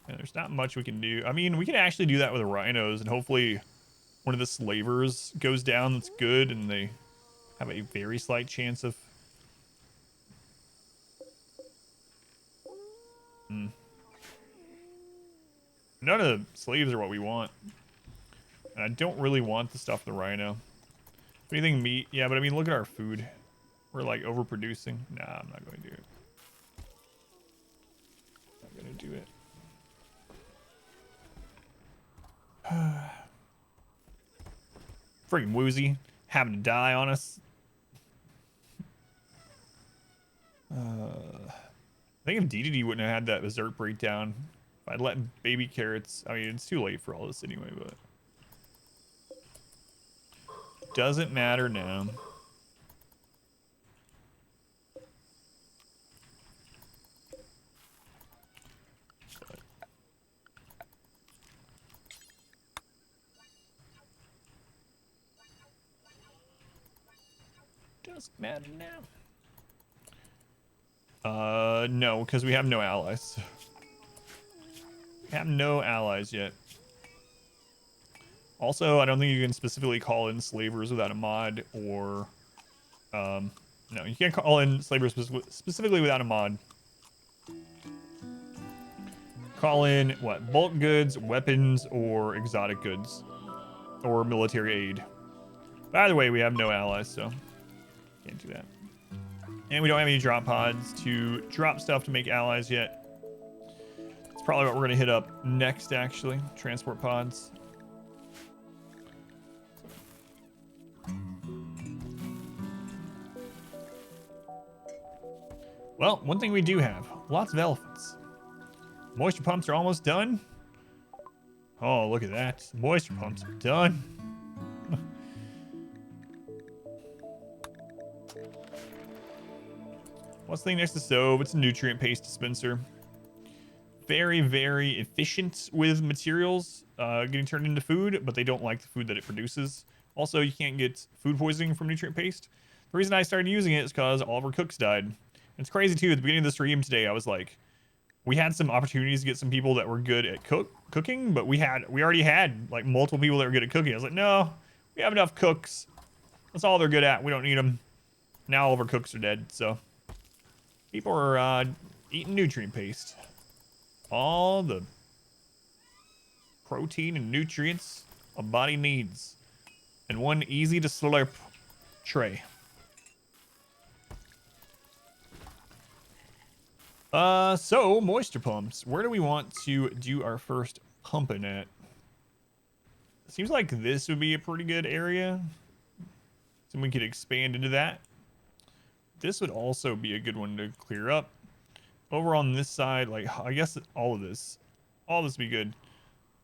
[SPEAKER 2] And there's not much we can do. I mean, we can actually do that with the rhinos, and hopefully one of the slavers goes down that's good, and they have a very slight chance of... None of the slaves are what we want. And I don't really want the stuff the rhino. Anything meat? Yeah, but I mean, look at our food. We're like overproducing. Nah, I'm not going to do it. Not going to do it. Freaking woozy. Having to die on us. I think if DDD wouldn't have had that berserk breakdown, I'd let baby carrots. I mean, it's too late for all this anyway, but doesn't matter now. Doesn't matter now. No, because we have no allies. We have no allies yet. Also, I don't think you can specifically call in slavers without a mod, or no, you can't call in slavers specifically without a mod. Call in what? Bulk goods, weapons, or exotic goods, or military aid. By the way, we have no allies, so can't do that. And we don't have any drop pods to drop stuff to make allies yet. It's probably what we're gonna hit up next, actually. Transport pods. Well, one thing we do have, lots of elephants. Moisture pumps are almost done. Oh, look at that. Moisture pumps are done. What's the thing next to the stove? It's a nutrient paste dispenser. Very, very efficient with materials getting turned into food, but they don't like the food that it produces. Also, you can't get food poisoning from nutrient paste. The reason I started using it is because all of our cooks died. It's crazy too. At the beginning of the stream today, I was like, we had some opportunities to get some people that were good at cooking, but we already had like multiple people that were good at cooking. I was like, no, we have enough cooks. That's all they're good at. We don't need them. Now all of our cooks are dead, so people are eating nutrient paste. All the protein and nutrients a body needs in one easy to slurp tray. So moisture pumps. Where do we want to do our first pumping at? Seems like this would be a pretty good area. So we could expand into that. This would also be a good one to clear up. Over on this side, like, I guess all this would be good.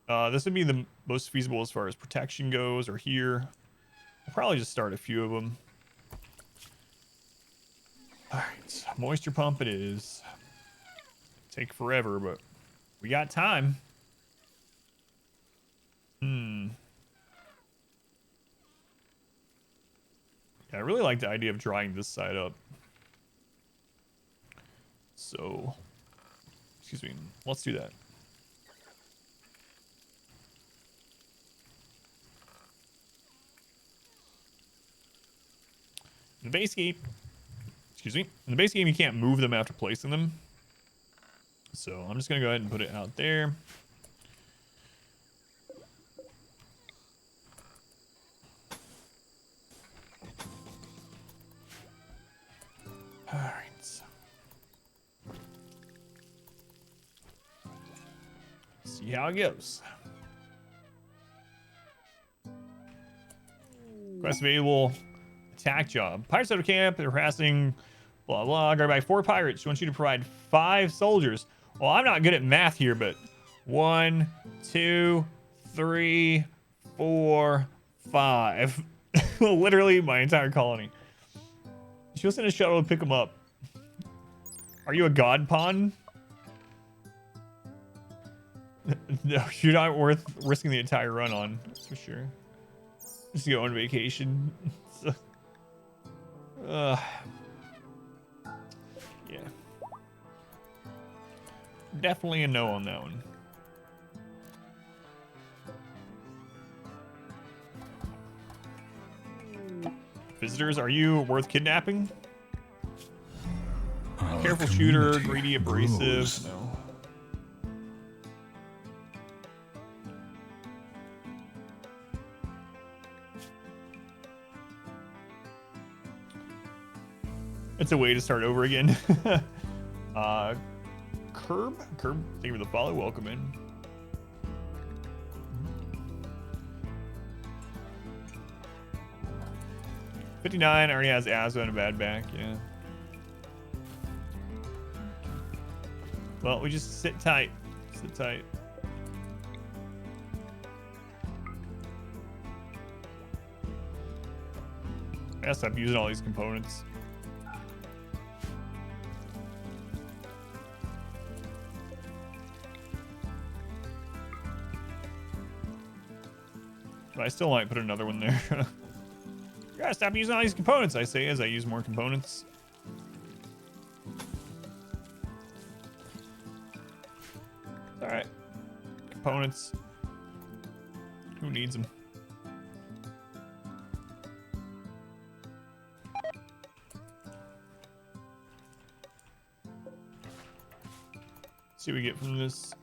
[SPEAKER 2] This would be the most feasible as far as protection goes, or here. I'll probably just start a few of them. All right, moisture pump it is. Take forever, but we got time. Yeah, I really like the idea of drying this side up. So, excuse me, let's do that. In the base game, excuse me, in the base game you can't move them after placing them. So I'm just gonna go ahead and put it out there. All right. See how it goes. Quest available. Attack job. Pirates out of camp. They're harassing. Blah blah. Guarded by 4 pirates. She wants you to provide 5 soldiers. Well, I'm not good at math here, but 1, 2, 3, 4, 5. Literally my entire colony. She was in a shuttle to pick them up. Are you a god pawn? No, you're not worth risking the entire run on, that's for sure. Just to go on vacation. Yeah. Definitely a no on that one. Visitors, are you worth kidnapping? Careful shooter, greedy, abrasive. No. It's a way to start over again. Curb, thank you for the follow. Welcome in. $59 already has asthma and a bad back. Yeah. Well, we just sit tight. Sit tight. I gotta stop using all these components. But I still might put another one there. You gotta stop using all these components, I say, as I use more components. Alright. Components. Who needs them? See what we get from this.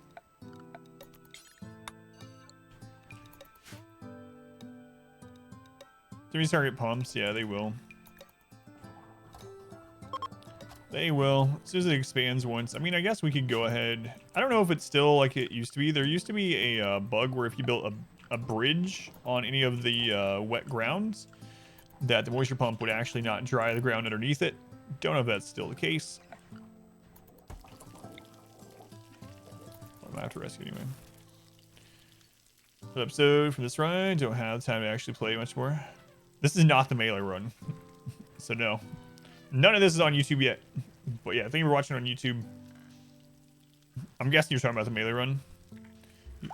[SPEAKER 2] 3 target pumps, yeah, they will. They will. As soon as it expands once. I mean, I guess we could go ahead. I don't know if it's still like it used to be. There used to be a bug where if you built a bridge on any of the wet grounds, that the moisture pump would actually not dry the ground underneath it. Don't know if that's still the case. I'm gonna have to rescue anyway. For the episode for this run, don't have time to actually play much more. This is not the melee run, so no. None of this is on YouTube yet. But yeah, I think you're watching on YouTube. I'm guessing you're talking about the melee run.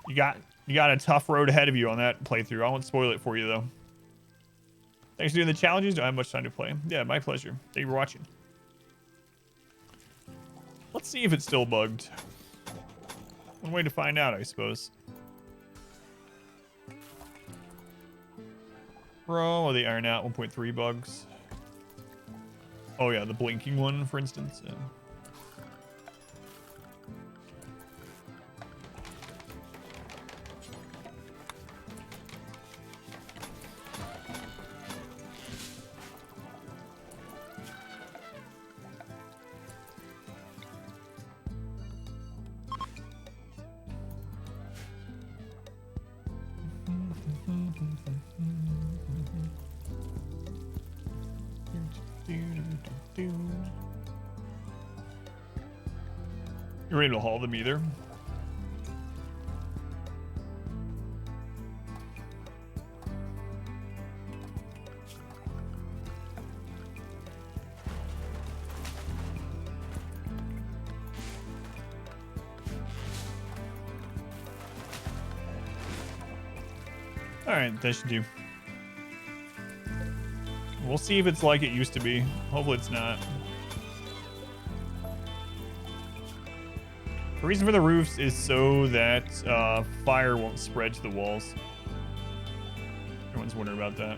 [SPEAKER 2] You got a tough road ahead of you on that playthrough. I won't spoil it for you though. Thanks for doing the challenges. Don't have much time to play. Yeah, my pleasure. Thank you for watching. Let's see if it's still bugged. One way to find out, I suppose. Bro, will they iron out 1.3 bugs? Oh yeah, the blinking one, for instance. Yeah. You're able to haul them either. Alright, that should do. We'll see if it's like it used to be. Hopefully it's not. The reason for the roofs is so that fire won't spread to the walls. Everyone's wondering about that.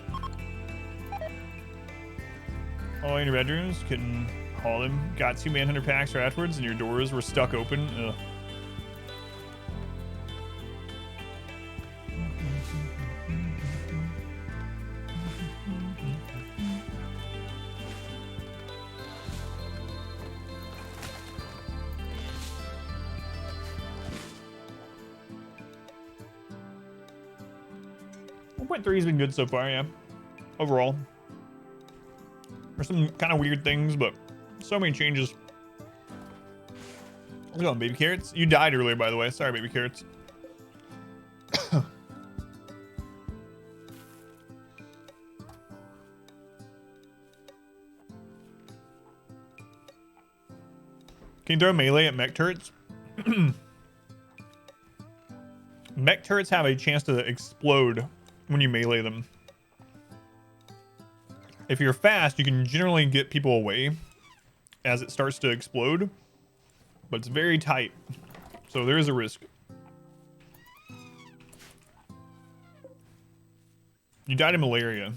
[SPEAKER 2] All in your bedrooms, couldn't haul them. Got 2 manhunter packs right afterwards and your doors were stuck open. Ugh. .3 has been good so far, yeah. Overall. There's some kind of weird things, but so many changes. How's it going, baby carrots? You died earlier, by the way. Sorry, baby carrots. Can you throw melee at mech turrets? Mech turrets have a chance to explode when you melee them. If you're fast, you can generally get people away as it starts to explode, but it's very tight, so there is a risk. You died of malaria.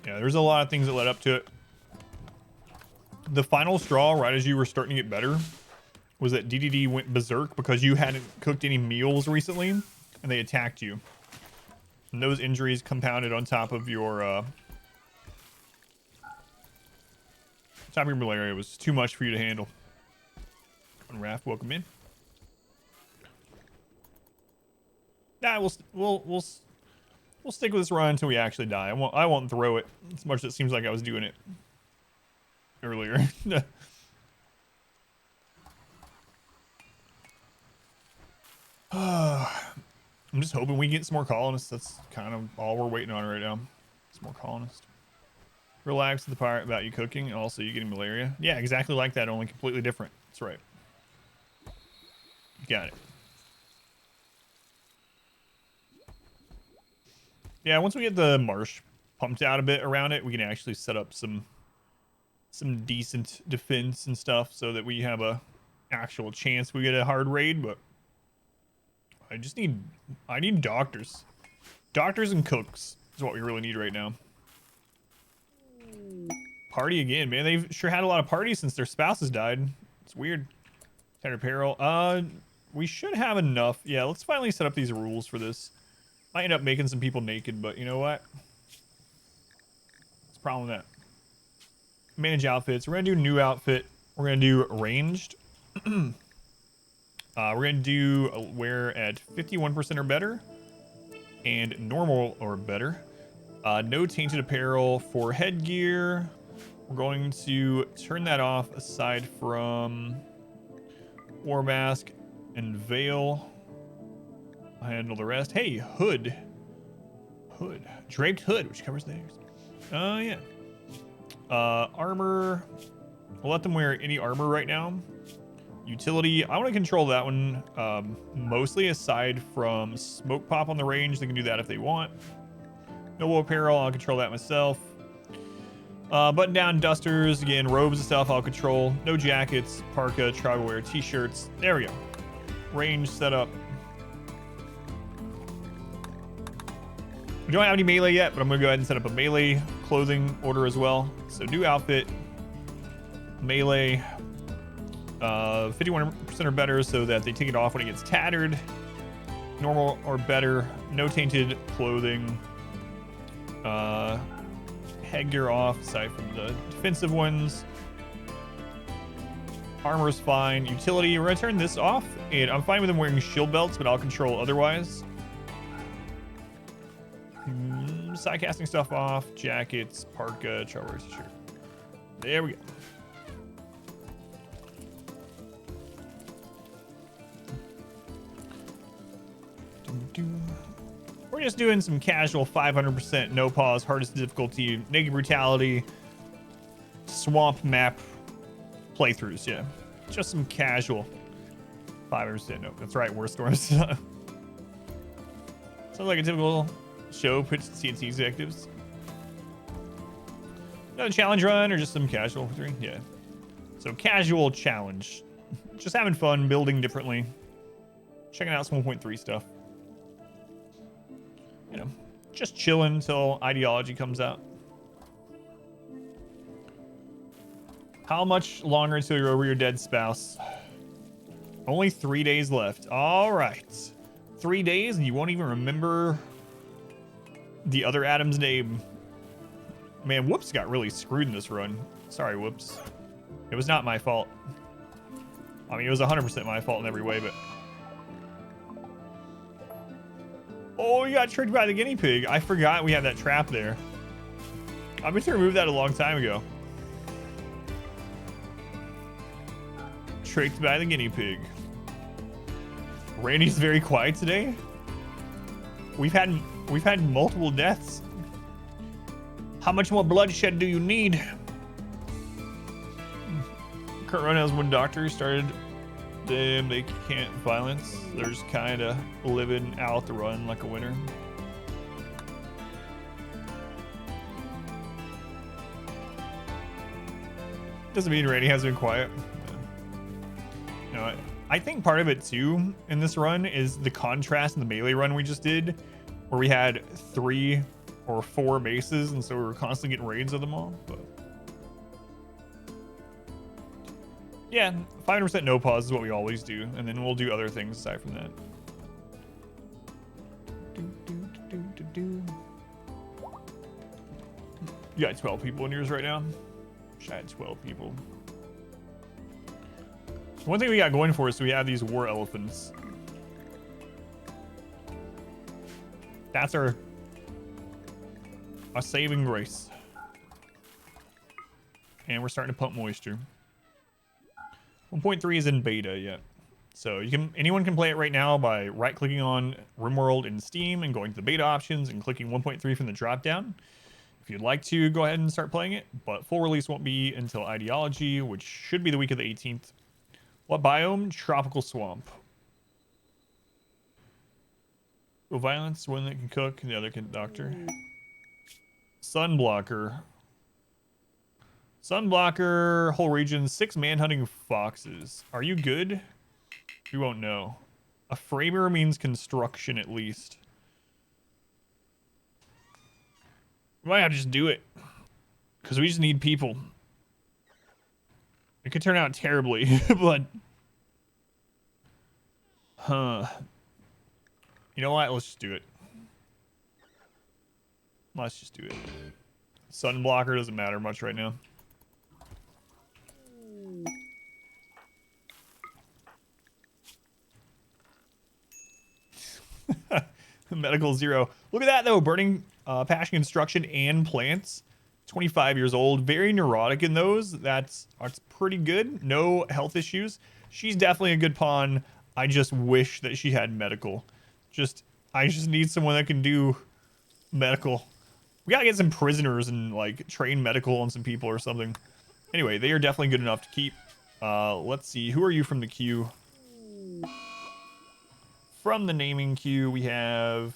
[SPEAKER 2] Yeah, there's a lot of things that led up to it. The final straw, right as you were starting to get better, was that DDD went berserk because you hadn't cooked any meals recently, and they attacked you. And those injuries compounded on top of your malaria was too much for you to handle. And Raph, welcome in. Nah, we'll stick with this run until we actually die. I won't throw it as much as it seems like I was doing it earlier. I'm just hoping we get some more colonists. That's kind of all we're waiting on right now. Some more colonists. Relax the part about you cooking and also you getting malaria. Yeah, exactly like that, only completely different. That's right. You got it. Yeah, once we get the marsh pumped out a bit around it, we can actually set up some decent defense and stuff so that we have a actual chance we get a hard raid. But I need doctors. Doctors and cooks is what we really need right now. Party again, man. They've sure had a lot of parties since their spouses died. It's weird. Tender peril. We should have enough. Yeah, let's finally set up these rules for this. Might end up making some people naked, but you know what? What's the problem with that? Manage outfits. We're gonna do new outfit. We're gonna do ranged. We're gonna do wear at 51% or better, and normal or better. No tainted apparel for headgear. We're going to turn that off aside from war mask and veil. I'll handle the rest. Hey, hood. Draped hood, which covers the ears. Oh, yeah. Armor. We'll let them wear any armor right now. Utility. I want to control that one mostly aside from smoke pop on the range. They can do that if they want. Noble apparel. I'll control that myself. Button down dusters. Again, robes and stuff I'll control. No jackets, parka, tribal wear, t-shirts. There we go. Range set up. We don't have any melee yet, but I'm going to go ahead and set up a melee clothing order as well. So new outfit, melee, 51% or better so that they take it off when it gets tattered. Normal or better, no tainted clothing. Headgear off aside from the defensive ones. Armor's fine. Utility, we're going to turn this off. And I'm fine with them wearing shield belts, but I'll control otherwise. Side casting stuff off. Jackets, parka, tribal t-shirt. There we go. We're just doing some casual 500% no pause, hardest difficulty, naked brutality, swamp map playthroughs. Yeah, just some casual 500%. No, that's right. Worst storms. Sounds like a typical show pitched to CNC executives. Another challenge run or just some casual 3? Yeah. So casual challenge. Just having fun, building differently, checking out some 1.3 stuff. You know, just chilling until ideology comes out. How much longer until you're over your dead spouse? Only 3 days left. All right. 3 days and you won't even remember the other Adam's name. Man, Whoops got really screwed in this run. Sorry, Whoops. It was not my fault. I mean, it was 100% my fault in every way, but... Oh, you got tricked by the guinea pig. I forgot we had that trap there. I meant to remove that a long time ago. Tricked by the guinea pig. Randy's very quiet today. We've had multiple deaths. How much more bloodshed do you need? Current run has one doctor who started them. They can't violence. They're just kind of living out the run like a winner. Doesn't mean Randy has been quiet. You know, I think part of it too in this run is the contrast in the melee run we just did, where we had 3 or 4 bases, and so we were constantly getting raids of them all. But yeah, 500% no pause is what we always do, and then we'll do other things aside from that. You got 12 people in yours right now? I had 12 people. One thing we got going for us, we have these war elephants. That's our saving grace. And we're starting to pump moisture. 1.3 is in beta yet. So anyone can play it right now by right-clicking on RimWorld in Steam and going to the beta options and clicking 1.3 from the drop-down. If you'd like to, go ahead and start playing it, but full release won't be until Ideology, which should be the week of the 18th. What biome? Tropical swamp. Well, violence, one that can cook, and the other can doctor. Sunblocker. Sunblocker, whole region, 6 manhunting foxes. Are you good? We won't know. A framer means construction at least. We might have to just do it. Because we just need people. It could turn out terribly, but... Huh. You know what? Let's just do it. Let's just do it. Sunblocker doesn't matter much right now. Medical 0. Look at that though. Burning passion construction and plants. 25 years old. Very neurotic in those. That's pretty good. No health issues. She's definitely a good pawn. I just wish that she had medical. I just need someone that can do medical. We gotta get some prisoners and like train medical on some people or something. Anyway, they are definitely good enough to keep. Let's see. Who are you from the queue? From the naming queue, we have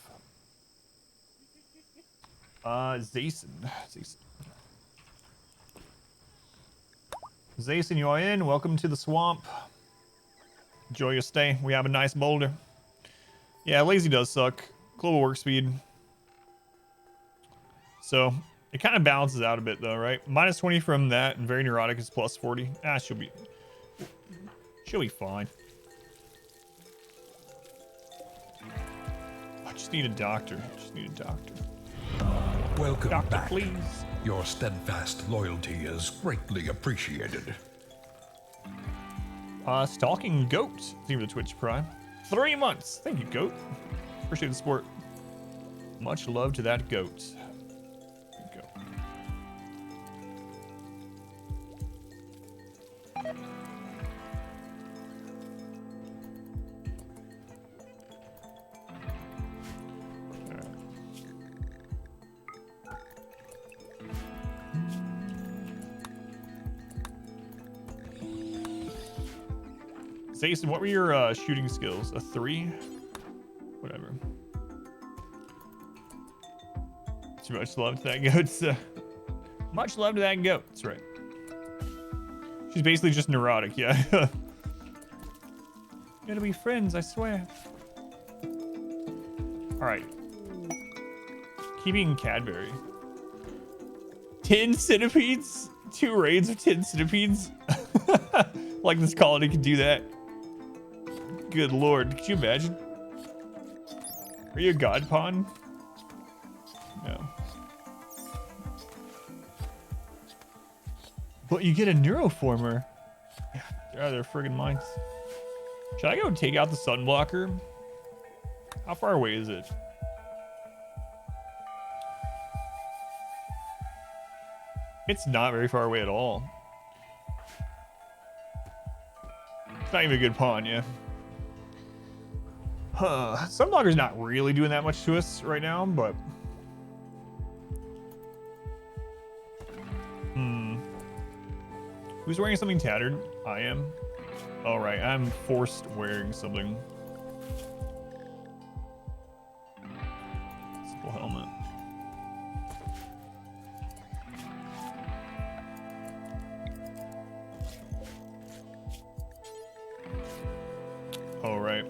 [SPEAKER 2] Zason. Zason, you are in. Welcome to the swamp. Enjoy your stay. We have a nice boulder. Yeah, lazy does suck. Global work speed. So it kind of balances out a bit though, right? Minus 20 from that, and very neurotic is plus 40. She'll be fine. I just need a doctor.
[SPEAKER 3] Welcome
[SPEAKER 2] Doctor,
[SPEAKER 3] back.
[SPEAKER 2] please.
[SPEAKER 3] Your steadfast loyalty is greatly appreciated.
[SPEAKER 2] Stalking Goat. Thank you for the Twitch Prime. 3 months. Thank you, Goat. Appreciate the support. Much love to that goat. There you go. Zason, what were your shooting skills? A 3? Whatever. Too much love to that goat. Much love to that goat. That's right. She's basically just neurotic, yeah. Gotta be friends, I swear. Alright. Keeping Cadbury. 10 centipedes? 2 raids of 10 centipedes? Like this colony could do that. Good lord, could you imagine? Are you a god pawn? No. But you get a neuroformer. Yeah, they're out of their friggin' minds. Should I go take out the sunblocker? How far away is it? It's not very far away at all. It's not even a good pawn, yeah. Sunblocker's not really doing that much to us right now, but... Who's wearing something tattered? I am. All right, I'm forced wearing something. Simple helmet. All right.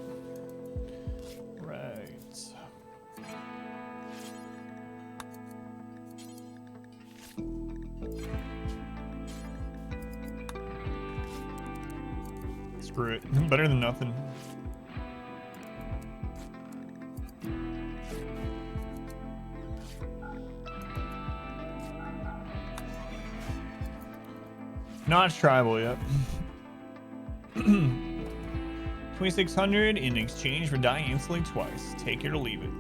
[SPEAKER 2] Screw it. Better than nothing. Not tribal yet. 2600 in exchange for dying instantly twice. Take it or leave it.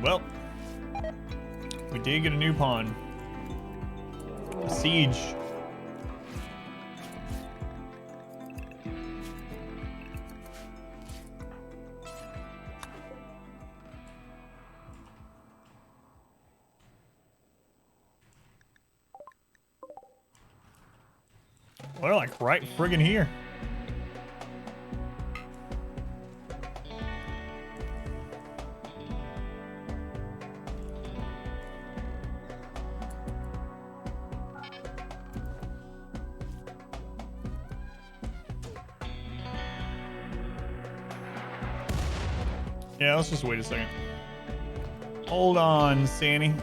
[SPEAKER 2] Well, we did get a new pawn. A siege. Well, like right friggin' here. Yeah, let's just wait a second. Hold on, Sandy.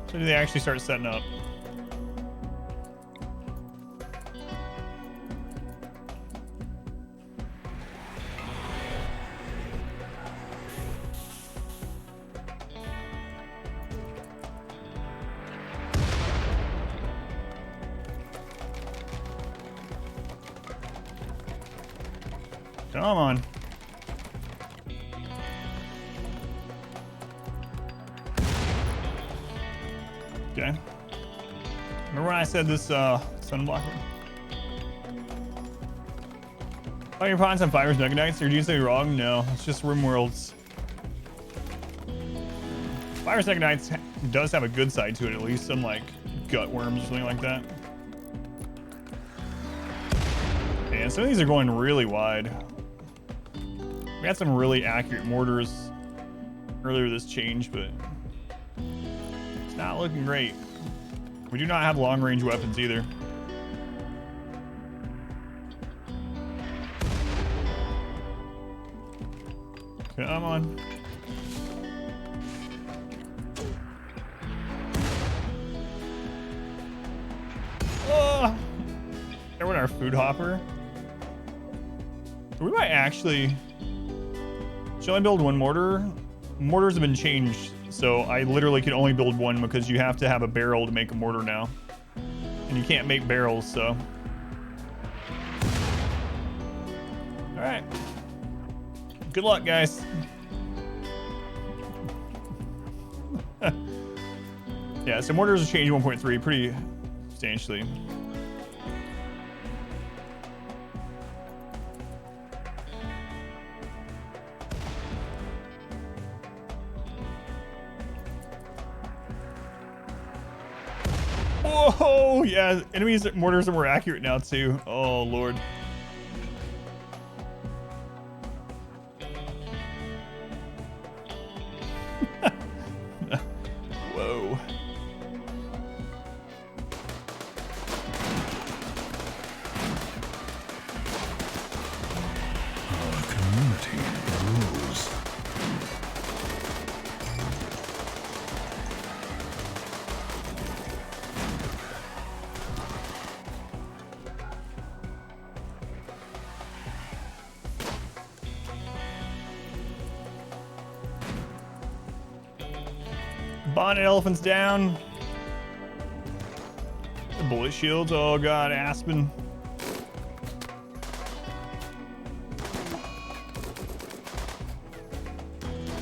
[SPEAKER 2] So do they actually start setting up? Come on. Okay. Remember when I said this sunblock? Oh, your opponents have fibers Mega Knights? Or do you say wrong? No, it's just Rim Worlds. Fibers Mega Knights does have a good side to it, at least some like gut worms or something like that. And some of these are going really wide. We had some really accurate mortars earlier this change, but it's not looking great. We do not have long range weapons either. Come on. Oh! There went our food hopper. We might actually... Shall I build one mortar? Mortars have been changed, so I literally can only build one because you have to have a barrel to make a mortar now. And you can't make barrels, so... Alright. Good luck, guys. Yeah, so mortars have changed 1.3 pretty substantially. Whoa, yeah, enemies mortars are more accurate now too. Oh lord. Whoa.
[SPEAKER 3] Our community grows.
[SPEAKER 2] Bonnet elephants down. The bullet shields. Oh god, Aspen.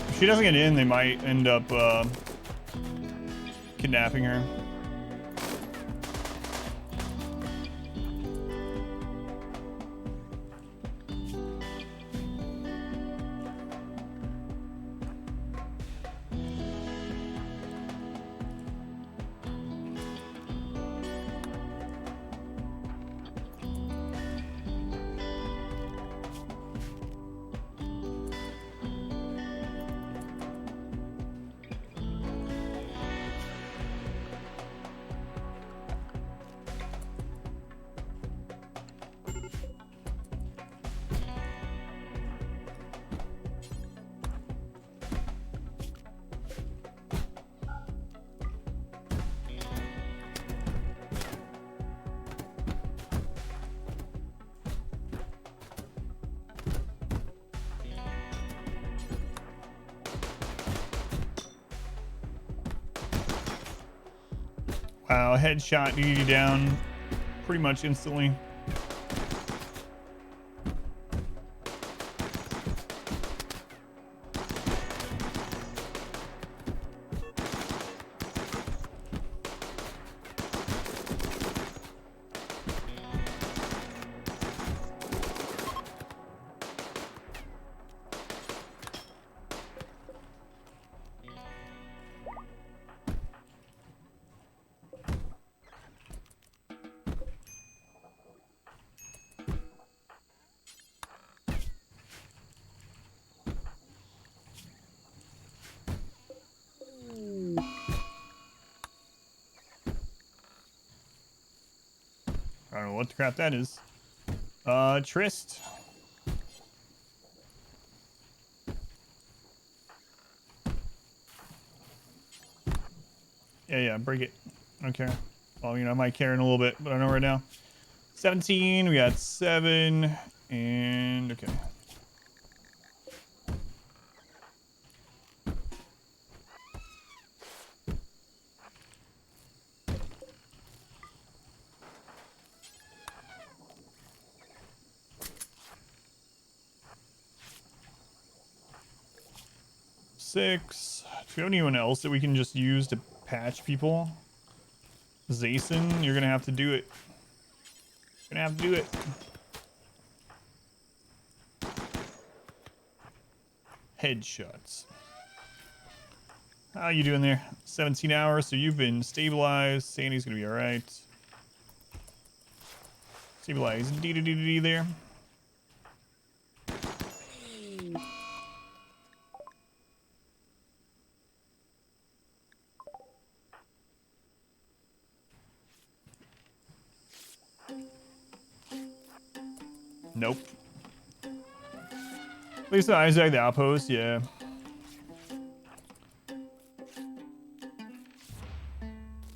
[SPEAKER 2] If she doesn't get in, they might end up kidnapping her. Wow, headshot DD down pretty much instantly. I don't know what the crap that is. Trist. Yeah, break it. I don't care. Well, you know, I might care in a little bit, but I know right now. 17, we got 7, and okay. Six. Do we have anyone else that we can just use to patch people? Zason, you're gonna have to do it. You're gonna have to do it. Headshots. How you doing there? 17 hours, so you've been stabilized. Sandy's gonna be alright. Stabilize D there. Nope. At least Isaac the outpost, yeah.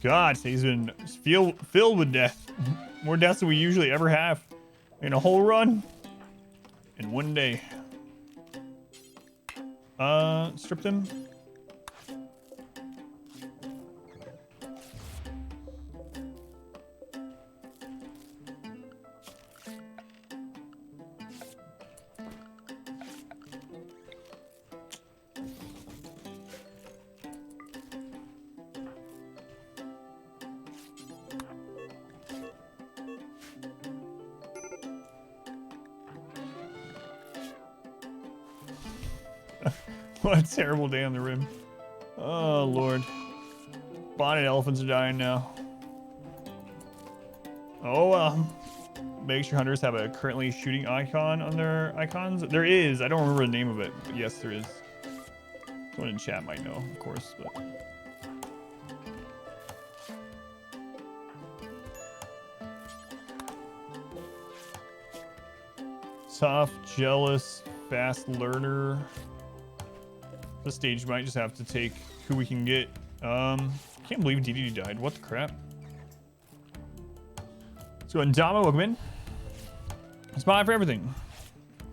[SPEAKER 2] God, he's been filled with death. More deaths than we usually ever have in a whole run. In one day. Strip them. What a terrible day on the rim. Oh, Lord. Bonnet elephants are dying now. Oh, make sure hunters have a currently shooting icon on their icons. There is. I don't remember the name of it, but yes, there is. Someone in chat might know, of course, but... Tough, jealous, fast learner. This stage might just have to take who we can get. Can't believe DDD died. What the crap? So Ndama, welcome in. Spot for everything.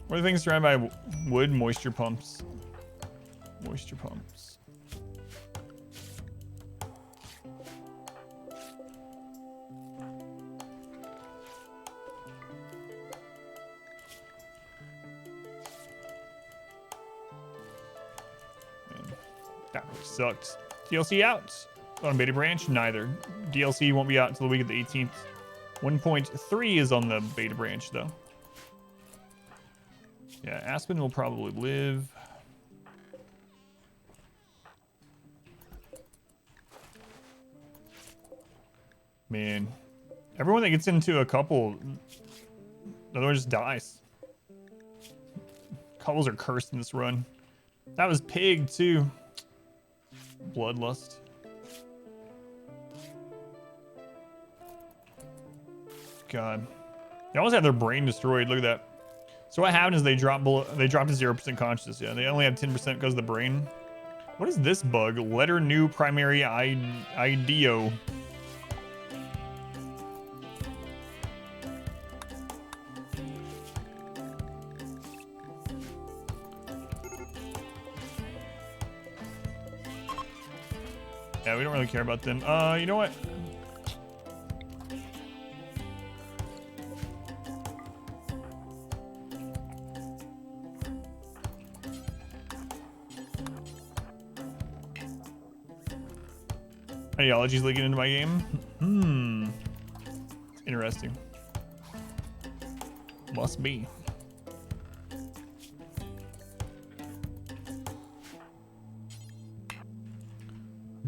[SPEAKER 2] What are the things surrounded by wood? Moisture pumps. Moisture pumps. That really sucked. DLC out. On beta branch? Neither. DLC won't be out until the week of the 18th. 1.3 is on the beta branch, though. Yeah, Aspen will probably live. Man. Everyone that gets into a couple, the other one just dies. Couples are cursed in this run. That was Pig, too. Bloodlust. God. They almost had their brain destroyed. Look at that. So what happened is they dropped to 0% consciousness. Yeah, they only have 10% because of the brain. What is this bug? Letter new primary IDEO. Yeah, we don't really care about them. You know what? Ideology's leaking into my game? Interesting. Must be.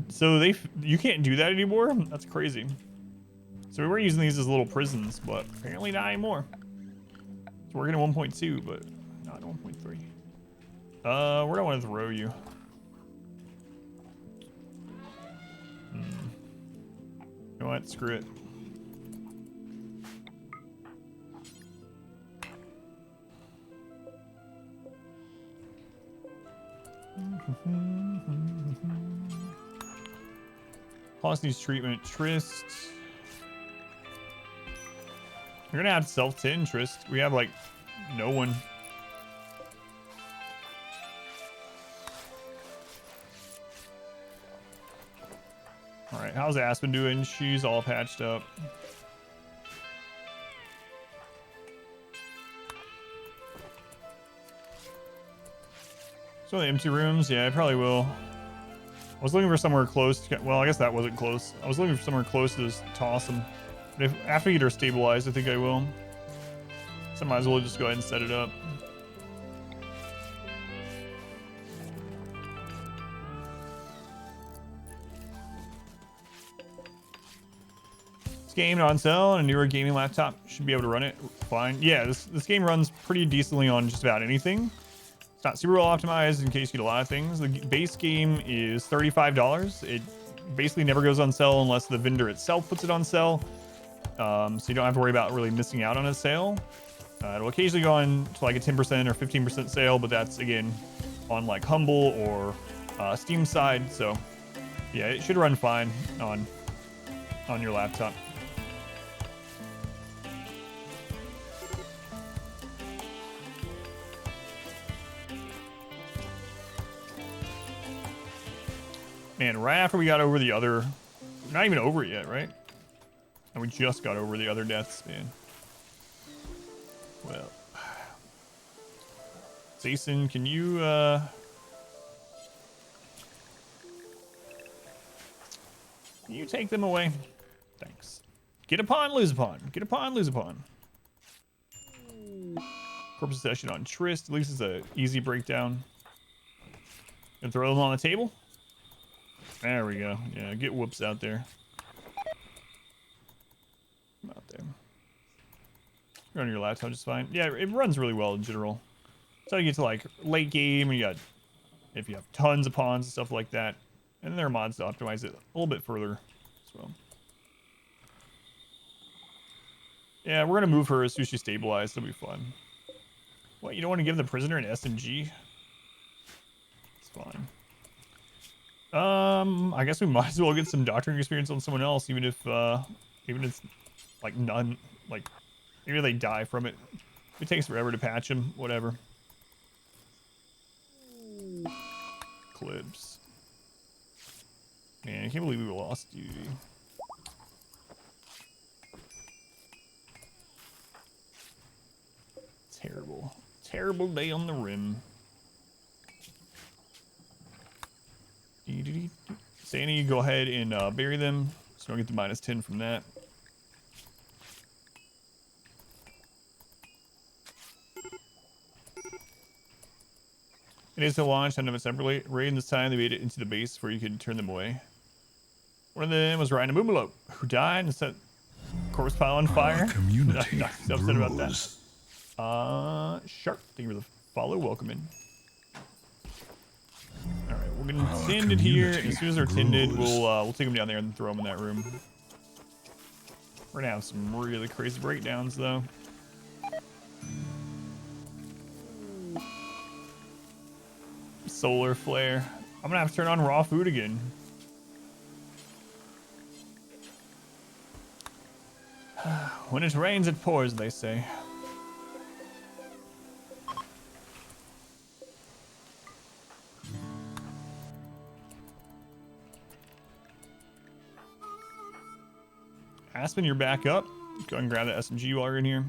[SPEAKER 2] So you can't do that anymore? That's crazy. So we were using these as little prisons, but apparently not anymore. It's working at 1.2, but not 1.3. Where do I want to throw you? know what? Screw it. Plus needs treatment. Trist. We're gonna add self to interest. We have like no one. All right, how's Aspen doing? She's all patched up. So the empty rooms, yeah, I probably will. I was looking for somewhere close to, well, I guess that wasn't close. I was looking for somewhere close to just toss them. But if after we get her stabilized, I think I will. So I might as well just go ahead and set it up. This game on sale on a newer gaming laptop. Should be able to run it fine. Yeah, this game runs pretty decently on just about anything. It's not super well optimized in case you get a lot of things. The base game is $35. It basically never goes on sale unless the vendor itself puts it on sale. So you don't have to worry about really missing out on a sale. It'll occasionally go on to like a 10% or 15% sale, but that's again on like Humble or Steam side. So yeah, it should run fine on your laptop. Man, right after we got over the other, not even over it yet, right? And we just got over the other deaths, man. Well, Jason, can you take them away? Thanks. Get upon, lose upon. Get upon, lose upon. Corpse session on Trist. At least it's a easy breakdown. Gonna throw them on the table. There we go. Yeah, get whoops out there. Out there. Run your laptop just fine. Yeah, it runs really well in general. So you get to like late game, and you got if you have tons of pawns and stuff like that, and there are mods to optimize it a little bit further as well. Yeah, we're gonna move her as soon as she's stabilized. It'll be fun. What, you don't want to give the prisoner an SMG? It's fine. I guess we might as well get some doctoring experience on someone else, even if it's like none, like maybe they die from it. It takes forever to patch them, whatever. Clips. Man, I can't believe we lost you. Terrible. Terrible day on the rim. Sandy, go ahead and bury them. So I'll get the -10 from that. It is to launch 10 of it separately. Raid this time they made it into the base where you could turn them away. One of them was Ryan Mumalo, who died and set corpse pile on fire.
[SPEAKER 3] Community
[SPEAKER 2] Not upset about that. Sharp, thank you for the follow. Welcome in. All right, we're gonna tend it here. As soon as they're tended, we'll take them down there and throw them in that room. We're gonna have some really crazy breakdowns though. Solar flare. I'm gonna have to turn on raw food again. When it rains, it pours, they say. Aspen, you're back up. Go and grab that SMG while you're in here.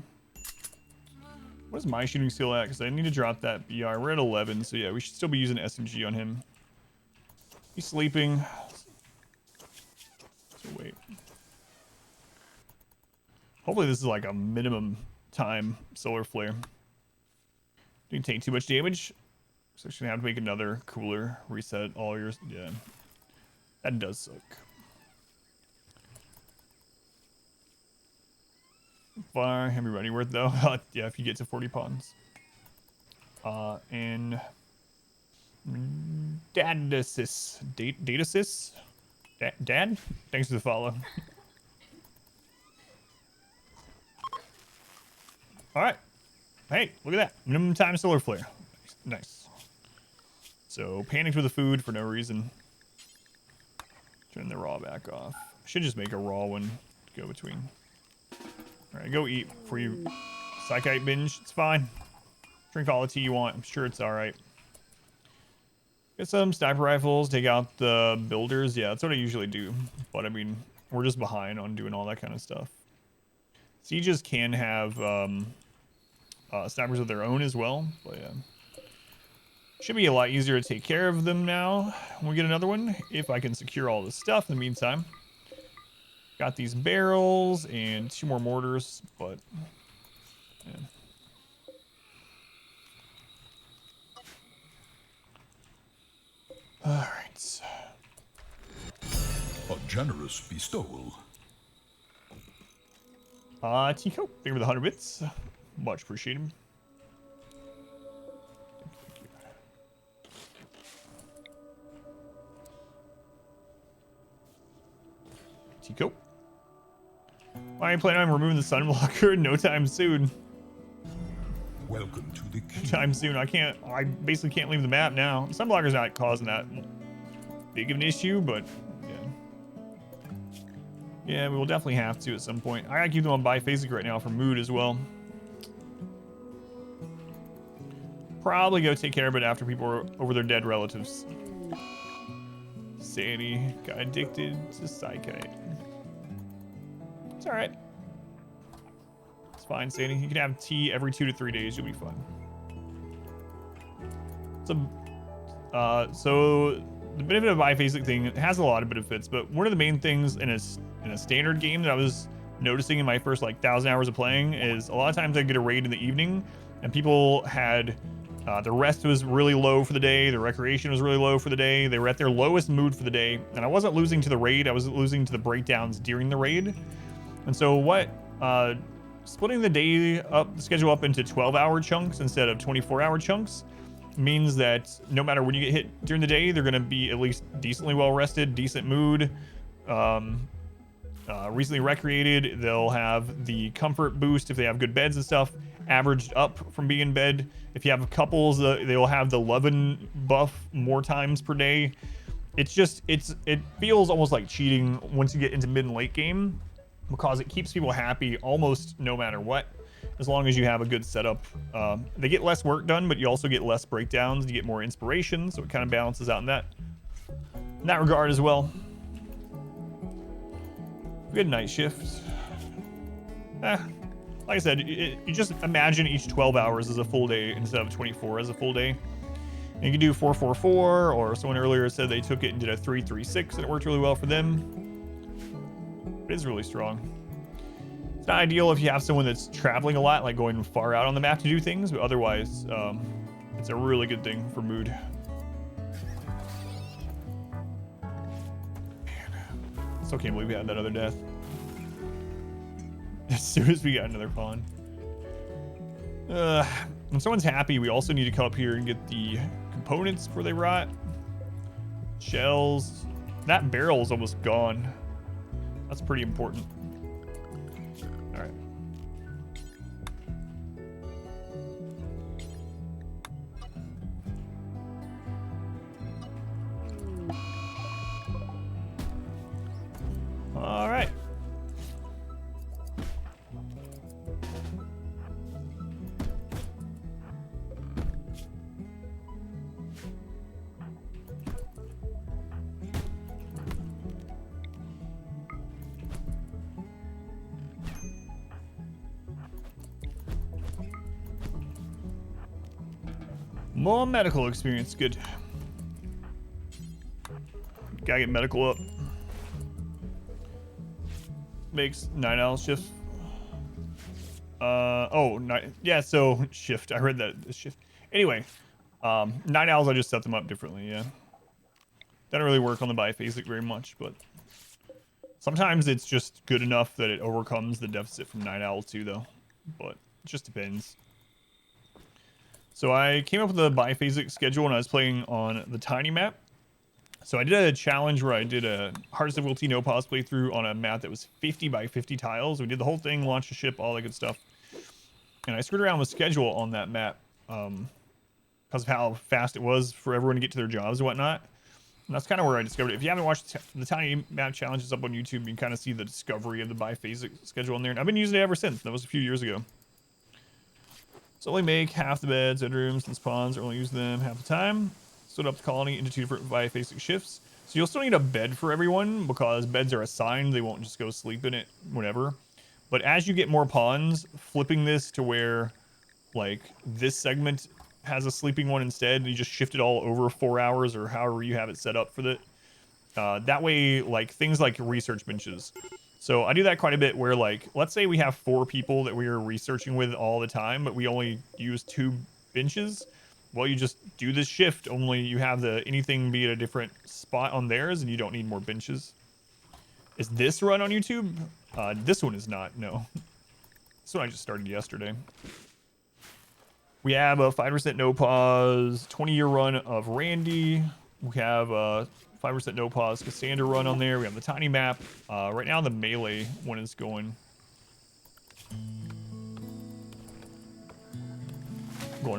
[SPEAKER 2] What is my shooting skill at? Because I need to drop that BR. We're at 11, so yeah, we should still be using SMG on him. He's sleeping. So wait. Hopefully this is like a minimum time solar flare. Didn't take too much damage. So I'm gonna have to make another cooler. Reset all yours. Yeah. That does suck. Fire, heavy running worth though. Yeah, if you get to 40 pawns. And Dadasis. Dadasis? Dad? Thanks for the follow. All right. Hey, look at that. Minimum time solar flare. Nice. So panicked with the food for no reason. Turn the raw back off. I should just make a raw one to go between. All right, go eat before you psychite binge. It's fine. Drink all the tea you want. I'm sure it's all right. Get some sniper rifles. Take out the builders. Yeah, that's what I usually do. But I mean, we're just behind on doing all that kind of stuff. Sieges can have snipers of their own as well, but yeah. Should be a lot easier to take care of them now when we get another one, if I can secure all this stuff in the meantime. Got these barrels and 2 more mortars, but yeah. All right.
[SPEAKER 3] A generous bestowal.
[SPEAKER 2] Tico, thank you for the 100 bits. Much appreciated. Tico. I ain't planning on removing the sunblocker no time soon.
[SPEAKER 3] Welcome to the kingdom.
[SPEAKER 2] Time soon. I basically can't leave the map now. The sunblocker's not causing that big of an issue, but yeah. Yeah, we will definitely have to at some point. I gotta keep them on biphasic right now for mood as well. Probably go take care of it after people are over their dead relatives. Sandy got addicted to psychite. It's all right. It's fine, Sandy. You can have tea every 2 to 3 days. You'll be fine. So the benefit of biphasic thing, it has a lot of benefits, but one of the main things in a standard game that I was noticing in my first like 1,000 hours of playing is a lot of times I get a raid in the evening and people had the rest was really low for the day, the recreation was really low for the day, they were at their lowest mood for the day, and I wasn't losing to the raid, I was losing to the breakdowns during the raid. And so what splitting the schedule up into 12-hour chunks instead of 24-hour chunks means that no matter when you get hit during the day, they're going to be at least decently well rested, decent mood, recently recreated. They'll have the comfort boost if they have good beds and stuff, averaged up from being in bed. If you have couples, they'll have the 11 buff more times per day. It's just, it feels almost like cheating once you get into mid and late game, because it keeps people happy almost no matter what, as long as you have a good setup. They get less work done, but you also get less breakdowns. You get more inspiration, so it kind of balances out in that regard as well. Good night shift. Like I said, you just imagine each 12 hours as a full day instead of 24 as a full day. And you can do 444, or someone earlier said they took it and did a 336 and it worked really well for them. It is really strong. It's not ideal if you have someone that's traveling a lot, like going far out on the map to do things, but otherwise, it's a really good thing for mood. Man, I still can't believe we had that other death. As soon as we got another pawn. When someone's happy, we also need to come up here and get the components before they rot. Shells. That barrel is almost gone. That's pretty important. All right. All right. More medical experience, good. Gotta get medical up. Makes 9 hours shift. Yeah, so shift. I heard that shift. Anyway, 9 owls, I just set them up differently, yeah. Doesn't really work on the biphasic very much, but sometimes it's just good enough that it overcomes the deficit from 9 owl 2 though. But it just depends. So I came up with a biphasic schedule when I was playing on the tiny map. So I did a challenge where I did a hardest difficulty no pause playthrough on a map that was 50 by 50 tiles. We did the whole thing, launched a ship, all that good stuff. And I screwed around with schedule on that map because of how fast it was for everyone to get to their jobs and whatnot. And that's kind of where I discovered it. If you haven't watched the Tiny Map Challenges up on YouTube, you can kind of see the discovery of the biphasic schedule in there. And I've been using it ever since. That was a few years ago. So only make half the beds, bedrooms, and spawns, or only use them half the time. Split up the colony into 2 different biphasic shifts. So you'll still need a bed for everyone because beds are assigned. They won't just go sleep in it whenever. But as you get more pawns, flipping this to where like this segment has a sleeping one instead, and you just shift it all over 4 hours or however you have it set up for that. That way, like things like research benches. So I do that quite a bit where like, let's say we have 4 people that we are researching with all the time, but we only use 2 benches. Well, you just do this shift, only you have the anything be at a different spot on theirs and you don't need more benches. Is this run on YouTube? This one is not, no. This one I just started yesterday. We have a 5% no pause 20-year run of Randy. We have a 5% no pause Cassandra run on there. We have the tiny map. Right now the melee one is going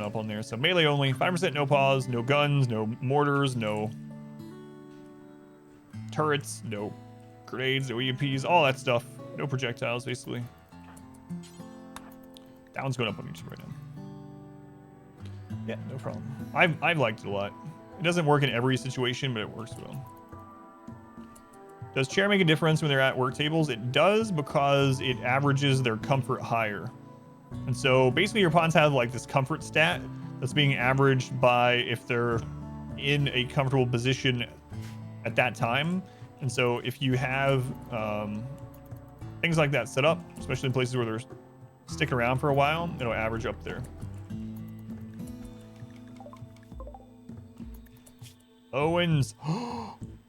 [SPEAKER 2] up on there. So melee only, 5% no pause, no guns, no mortars, no turrets, no grenades, no EMPs, all that stuff. No projectiles, basically. That one's going up on YouTube right now. Yeah, no problem. I've liked it a lot. It doesn't work in every situation, but it works well. Does chair make a difference when they're at work tables? It does, because it averages their comfort higher. And so basically your pawns have like this comfort stat that's being averaged by if they're in a comfortable position at that time. And so if you have things like that set up, especially in places where they're sticking around for a while, it'll average up there. Owens.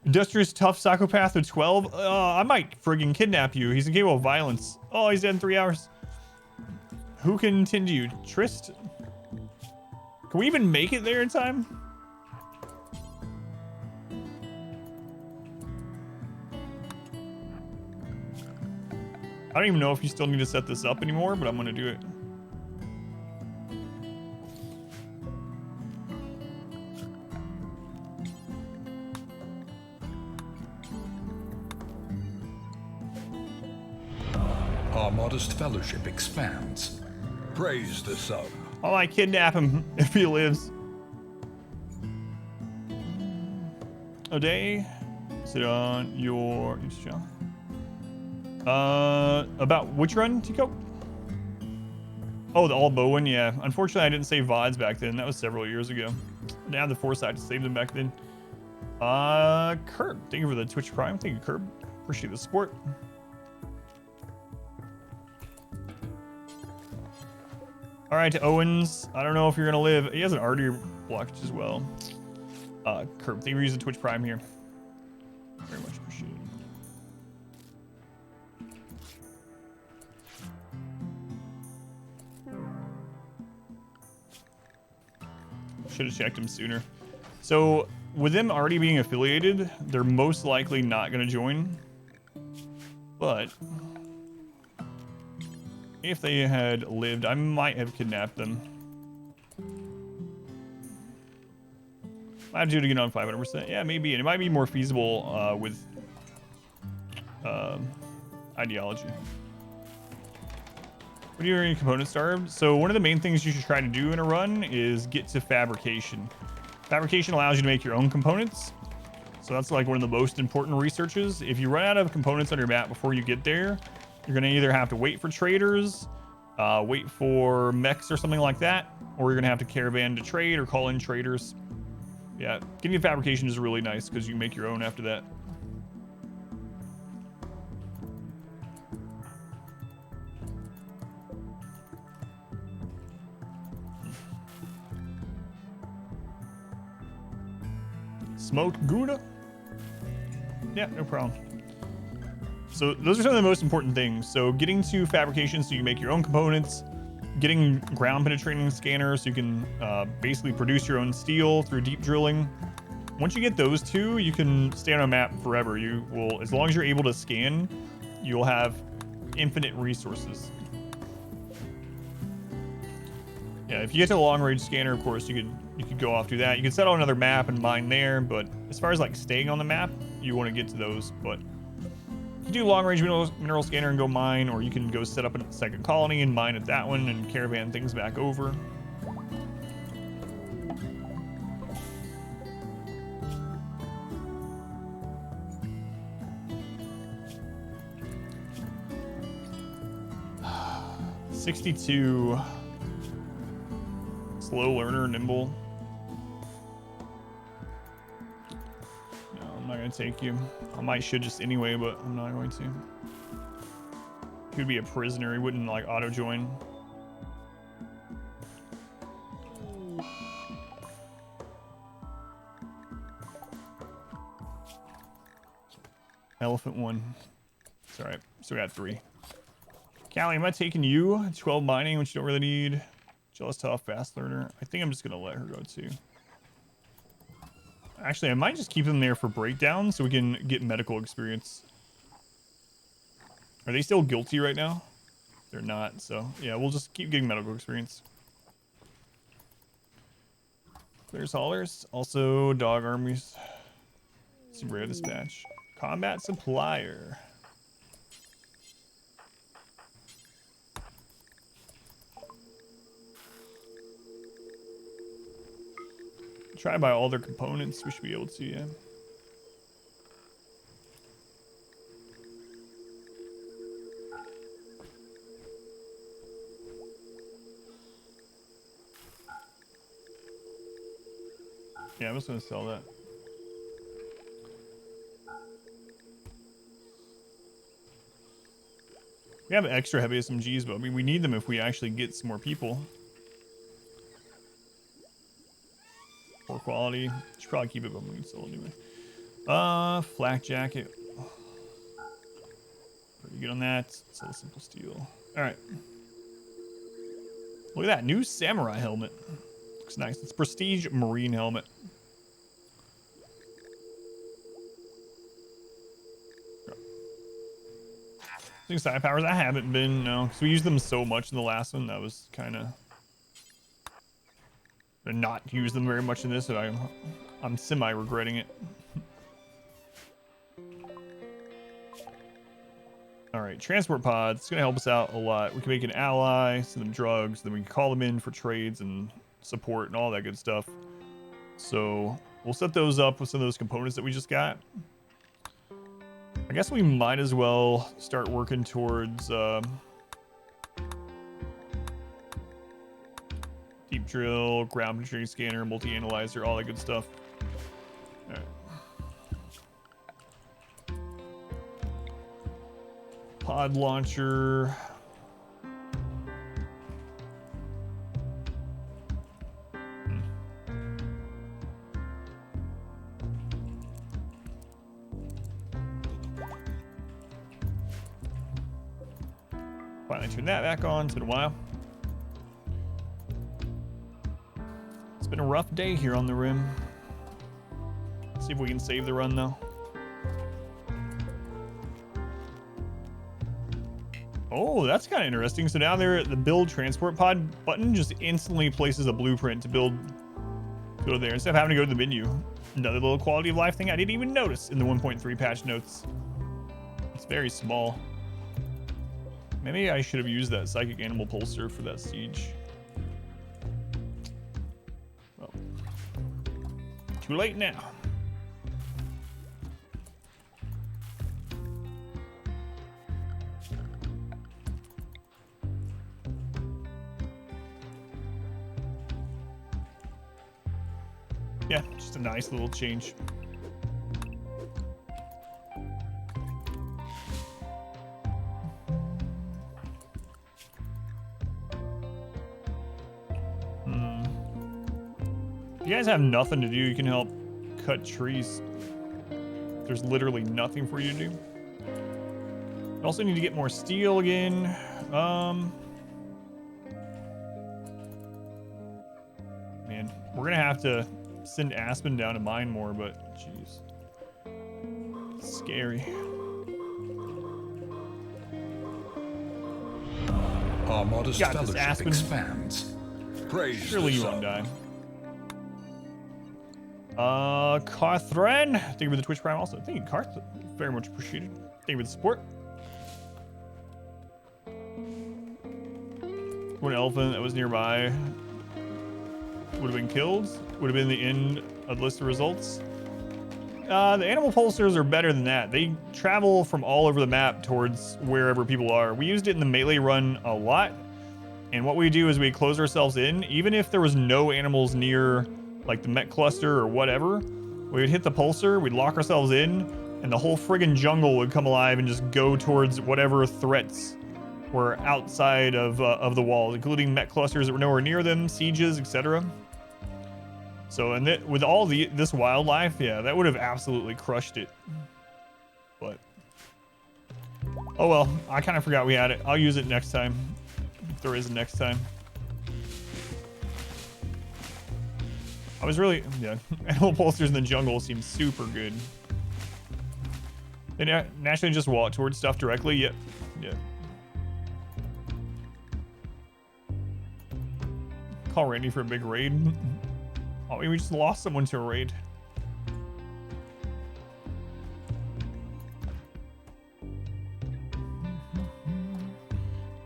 [SPEAKER 2] Industrious, tough psychopath with 12. I might friggin' kidnap you. He's incapable of violence. Oh, he's dead in 3 hours. Who can tend to you? Trist? Can we even make it there in time? I don't even know if you still need to set this up anymore, but I'm gonna do it.
[SPEAKER 3] Our modest fellowship expands. Praise the sun.
[SPEAKER 2] I might kidnap him if he lives. O'Day, sit on your channel. About which run, Tico? Oh, the all bow one, yeah. Unfortunately, I didn't save VODs back then. That was several years ago. I didn't have the foresight to save them back then. Curb, thank you for the Twitch Prime. Thank you, Curb. Appreciate the support. All right, Owens. I don't know if you're gonna live. He has an artery blockage as well. Curb, thank you for using Twitch Prime here. Very much appreciated. Should have checked him sooner. So with them already being affiliated, they're most likely not going to join. But if they had lived, I might have kidnapped them. I have to do it again on 500%. Yeah, maybe. And it might be more feasible with ideology. When you're in component starved, so one of the main things you should try to do in a run is get to fabrication. Fabrication allows you to make your own components. So that's like one of the most important researches. If you run out of components on your map before you get there, you're gonna either have to wait for traders, wait for mechs or something like that, or you're gonna have to caravan to trade or call in traders. Yeah, getting a fabrication is really nice because you make your own after that. Smoked Gouda? Yeah, no problem. So those are some of the most important things. So getting to fabrication so you make your own components, getting ground penetrating scanners so you can basically produce your own steel through deep drilling. Once you get those two, you can stay on a map forever. You will, as long as you're able to scan, you'll have infinite resources. Yeah, if you get to a long range scanner, of course, you could go off do that. You can set on another map and mine there, but as far as like staying on the map, you want to get to those. But you do long range mineral scanner and go mine, or you can go set up a second colony and mine at that one and caravan things back over. $62. Slow learner, nimble. No, I'm not gonna take you. I might should just anyway, but I'm not going to. He would be a prisoner. He wouldn't like auto join. Elephant 1. It's all right. Still got 3. Callie, am I taking you? 12 mining, which you don't really need. Jealous, tough, fast learner. I think I'm just gonna let her go too. Actually, I might just keep them there for breakdown so we can get medical experience. Are they still guilty right now? They're not, so yeah, we'll just keep getting medical experience. Clears haulers. Also dog armies. Some rare dispatch. Combat supplier. Try by all their components. We should be able to, yeah. Yeah, I'm just gonna sell that. We have extra heavy SMGs, but I mean, we need them if we actually get some more people. Poor quality. Should probably keep it, but we can sell it anyway. Flak jacket. Pretty good on that. Sell simple steel. All right. Look at that new samurai helmet. Looks nice. It's prestige marine helmet. Using side powers, I haven't been, no, because we used them so much in the last one. That was kind of not use them very much in this, and I'm semi regretting it. All right, transport pods. It's gonna help us out a lot. We can make an ally, send them drugs, then we can call them in for trades and support and all that good stuff. So we'll set those up with some of those components that we just got. I guess we might as well start working towards deep drill, ground penetrating scanner, multi-analyzer, all that good stuff. All right. Pod launcher. Finally turn that back on. It's been a while. It's been a rough day here on the rim. Let's see if we can save the run though. Oh, that's kind of interesting. So now there, the build transport pod button just instantly places a blueprint to build. Go there instead of having to go to the menu. Another little quality of life thing I didn't even notice in the 1.3 patch notes. It's very small. Maybe I should have used that psychic animal pulser for that siege. Well, too late now. Yeah, just a nice little change. If you guys have nothing to do, you can help cut trees. There's literally nothing for you to do. You also need to get more steel again. Man, we're gonna have to send Aspen down to mine more, but jeez, it's scary.
[SPEAKER 3] Our modest fellowship expands. Praise
[SPEAKER 2] Surely
[SPEAKER 3] the
[SPEAKER 2] you won't
[SPEAKER 3] sun.
[SPEAKER 2] die. Carthren, thank you for the Twitch Prime also. Thank you, Carth. Very much appreciated. Thank you for the support. One elephant that was nearby would have been killed. Would have been the end of the list of results. The animal pulsars are better than that. They travel from all over the map towards wherever people are. We used it in the melee run a lot. And what we do is we close ourselves in. Even if there was no animals near, like the mech cluster or whatever, we would hit the pulsar, we'd lock ourselves in, and the whole friggin' jungle would come alive and just go towards whatever threats were outside of the walls, including mech clusters that were nowhere near them, sieges, etc. So, and with all this wildlife, yeah, that would have absolutely crushed it. But, oh well, I kind of forgot we had it. I'll use it next time, if there is a next time. I was really, yeah, animal pulsars in the jungle seem super good. They naturally just walk towards stuff directly. Yep, yep. Call Randy for a big raid. Oh, we just lost someone to a raid.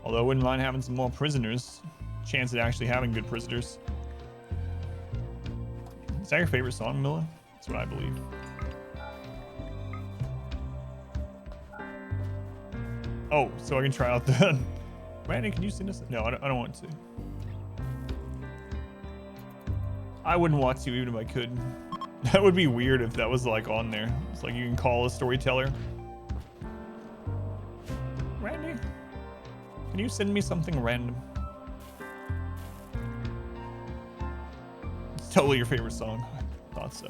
[SPEAKER 2] Although I wouldn't mind having some more prisoners. Chance at actually having good prisoners. Is that your favorite song, Milla? That's what I believe. Oh, so I can try out the... Randy, can you send us... No, I don't want to. I wouldn't want to even if I could. That would be weird if that was like on there. It's like you can call a storyteller. Randy, can you send me something random? It's totally your favorite song. I thought so.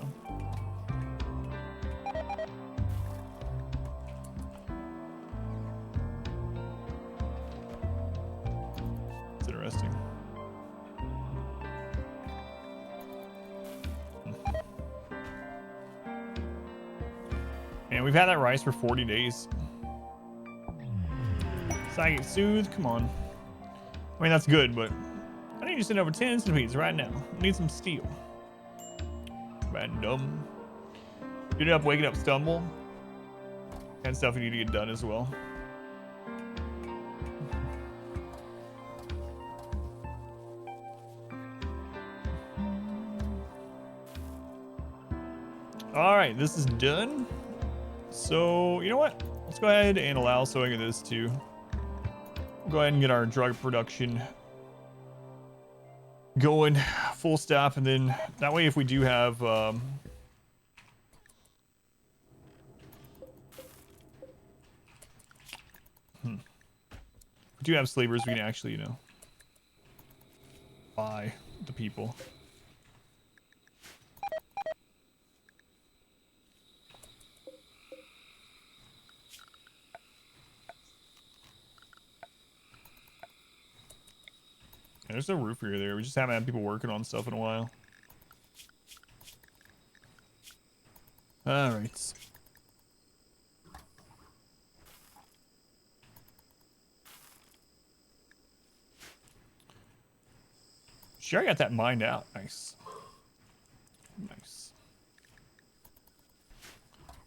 [SPEAKER 2] It's interesting. Man, we've had that rice for 40 days. Psychic Soothe, come on. I mean, that's good, but I need you to send over 10 centipedes right now. I need some steel. Random. Get it up, wake it up, stumble. And stuff you need to get done as well. All right, this is done. So, you know what? Let's go ahead and allow sewing of this too. We'll go ahead and get our drug production going full stop, and then that way if we do have if we do have slavers, we can actually, you know, buy the people. Yeah, there's no roof here there. We just haven't had people working on stuff in a while. All right. Sure, I got that mined out. Nice. Nice.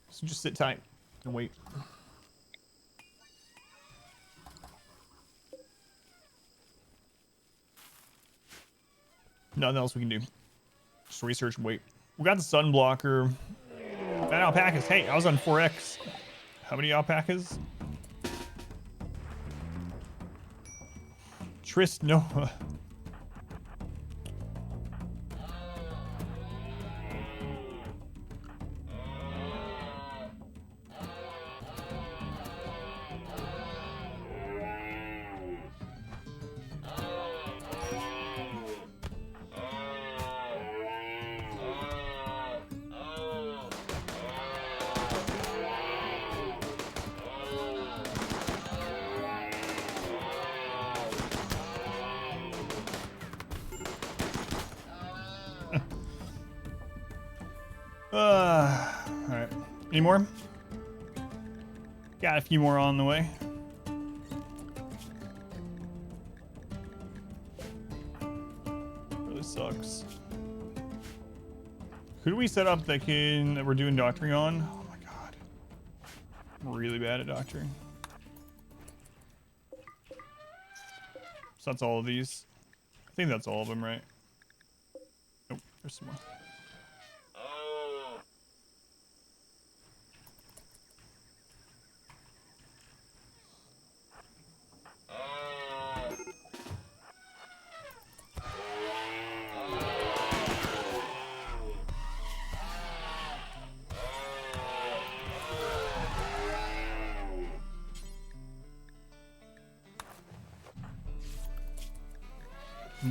[SPEAKER 2] So just sit tight and wait. Nothing else we can do. Just research and wait. We got the sun blocker. And alpacas. Hey, I was on 4X. How many alpacas? Trist Noah. Alright. Any more? Got a few more on the way. Who do we set up that we're doing doctoring on? Oh my god. I'm really bad at doctoring. So that's all of these. I think that's all of them, right? Nope, there's some more.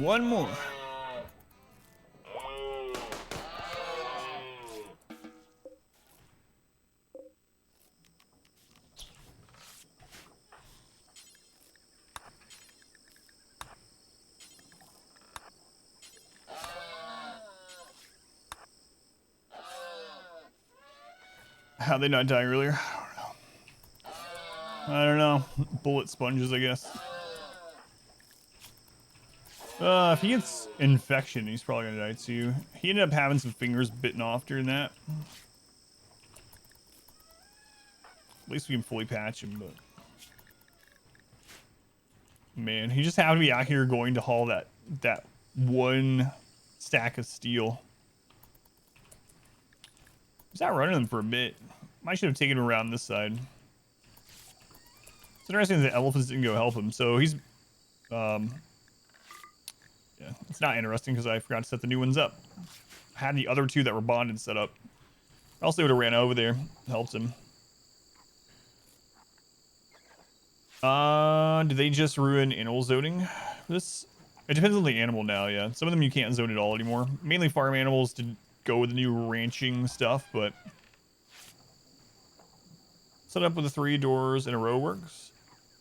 [SPEAKER 2] One more. How'd they not die earlier? I don't know. Bullet sponges, I guess. If he gets infection, he's probably gonna die too. He ended up having some fingers bitten off during that. At least we can fully patch him, but... Man, he just happened to be out here going to haul that one stack of steel. He's out running them for a bit. I should have taken him around this side. It's interesting that the elephants didn't go help him, so he's... Yeah, it's not interesting because I forgot to set the new ones up. I had the other two that were bonded set up. Else they would have ran over there, helped him. Did they just ruin animal zoning? This, it depends on the animal now, yeah. Some of them you can't zone at all anymore. Mainly farm animals to go with the new ranching stuff, but... Set up with the 3 doors in a row works.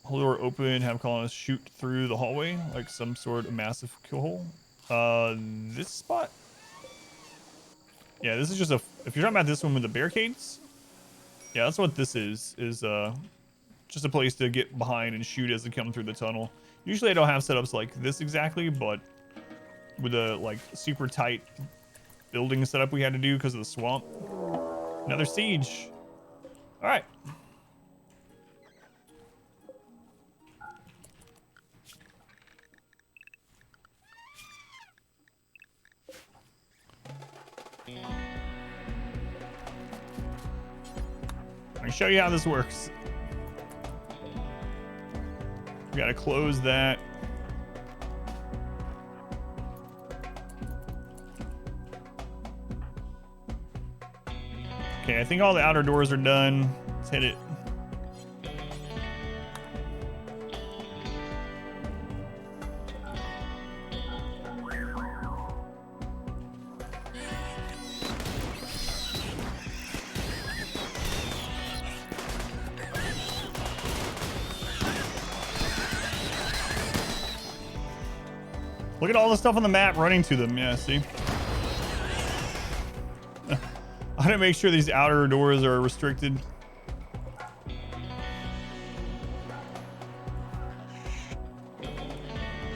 [SPEAKER 2] Whole door open, have colonists shoot through the hallway like some sort of massive kill hole. This spot? Yeah, this is just a... If you're talking about this one with the barricades, yeah, that's what this is just a place to get behind and shoot as they come through the tunnel. Usually I don't have setups like this exactly, but with a like super tight building setup we had to do because of the swamp. Another siege. All right. Let me show you how this works. We gotta close that. Okay, I think all the outer doors are done. Let's hit it. Look at all the stuff on the map running to them. Yeah, see? I gotta make sure these outer doors are restricted.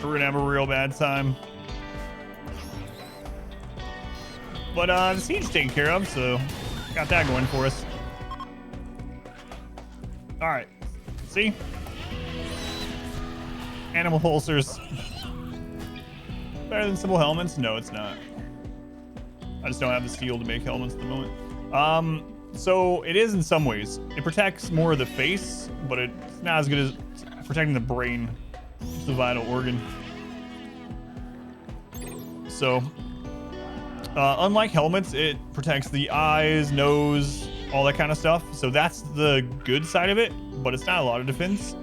[SPEAKER 2] We're gonna have a real bad time. But the siege taken care of, so got that going for us. All right, see? Animal holsters. Better than simple helmets? No, it's not. I just don't have the steel to make helmets at the moment. So it is in some ways. It protects more of the face, but it's not as good as protecting the brain, which is the vital organ. So, unlike helmets, it protects the eyes, nose, all that kind of stuff. So that's the good side of it, but it's not a lot of defense.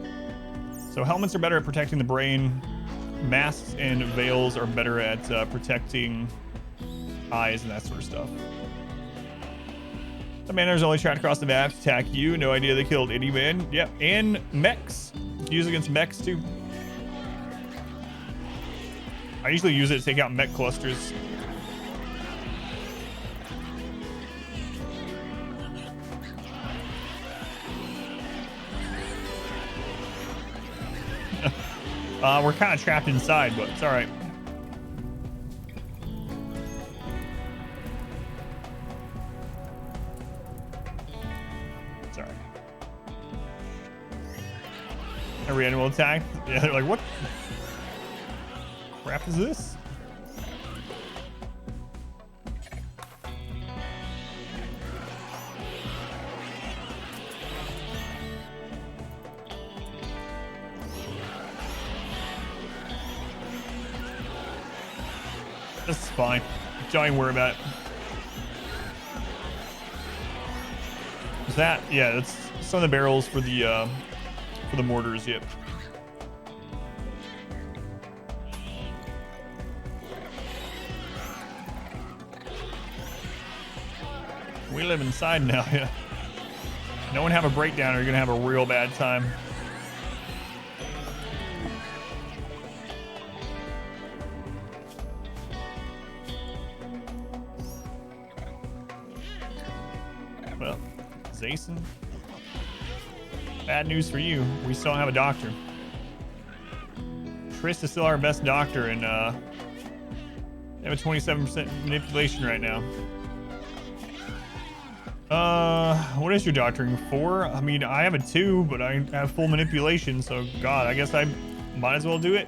[SPEAKER 2] So helmets are better at protecting the brain. Masks and veils are better at protecting eyes and that sort of stuff. The manners only tracked across the map to attack you. No idea they killed any man. Yep, and mechs. Use against mechs too. I usually use it to take out mech clusters. We're kind of trapped inside, but it's all right. Every animal attack. Yeah, they're like, what crap is this? This is fine. Don't even worry about it. Is that? Yeah, that's some of the barrels for the mortars. Yep. We live inside now. Yeah. No one have a breakdown, or you're gonna have a real bad time. Well, Zason, bad news for you. We still don't have a doctor. Triss is still our best doctor, and they have a 27% manipulation right now. What is your doctoring? 4? I mean, I have a 2, but I have full manipulation, so God, I guess I might as well do it.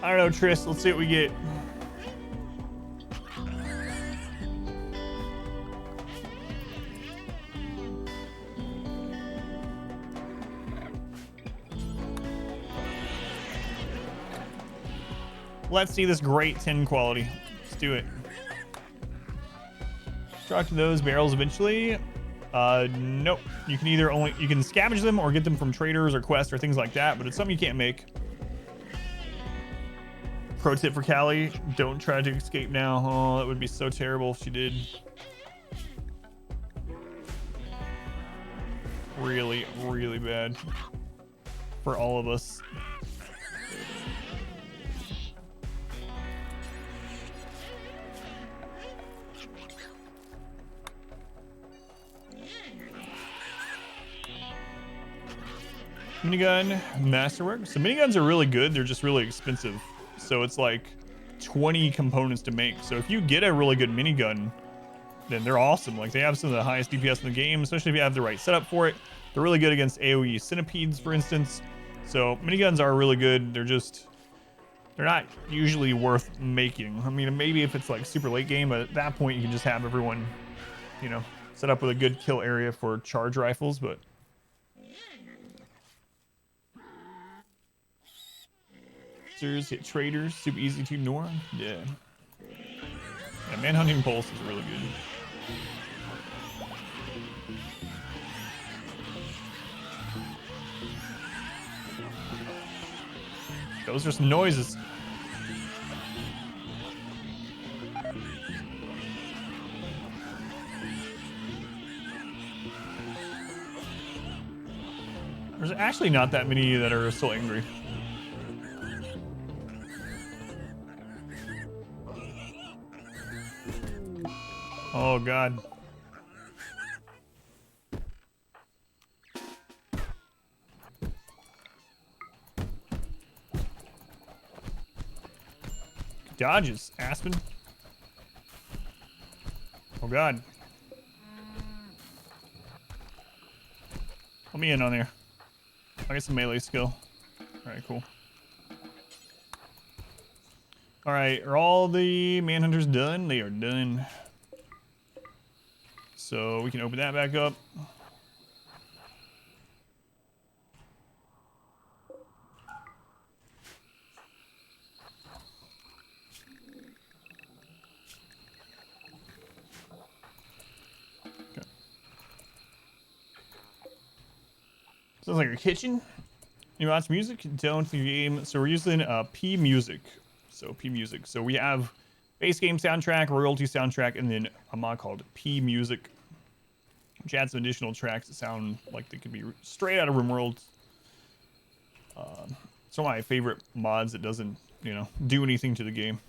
[SPEAKER 2] I don't know, Triss. Let's see what we get. Let's see this great 10 quality. Let's do it. Talk to those barrels eventually. Nope. You can either you can scavenge them or get them from traders or quests or things like that, but it's something you can't make. Pro tip for Callie, don't try to escape now. Oh, that would be so terrible if she did. Really, really bad for all of us. Minigun masterwork. So miniguns are really good. They're just really expensive. So it's like 20 components to make. So if you get a really good minigun, then they're awesome. Like they have some of the highest DPS in the game, especially if you have the right setup for it. They're really good against AoE centipedes, for instance. So miniguns are really good. They're not usually worth making. I mean, maybe if it's like super late game, but at that point you can just have everyone, you know, set up with a good kill area for charge rifles, but hit traders, super easy to ignore. Yeah, manhunting pulse is really good. Those are some noises. There's actually not that many that are still angry. Oh God. Dodges, Aspen. Oh God. Let me in on there. I get some melee skill. Alright, cool. Alright, are all the manhunters done? They are done. So we can open that back up. Okay. Sounds like a kitchen. You want some music? Don't the game. So we're using P Music. So P Music. So we have base game soundtrack, royalty soundtrack, and then a mod called P Music, which adds some additional tracks that sound like they could be straight out of RimWorld. It's one of my favorite mods that doesn't, do anything to the game.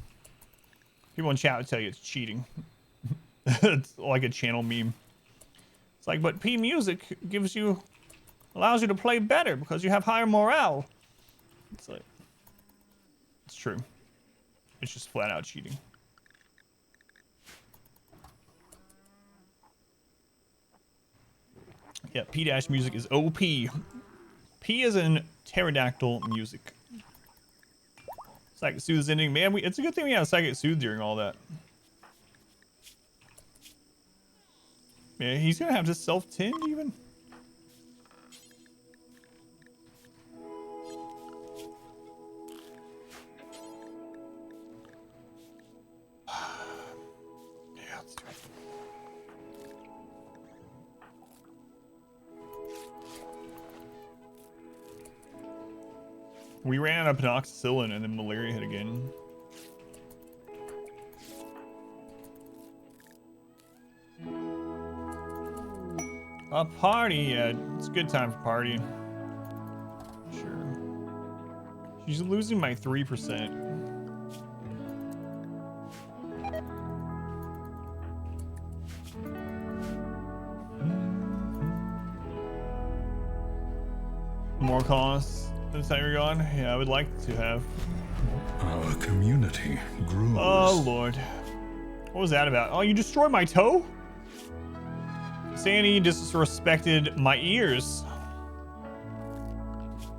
[SPEAKER 2] People in chat would tell you it's cheating. It's like a channel meme. It's like, but P Music allows you to play better because you have higher morale. It's like, it's true. It's just flat out cheating. Yeah, P-Music is OP. P is in pterodactyl music. Psychic Soothe is ending. Man, it's a good thing we had Psychic Soothe during all that. Man, he's gonna have to self-tend even. Yeah, let's do it. We ran out of penoxycillin and then malaria hit again. A party, yeah, it's a good time for partying. Sure. She's losing by 3%. More colonists. This time you're gone? Yeah, I would like to have.
[SPEAKER 3] Our community grows.
[SPEAKER 2] Oh, Lord. What was that about? Oh, you destroyed my toe? Sandy disrespected my ears.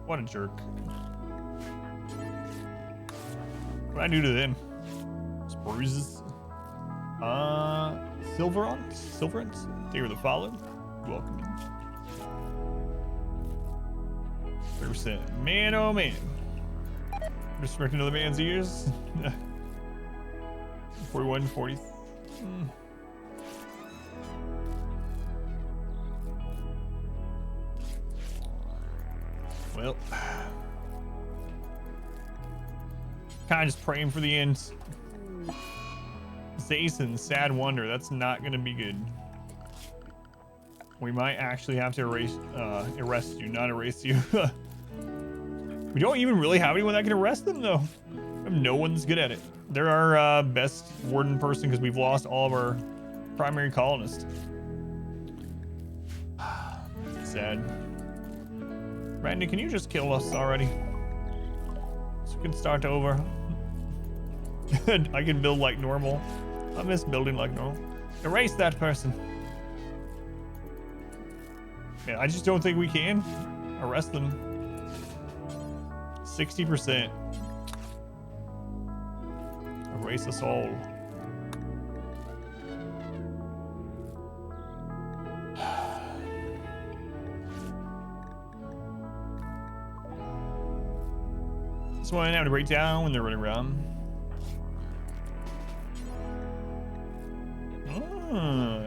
[SPEAKER 2] What a jerk. What'd I do to them? Just bruises. Silverant? They were the follow. Welcome. 3%. Man, oh man. Respect another man's ears. 41, 40. Well, kind of just praying for the end. Jason, Sad Wonder. That's not gonna be good. We might actually have to arrest you, not erase you. We don't even really have anyone that can arrest them, though. No one's good at it. They're our best warden person because we've lost all of our primary colonists. Sad. Randy, can you just kill us already? So we can start over. I can build like normal. I miss building like normal. Erase that person. Yeah, I just don't think we can arrest them. 60%. Erase us all. This one I have to break down when they're running around.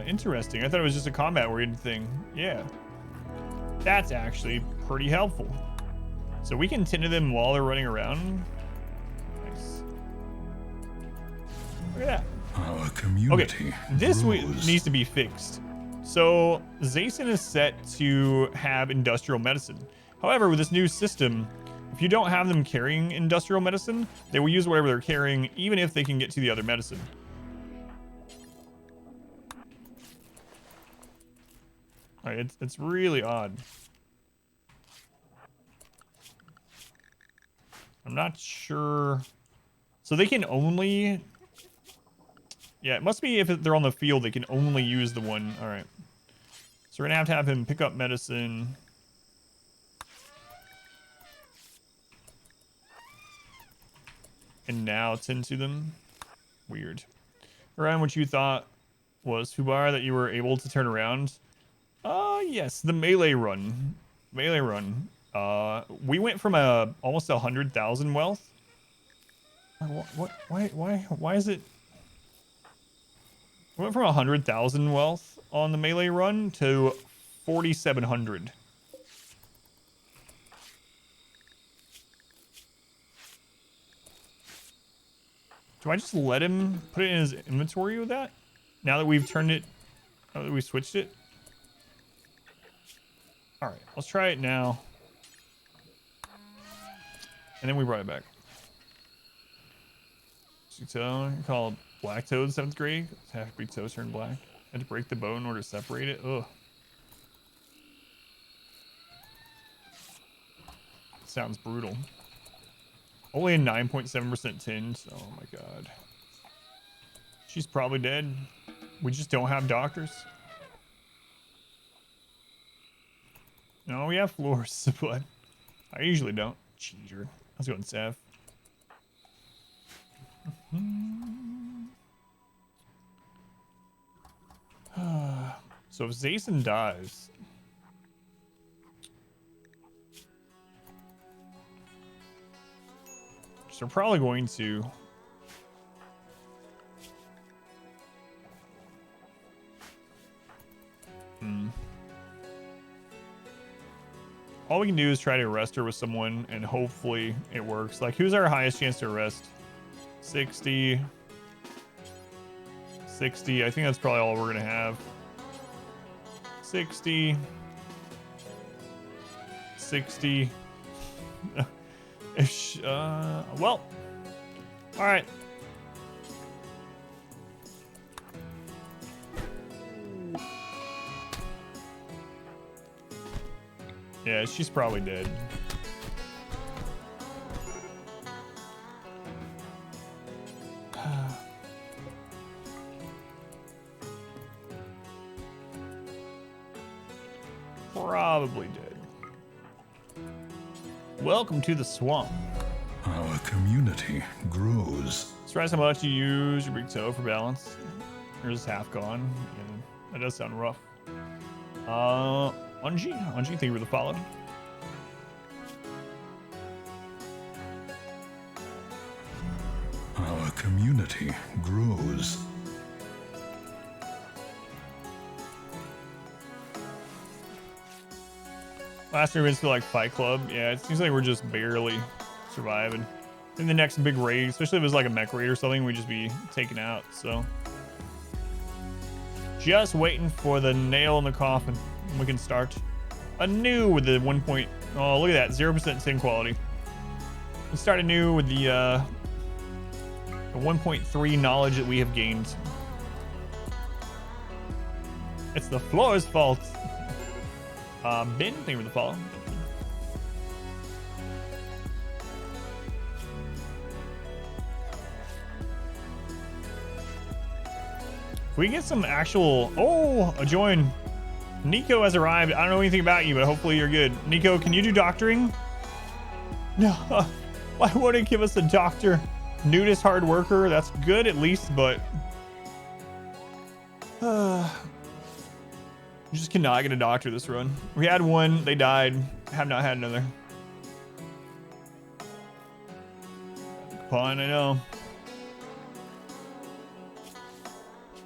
[SPEAKER 2] Interesting. I thought it was just a combat-oriented thing. Yeah. That's actually pretty helpful. So we can tend to them while they're running around. Nice. Look at that.
[SPEAKER 3] Our community.
[SPEAKER 2] Okay, this
[SPEAKER 3] grows.
[SPEAKER 2] needs to be fixed. So Zason is set to have industrial medicine. However, with this new system, if you don't have them carrying industrial medicine, they will use whatever they're carrying, even if they can get to the other medicine. All right, it's really odd. I'm not sure. So they can only... Yeah, it must be if they're on the field, they can only use the one. All right. So we're going to have him pick up medicine. And now tend to them. Weird. Around what you thought was Fubar that you were able to turn around. Yes, the melee run. Melee run. We went from almost 100,000 wealth. Why is it? We went from 100,000 wealth on the melee run to 4,700. Do I just let him put it in his inventory with that? Now that we've turned it, now that we switched it? All right, let's try it now. And then we brought it back. So called Black Toad 7th grade. Half-breed toes turned black. Had to break the bone in order to separate it. Ugh. Sounds brutal. Only a 9.7% tinge. Oh my god. She's probably dead. We just don't have doctors. No, we have floors, but I usually don't. Cheater. Let's go and Sav. So if Zason dies, they're probably going to all we can do is try to arrest her with someone and hopefully it works. Like, who's our highest chance to arrest? 60. 60. I think that's probably all we're gonna have. 60. 60. Well, all right. Yeah, she's probably dead. Probably dead. Welcome to the swamp.
[SPEAKER 3] Our community grows.
[SPEAKER 2] Surprised how much you use your big toe for balance. Yours is half gone. Yeah, that does sound rough. Unji, thank you for the follow.
[SPEAKER 3] Our community grows.
[SPEAKER 2] Last year we went to like Fight Club. Yeah, it seems like we're just barely surviving. In the next big raid, especially if it was like a mech raid or something, we'd just be taken out. So just waiting for the nail in the coffin. We can start anew with the 1 point. Oh, look at that, 0% sin quality. We start anew with the 1.3 knowledge that we have gained. It's the floor's fault. Ben, thank you for the follow. If we get some actual... Oh, a join. Nico has arrived. I don't know anything about you, but hopefully you're good. Nico, can you do doctoring? No. Why wouldn't it give us a doctor? Nudist hard worker. That's good at least, but... You just cannot get a doctor this run. We had one. They died. Have not had another. Fine, I know.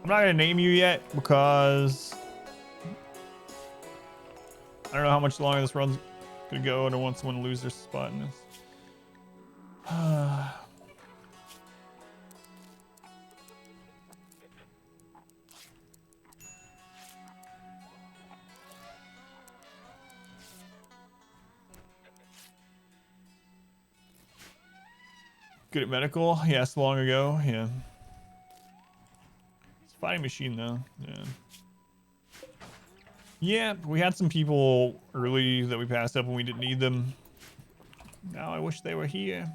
[SPEAKER 2] I'm not going to name you yet because... I don't know how much longer this run's going to go. I don't want someone to lose their spot in this. Good at medical? Yes, long ago. Yeah. It's a fighting machine, though. Yeah. Yeah, we had some people early that we passed up when we didn't need them. Now I wish they were here.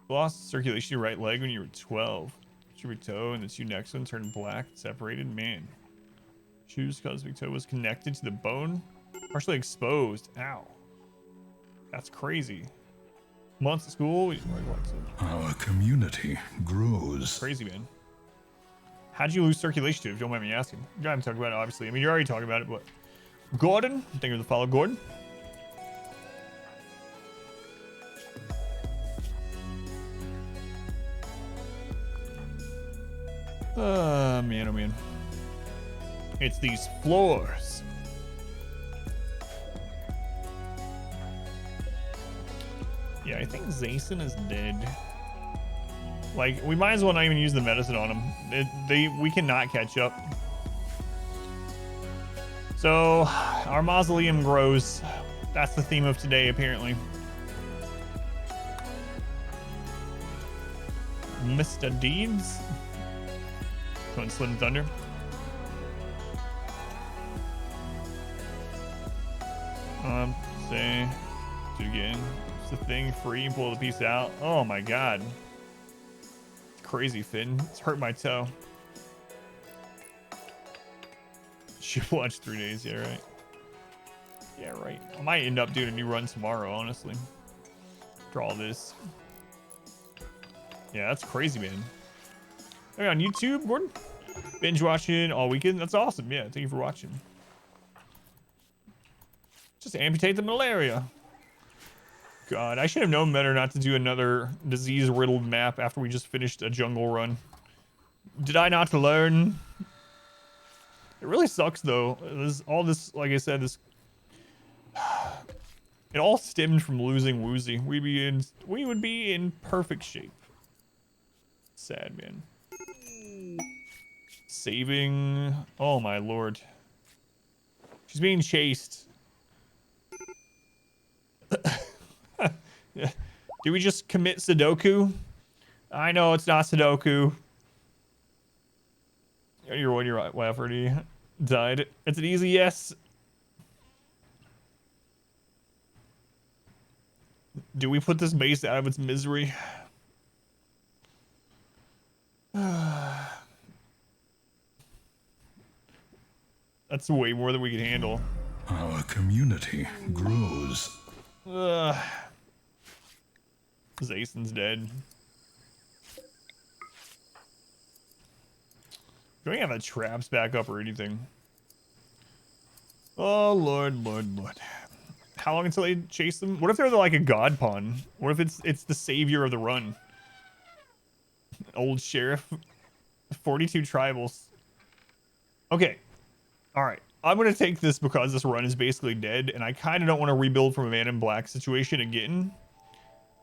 [SPEAKER 2] Lost circulation to your right leg when you were 12. Your big toe and the two next one turned black, separated. Man. Shoes cause big toe was connected to the bone. Partially exposed. Ow. That's crazy. Months of school.
[SPEAKER 3] Our community grows.
[SPEAKER 2] Crazy, man. How'd you lose circulation to, if you don't mind me asking? You haven't talked about it, obviously. I mean, you're already talking about it, but... Gordon? Thank you for the follow, Gordon. Man, oh man. It's these floors. Yeah, I think Zason is dead. Like, we might as well not even use the medicine on him. We cannot catch up. So, our mausoleum grows. That's the theme of today, apparently. Mr. Deeds. Going Slim Thunder. Say, do it again. It's the thing free, pull the piece out. Oh my god. Crazy, Finn. It's hurt my toe. Should watch 3 days, yeah, right. Yeah, right. I might end up doing a new run tomorrow, honestly. After all this. Yeah, that's crazy, man. Hey, on YouTube, Gordon? Binge watching all weekend? That's awesome. Yeah, thank you for watching. Just amputate the malaria. God, I should have known better not to do another disease-riddled map after we just finished a jungle run. Did I not learn? It really sucks, though. All this, like I said, this... It all stemmed from losing Woozy. We would be in perfect shape. Sad, man. Saving... Oh, my lord. She's being chased. Do we just commit Sudoku? I know it's not Sudoku. Your Lafferty died. It's an easy yes. Do we put this base out of its misery? That's way more than we can handle.
[SPEAKER 3] Our community grows.
[SPEAKER 2] Zason's dead. Do we have the traps back up or anything? Oh, Lord, Lord, Lord. How long until they chase them? What if they're like a god pawn? What if it's the savior of the run? Old sheriff. 42 tribals. Okay. All right. I'm going to take this because this run is basically dead, and I kind of don't want to rebuild from a Man in Black situation again.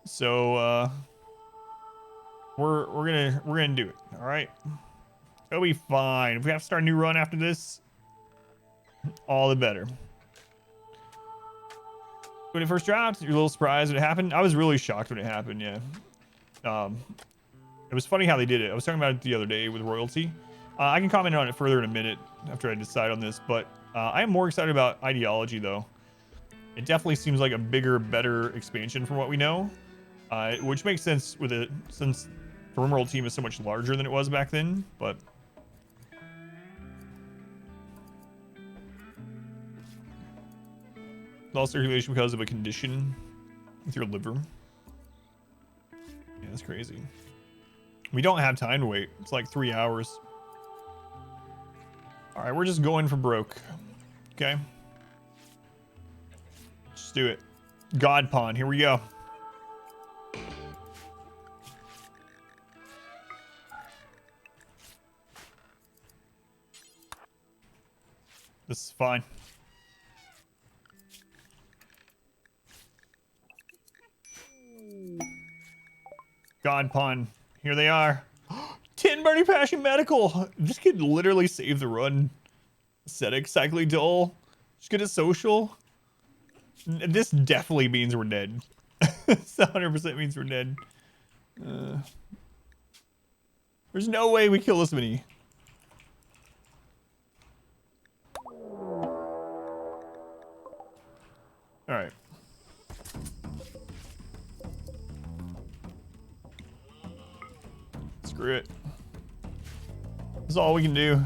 [SPEAKER 2] So, we're gonna do it. All right. It'll be fine. If we have to start a new run after this, all the better. When it first dropped, you're a little surprised when it happened. I was really shocked when it happened. Yeah. It was funny how they did it. I was talking about it the other day with royalty. I can comment on it further in a minute after I decide on this, but I am more excited about ideology though. It definitely seems like a bigger, better expansion from what we know, which makes sense with it since the Rimworld team is so much larger than it was back then. But lost circulation because of a condition with your liver. Yeah, that's crazy. We don't have time to wait. It's like 3 hours. All right, we're just going for broke. Okay. Just do it. God Pawn, here we go. This is fine. God Pawn, here they are. 10 Burning Passion Medical. This could literally save the run. Aesthetic, cycling dull. Just get a social. This definitely means we're dead. This 100% means we're dead. There's no way we kill this many. All right. Screw it. That's all we can do.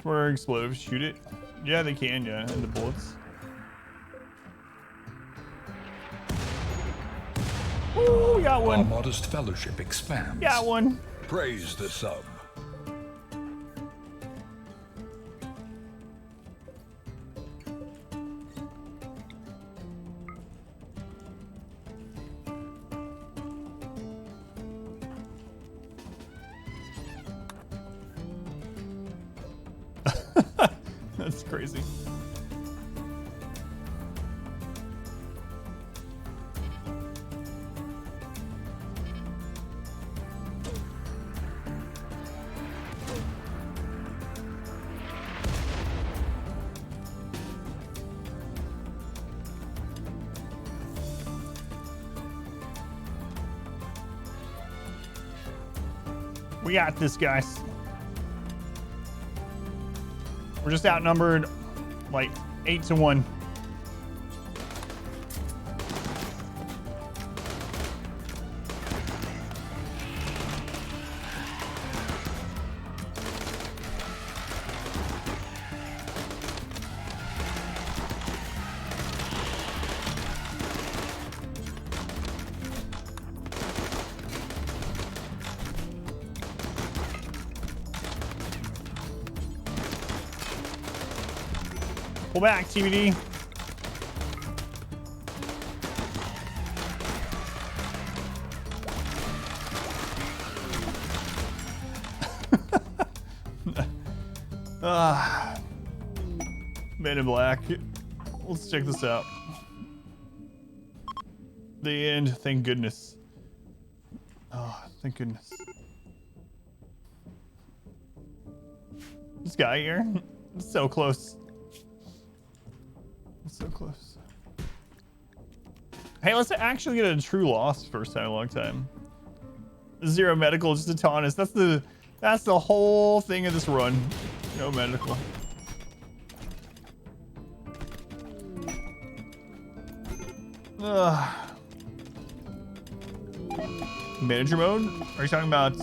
[SPEAKER 2] Where explosives shoot it? Yeah, they can, yeah, and the bullets. Ooh, we got one.
[SPEAKER 3] Our modest fellowship expands.
[SPEAKER 2] Got one.
[SPEAKER 3] Praise the sub.
[SPEAKER 2] That's crazy. We got this, guys. We're just outnumbered like 8-1. Pull back, TBD. Men in Black. Let's check this out. The end, thank goodness. Oh, thank goodness. This guy here, so close. So close. Hey, let's actually get a true loss first time in a long time. 0 medical, just a taunt. That's the whole thing of this run. No medical. Ugh. Manager mode? Are you talking about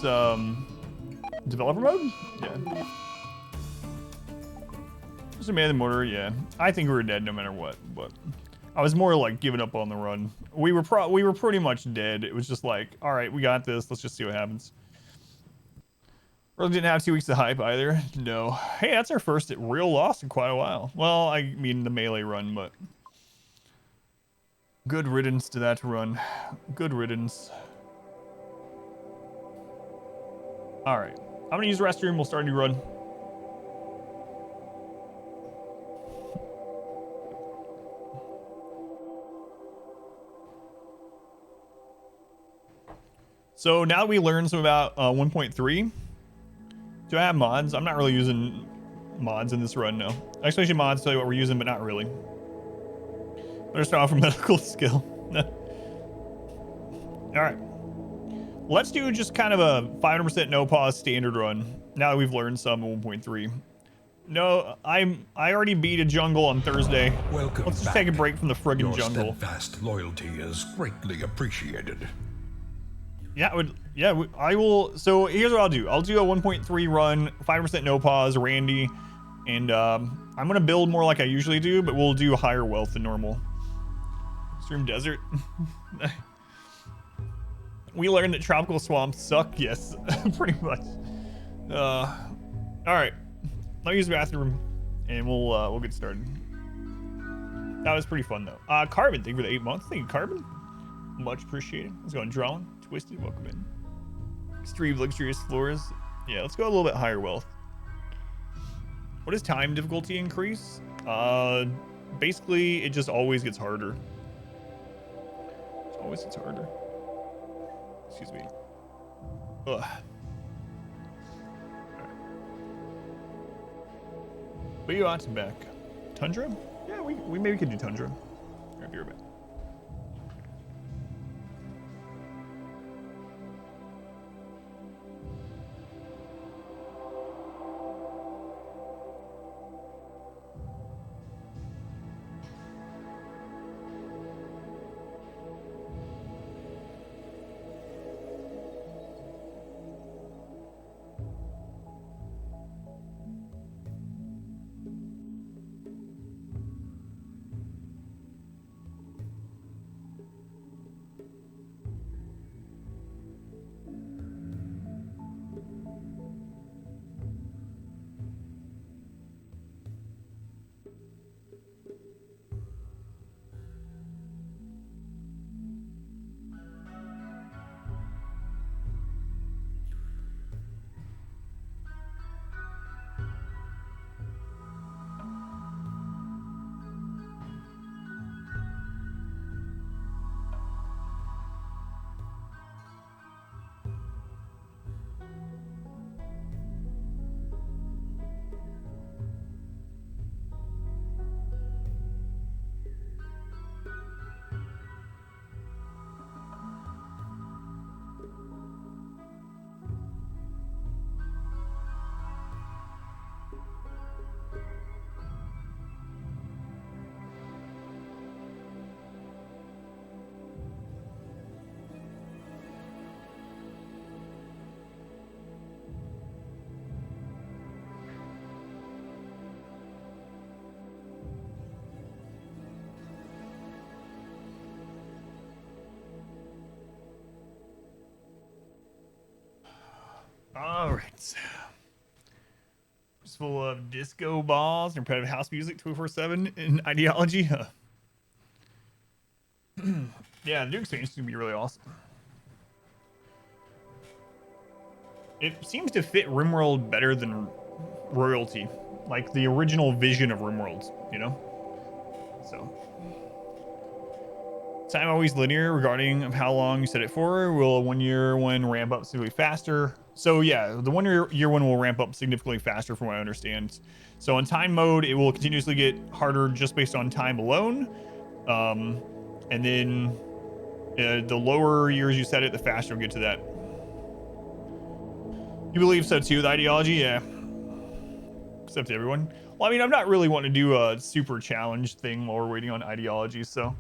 [SPEAKER 2] developer mode? Yeah. Just a man in the mortar, yeah. I think we were dead no matter what, but I was more like giving up on the run. We were pretty much dead. It was just like, all right, we got this. Let's just see what happens. Really didn't have 2 weeks of hype either. No. Hey, that's our first real loss in quite a while. Well, I mean the melee run, but good riddance to that run. Good riddance. All right, I'm gonna use the restroom. We'll start a new run. So now we learned some about 1.3. Do I have mods? I'm not really using mods in this run, no. Actually, I should mods tell you what we're using, but not really. Better start off from medical skill. All right. Let's do just kind of a 500% no pause standard run. Now that we've learned some in 1.3. No, I already beat a jungle on Thursday.
[SPEAKER 3] Welcome
[SPEAKER 2] Let's just
[SPEAKER 3] back.
[SPEAKER 2] take a break from the friggin'
[SPEAKER 3] Your
[SPEAKER 2] jungle.
[SPEAKER 3] steadfast loyalty is greatly appreciated.
[SPEAKER 2] Yeah, I will. So here's what I'll do. I'll do a 1.3 run, 5% no pause, Randy, and I'm gonna build more like I usually do, but we'll do higher wealth than normal. Extreme desert. We learned that tropical swamps suck. Yes, pretty much. All right, let me use the bathroom, and we'll get started. That was pretty fun though. Carbon, thank you for the 8 months. Thank you, Carbon. Much appreciated. Let's go on Drawing. Twisted, welcome in. Extreme luxurious floors. Yeah, let's go a little bit higher wealth. What does time difficulty increase? Basically, it just always gets harder. It always gets harder. Excuse me. Ugh. Right. But you ought to back. Tundra? Yeah, we maybe could do Tundra. All right, be right back. All right. Just full of disco balls and repetitive house music 24/7 in ideology. Huh. Yeah, the new experience is gonna be really awesome. It seems to fit RimWorld better than Royalty, like the original vision of RimWorld, you know? So, time always linear regarding of how long you set it for. Will 1 year one ramp up significantly faster? So yeah, the 1 year one will ramp up significantly faster from what I understand. So in time mode, it will continuously get harder just based on time alone. And then the lower years you set it, the faster you'll get to that. You believe so too, the ideology? Yeah. Except to everyone. Well, I mean, I'm not really wanting to do a super challenge thing while we're waiting on ideology, so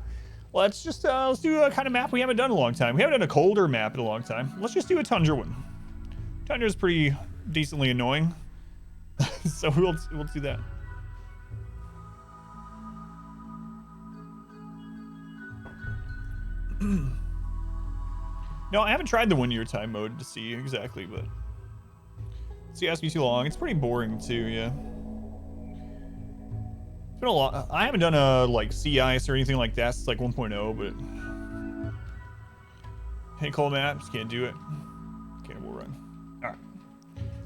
[SPEAKER 2] let's just let's do a kind of map we haven't done in a long time. We haven't done a colder map in a long time. Let's just do a tundra one. Tundra's pretty decently annoying, so we'll do that. No, I haven't tried the 1 year time mode to see exactly, but see, it has to be too long. It's pretty boring too, yeah. It's been a lot. I haven't done a like sea ice or anything like that since like 1.0, but hey, cold maps can't do it. Okay, we'll run. All right,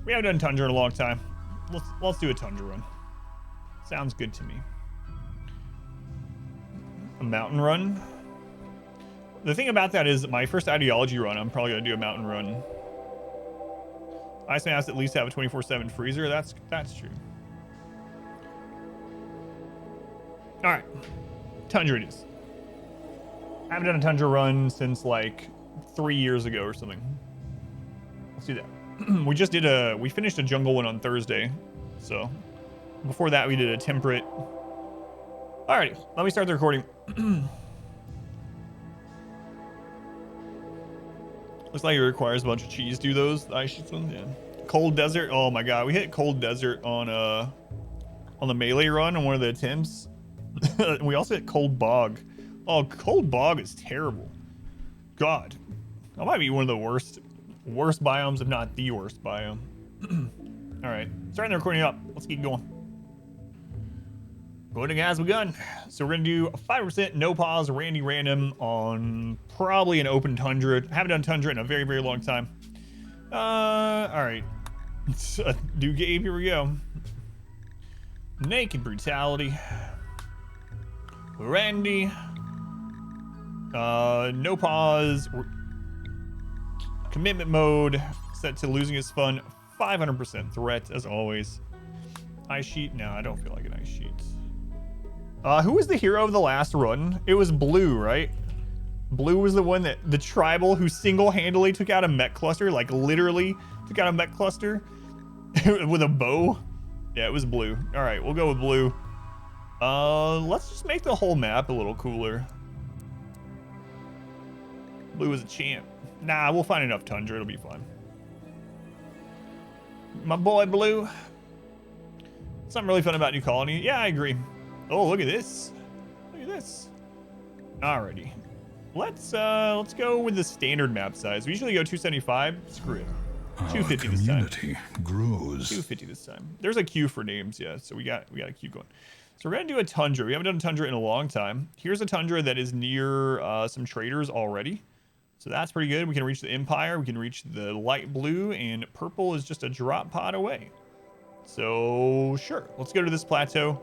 [SPEAKER 2] we haven't done tundra in a long time. Let's do a tundra run. Sounds good to me. A mountain run. The thing about that is my first ideology run, I'm probably gonna do a mountain run. Iceman has to at least have a 24/7 freezer. That's true. All right, tundra it is. I haven't done a tundra run since like 3 years ago or something. Let's do that. We finished a jungle one on Thursday, so before that we did a temperate. Alrighty, let me start the recording. Looks like it requires a bunch of cheese. Do those ice sheets ones? Yeah. Cold desert. Oh my god, we hit cold desert on the melee run on one of the attempts. We also hit cold bog. Oh, cold bog is terrible. God, that might be one of the worst biomes, if not the worst biome. All right, starting the recording up. Let's keep going. Voting has begun. So we're gonna do a 5% no pause Randy random on probably an open tundra. Haven't done tundra in a very, very long time. All right. New game, here we go. Naked brutality. Randy. No pause. Commitment mode. Set to losing his fun. 500% threat as always. Ice sheet? No, I don't feel like an ice sheet. Who was the hero of the last run? It was Blue, right? Blue was the one the tribal who single-handedly took out a mech cluster, like literally took out a mech cluster with a bow. Yeah, it was Blue. All right, we'll go with Blue. Let's just make the whole map a little cooler. Blue is a champ. Nah, we'll find enough tundra. It'll be fun. My boy Blue. Something really fun about New Colony. Yeah, I agree. Oh, look at this. Look at this. Alrighty. Let's go with the standard map size. We usually go 275. Screw it. 250 this time.
[SPEAKER 3] Community grows.
[SPEAKER 2] 250 this time. There's a queue for names, yeah. So we got a queue going. So we're gonna do a tundra. We haven't done a tundra in a long time. Here's a tundra that is near some traders already. So that's pretty good. We can reach the Empire. We can reach the light blue, and purple is just a drop pod away. So sure, let's go to this plateau.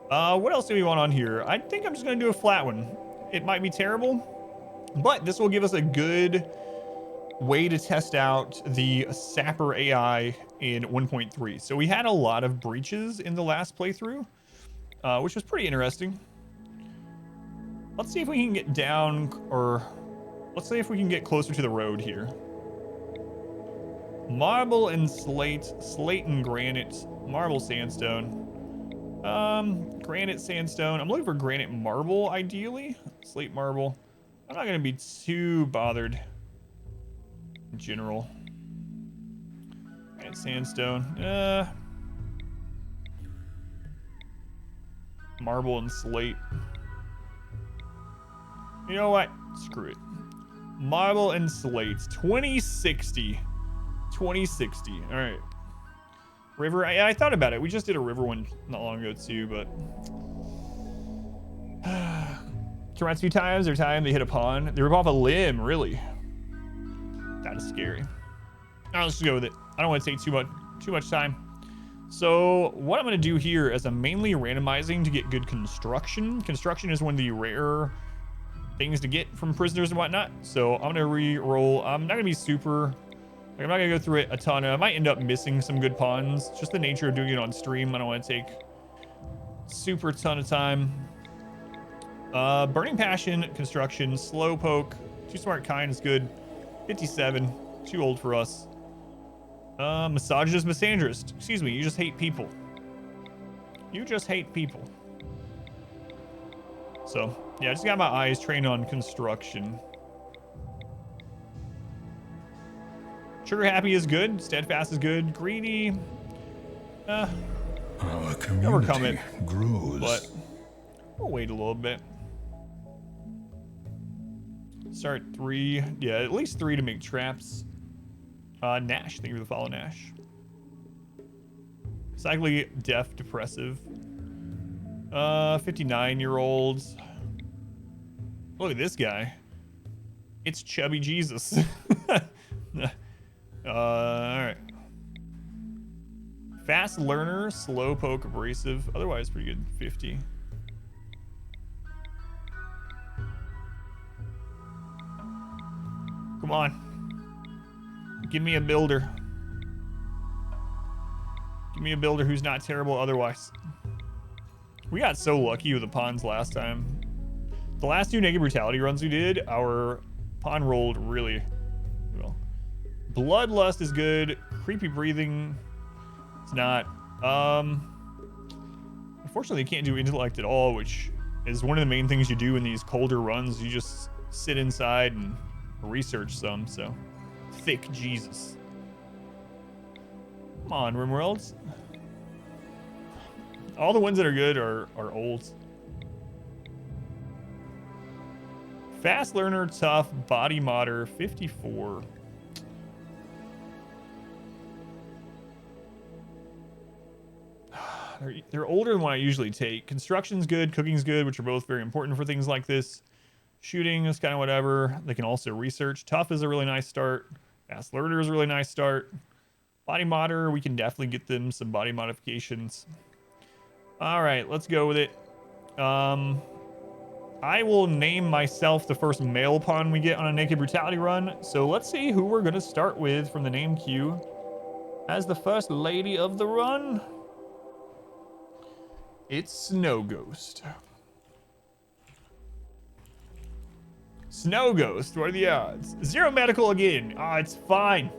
[SPEAKER 2] What else do we want on here? I think I'm just gonna do a flat one. It might be terrible, but this will give us a good way to test out the Sapper AI in 1.3. So we had a lot of breaches in the last playthrough, which was pretty interesting. Let's see if we can get down, or let's see if we can get closer to the road here. Marble and slate, slate and granite, marble sandstone. Granite sandstone. I'm looking for granite marble, ideally. Slate marble. I'm not gonna be too bothered in general. Granite sandstone. Marble and slate. You know what? Screw it. Marble and slate. 2060. 2060. All right. River. I thought about it. We just did a river one not long ago too, but can rats be times or time they hit a pond? They rip off a limb, really. That is scary. All right, let's just go with it. I don't want to take too much time. So what I'm going to do here is I'm mainly randomizing to get good construction. Construction is one of the rarer things to get from prisoners and whatnot. So I'm going to re-roll. I'm not going to be super... I'm not going to go through it a ton. I might end up missing some good pawns. Just the nature of doing it on stream. I don't want to take super ton of time. Burning Passion, Construction, Slowpoke. Too Smart Kind is good. 57. Too old for us. Misogynist, Misandrist. Excuse me, you just hate people. You just hate people. So, yeah, I just got my eyes trained on construction. Sugar Happy is good. Steadfast is good. Greedy.
[SPEAKER 3] Our
[SPEAKER 2] Overcome
[SPEAKER 3] community
[SPEAKER 2] it.
[SPEAKER 3] grows.
[SPEAKER 2] But we'll wait a little bit. Start 3. Yeah, at least 3 to make traps. Nash. Thank you for the follow, Nash. Cyclically deaf, depressive. 59-year-olds. Look at this guy. It's Chubby Jesus. Alright. Fast learner, slowpoke, abrasive. Otherwise, pretty good. 50. Come on. Give me a builder. Give me a builder who's not terrible otherwise. We got so lucky with the pawns last time. The last 2 Naked Brutality runs we did, our pawn rolled really well. Bloodlust is good. Creepy Breathing, it's not. Unfortunately, you can't do intellect at all, which is one of the main things you do in these colder runs. You just sit inside and research some, so. Thick Jesus. Come on, Rimworlds. All the ones that are good are old. Fast learner, tough, body modder, 54. They're older than what I usually take. Construction's good, cooking's good, which are both very important for things like this. Shooting is kind of whatever. They can also research. Tough is a really nice start. Fast learner is a really nice start. Body modder, we can definitely get them some body modifications. All right, let's go with it. I will name myself the first male pawn we get on a Naked Brutality run. So let's see who we're going to start with from the name queue as the first lady of the run. It's Snow Ghost. Snow Ghost, what are the odds? 0 medical again. Ah, it's fine.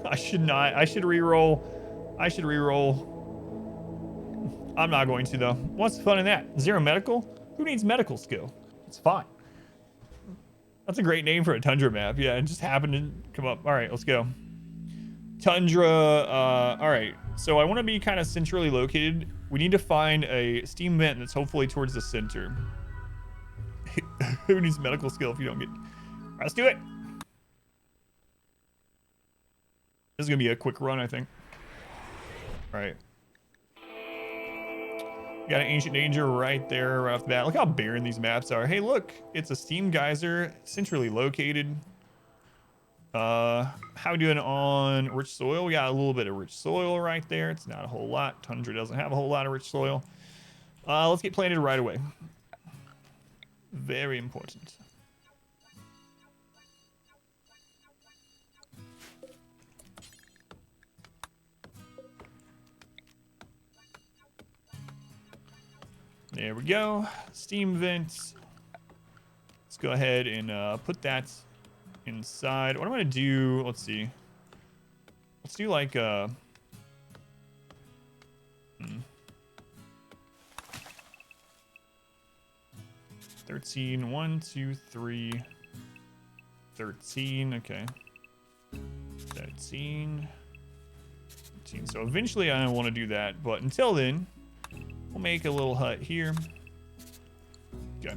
[SPEAKER 2] I should not. I should re-roll. I'm not going to, though. What's the fun in that? 0 medical? Who needs medical skill? It's fine. That's a great name for a Tundra map. Yeah, it just happened to come up. All right, let's go. Tundra. All right, so I want to be kind of centrally located. We need to find a steam vent that's hopefully towards the center. Who needs medical skill if you don't get... All right, let's do it. This is going to be a quick run, I think. All right. Got an Ancient Danger right there, right off the bat. Look how barren these maps are. Hey, look. It's a steam geyser, centrally located. How we doing on rich soil? We got a little bit of rich soil right there. It's not a whole lot. Tundra doesn't have a whole lot of rich soil. Let's get planted right away. Very important. There we go. Steam vents. Let's go ahead and put that inside. What I'm gonna do, let's see. Let's do like 13, 1, 2, 3, 13, okay. 13. So eventually I want to do that, but until then, we'll make a little hut here. Okay.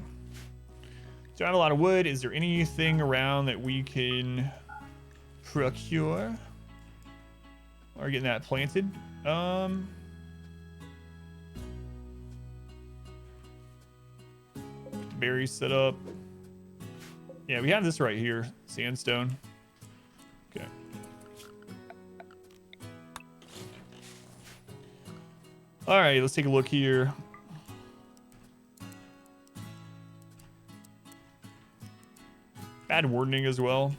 [SPEAKER 2] Don't have a lot of wood. Is there anything around that we can procure? Or getting that planted? Berries set up. Yeah, we have this right here. Sandstone. Okay. All right, let's take a look here. Add wardening as well.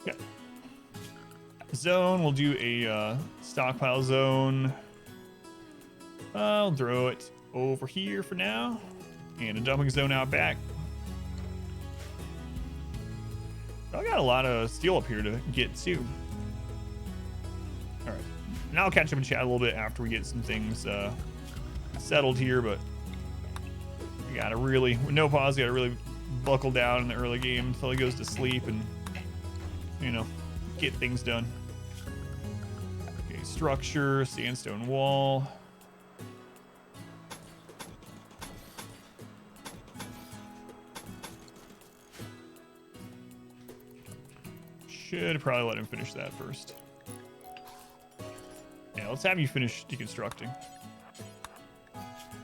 [SPEAKER 2] Yeah. Zone, we'll do a stockpile zone. I'll throw it over here for now. And a dumping zone out back. I got a lot of steel up here to get too. All right. Now I'll catch up and chat a little bit after we get some things settled here, but we gotta really, with no pause, we gotta really buckle down in the early game until he goes to sleep and, you know, get things done. Okay, structure, sandstone wall. Should probably let him finish that first. Yeah, let's have you finish deconstructing.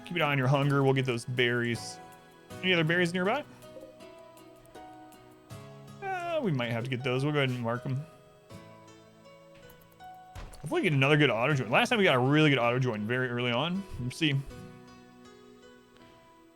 [SPEAKER 2] Keep an eye on your hunger. We'll get those berries. Any other berries nearby? We might have to get those. We'll go ahead and mark them. Hopefully get another good auto join. Last time we got a really good auto join very early on. Let's see.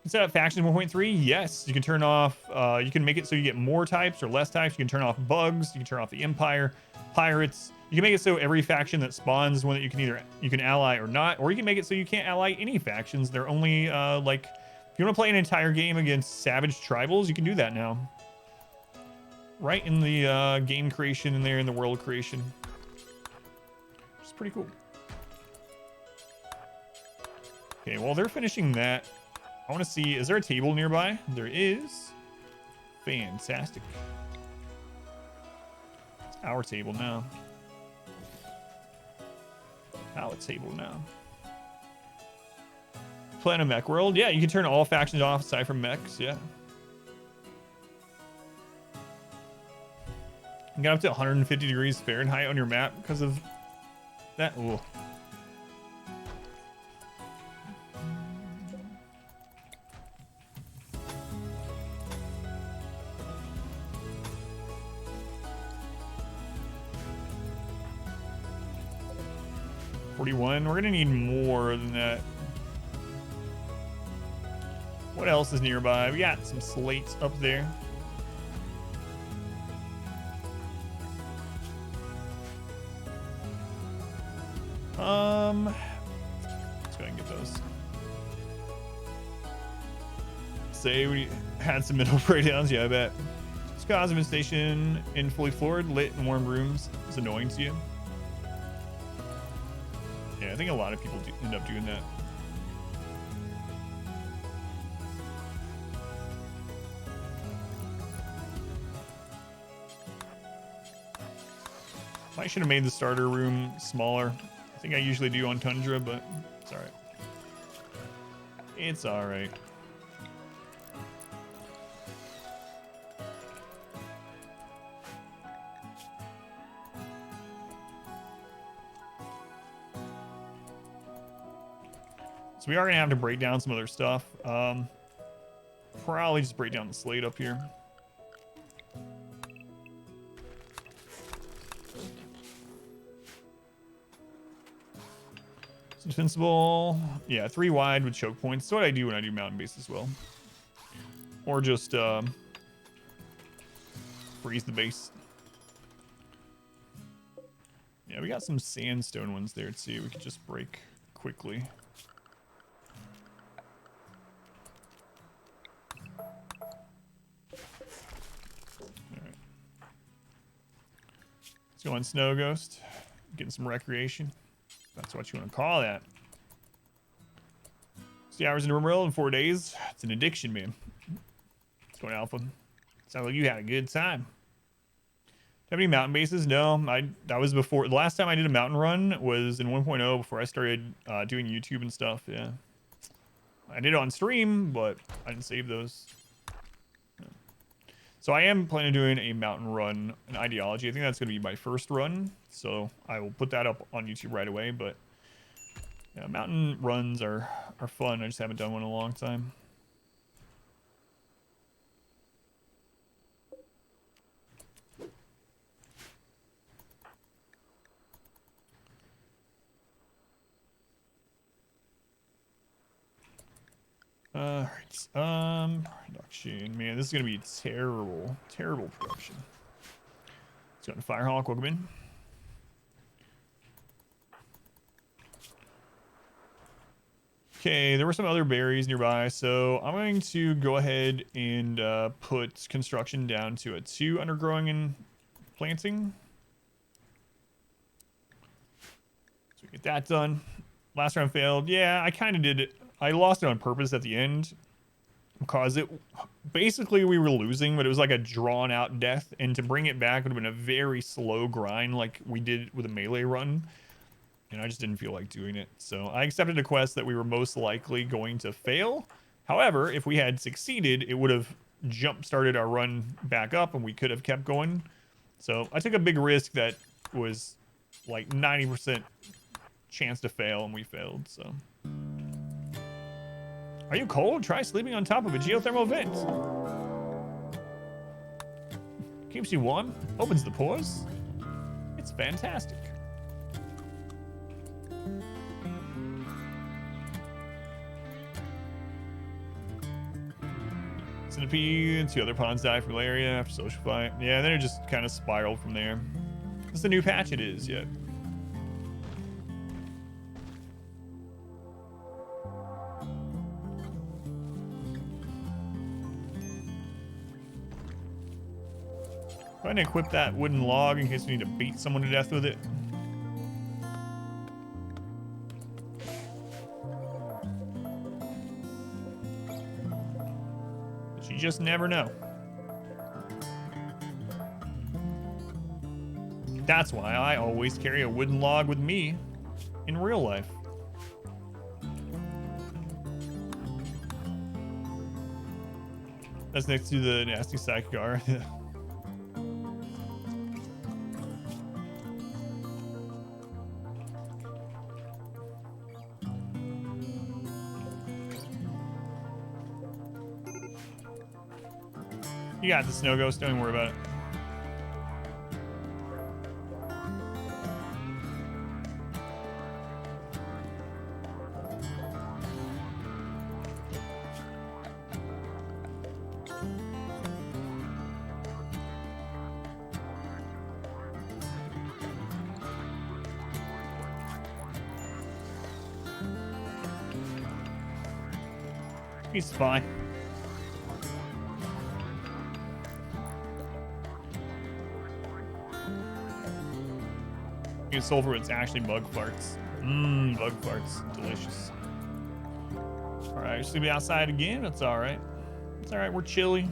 [SPEAKER 2] Set up faction 1.3. Yes, you can turn off. You can make it so you get more types or less types. You can turn off bugs. You can turn off the Empire, pirates. You can make it so every faction that spawns one that you can ally or not, or you can make it so you can't ally any factions. They're only like if you want to play an entire game against savage tribals, you can do that now. Right in the game creation and there in the world creation. It's pretty cool. Okay, while they're finishing that, I want to see, is there a table nearby? There is. Fantastic. It's our table now. Our table now. Planet Mech World. Yeah, you can turn all factions off aside from mechs. Yeah. You got up to 150 degrees Fahrenheit on your map because of that. Ooh. We're gonna need more than that. What else is nearby? We got some slates up there. Let's go ahead and get those. Say we had some middle breakdowns. Yeah, I bet. This Cosmin station in fully floored, lit, and warm rooms is annoying to you. Yeah, I think a lot of people end up doing that. I should have made the starter room smaller. I think I usually do on Tundra, but it's alright. It's alright. So we are going to have to break down some other stuff. Probably just break down the slate up here. It's invincible. Yeah, 3 wide with choke points. That's what I do when I do mountain base as well. Or just freeze the base. Yeah, we got some sandstone ones there too. We could just break quickly. Let's go on Snow Ghost. Getting some recreation. That's what you want to call that. 60 hours in Rimworld in 4 days. It's an addiction, man. What's going Alpha? Sounds like you had a good time. Have any mountain bases? No, that was before. The last time I did a mountain run was in 1.0 before I started doing YouTube and stuff. Yeah, I did it on stream, but I didn't save those. Yeah. So I am planning on doing a mountain run in Ideology. I think that's going to be my first run, so I will put that up on YouTube right away. But yeah, mountain runs are fun. I just haven't done one in a long time. Production. Man, this is gonna be terrible. Terrible production. Let's go to Firehawk, welcome in. Okay, there were some other berries nearby, so I'm going to go ahead and put construction down to a 2 undergrowing and planting. So we get that done. Last round failed. Yeah, I kind of did it. I lost it on purpose at the end because basically we were losing, but it was like a drawn out death, and to bring it back would have been a very slow grind like we did with a melee run, and I just didn't feel like doing it. So I accepted a quest that we were most likely going to fail. However, if we had succeeded, it would have jump started our run back up and we could have kept going. So I took a big risk that was like 90% chance to fail, and we failed. So are you cold? Try sleeping on top of a geothermal vent. Keeps you warm, opens the pores. It's fantastic. Centipede, 2 other pawns die from malaria after social fight. Yeah, and then it just kind of spiraled from there. It's the new patch it is, yeah. Go ahead and equip that wooden log in case we need to beat someone to death with it. But you just never know. That's why I always carry a wooden log with me in real life. That's next to the nasty sidecar. You got the snow ghost, don't even worry about it. He's fine. Get sulfur, it's actually bug farts. Mmm, bug farts. Delicious. Alright, sleeping outside again. That's alright. It's alright, we're chilly.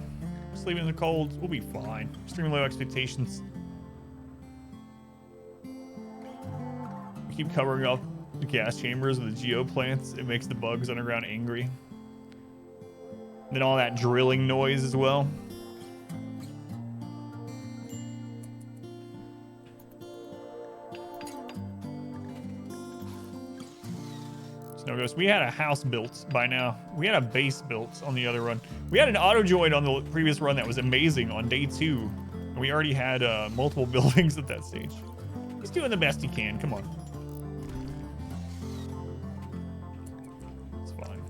[SPEAKER 2] Sleeping in the cold. We'll be fine. Extremely low expectations. We keep covering up the gas chambers with the geo plants. It makes the bugs underground angry. And then all that drilling noise as well. Snow Ghost, we had a house built by now. We had a base built on the other run. We had an auto join on the previous run that was amazing on day 2. And we already had multiple buildings at that stage. He's doing the best he can. Come on. It's fine.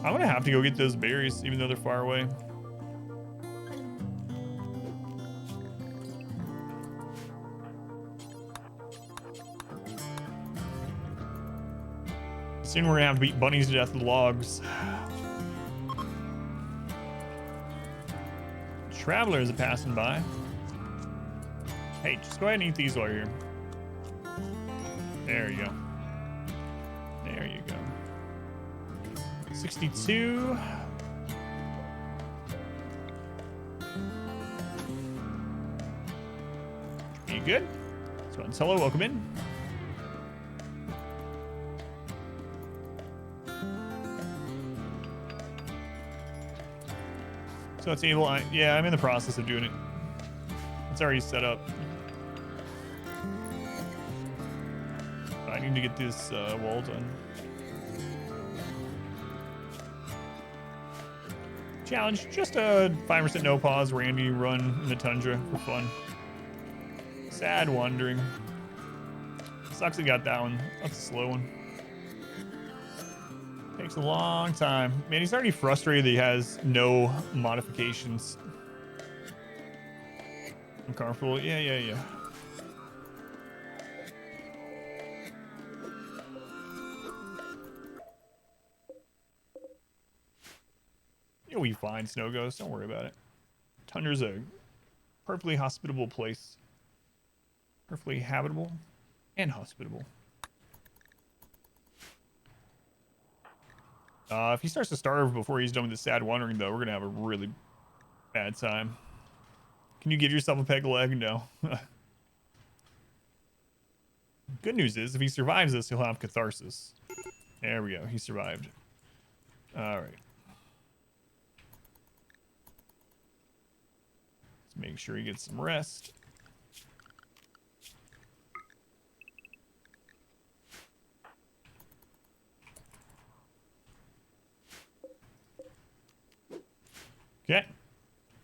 [SPEAKER 2] I'm gonna have to go get those berries, even though they're far away. Soon we're gonna have to beat bunnies to death with logs. Travelers are passing by. Hey, just go ahead and eat these while you're here. There you go. There you go. 62. You good? So, hello, welcome in. So it's able, yeah, I'm in the process of doing it. It's already set up. I need to get this wall done. Challenge, just a 5% no pause Randy run in the tundra for fun. Sad wandering. Sucks I got that one. That's a slow one. Takes a long time. Man, he's already frustrated that he has no modifications. I'm comfortable. Yeah. You'll be fine, Snow Ghost. Don't worry about it. Tundra's a perfectly hospitable place. Perfectly habitable and hospitable. If he starts to starve before he's done with his sad wandering, though, we're going to have a really bad time. Can you give yourself a peg leg? No. Good news is, if he survives this, he'll have catharsis. There we go. He survived. All right. Let's make sure he gets some rest. Okay.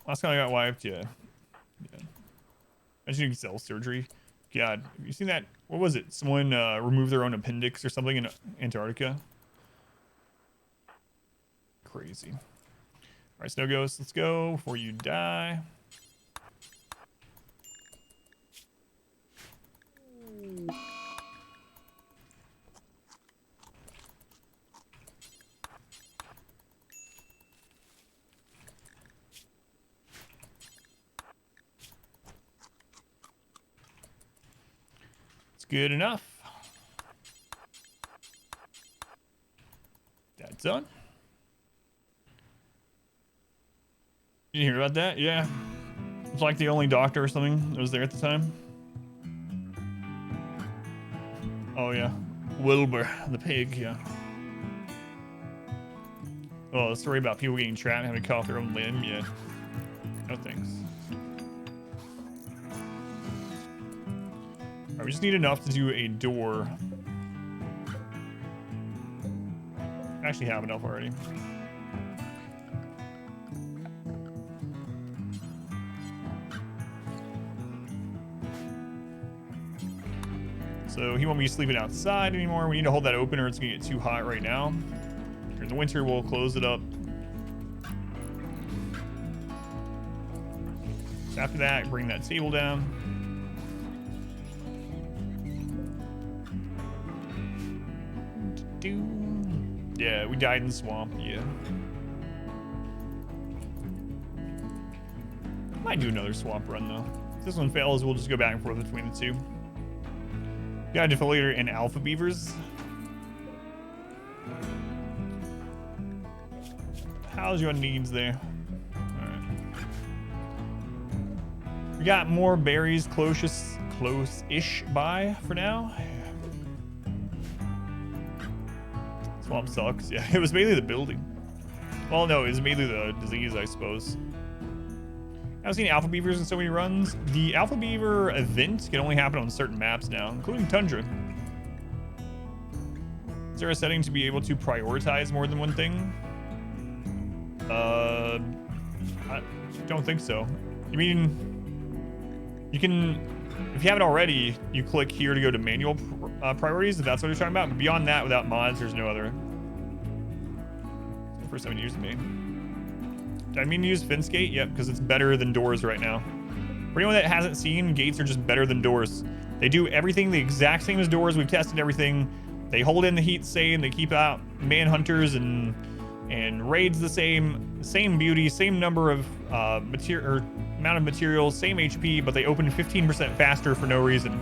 [SPEAKER 2] Last time I got wiped, yeah. Imagine you can sell surgery. God, have you seen that? What was it? Someone removed their own appendix or something in Antarctica? Crazy. All right, Snow Ghost, let's go before you die. Good enough. That's done. Did you hear about that? Yeah. It's like the only doctor or something that was there at the time. Oh, yeah. Wilbur, the pig, yeah. Oh, the story about people getting trapped and having to cut off their own limb, yeah. No thanks. We just need enough to do a door. I actually have enough already. So he won't be sleeping outside anymore. We need to hold that open or it's gonna get too hot right now. During the winter, we'll close it up. So after that, bring that table down. Yeah, we died in the swamp, yeah. Might do another swamp run, though. If this one fails, we'll just go back and forth between the two. Got a defoliator and alpha beavers. How's your needs there? Alright. We got more berries close-ish by for now. Swamp sucks. Yeah, it was mainly the building. Well, no, it was mainly the disease, I suppose. I've seen alpha beavers in so many runs. The alpha beaver event can only happen on certain maps now, including Tundra. Is there a setting to be able to prioritize more than one thing? I don't think so. You mean, you can, if you haven't already, you click here to go to manual priorities, if that's what you're talking about. But beyond that, without mods, there's no other. First time to use the main. Did I mean to use Finskate? Yep, because it's better than doors right now. For anyone that hasn't seen, gates are just better than doors. They do everything the exact same as doors. We've tested everything. They hold in the heat same. They keep out manhunters and raids the same beauty, same number of material or amount of materials, same HP, but they open 15% faster for no reason.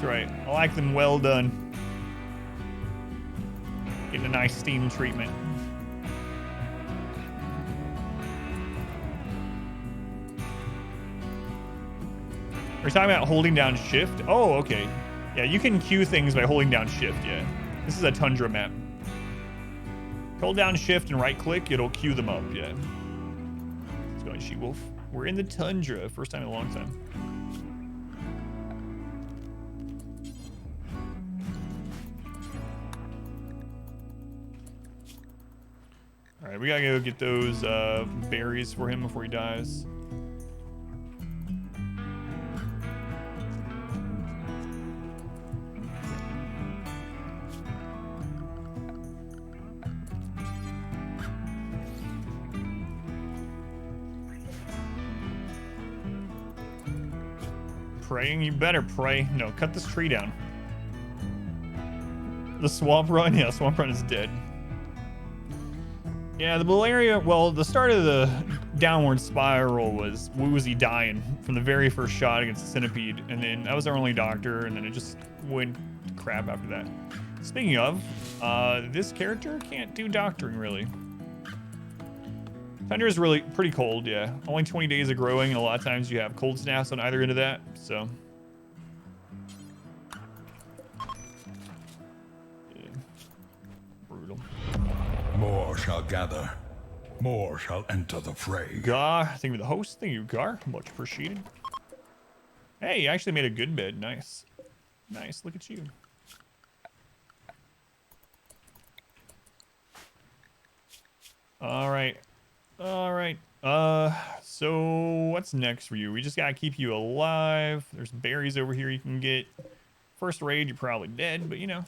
[SPEAKER 2] right. I like them well done. Getting a nice steam treatment. We're talking about holding down shift. Oh, okay. Yeah, you can queue things by holding down shift, yeah. This is a tundra map. Hold down shift and right click, it'll queue them up, yeah. Let's go, She-Wolf. We're in the tundra, first time in a long time. All right, we gotta go get those berries for him before he dies. Praying? You better pray. No, cut this tree down. The swamp run? Yeah, swamp run is dead. Yeah, the malaria, well, the start of the downward spiral was Woozy dying from the very first shot against the centipede, and then that was our only doctor, and then it just went to crap after that. Speaking of, this character can't do doctoring, really. Tundra is really pretty cold, yeah. Only 20 days of growing, and a lot of times you have cold snaps on either end of that, so. Yeah. Brutal.
[SPEAKER 3] More shall gather. More shall enter the fray.
[SPEAKER 2] Gar, thank you for the host. Thank you, Gar. Much appreciated. Hey, you actually made a good bed. Nice. Nice, look at you. All right. All right. So what's next for you? We just gotta keep you alive. There's berries over here you can get. First raid, you're probably dead, but you know,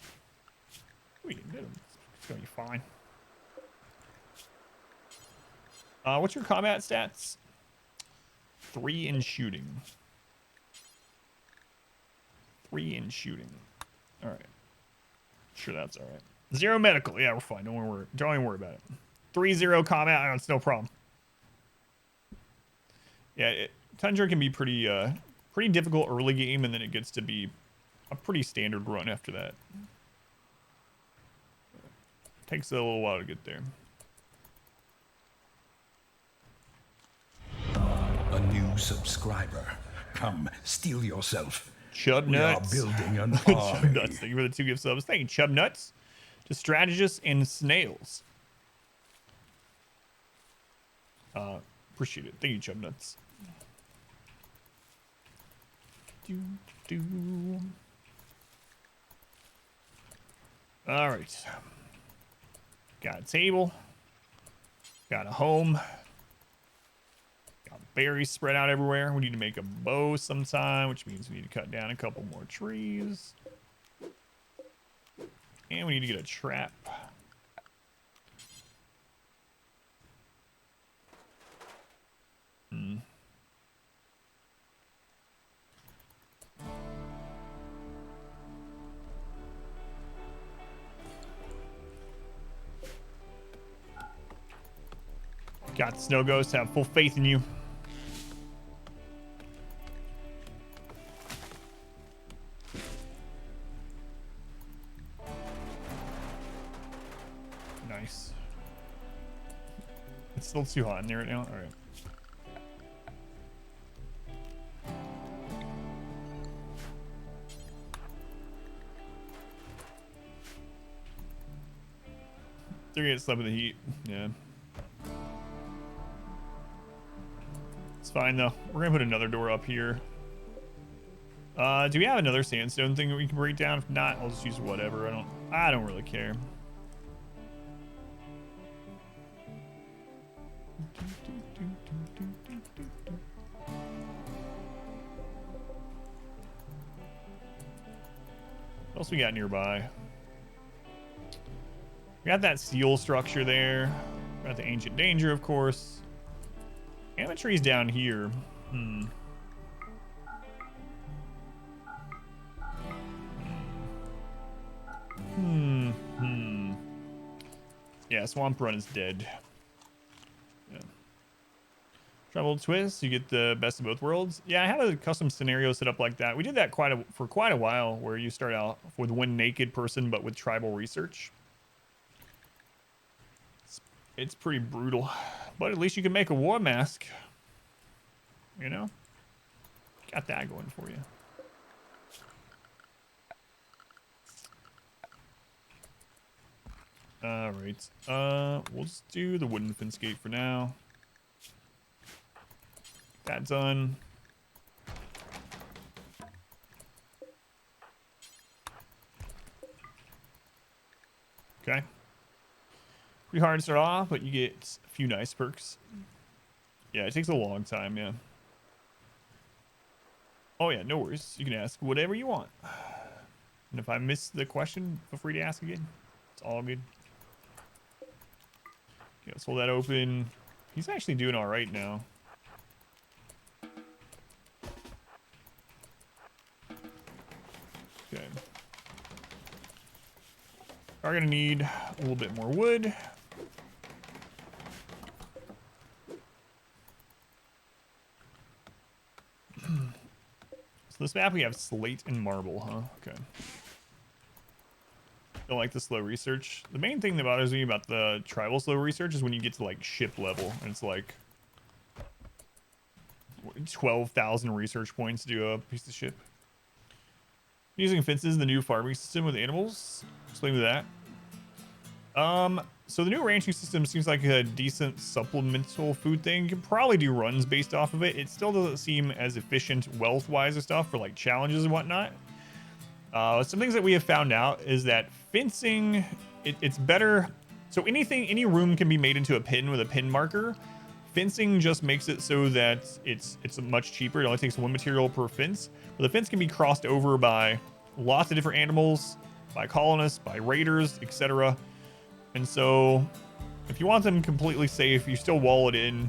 [SPEAKER 2] we can get them. It's gonna be fine. What's your combat stats? 3 in shooting. 3 in shooting. All right. Sure, that's all right. 0 medical. Yeah, we're fine. Don't even worry about it. 3-0 combat. It's no problem. Yeah, Tundra can be pretty difficult early game, and then it gets to be a pretty standard run after that. Takes a little while to get there.
[SPEAKER 3] A new subscriber. Come, steal yourself.
[SPEAKER 2] Chub Nuts.
[SPEAKER 3] We are building an
[SPEAKER 2] Chub
[SPEAKER 3] army.
[SPEAKER 2] Nuts. Thank you for the 2 gift subs. Thank you, Chub Nuts. To strategists and snails. Appreciate it. Thank you, Chub Nuts. All right. Got a table. Got a home. Got berries spread out everywhere. We need to make a bow sometime, which means we need to cut down a couple more trees. And we need to get a trap. Got Snow Ghost. Have full faith in you. Nice. It's still too hot in there right now. All right. They're gonna get slept in the heat. Yeah. It's fine though. We're gonna put another door up here. Do we have another sandstone thing that we can break down? If not, I'll just use whatever. I don't really care. What else we got nearby? We got that seal structure there. Got the ancient danger, of course. Ametry's down here. Yeah, Swamp Run is dead. Yeah. Tribal twist, you get the best of both worlds. Yeah, I had a custom scenario set up like that. We did that for quite a while, where you start out with one naked person, but with tribal research. It's pretty brutal, but at least you can make a war mask. You know, got that going for you. All right, we'll just do the wooden fence gate for now. That done. Okay. Pretty hard to start off, but you get a few nice perks. Yeah, it takes a long time, yeah. Oh yeah, no worries. You can ask whatever you want. And if I miss the question, feel free to ask again. It's all good. Okay, let's hold that open. He's actually doing all right now. Okay. Are gonna need a little bit more wood. So this map we have slate and marble, huh? Okay. Don't like the slow research. The main thing that bothers me about the tribal slow research is when you get to like ship level and it's like 12,000 research points to do a piece of ship. Using fences, the new farming system with animals. Explain me that. So the new ranching system seems like a decent supplemental food thing. You can probably do runs based off of it. It still doesn't seem as efficient wealth-wise and stuff for like challenges and whatnot. Some things that we have found out is that fencing, it's better. So any room can be made into a pin with a pin marker. Fencing just makes it so that it's much cheaper. It only takes one material per fence, but the fence can be crossed over by lots of different animals, by colonists, by raiders, etc. And so if you want them completely safe, you still wall it in.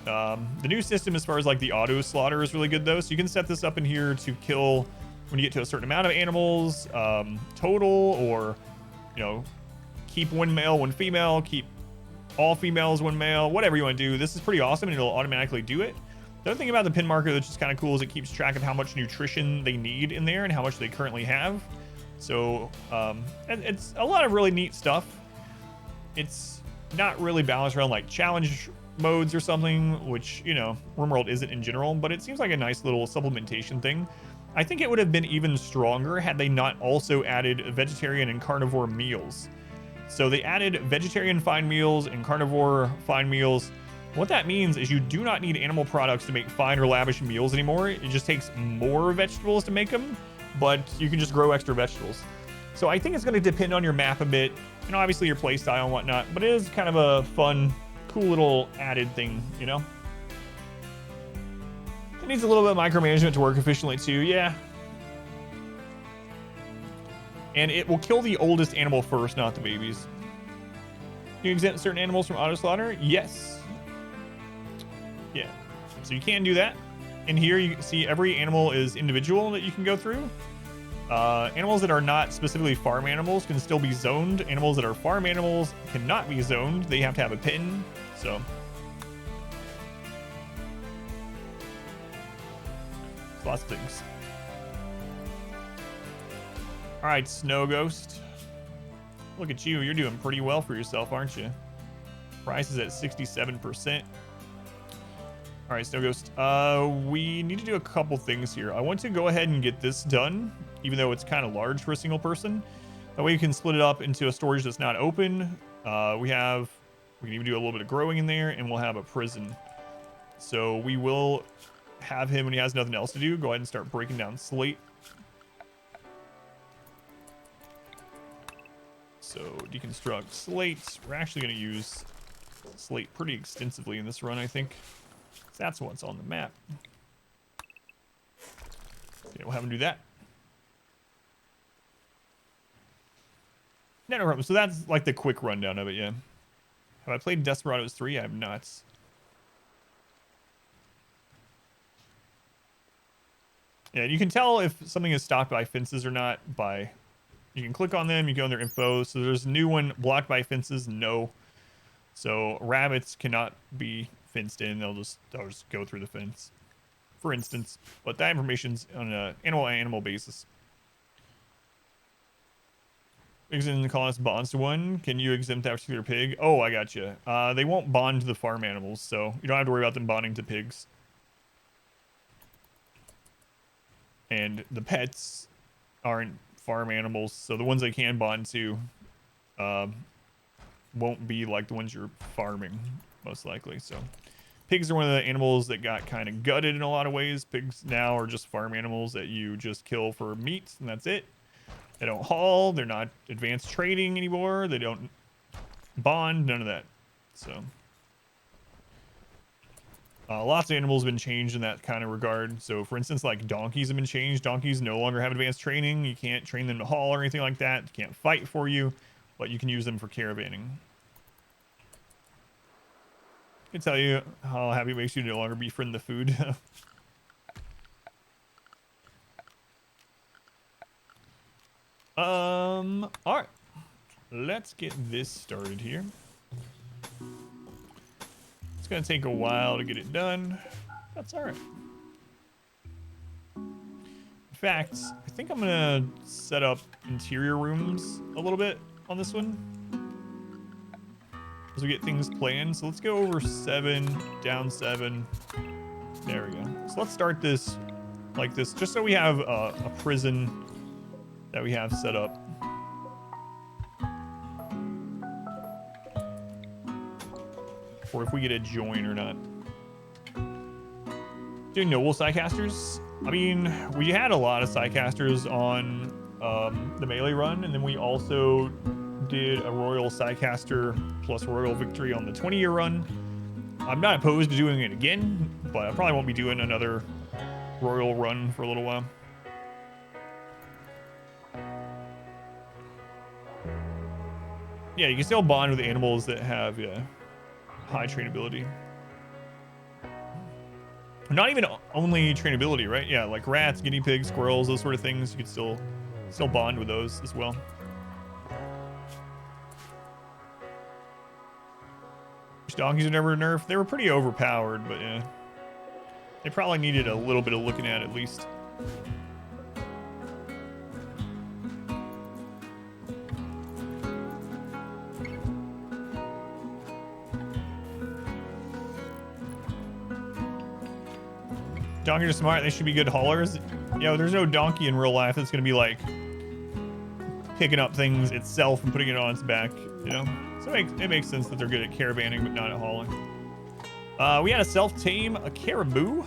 [SPEAKER 2] The new system as far as like the auto slaughter is really good though. So you can set this up in here to kill when you get to a certain amount of animals total, or, you know, keep one male, one female, keep all females, one male, whatever you want to do. This is pretty awesome and it'll automatically do it. The other thing about the pin marker that's just kind of cool is it keeps track of how much nutrition they need in there and how much they currently have. So it's a lot of really neat stuff. It's not really balanced around like challenge modes or something, which, you know, RimWorld isn't in general, but it seems like a nice little supplementation thing. I think it would have been even stronger had they not also added vegetarian and carnivore meals. So they added vegetarian fine meals and carnivore fine meals. What that means is you do not need animal products to make fine or lavish meals anymore. It just takes more vegetables to make them, but you can just grow extra vegetables. So I think it's going to depend on your map a bit, and obviously your play style and whatnot, but it is kind of a fun, cool little added thing, you know? It needs a little bit of micromanagement to work efficiently too, yeah. And it will kill the oldest animal first, not the babies. You exempt certain animals from auto slaughter? Yes. Yeah. So you can do that. In here, you can see every animal is individual that you can go through. Animals that are not specifically farm animals can still be zoned. Animals that are farm animals cannot be zoned. They have to have a pin. So lots of things. All right, Snow Ghost. Look at you. You're doing pretty well for yourself, aren't you? Price is at 67%. All right, Snow Ghost. We need to do a couple things here. I want to go ahead and get this done, even though it's kind of large for a single person. That way you can split it up into a storage that's not open. We can even do a little bit of growing in there, and we'll have a prison. So we will have him, when he has nothing else to do, go ahead and start breaking down slate. So deconstruct slate. We're actually going to use slate pretty extensively in this run, I think. That's what's on the map. Okay, we'll have him do that. No problem. So that's like the quick rundown of it, yeah. Have I played Desperados 3? I have not. Yeah, you can tell if something is stopped by fences or not by... You can click on them, you go in their info. So there's a new one, blocked by fences, no. So rabbits cannot be fenced in, they'll just go through the fence, for instance. But that information's on an animal basis. Exempt the colonist bonds to one. Can you exempt that particular pig? Oh, I got you. They won't bond to the farm animals, so you don't have to worry about them bonding to pigs. And the pets aren't farm animals, so the ones they can bond to won't be like the ones you're farming, most likely. So pigs are one of the animals that got kind of gutted in a lot of ways. Pigs now are just farm animals that you just kill for meat, and that's it. They don't haul. They're not advanced trading anymore. They don't bond. None of that. So lots of animals have been changed in that kind of regard. So for instance, like donkeys have been changed. Donkeys no longer have advanced training. You can't train them to haul or anything like that. They can't fight for you, but you can use them for caravanning. I can tell you how happy it makes you to no longer befriend the food. All right, let's get this started here. It's gonna take a while to get it done. That's all right. In fact, I think I'm gonna set up interior rooms a little bit on this one as we get things planned. So let's go over 7, down 7. There we go. So let's start this like this, just so we have a prison that we have set up. Or if we get a join or not. Doing noble sidecasters. I mean, we had a lot of sidecasters on the melee run, and then we also did a royal sidecaster plus royal victory on the 20-year run. I'm not opposed to doing it again, but I probably won't be doing another royal run for a little while. Yeah, you can still bond with animals that have high trainability. Not even only trainability, right? Yeah, like rats, guinea pigs, squirrels, those sort of things. You can still bond with those as well. Which donkeys are never nerfed. They were pretty overpowered, but yeah, they probably needed a little bit of looking at least. Donkeys are smart. They should be good haulers. There's no donkey in real life that's going to be like picking up things itself and putting it on its back, So it makes sense that they're good at caravanning but not at hauling. We had a self-tame, a caribou.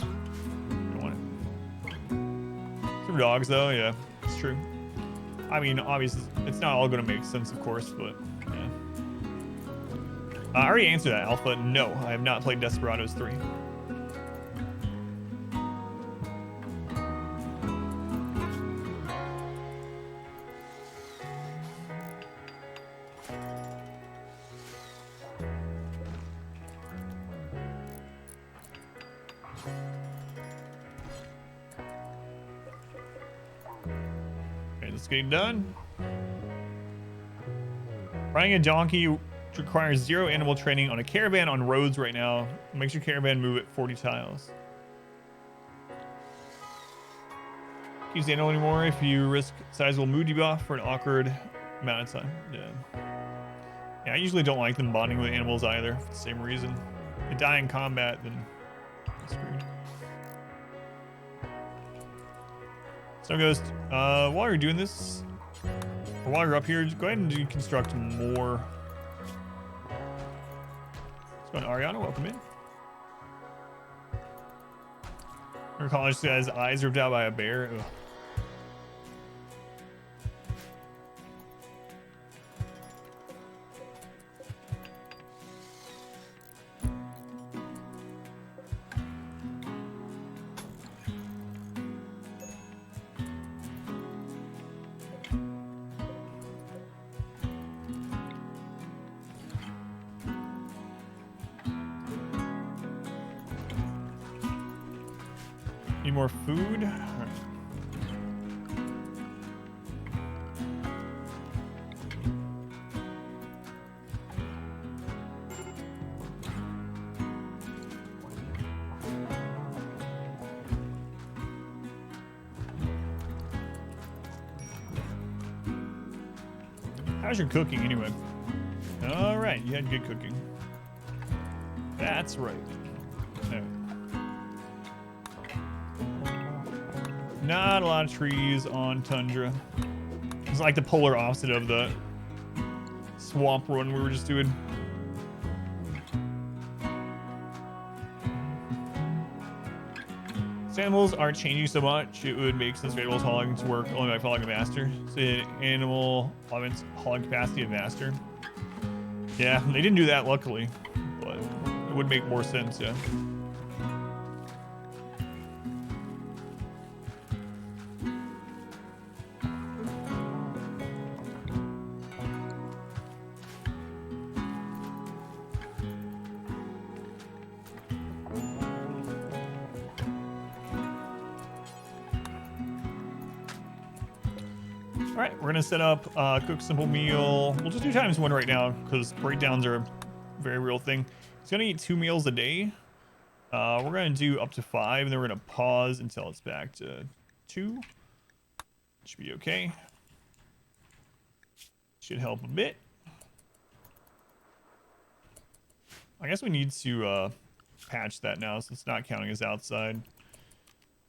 [SPEAKER 2] Don't want it. Some dogs though, yeah, it's true. I mean, obviously, it's not all going to make sense, of course, but yeah. I already answered that, Alpha. No, I have not played Desperados 3. Okay, let's get done. Riding a donkey requires 0 animal training on a caravan on roads right now. Makes your caravan move at 40 tiles. Can't use the animal anymore if you risk sizable mood debuff for an awkward amount of time. Yeah, I usually don't like them bonding with animals either for the same reason. They die in combat, then I'm screwed. So Ghost, while you're doing this, or while you're up here, just go ahead and deconstruct more. Let's go on Ariana, welcome in. Her college guy's eyes ripped out by a bear. Ugh. Need more food? All right. How's your cooking anyway? All right, you had good cooking. That's right. No. Not a lot of trees on tundra. It's like the polar opposite of the swamp run we were just doing. Animals aren't changing so much. It would make sense for animals hauling to work only by following a master. So animal augments hauling capacity of master. Yeah, they didn't do that luckily, but it would make more sense, yeah. All right, we're gonna set up cook simple meal. We'll just do ×1 right now because breakdowns are a very real thing. He's gonna eat 2 meals a day. We're gonna do up to 5, and then we're gonna pause until it's back to 2. Should be okay. Should help a bit. I guess we need to patch that now, so it's not counting as outside.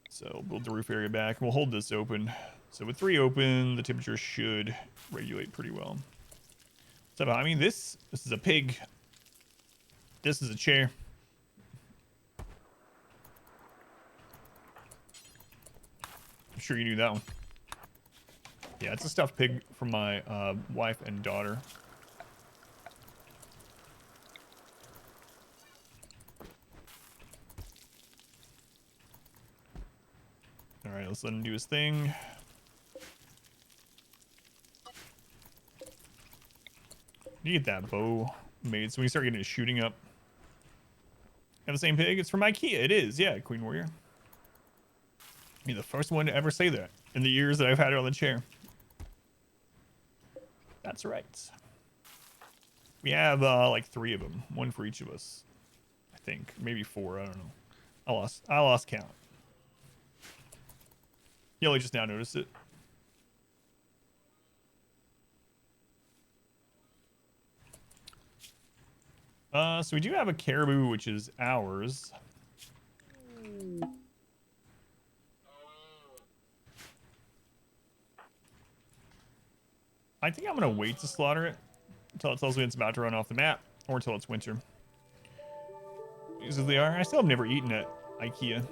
[SPEAKER 2] So build the roof area back. We'll hold this open. So with 3 open, the temperature should regulate pretty well. So I mean, this is a pig. This is a chair. I'm sure you knew that one. Yeah, it's a stuffed pig from my wife and daughter. All right, let's let him do his thing. You get that bow made so we start getting it shooting up. Have the same pig? It's from IKEA. It is, yeah, Queen Warrior. You're the first one to ever say that in the years that I've had it on the chair. That's right. We have like 3 of them, 1 for each of us. I think maybe 4. I don't know. I lost count. You only just now noticed it. So we do have a caribou, which is ours. I think I'm gonna wait to slaughter it until it tells me it's about to run off the map, or until it's winter. Usually they are. I still have never eaten at IKEA.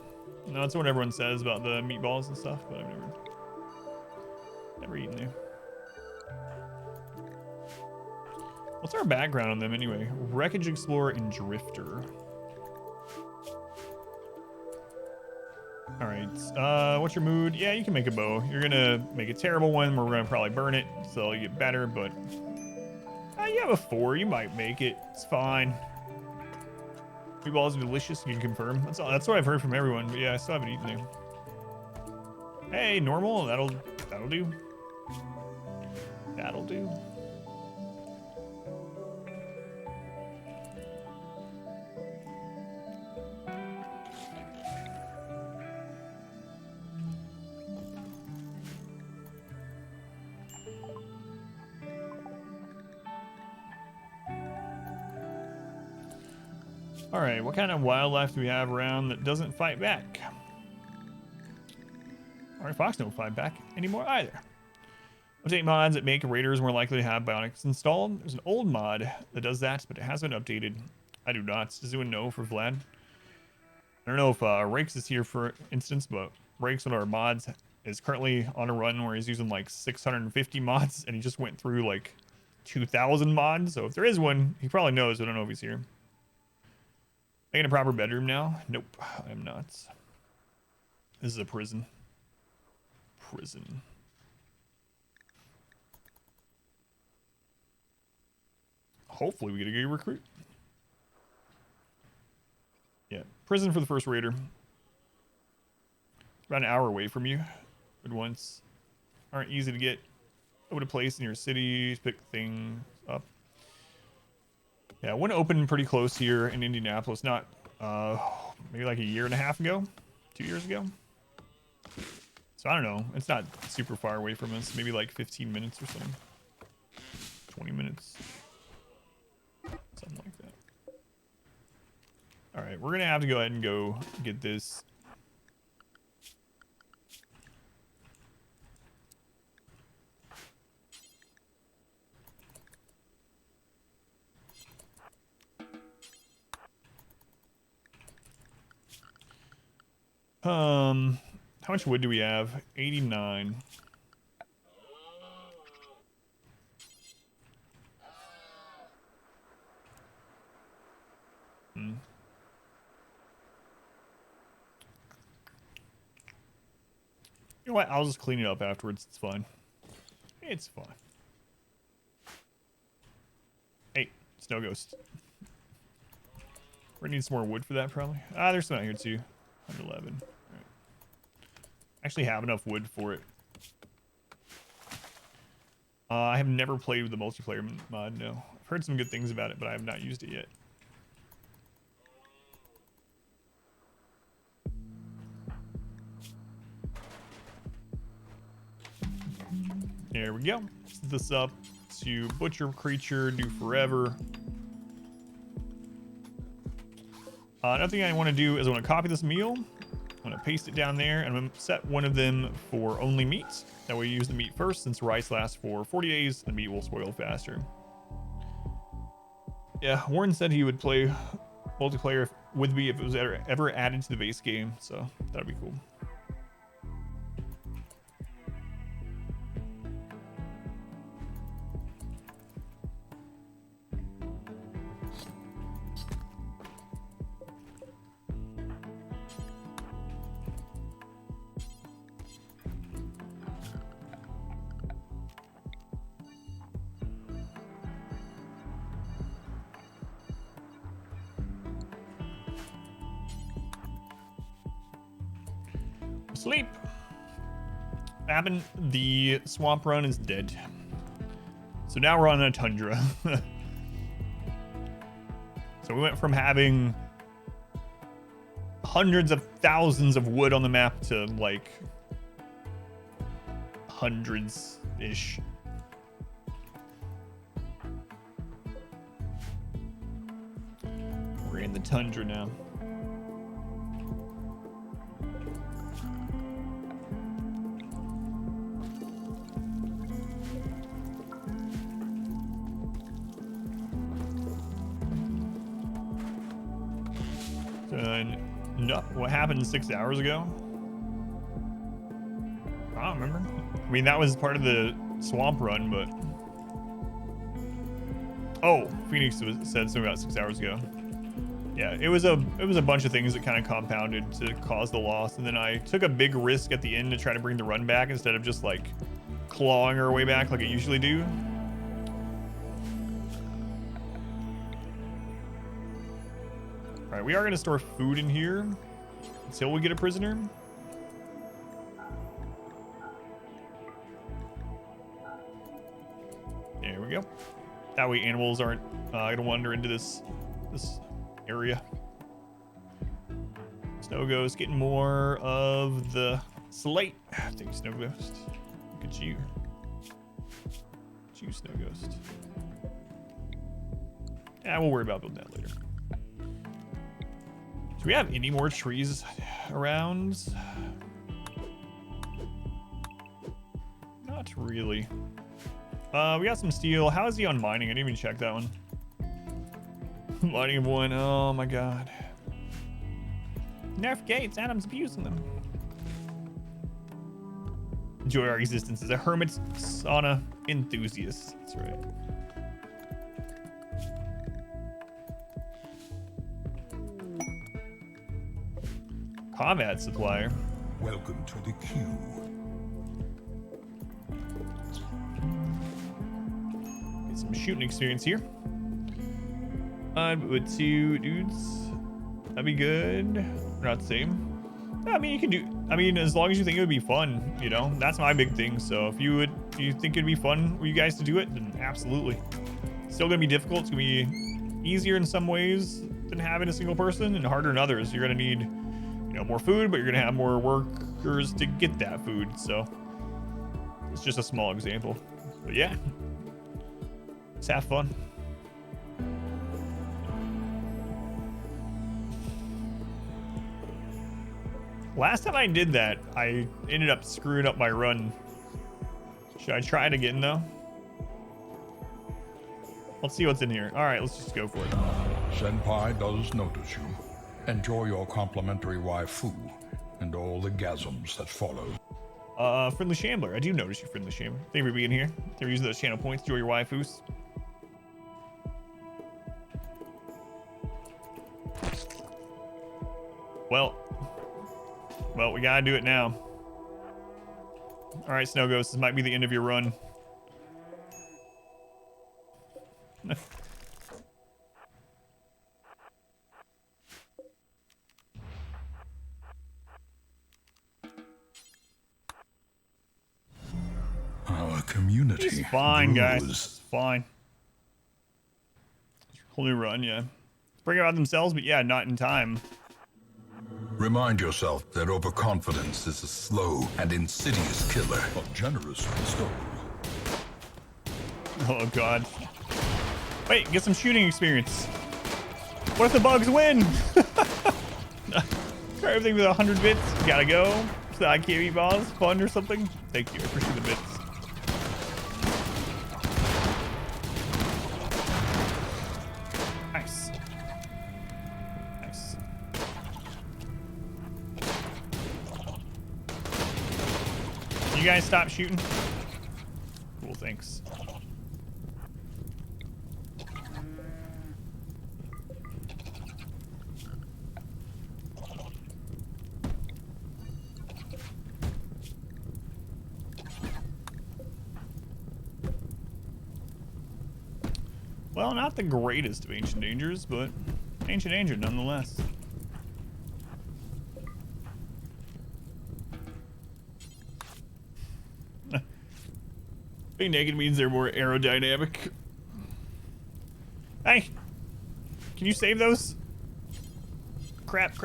[SPEAKER 2] No, that's what everyone says about the meatballs and stuff, but I've never eaten there. What's our background on them anyway? Wreckage Explorer and Drifter. All right, what's your mood? Yeah, you can make a bow. You're gonna make a terrible one. We're gonna probably burn it, so you get better, but you have a 4. You might make it. It's fine. Meatballs are delicious, you can confirm. That's what I've heard from everyone, but yeah, I still haven't eaten them. Hey, normal, that'll do. That'll do. All right, what kind of wildlife do we have around that doesn't fight back? All right, fox don't fight back anymore either. Update mods that make raiders more likely to have bionics installed. There's an old mod that does that, but it hasn't been updated. I do not. Does anyone know for Vlad? I don't know if Rakes is here for instance, but Rakes on our mods is currently on a run where he's using like 650 mods, and he just went through like 2,000 mods. So if there is one, he probably knows. I don't know if he's here. Making a proper bedroom now? Nope, I'm not. This is a prison. Prison. Hopefully we get a good recruit. Yeah, prison for the first raider. About an hour away from you. Good ones aren't easy to get over to place in your city. Pick things up. Yeah, one opened pretty close here in Indianapolis, not maybe like a year and a half ago, 2 years ago. So I don't know. It's not super far away from us, maybe like 15 minutes or something. 20 minutes. Something like that. All right, we're gonna have to go ahead and go get this. How much wood do we have? 89. You know what? I'll just clean it up afterwards. It's fine. It's fine. Hey, Snow Ghost. We're gonna need some more wood for that, probably. Ah, there's some out here too. 111. All right. Actually have enough wood for it. I have never played with the multiplayer mod, no. I've heard some good things about it, but I have not used it yet. There we go. Set this up to butcher creature, do forever. Another thing I want to do is I want to copy this meal. I'm going to paste it down there, and I'm going to set one of them for only meat. That way you use the meat first, since rice lasts for 40 days, the meat will spoil faster. Yeah, Warren said he would play multiplayer with me if it was ever added to the base game, so that'd be cool. Sleep. What happened? The swamp run is dead. So now we're on a tundra. So we went from having hundreds of thousands of wood on the map to like hundreds-ish. We're in the tundra now. No, what happened 6 hours ago? I don't remember. I mean, that was part of the swamp run, but... Oh, Phoenix said something about 6 hours ago. Yeah, it was a bunch of things that kind of compounded to cause the loss, and then I took a big risk at the end to try to bring the run back instead of just like clawing our way back like I usually do. All right, we are going to store food in here until we get a prisoner. There we go. That way animals aren't going to wander into this area. Snow Ghost getting more of the slate. Thank you, Snow Ghost. Look at you. Look at you, Snow Ghost. Yeah, we'll worry about building that later. Do we have any more trees around? Not really. We got some steel. How is he on mining? I didn't even check that one. Mining of one. Oh my god. Nerf gates. Adam's abusing them. Enjoy our existence as a hermit sauna enthusiast. That's right. Combat supplier.
[SPEAKER 3] Welcome to the queue.
[SPEAKER 2] Get some shooting experience here. With 2 dudes, that'd be good. We're not the same. I mean, you can do. I mean, as long as you think it would be fun, you know, that's my big thing. So if you think it'd be fun for you guys to do it, then absolutely. It's still gonna be difficult. It's gonna be easier in some ways than having a single person, and harder in others. You're gonna need, you know, more food, but you're gonna have more workers to get that food. So it's just a small example, but yeah. Let's have fun. Last time I did that, I ended up screwing up my run. Should I try it again, though? Let's see what's in here. All right, let's just go for it.
[SPEAKER 3] Senpai does notice you. Enjoy your complimentary waifu and all the gasms that follow.
[SPEAKER 2] Friendly Shambler. I do notice you, Friendly Shambler. Thank you for being here. Thank you for using those channel points. Enjoy your waifus. Well, we gotta do it now. All right, Snow Ghost, this might be the end of your run.
[SPEAKER 3] Our community.
[SPEAKER 2] It's fine, guys.
[SPEAKER 3] grows.
[SPEAKER 2] It's fine. Whole new run, yeah. Bring it out themselves, but yeah, not in time.
[SPEAKER 3] Remind yourself that overconfidence is a slow and insidious killer. A generous bestowal.
[SPEAKER 2] Oh, God. Wait, get some shooting experience. What if the bugs win? Try everything with 100 bits. Gotta go. So that I can't eat balls. Fun or something. Thank you. I appreciate the bits. Nice. Nice. You guys stop shooting? Cool, thanks. Well, not the greatest of Ancient Dangers, but Ancient Danger nonetheless. Being naked means they're more aerodynamic. Hey! Can you save those? Crap.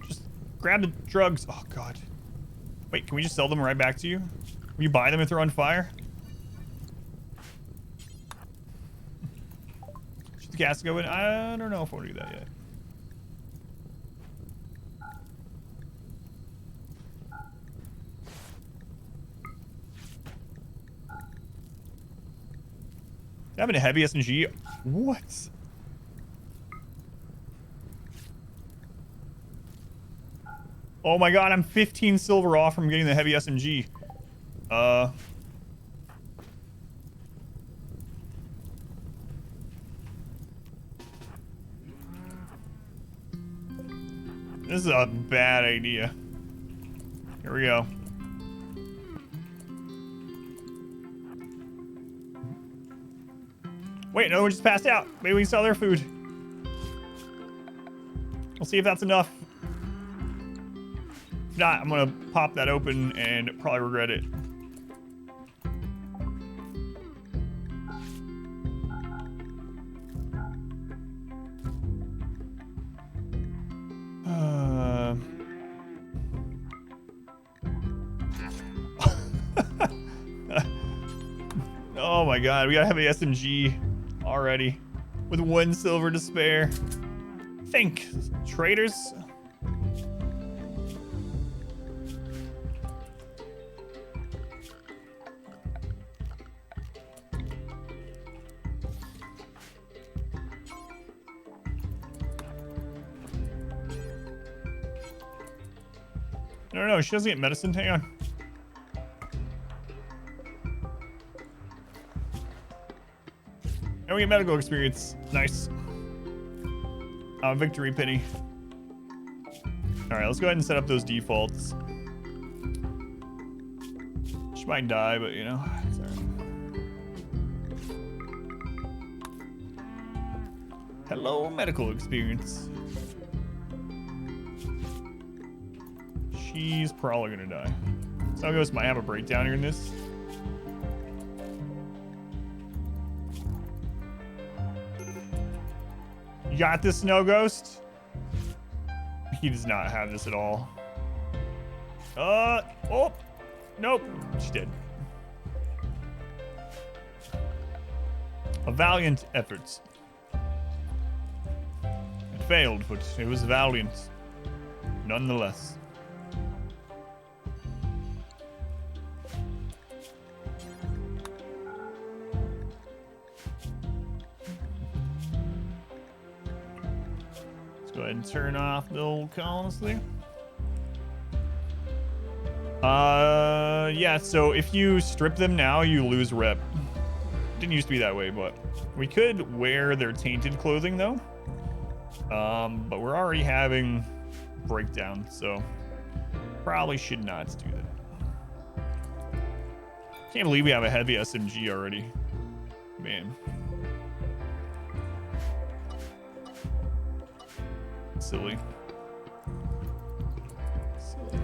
[SPEAKER 2] Just grab the drugs. Oh, God. Wait, can we just sell them right back to you? Will you buy them if they're on fire? Should the gas go in? I don't know if I want to do that yet. Having a heavy SMG? What? Oh my God, I'm 15 silver off from getting the heavy SMG. This is a bad idea. Here we go. Wait, no one just passed out. Maybe we can sell their food. We'll see if that's enough. If not, I'm gonna pop that open and probably regret it. Oh my God, we gotta have an SMG already with 1 silver to spare. Think, traders. No, she doesn't get medicine. Hang on. And we get medical experience. Nice. Victory penny. All right, let's go ahead and set up those defaults. She might die, but you know, it's all right. Hello, medical experience. She's probably gonna die. Snow Ghost might have a breakdown here in this. You got this, Snow Ghost? He does not have this at all. Oh, nope, she's dead. A valiant effort. It failed, but it was valiant. Nonetheless. Let's go ahead and turn off the old colonists there. Yeah, so if you strip them now, you lose rep. Didn't used to be that way, but we could wear their tainted clothing though. But we're already having breakdown, so probably should not do that. Can't believe we have a heavy SMG already. Man. Silly. Silly.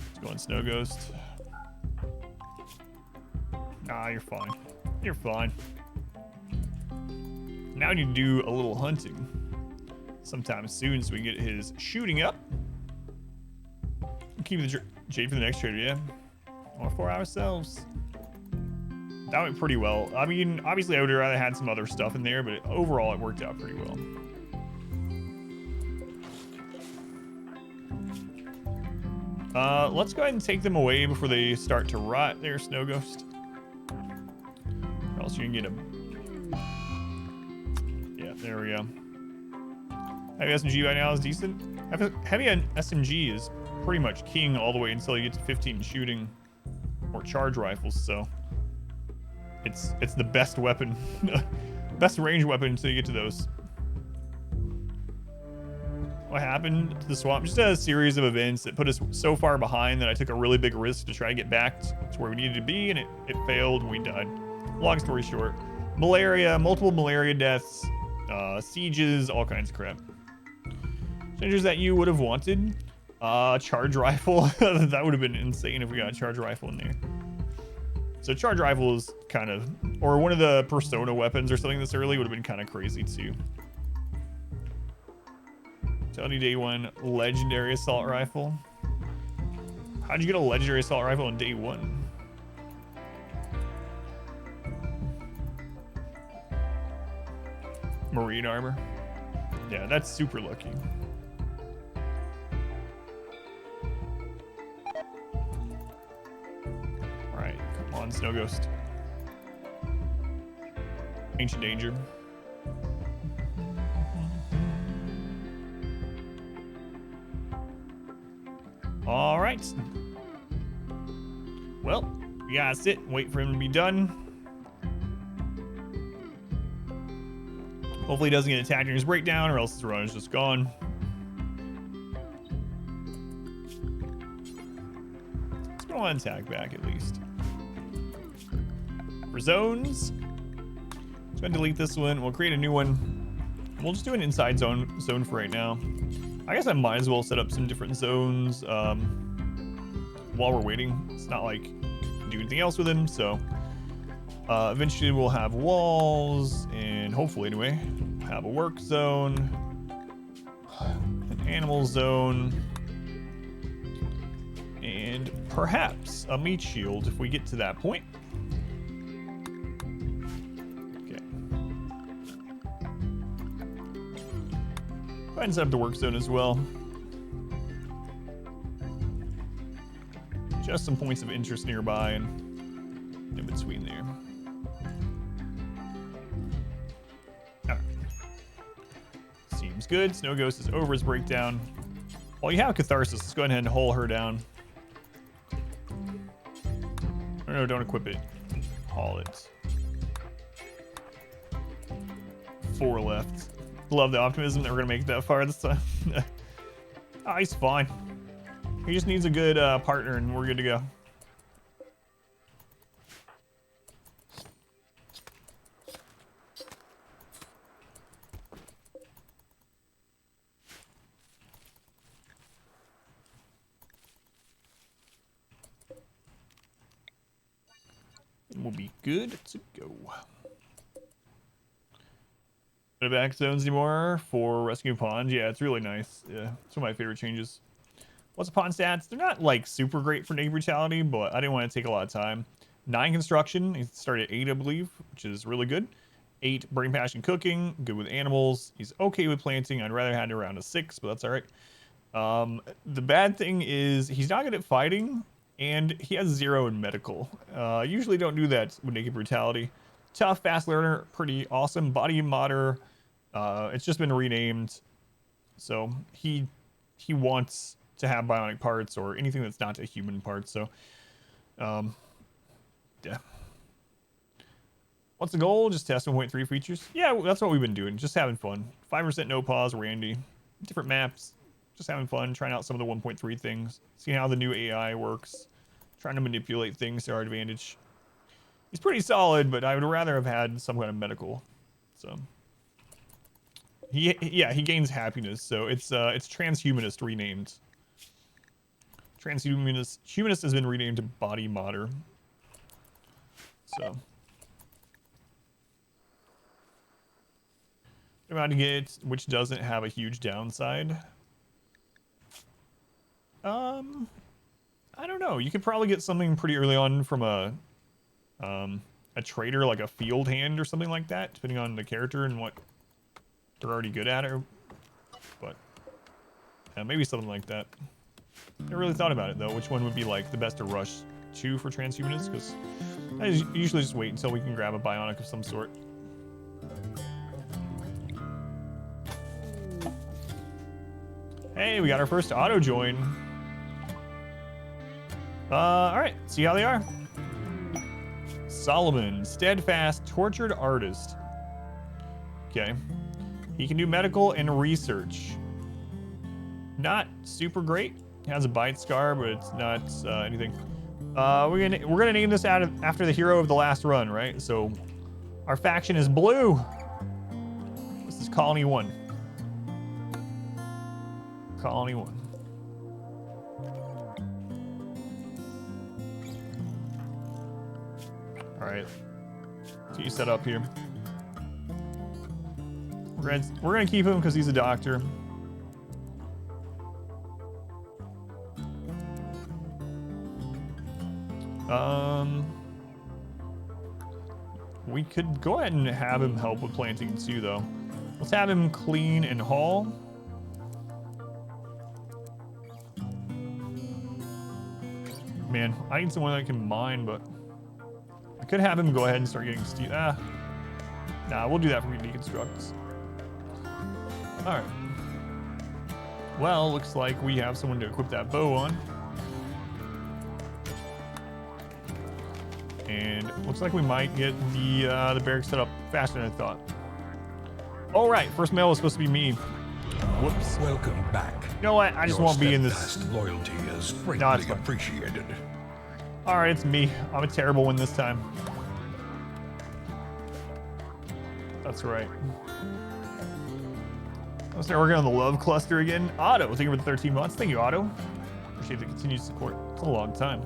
[SPEAKER 2] Let's go on Snow Ghost. Nah, you're fine. You're fine. Now I need to do a little hunting sometime soon so we can get his shooting up. Keep the jade for the next trader, yeah. Or for ourselves. That went pretty well. I mean, obviously I would have rather had some other stuff in there, but overall it worked out pretty well. Let's go ahead and take them away before they start to rot there, Snow Ghost. Or else you can get them. Yeah, there we go. Heavy SMG right now is decent. Heavy SMG is pretty much king all the way until you get to 15 shooting or charge rifles, so it's the best weapon. Best range weapon until you get to those. What happened to the swamp? Just a series of events that put us so far behind that I took a really big risk to try to get back to where we needed to be, and it failed and we died. Long story short, malaria, multiple malaria deaths, sieges, all kinds of crap. Changes that you would have wanted. Charge rifle. That would have been insane if we got a charge rifle in there. So charge rifle is kind of, or one of the persona weapons or something this early would have been kind of crazy too. Tony day one, legendary assault rifle. How'd you get a legendary assault rifle on day one? Marine armor. Yeah, that's super lucky. Alright, come on, Snow Ghost. Ancient danger. All right. Well, we gotta sit and wait for him to be done. Hopefully he doesn't get attacked during his breakdown, or else his run is just gone. Let's go on attack back at least. For zones, let's go and delete this one. We'll create a new one. We'll just do an inside zone for right now. I guess I might as well set up some different zones while we're waiting. It's not like do anything else with him, so eventually we'll have walls, and hopefully anyway, have a work zone, an animal zone, and perhaps a meat shield if we get to that point. Go ahead and set up the work zone as well. Just some points of interest nearby and in between there. Alright. Seems good. Snow Ghost is over his breakdown. While you have Catharsis, let's go ahead and haul her down. Or no, don't equip it. Haul it. 4 left. Love the optimism that we're gonna make it that far this time. Oh, he's fine. He just needs a good partner and we're good to go. And we'll be good to go. No back zones anymore for Rescue Pond. Yeah, it's really nice. Yeah, it's one of my favorite changes. What's upon stats? They're not like super great for negative brutality, but I didn't want to take a lot of time. 9 construction. He started at 8, I believe, which is really good. 8 brain passion cooking. Good with animals. He's okay with planting. I'd rather had around a 6, but that's all right. The bad thing is he's not good at fighting, and he has 0 in medical. Usually don't do that with naked brutality. Tough, fast learner, pretty awesome. Body modder. It's just been renamed, so he wants to have bionic parts or anything that's not a human part. So, yeah. What's the goal? Just test 1.3 features. Yeah, that's what we've been doing. Just having fun. 5% no pause, Randy. Different maps. Just having fun, trying out some of the 1.3 things. Seeing how the new AI works. Trying to manipulate things to our advantage. He's pretty solid, but I would rather have had some kind of medical. So he gains happiness. So it's transhumanist renamed. Humanist has been renamed to body modder. So I'm about to get, which doesn't have a huge downside. I don't know. You could probably get something pretty early on from a trader, like a field hand or something like that, depending on the character and what they're already good at, but yeah, maybe something like that. Never really thought about it though. Which one would be like the best to rush to for transhumanists? Because I usually just wait until we can grab a bionic of some sort. Hey, we got our first auto join. All right, see how they are. Solomon, steadfast, tortured artist. Okay, he can do medical and research. Not super great. Has a bite scar, but it's not anything. We're gonna name this after the hero of the last run, right? So our faction is blue. This is Colony 1. Colony 1. All right. So you set up here. We're gonna keep him because he's a doctor. We could go ahead and have him help with planting too, though. Let's have him clean and haul. Man, I need someone that can mine, but I could have him go ahead and start getting steel. Nah, we'll do that for deconstructs. All right. Well, looks like we have someone to equip that bow on. And looks like we might get the barracks set up faster than I thought. All right, first mail was supposed to be me. Whoops.
[SPEAKER 3] Welcome back.
[SPEAKER 2] You know what? I just won't be in this.
[SPEAKER 3] Steadfast loyalty is greatly appreciated.
[SPEAKER 2] All right, it's me. I'm a terrible one this time. That's right. Let's start working on the love cluster again. Otto, thank you for the 13 months. Thank you, Otto. Appreciate the continued support. It's a long time.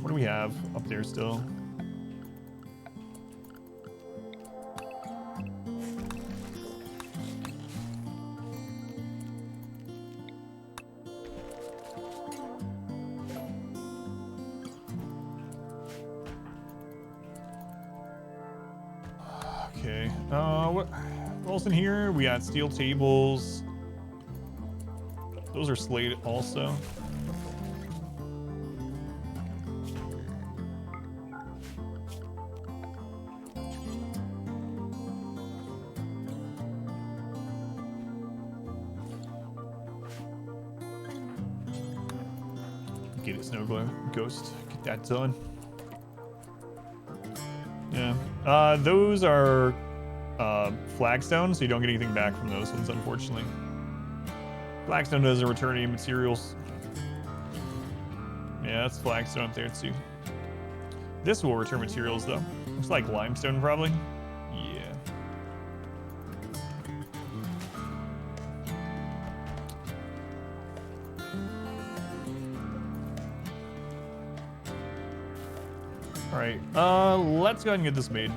[SPEAKER 2] What do we have up there still? Okay. What else in here? We got steel tables. Those are slated also. Get it, Snowglow. Ghost. Get that done. Yeah. Those are flagstone, so you don't get anything back from those ones, unfortunately. Flagstone doesn't return any materials. Yeah, that's flagstone up there too. This will return materials though. Looks like limestone probably. Yeah. right. Let's go ahead and get this made.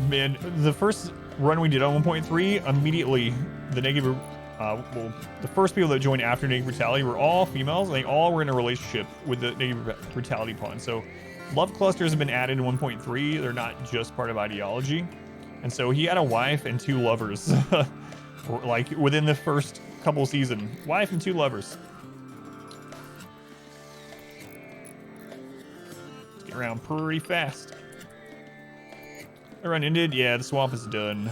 [SPEAKER 2] Man, the first run we did on 1.3, immediately the negative, well, the first people that joined after negative brutality were all females, and they all were in a relationship with the negative brutality pawn. So love clusters have been added in 1.3. They're not just part of ideology. And so he had a wife and 2 lovers, like within the first couple seasons. Wife and 2 lovers. Get around pretty fast. The run ended. Yeah, the swamp is done.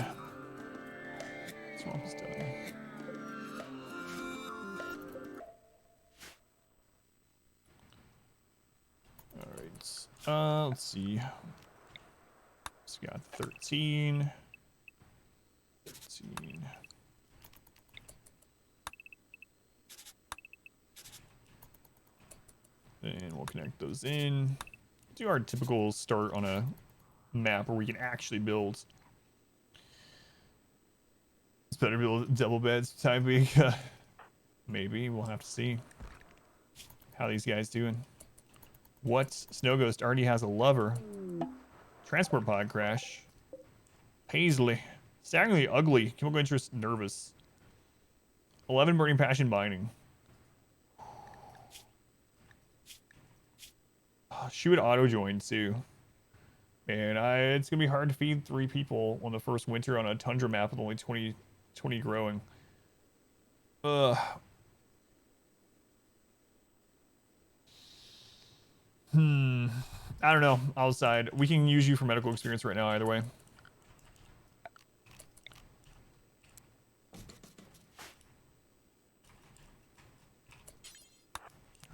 [SPEAKER 2] Swamp is done. All right. Let's see. So we got 13. 13. And we'll connect those in. Do our typical start on a map where we can actually build. It's better to build double beds for time being. Maybe we'll have to see how these guys doing. What? Snow Ghost already has a lover. Transport pod crash. Paisley. Staggeringly ugly. Chemical interest nervous. 11 burning passion binding. Oh, she would auto join too. Man, it's gonna be hard to feed 3 people on the first winter on a tundra map with only 20 growing. Ugh. I don't know. I'll decide. We can use you for medical experience right now either way.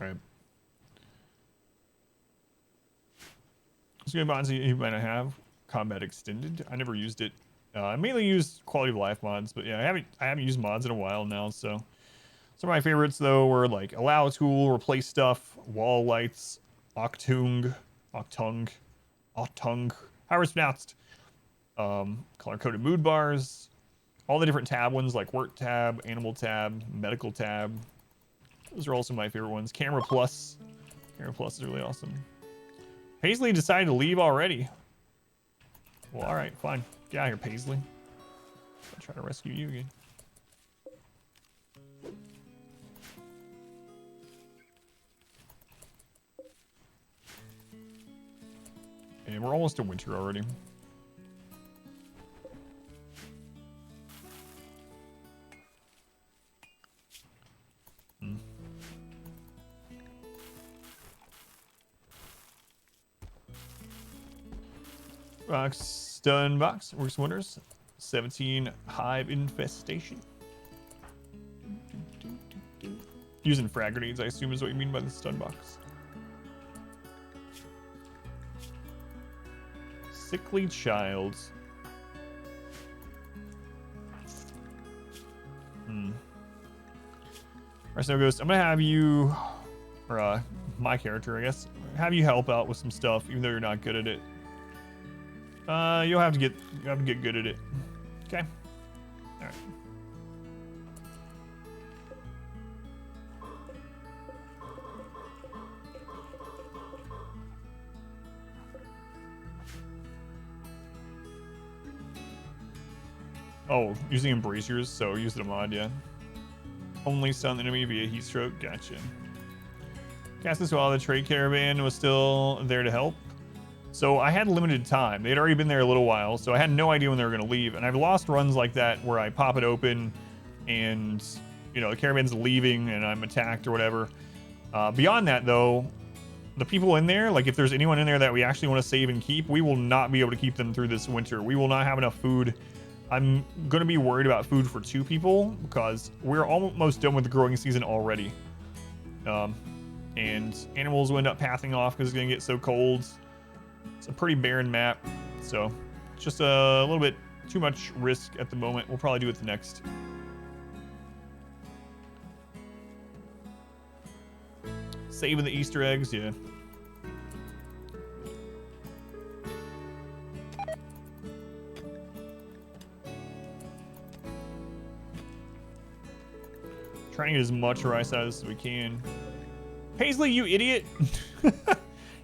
[SPEAKER 2] Alright. So good mods you might not have. Combat Extended. I never used it. I mainly used quality of life mods, but yeah, I haven't used mods in a while now, so. Some of my favorites though were like allow tool, replace stuff, wall lights, Octung, however it's pronounced. Color coded mood bars, all the different tab ones like work tab, animal tab, medical tab. Those are also my favorite ones. Camera Plus is really awesome. Paisley decided to leave already. Well, all right, fine. Get out of here, Paisley. I'll try to rescue you again. And we're almost to winter already. Box stun box works wonders. 17 hive infestation. Using frag grenades, I assume, is what you mean by the stun box. Sickly child. Alright, so Ghost, I'm gonna have you, or my character, I guess, have you help out with some stuff, even though you're not good at it. You'll have to get good at it. Okay. All right. Oh, using embracers, so use the mod, yeah. Only stun the enemy via heat stroke. Gotcha. Cast this while the trade caravan was still there to help. So I had limited time. They'd already been there a little while, so I had no idea when they were going to leave. And I've lost runs like that where I pop it open and, you know, the caravan's leaving and I'm attacked or whatever. Beyond that, though, the people in there, like if there's anyone in there that we actually want to save and keep, we will not be able to keep them through this winter. We will not have enough food. I'm going to be worried about food for 2 people because we're almost done with the growing season already. And animals will end up pathing off because it's going to get so cold. It's a pretty barren map, so just a little bit too much risk at the moment. We'll probably do it the next. Saving the Easter eggs, yeah. Trying to get as much rice out of this as we can. Paisley, you idiot!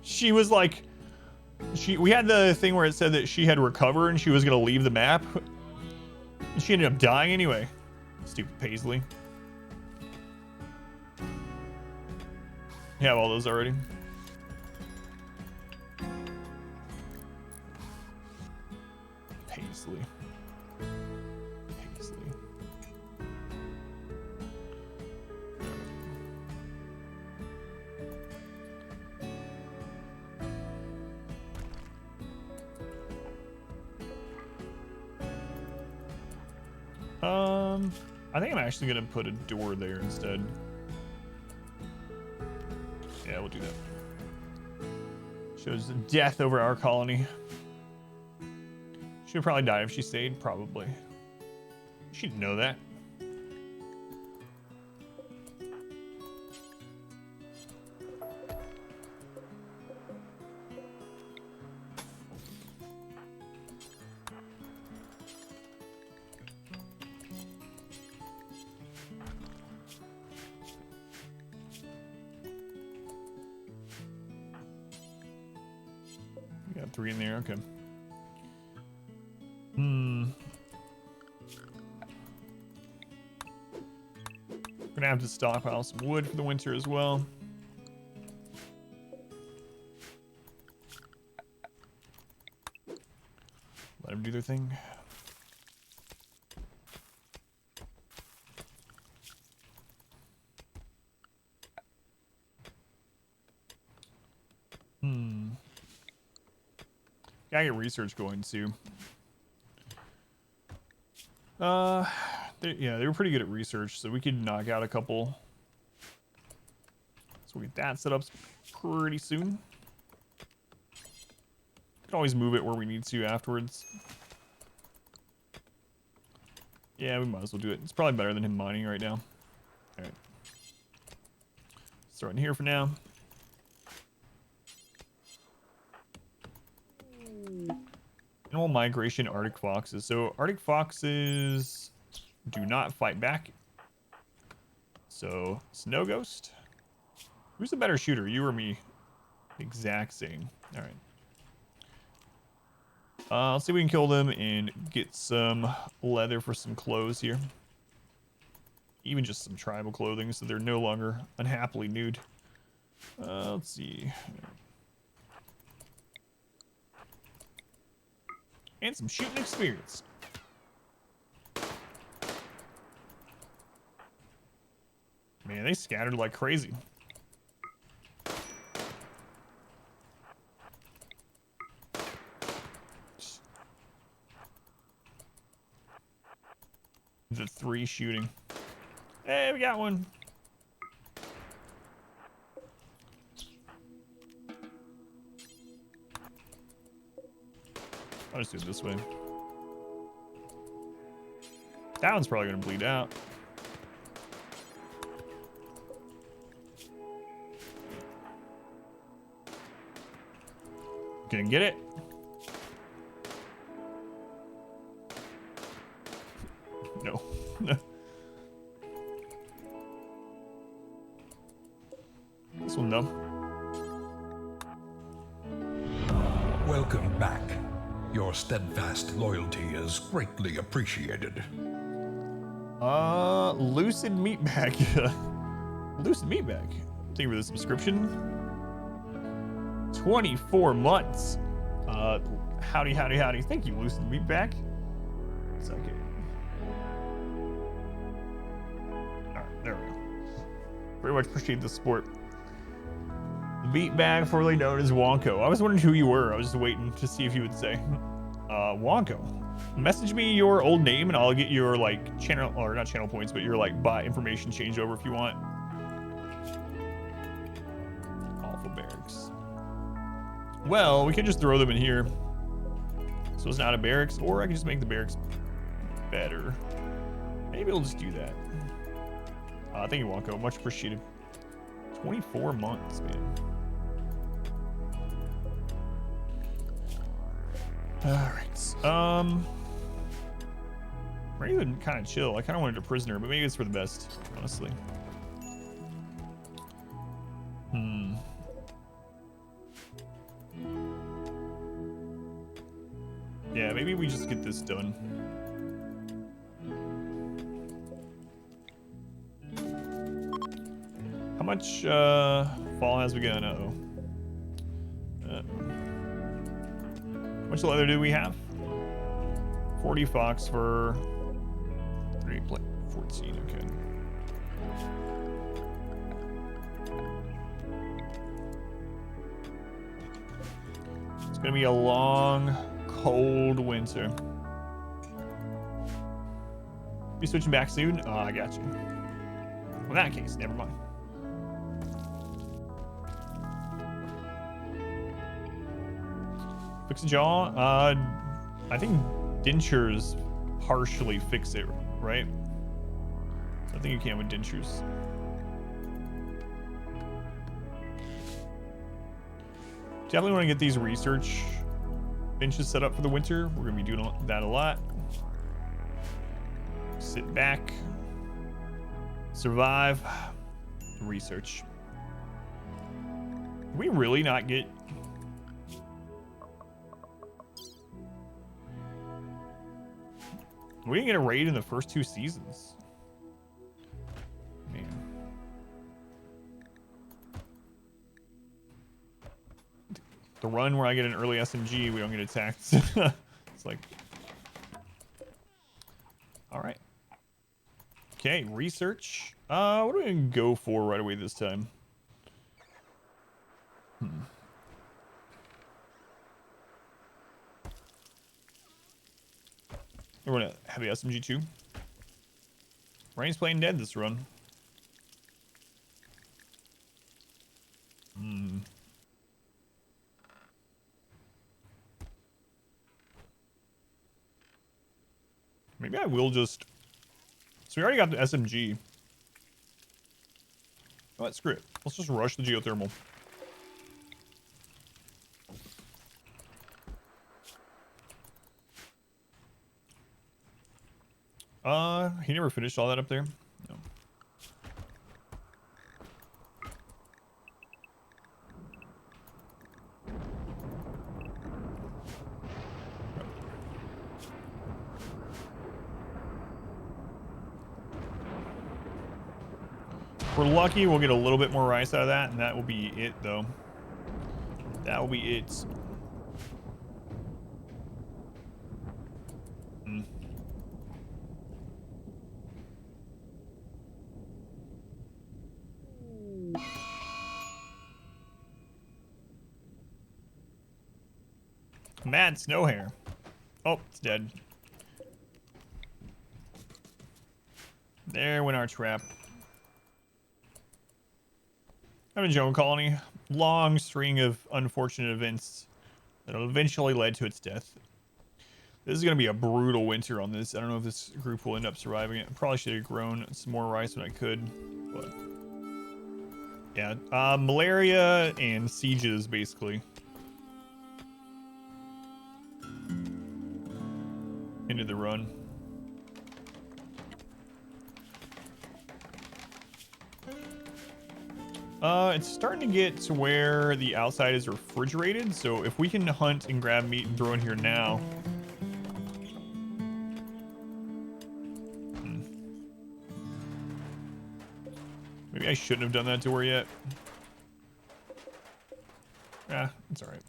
[SPEAKER 2] She was like, we had the thing where it said that she had recovered and she was gonna leave the map. And she ended up dying anyway. Stupid Paisley. You have all those already. Paisley. Paisley. I think I'm actually gonna put a door there instead. Yeah, we'll do that. Shows death over our colony. She'd probably die if she stayed, probably. She'd know that. We got 3 in there, okay. We're gonna have to stockpile some wood for the winter as well. Let them do their thing. Gotta get research going too. They were pretty good at research, so we could knock out a couple. So we get that set up pretty soon. Can always move it where we need to afterwards. Yeah, we might as well do it. It's probably better than him mining right now. All right. Start in here for now. Animal migration, Arctic foxes. So Arctic foxes do not fight back. So Snow Ghost. Who's the better shooter, you or me? Exact same. All right. Let's see if we can kill them and get some leather for some clothes here. Even just some tribal clothing so they're no longer unhappily nude. Let's see. And some shooting experience. Man, they scattered like crazy. The 3 shooting. Hey, we got one. I'll just do it this way. That one's probably gonna bleed out. Can get it. No. This one, no.
[SPEAKER 3] Welcome back. Your steadfast loyalty is greatly appreciated.
[SPEAKER 2] Lucid Meatbag. Lucid Meatbag. Thank you for the subscription. 24 months. Howdy, howdy, howdy. Thank you, Lucid Meatbag. It's okay. Alright, there we go. Very much appreciate the support. Meatbag, formerly known as Wonko. I was wondering who you were. I was just waiting to see if you would say. Wonko. Message me your old name and I'll get your like channel, or not channel points, but your like bot information changed over if you want. Awful barracks. Well, we could just throw them in here. So it's not a barracks, or I can just make the barracks better. Maybe we'll just do that. Thank you, Wonko. Much appreciated. 24 months, man. All right. Maybe even kind of chill. I kind of wanted a prisoner, but maybe it's for the best, honestly. Yeah, maybe we just get this done. How much fall has begun? Uh-oh. How much leather do we have? 40 fox for 3 plate 14, okay. It's gonna be a long, cold winter. Be switching back soon? Oh, I got you. Well, in that case, never mind. Fix a jaw? I think dentures partially fix it, right? I think you can with dentures. Definitely want to get these research benches set up for the winter. We're going to be doing that a lot. Sit back. Survive. Research. Did we really not get... We didn't get a raid in the first 2 seasons. Man. The run where I get an early SMG, we don't get attacked. It's like... Alright. Okay, research. What are we gonna go for right away this time? We're gonna have the SMG too. Rain's playing dead this run. Maybe I will just... So we already got the SMG. Oh, let's screw it. Let's just rush the geothermal. He never finished all that up there. No. If we're lucky, we'll get a little bit more rice out of that, and that will be it, though. That will be it. Mad snow hare. Oh, it's dead. There went our trap. I'm in Joan Colony. Long string of unfortunate events that eventually led to its death. This is going to be a brutal winter on this. I don't know if this group will end up surviving it. I probably should have grown some more rice when I could. But yeah, malaria and sieges, basically. Into the run. It's starting to get to where the outside is refrigerated, so if we can hunt and grab meat and throw in here now. Maybe I shouldn't have done that to her yet. Yeah, it's alright.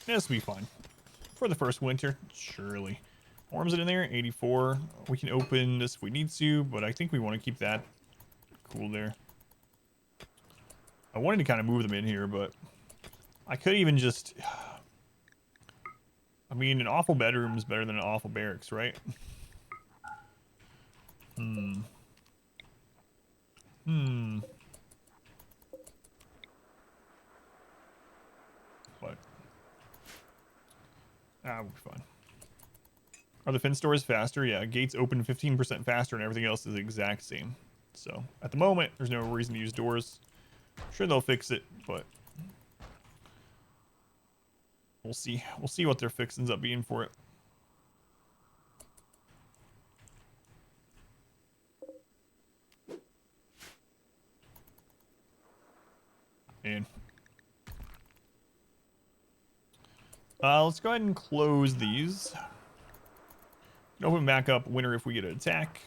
[SPEAKER 2] This will be fine. For the first winter, surely. Worms it in there, 84. We can open this if we need to, but I think we want to keep that cool there. I wanted to kind of move them in here, but I could even just... I mean, an awful bedroom is better than an awful barracks, right? What? We'll be fine. Are the fence doors faster? Yeah, gates open 15% faster and everything else is the exact same. So at the moment, there's no reason to use doors. I'm sure they'll fix it, but we'll see. We'll see what their fix ends up being for it. And let's go ahead and close these. Open back up winter if we get an attack.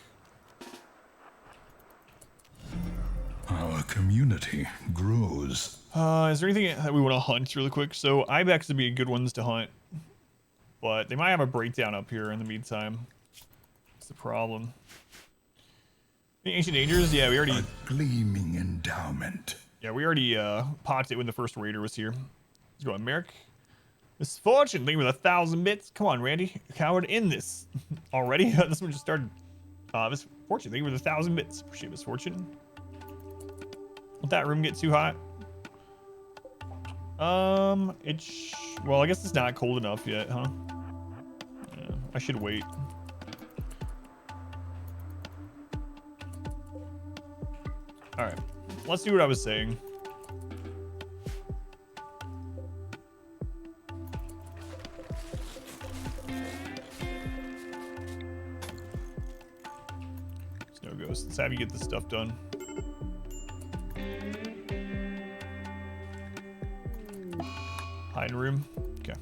[SPEAKER 3] Our community grows.
[SPEAKER 2] Is there anything that we want to hunt really quick? So ibex would be good ones to hunt, but they might have a breakdown up here in the meantime. That's the problem. The ancient dangers, yeah, we already.
[SPEAKER 3] A gleaming endowment.
[SPEAKER 2] Yeah, we already popped it when the first raider was here. Let's go on Merrick. Misfortune, leave with 1,000 bits. Come on, Randy. Coward in this already. This one just started. Misfortune, leave with 1,000 bits. Appreciate misfortune. Won't that room get too hot? Well, I guess it's not cold enough yet, huh? Yeah, I should wait. All right, let's do what I was saying. Snow Ghost, let's have you get this stuff done. Hiding room. Okay.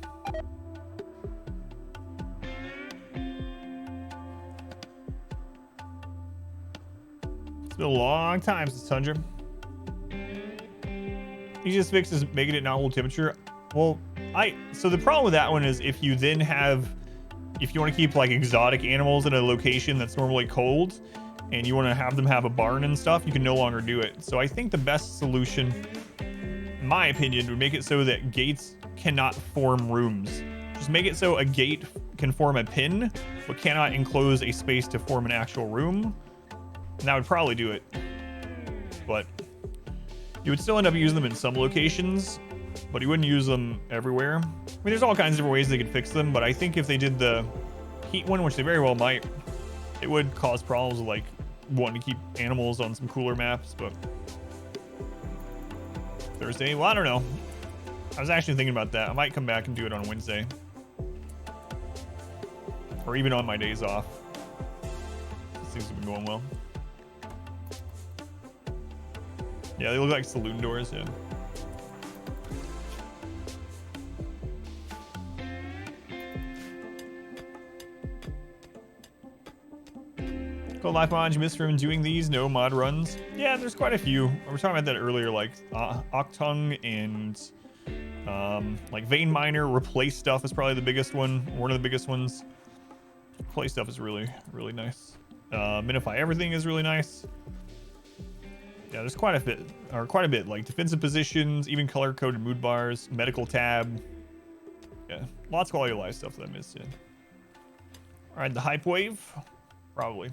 [SPEAKER 2] It's been a long time since Tundra. Easiest fix is making it not hold temperature. Well, so the problem with that one is if you then have, if you want to keep like exotic animals in a location that's normally cold and you want to have them have a barn and stuff, you can no longer do it. So I think the best solution, in my opinion, would make it so that gates cannot form rooms. Just make it so a gate can form a pin, but cannot enclose a space to form an actual room. And that would probably do it. But you would still end up using them in some locations, but you wouldn't use them everywhere. I mean, there's all kinds of different ways they could fix them, but I think if they did the heat one, which they very well might, it would cause problems with like wanting to keep animals on some cooler maps. But Thursday, well, I don't know. I was actually thinking about that. I might come back and do it on Wednesday. Or even on my days off. Things have been going well. Yeah, they look like saloon doors, yeah. Go life mods you missed from doing these? No mod runs? Yeah, there's quite a few. We were talking about that earlier, like Octung and like Vein Miner. Replace stuff is probably the biggest one. One of the biggest ones. Replace stuff is really, really nice. Minify everything is really nice. Yeah, there's quite a bit, like defensive positions, even color-coded mood bars, medical tab. Yeah, lots of quality of life stuff that I missed, yeah. All right, the hype wave, probably.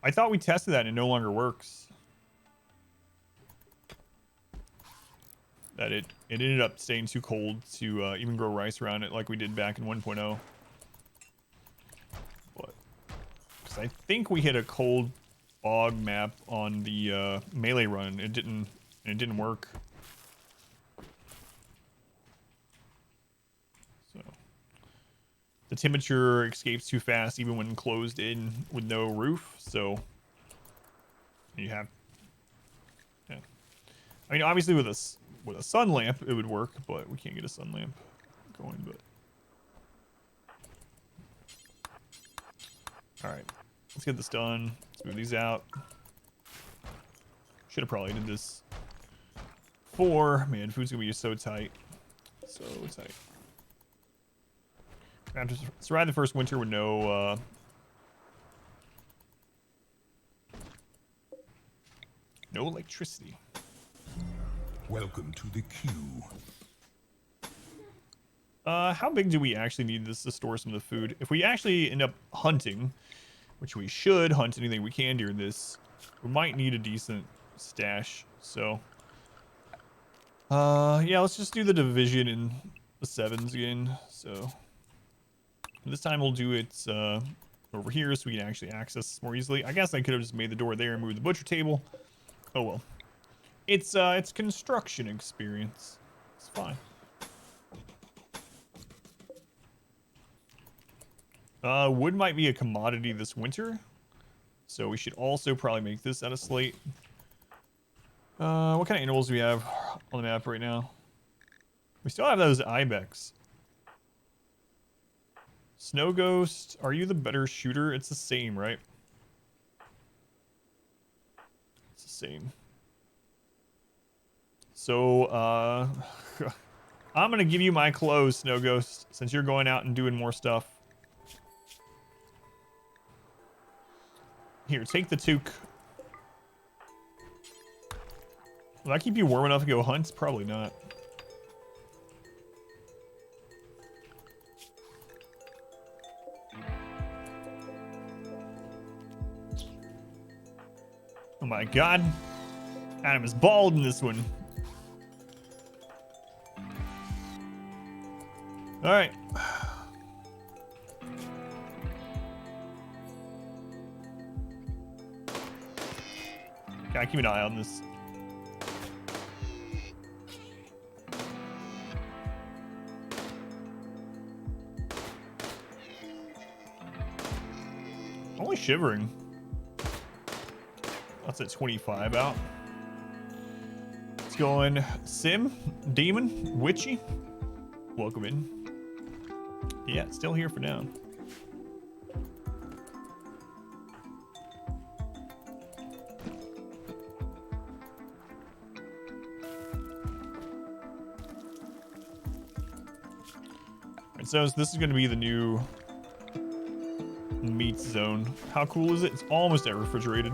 [SPEAKER 2] I thought we tested that and it no longer works. That it ended up staying too cold to even grow rice around it like we did back in 1.0. But because I think we hit a cold bog map on the melee run, it didn't work. So the temperature escapes too fast even when closed in with no roof. So you have, yeah. I mean, obviously with a sun lamp it would work, but we can't get a sun lamp going. But all right, let's get this done. Let's move these out. Should have probably did this before. Man, food's gonna be so tight, so tight. I have to survive the first winter with no no electricity.
[SPEAKER 3] Welcome to the queue.
[SPEAKER 2] How big do we actually need this to store some of the food? If we actually end up hunting, which we should hunt anything we can during this, we might need a decent stash. So Yeah, let's just do the division in the 7s again. So this time we'll do it over here so we can actually access this more easily. I guess I could have just made the door there and moved the butcher table. Oh well. It's construction experience. It's fine. Wood might be a commodity this winter, so we should also probably make this out of slate. What kind of animals do we have on the map right now? We still have those ibex. Snow Ghost, are you the better shooter? It's the same, right? It's the same. So, I'm gonna give you my clothes, Snow Ghost, since you're going out and doing more stuff. Here, take the toque. Will that keep you warm enough to go hunt? Probably not. Oh my god. Adam is bald in this one. Alright. Gotta keep an eye on this. Only shivering. That's at 25 out. It's going Sim, Demon, Witchy. Welcome in. Yeah, still here for now. Alright, so this is going to be the new meat zone. How cool is it? It's almost air refrigerated.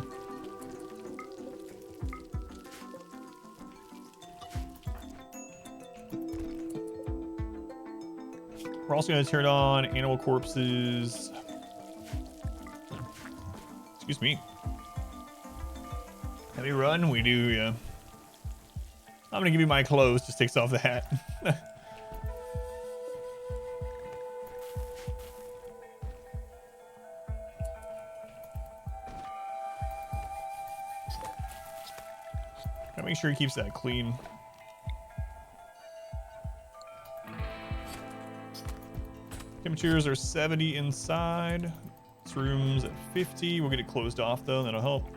[SPEAKER 2] We're also going to turn on animal corpses. Excuse me. Heavy run? We do, yeah. I'm going to give you my clothes. Just takes off the hat. Gotta make sure he keeps that clean. Temperatures are 70 inside. This room's at 50. We'll get it closed off though, that'll help.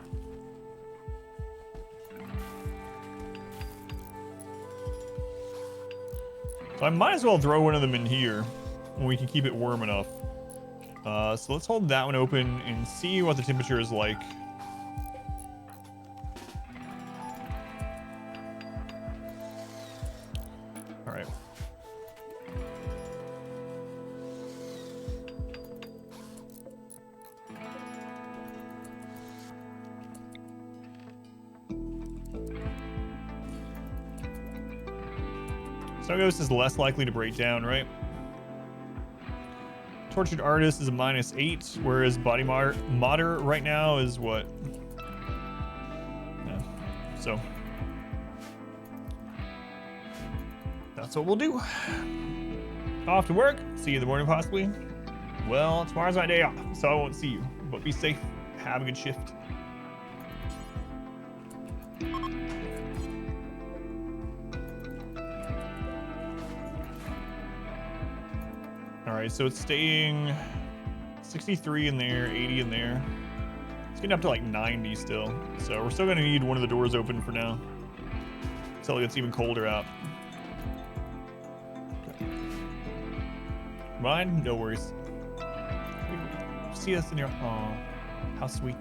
[SPEAKER 2] So I might as well throw one of them in here when we can keep it warm enough. So let's hold that one open and see what the temperature is like. All right. Snow Ghost is less likely to break down, right? Tortured Artist is a -8, whereas Body Modder right now is what? Yeah. So that's what we'll do. Off to work. See you in the morning, possibly. Well, tomorrow's my day off, so I won't see you. But be safe. Have a good shift. Alright, so it's staying 63 in there, 80 in there. It's getting up to like 90 still. So we're still going to need one of the doors open for now. Until it gets even colder out. Mine? No worries. See us in your... Aw, how sweet.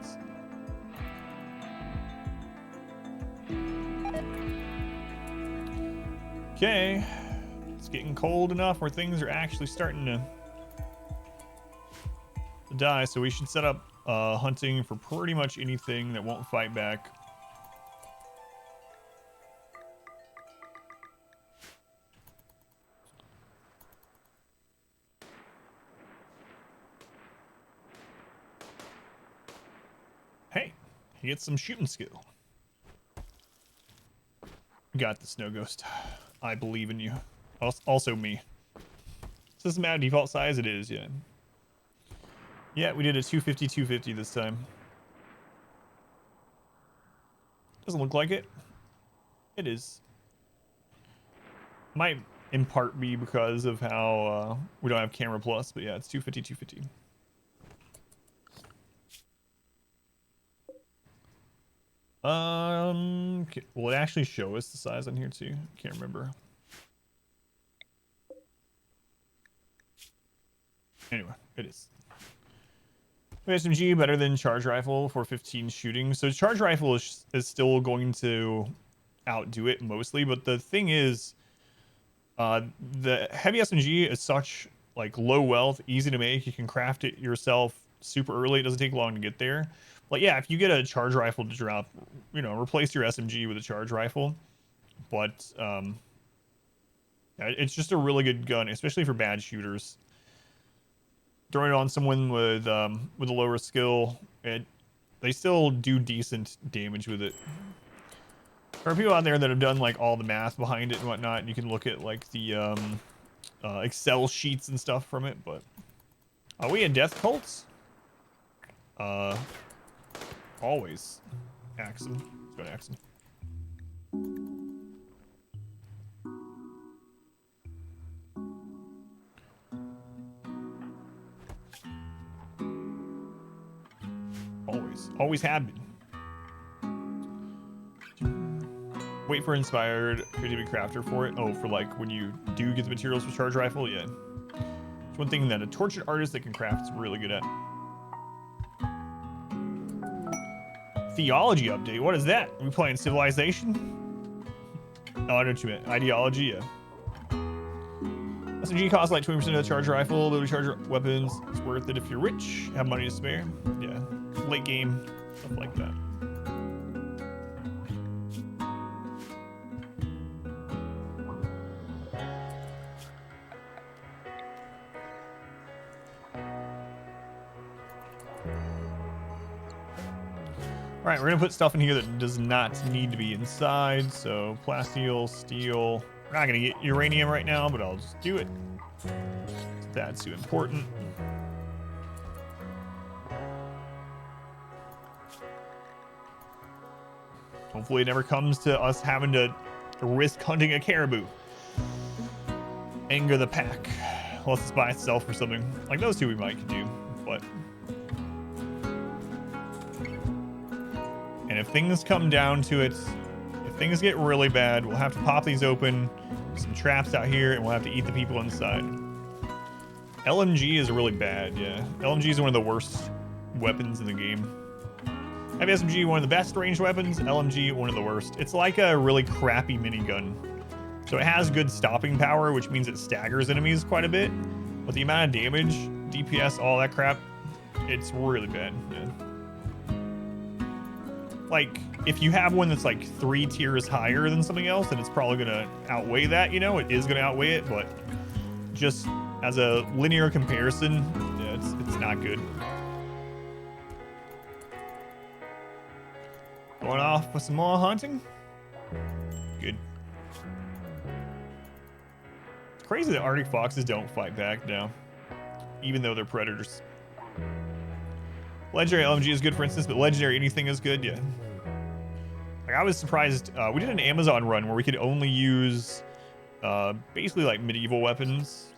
[SPEAKER 2] Okay. It's getting cold enough where things are actually starting to die, so we should set up hunting for pretty much anything that won't fight back. Hey, he gets some shooting skill. got the Snow Ghost. I believe in you. Also me. Is this map default size? It is, yeah. Yeah, we did a 250 this time. Doesn't look like it. It is. Might in part be because of how we don't have camera plus, but yeah, it's 250. Will it actually show us the size on here too? Can't remember. Anyway, it is. SMG better than charge rifle for 15 shooting. So charge rifle is still going to outdo it mostly, but the thing is, the heavy SMG is such like low wealth, easy to make. You can craft it yourself super early. It doesn't take long to get there. But yeah, if you get a charge rifle to drop, you know, replace your SMG with a charge rifle. But yeah, it's just a really good gun, especially for bad shooters. Throwing it on someone with a lower skill, they still do decent damage with it. There are people out there that have done like all the math behind it and whatnot, and you can look at like the Excel sheets and stuff from it. But are we in death cults? Always. Axon. Let's go to Axon. Always have been. Wait for inspired creativity crafter for it. Oh, for like when you do get the materials for charge rifle, yeah. It's one thing that a tortured artist that can craft is really good at. Theology update. What is that? Are we playing Civilization? Oh, I know what you meant. Ideology, yeah. SMG costs like 20% of the charge rifle. Ability to charge weapons. It's worth it if you're rich, have money to spare. Yeah. Late game, stuff like that. All right, we're gonna put stuff in here that does not need to be inside. So plasteel, steel. We're not gonna get uranium right now, but I'll just do it. That's too important. Hopefully it never comes to us having to risk hunting a caribou. Anger the pack. Unless it's by itself or something. Like those two we might could do, but... And if things come down to it, if things get really bad, we'll have to pop these open, some traps out here, and we'll have to eat the people inside. LMG is really bad, yeah. LMG is one of the worst weapons in the game. Heavy SMG, one of the best ranged weapons. LMG, one of the worst. It's like a really crappy minigun. So it has good stopping power, which means it staggers enemies quite a bit. But the amount of damage, DPS, all that crap, it's really bad, yeah. Like, if you have one that's like 3 tiers higher than something else, then it's probably gonna outweigh that, you know? It is gonna outweigh it, but just as a linear comparison, yeah, it's not good. Going off for some more hunting? Good. It's crazy that Arctic foxes don't fight back now, even though they're predators. Legendary LMG is good, for instance, but legendary anything is good, yeah. Like, I was surprised. We did an Amazon run where we could only use basically like medieval weapons,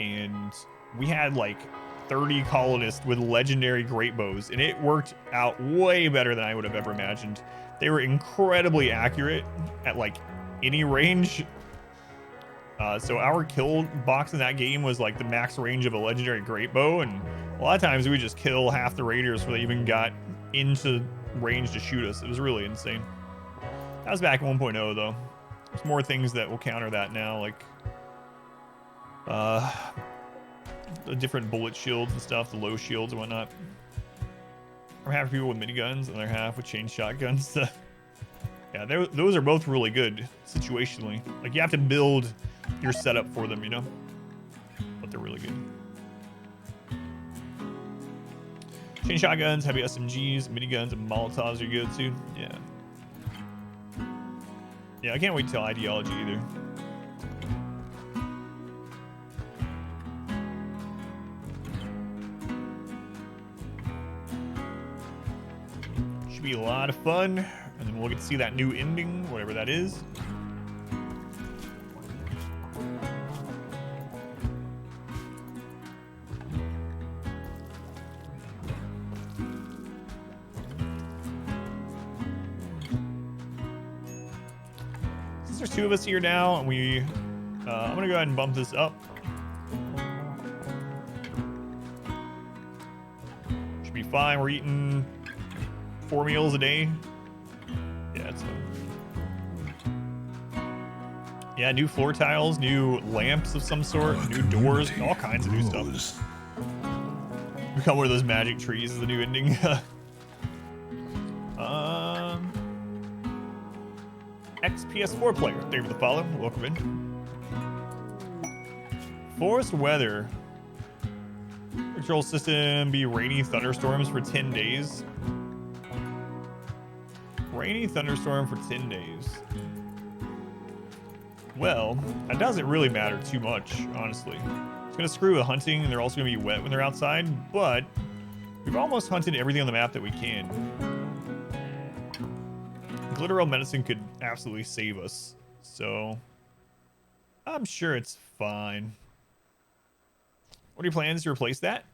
[SPEAKER 2] and we had like 30 colonists with legendary great bows, and it worked out way better than I would have ever imagined. They were incredibly accurate at like any range. So our kill box in that game was like the max range of a legendary great bow, and a lot of times we would just kill half the raiders before they even got into range to shoot us. It was really insane. That was back in 1.0 though. There's more things that will counter that now, like the different bullet shields and stuff, the low shields and whatnot. We're half people with miniguns and the other half with chain shotguns. Yeah, those are both really good situationally. Like, you have to build your setup for them, you know? But they're really good. Chain shotguns, heavy SMGs, miniguns, and Molotovs are good too. Yeah. Yeah, I can't wait till ideology either. Should be a lot of fun, and then we'll get to see that new ending, whatever that is. Since there's 2 of us here now, and I'm gonna go ahead and bump this up. Should be fine. We're eating 4 meals a day. Yeah, it's fine. Yeah, new floor tiles, new lamps of some sort, new doors, all kinds of new stuff. Become one of those magic trees is the new ending. XPS4 player, thank you for the follow. Welcome in. Forest weather. Control system be rainy thunderstorms for 10 days. Rainy thunderstorm for 10 days. Well, that doesn't really matter too much, honestly. It's going to screw with hunting, and they're also going to be wet when they're outside, but we've almost hunted everything on the map that we can. Glitteral medicine could absolutely save us, so I'm sure it's fine. What are your plans to replace that?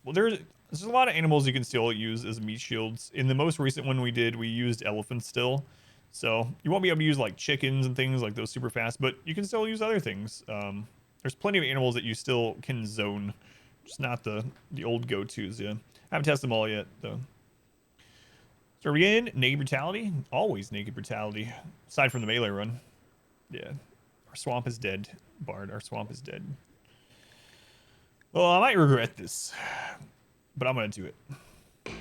[SPEAKER 2] Well, there's a lot of animals you can still use as meat shields. In the most recent one we did, we used elephants still. So you won't be able to use like chickens and things like those super fast, but you can still use other things. There's plenty of animals that you still can zone, just not the old go-tos. Yeah, I haven't tested them all yet though. So again, naked brutality, always naked brutality. Aside from the melee run, yeah, our swamp is dead. Bard, our swamp is dead. Well, I might regret this, but I'm gonna do it. It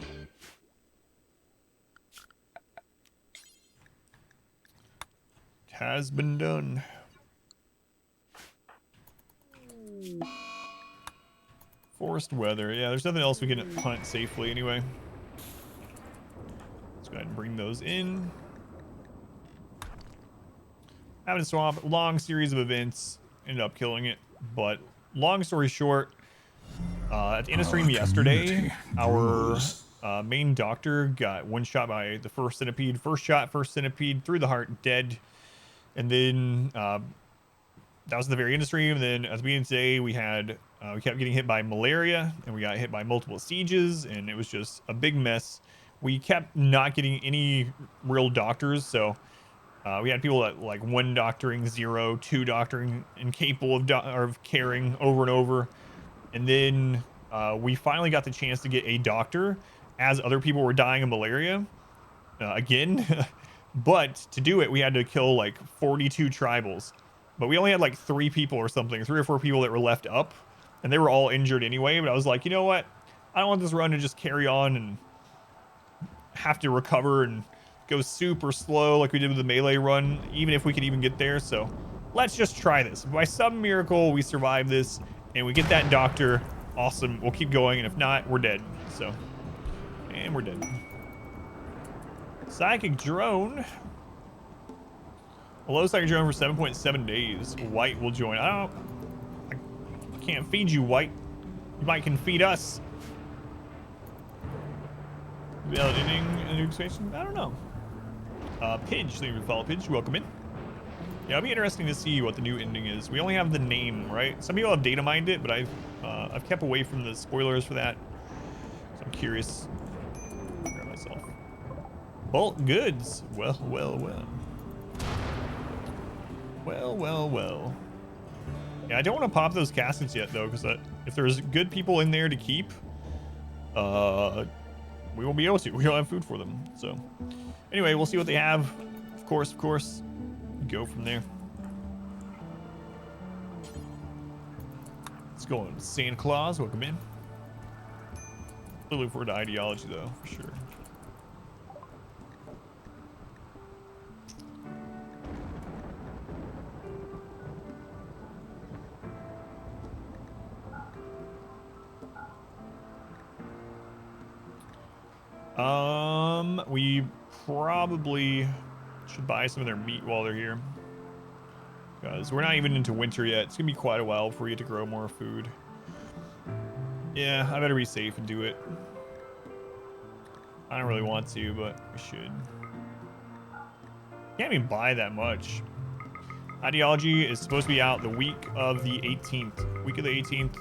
[SPEAKER 2] has been done. Forest weather. Yeah, there's nothing else we can hunt safely anyway. Let's go ahead and bring those in. Having a swamp, long series of events, ended up killing it. But long story short, at the end of stream yesterday, our main doctor got one shot by the first centipede. First shot, first centipede, through the heart, dead. And then that was the very end of stream. And then at the beginning of today, we kept getting hit by malaria, and we got hit by multiple sieges, and it was just a big mess. We kept not getting any real doctors, so we had people that like 1 doctoring, 0, 2 doctoring, incapable of caring over and over. And then we finally got the chance to get a doctor as other people were dying of malaria again. But to do it, we had to kill like 42 tribals. But we only had like 3 people or something, 3 or 4 people that were left up, and they were all injured anyway. But I was like, you know what? I don't want this run to just carry on and have to recover and go super slow like we did with the melee run, even if we could even get there. So let's just try this. If by some miracle we survive this and we get that doctor, awesome. We'll keep going, and if not, we're dead. So, and we're dead. Psychic drone. A low psychic drone for 7.7 days. White will join. I can't feed you, White. You might can feed us. Ending a new expansion? I don't know. Pidge, thank you for follow, Pidge. Welcome in. Yeah, it'll be interesting to see what the new ending is. We only have the name, right? Some people have data mined it, but I've kept away from the spoilers for that. So I'm curious. Grab myself. Bulk goods. Well, well, well. Well, well, well. Yeah, I don't want to pop those caskets yet, though, because if there's good people in there to keep, we won't be able to. We don't have food for them. So, anyway, we'll see what they have. Of course, go from there. Let's go on. Santa Claus, welcome in. Looking forward to ideology, though, for sure. We probably Should buy some of their meat while they're here. Because we're not even into winter yet. It's going to be quite a while before we get to grow more food. Yeah, I better be safe and do it. I don't really want to, but we should. Can't even buy that much. Ideology is supposed to be out the week of the 18th. Week of the 18th.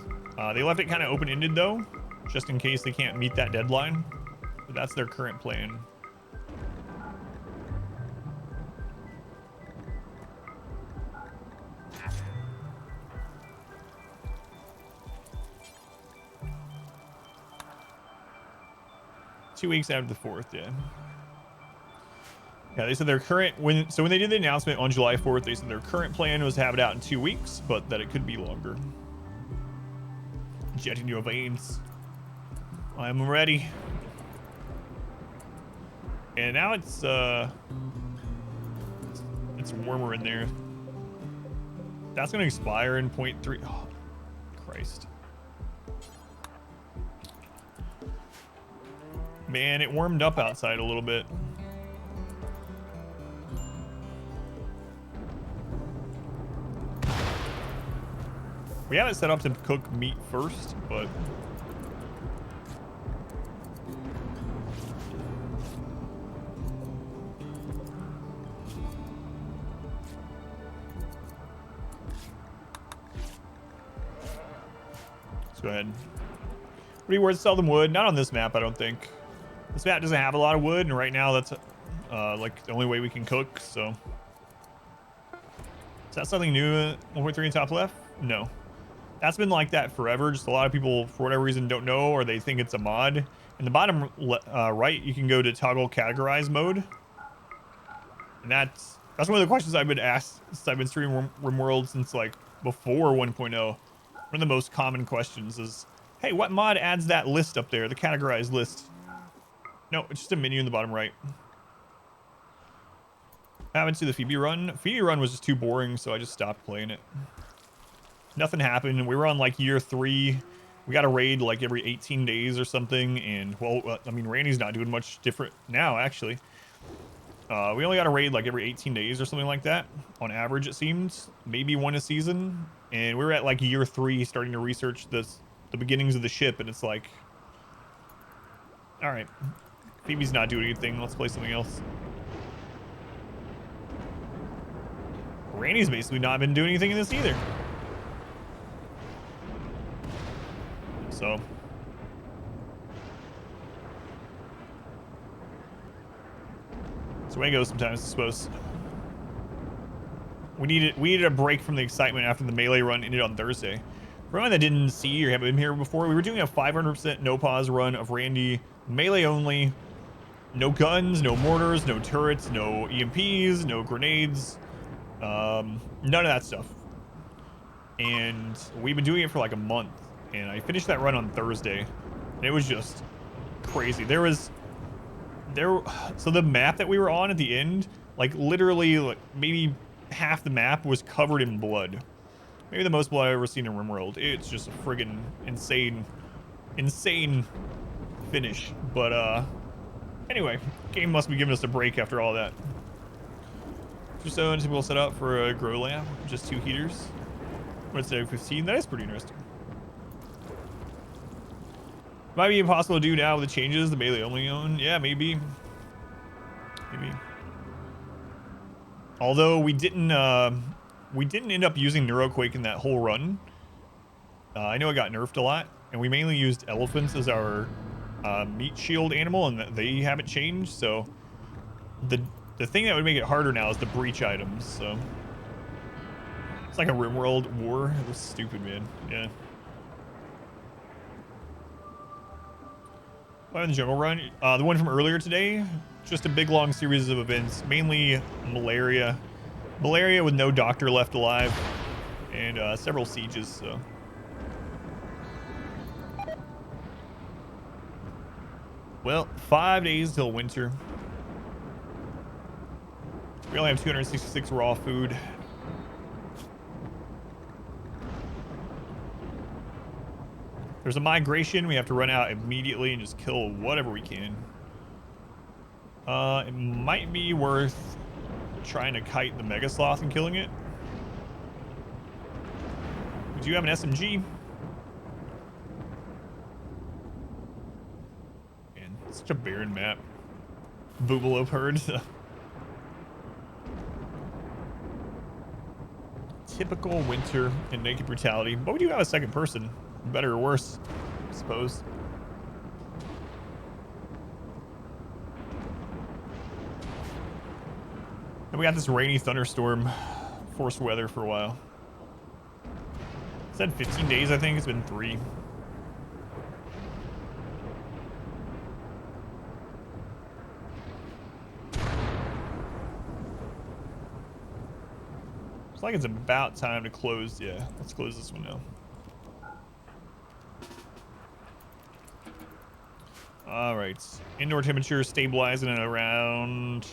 [SPEAKER 2] They left it kind of open-ended, though, just in case they can't meet that deadline. But that's their current plan. Two weeks after the 4th, yeah. Yeah, they said their current when they did the announcement on July 4th, they said their current plan was to have it out in 2 weeks, but that it could be longer. Jet in your veins. I'm ready. And now it's warmer in there. That's gonna expire in 0.3. Oh, Christ. Man, it warmed up outside a little bit. We have it set up to cook meat first, but let's go ahead. Pretty worth to sell them wood. Not on this map, I don't think. This map doesn't have a lot of wood, and right now that's like the only way we can cook, so. Is that something new at 1.3 in top left? No. That's been like that forever. Just a lot of people, for whatever reason, don't know, or they think it's a mod. In the bottom right, you can go to toggle categorize mode. And that's one of the questions I've been asked since I've been streaming RimWorld since like before 1.0. One of the most common questions is, hey, what mod adds that list up there, the categorized list? No, it's just a menu in the bottom right. I haven't seen the Phoebe run. Phoebe run was just too boring, so I just stopped playing it. Nothing happened. We were on like year 3. We got a raid like every 18 days or something. And well, I mean, Randy's not doing much different now, actually. We only got a raid like every 18 days or something like that. On average, it seems. Maybe one a season. And we were at like year 3 starting to research the beginnings of the ship. And it's like, all right, Phoebe's not doing anything. Let's play something else. Randy's basically not been doing anything in this either. So it's the way it goes sometimes, I suppose. We needed a break from the excitement after the melee run ended on Thursday. For anyone that didn't see or haven't been here before, we were doing a 500% no pause run of Randy, melee only, no guns, no mortars, no turrets, no EMPs, no grenades, none of that stuff. And we've been doing it for like a month. And I finished that run on Thursday, and it was just crazy. So the map that we were on at the end, like literally, like maybe half the map was covered in blood. Maybe the most blood I've ever seen in RimWorld. It's just a friggin' insane finish. But anyway, game must be giving us a break after all that. Just a typical setup for a grow lamp, just 2 heaters. What's there, 15? That is pretty interesting. Might be impossible to do now with the changes, the melee only own. Yeah, maybe. Although we didn't end up using Neuroquake in that whole run. I know it got nerfed a lot, and we mainly used elephants as our meat shield animal, and they haven't changed. So the thing that would make it harder now is the breach items. So it's like a RimWorld war. It was stupid, man. Yeah. In the jungle run, the one from earlier today, just a big long series of events, mainly malaria with no doctor left alive, and several sieges. So well, 5 days till winter. We only have 266 raw food. There's a migration. We have to run out immediately and just kill whatever we can. It might be worth trying to kite the Mega Sloth and killing it. We do have an SMG. Man, it's such a barren map. Boobalope herd. Typical winter and naked brutality. But we do have a second person. Better or worse, I suppose. And we got this rainy thunderstorm forced weather for a while. It said 15 days, I think. It's been 3. Looks like it's about time to close. Yeah, let's close this one now. All right, indoor temperature stabilizing at around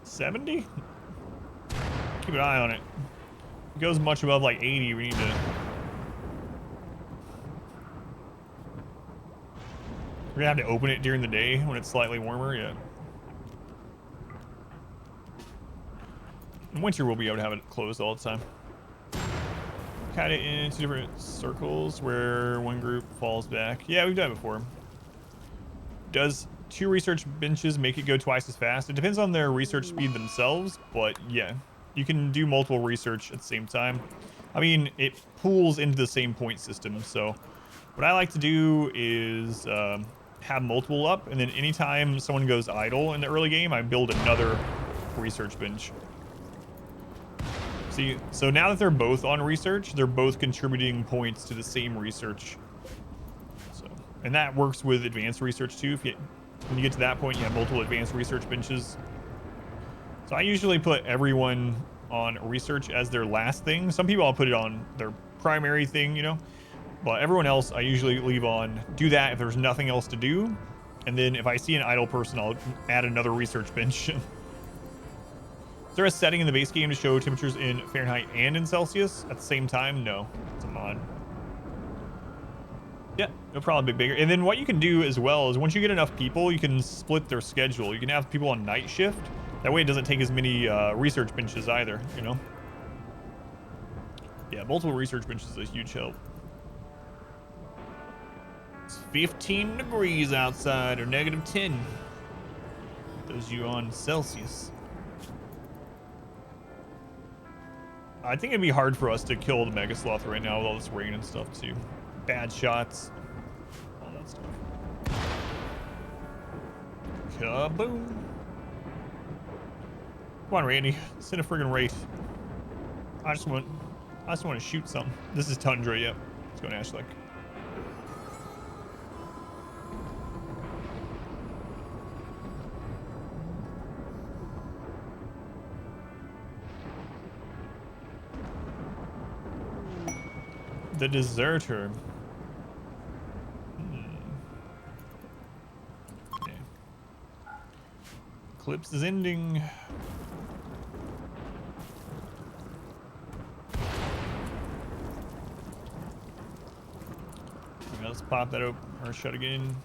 [SPEAKER 2] 70. Keep an eye on it. If it goes much above like 80, we need to. We're gonna have to open it during the day when it's slightly warmer. Yeah. In winter, we'll be able to have it closed all the time. Cut it into different circles where one group falls back. Yeah, we've done it before. Does 2 research benches make it go twice as fast? It depends on their research speed themselves, but yeah, you can do multiple research at the same time. I mean, it pools into the same point system. So what I like to do is have multiple up, and then anytime someone goes idle in the early game, I build another research bench. See, so now that they're both on research, they're both contributing points to the same research. So, and that works with advanced research too. When you get to that point, you have multiple advanced research benches. So I usually put everyone on research as their last thing. Some people I'll put it on their primary thing, you know, but everyone else I usually leave on do that if there's nothing else to do. And then if I see an idle person, I'll add another research bench. Is there a setting in the base game to show temperatures in Fahrenheit and in Celsius at the same time? No, it's a mod. Yeah, no problem, Big Bigger. And then what you can do as well is once you get enough people, you can split their schedule. You can have people on night shift. That way it doesn't take as many research benches either, you know? Yeah, multiple research benches is a huge help. It's 15 degrees outside, or negative 10. Those of you on Celsius. I think it'd be hard for us to kill the Mega Sloth right now with all this rain and stuff too. Bad shots, all that stuff. Kaboom! Come on, Randy, send a friggin' wraith. I just want to shoot something. This is Tundra. Yep. Let's go, Ashlick. The deserter. Okay. Eclipse is ending. Okay, let's pop that open or shut again.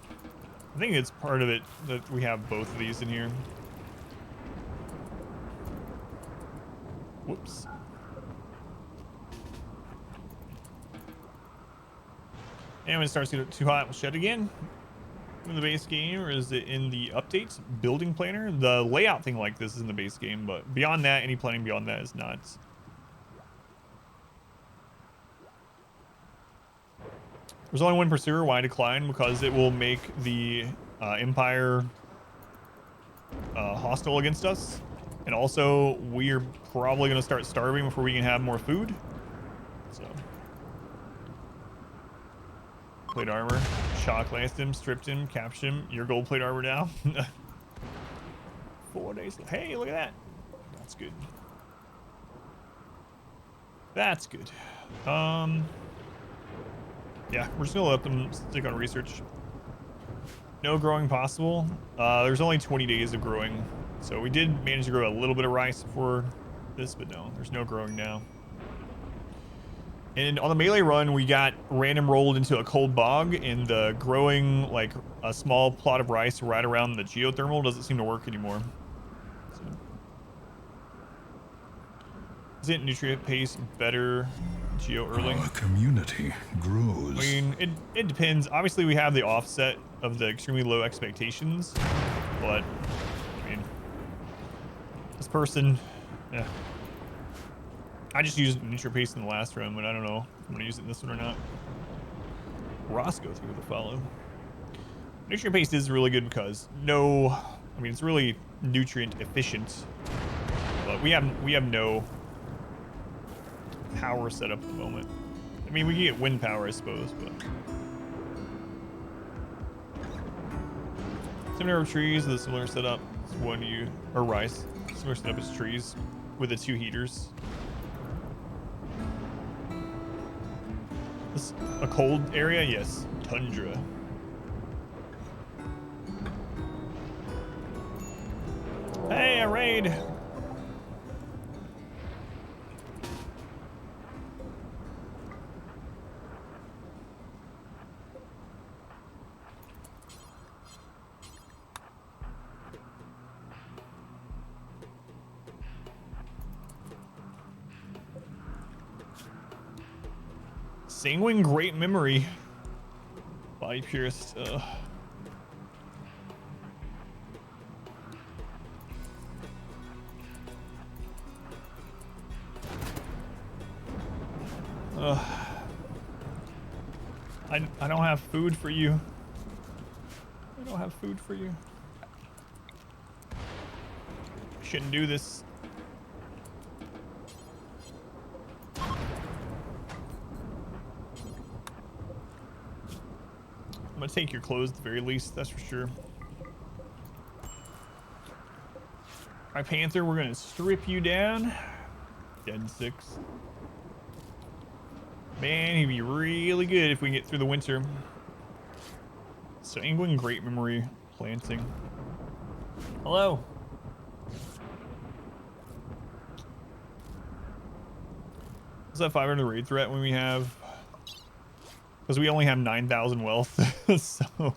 [SPEAKER 2] I think it's part of it that we have both of these in here. Whoops. And when it starts to get too hot, we'll shut again. In the base game, or is it in the updates? Building planner? The layout thing like this is in the base game, but beyond that, any planning beyond that is not. There's only one pursuer. Why decline? Because it will make the Empire hostile against us. And also, we're probably going to start starving before we can have more food. So. Plate armor, shock lanced him, stripped him, captured him. Your gold plate armor now. 4 days. Hey, look at that. That's good. That's good. Yeah, we're just gonna let them stick on research. No growing possible. There's only 20 days of growing, so we did manage to grow a little bit of rice before this, but no, there's no growing now. And on the melee run, we got random rolled into a cold bog, and the growing, like, a small plot of rice right around the geothermal doesn't seem to work anymore. So, isn't nutrient paste better geo early?
[SPEAKER 3] Our community grows.
[SPEAKER 2] I mean, it depends. Obviously, we have the offset of the extremely low expectations, but, I mean, this person, yeah. I just used nutrient paste in the last run, but I don't know if I'm gonna use it in this one or not. Roscoe through the follow. Nutrient paste is really good because I mean, it's really nutrient efficient, but we have no power set up at the moment. I mean, we can get wind power, I suppose, but. Similar of trees, the similar setup. It's or rice. Similar setup as trees with the 2 heaters. This a cold area? Yes. Tundra. Hey, a raid! Sanguine Great Memory. Body Purist. I don't have food for you. I don't have food for you. Shouldn't do this. I'm gonna take your clothes at the very least, that's for sure. Alright, Panther, we're gonna strip you down. Dead 6. Man, he'd be really good if we can get through the winter. Sanguine Great Memory planting. Hello. Is that 500 raid threat when we have? Because we only have 9,000 wealth. So,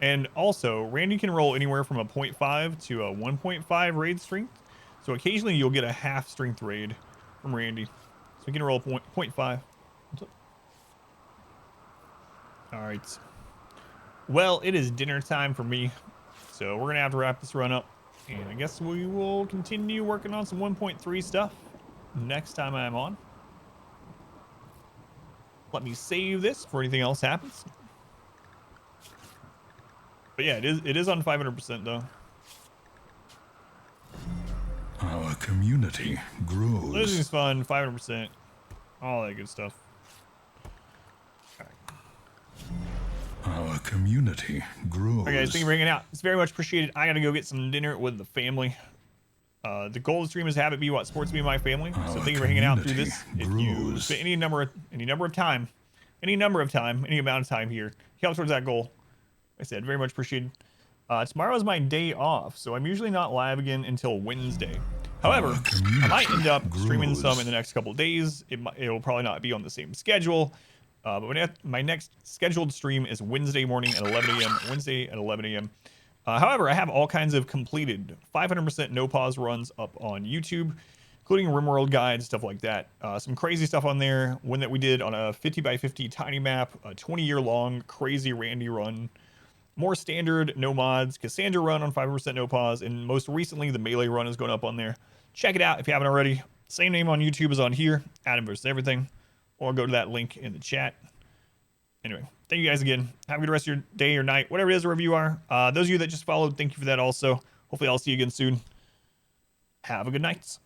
[SPEAKER 2] and also, Randy can roll anywhere from a 0.5 to a 1.5 raid strength. So occasionally you'll get a half strength raid from Randy. So we can roll 0.5. All right. Well, it is dinner time for me. So we're going to have to wrap this run up. And I guess we will continue working on some 1.3 stuff next time I'm on. Let me save this before anything else happens. But yeah, it is on 500% though.
[SPEAKER 3] Our community grows.
[SPEAKER 2] Losing's fun, 500%. All that good stuff.
[SPEAKER 3] Our community grows.
[SPEAKER 2] Alright guys, thank you for hanging out. It's very much appreciated. I gotta go get some dinner with the family. The goal of the stream is to have it be what sports me and my family. So thank you for hanging out through this. If you spend any amount of time here, help towards that goal. Like I said, very much appreciated. Tomorrow is my day off, so I'm usually not live again until Wednesday. However, I might end up streaming some in the next couple of days. It'll probably not be on the same schedule. But my next scheduled stream is Wednesday morning at 11 a.m. Wednesday at 11 a.m. However, I have all kinds of completed 500% no pause runs up on YouTube, including RimWorld guides, stuff like that. Some crazy stuff on there. One that we did on a 50x50 tiny map, a 20-year long crazy Randy run. More standard, no mods, Cassandra run on 5% no pause, and most recently the Melee run is going up on there. Check it out if you haven't already. Same name on YouTube as on here, Adam vs. Everything, or go to that link in the chat. Anyway, thank you guys again. Have a good rest of your day or night, whatever it is, wherever you are. Those of you that just followed, thank you for that also. Hopefully I'll see you again soon. Have a good night.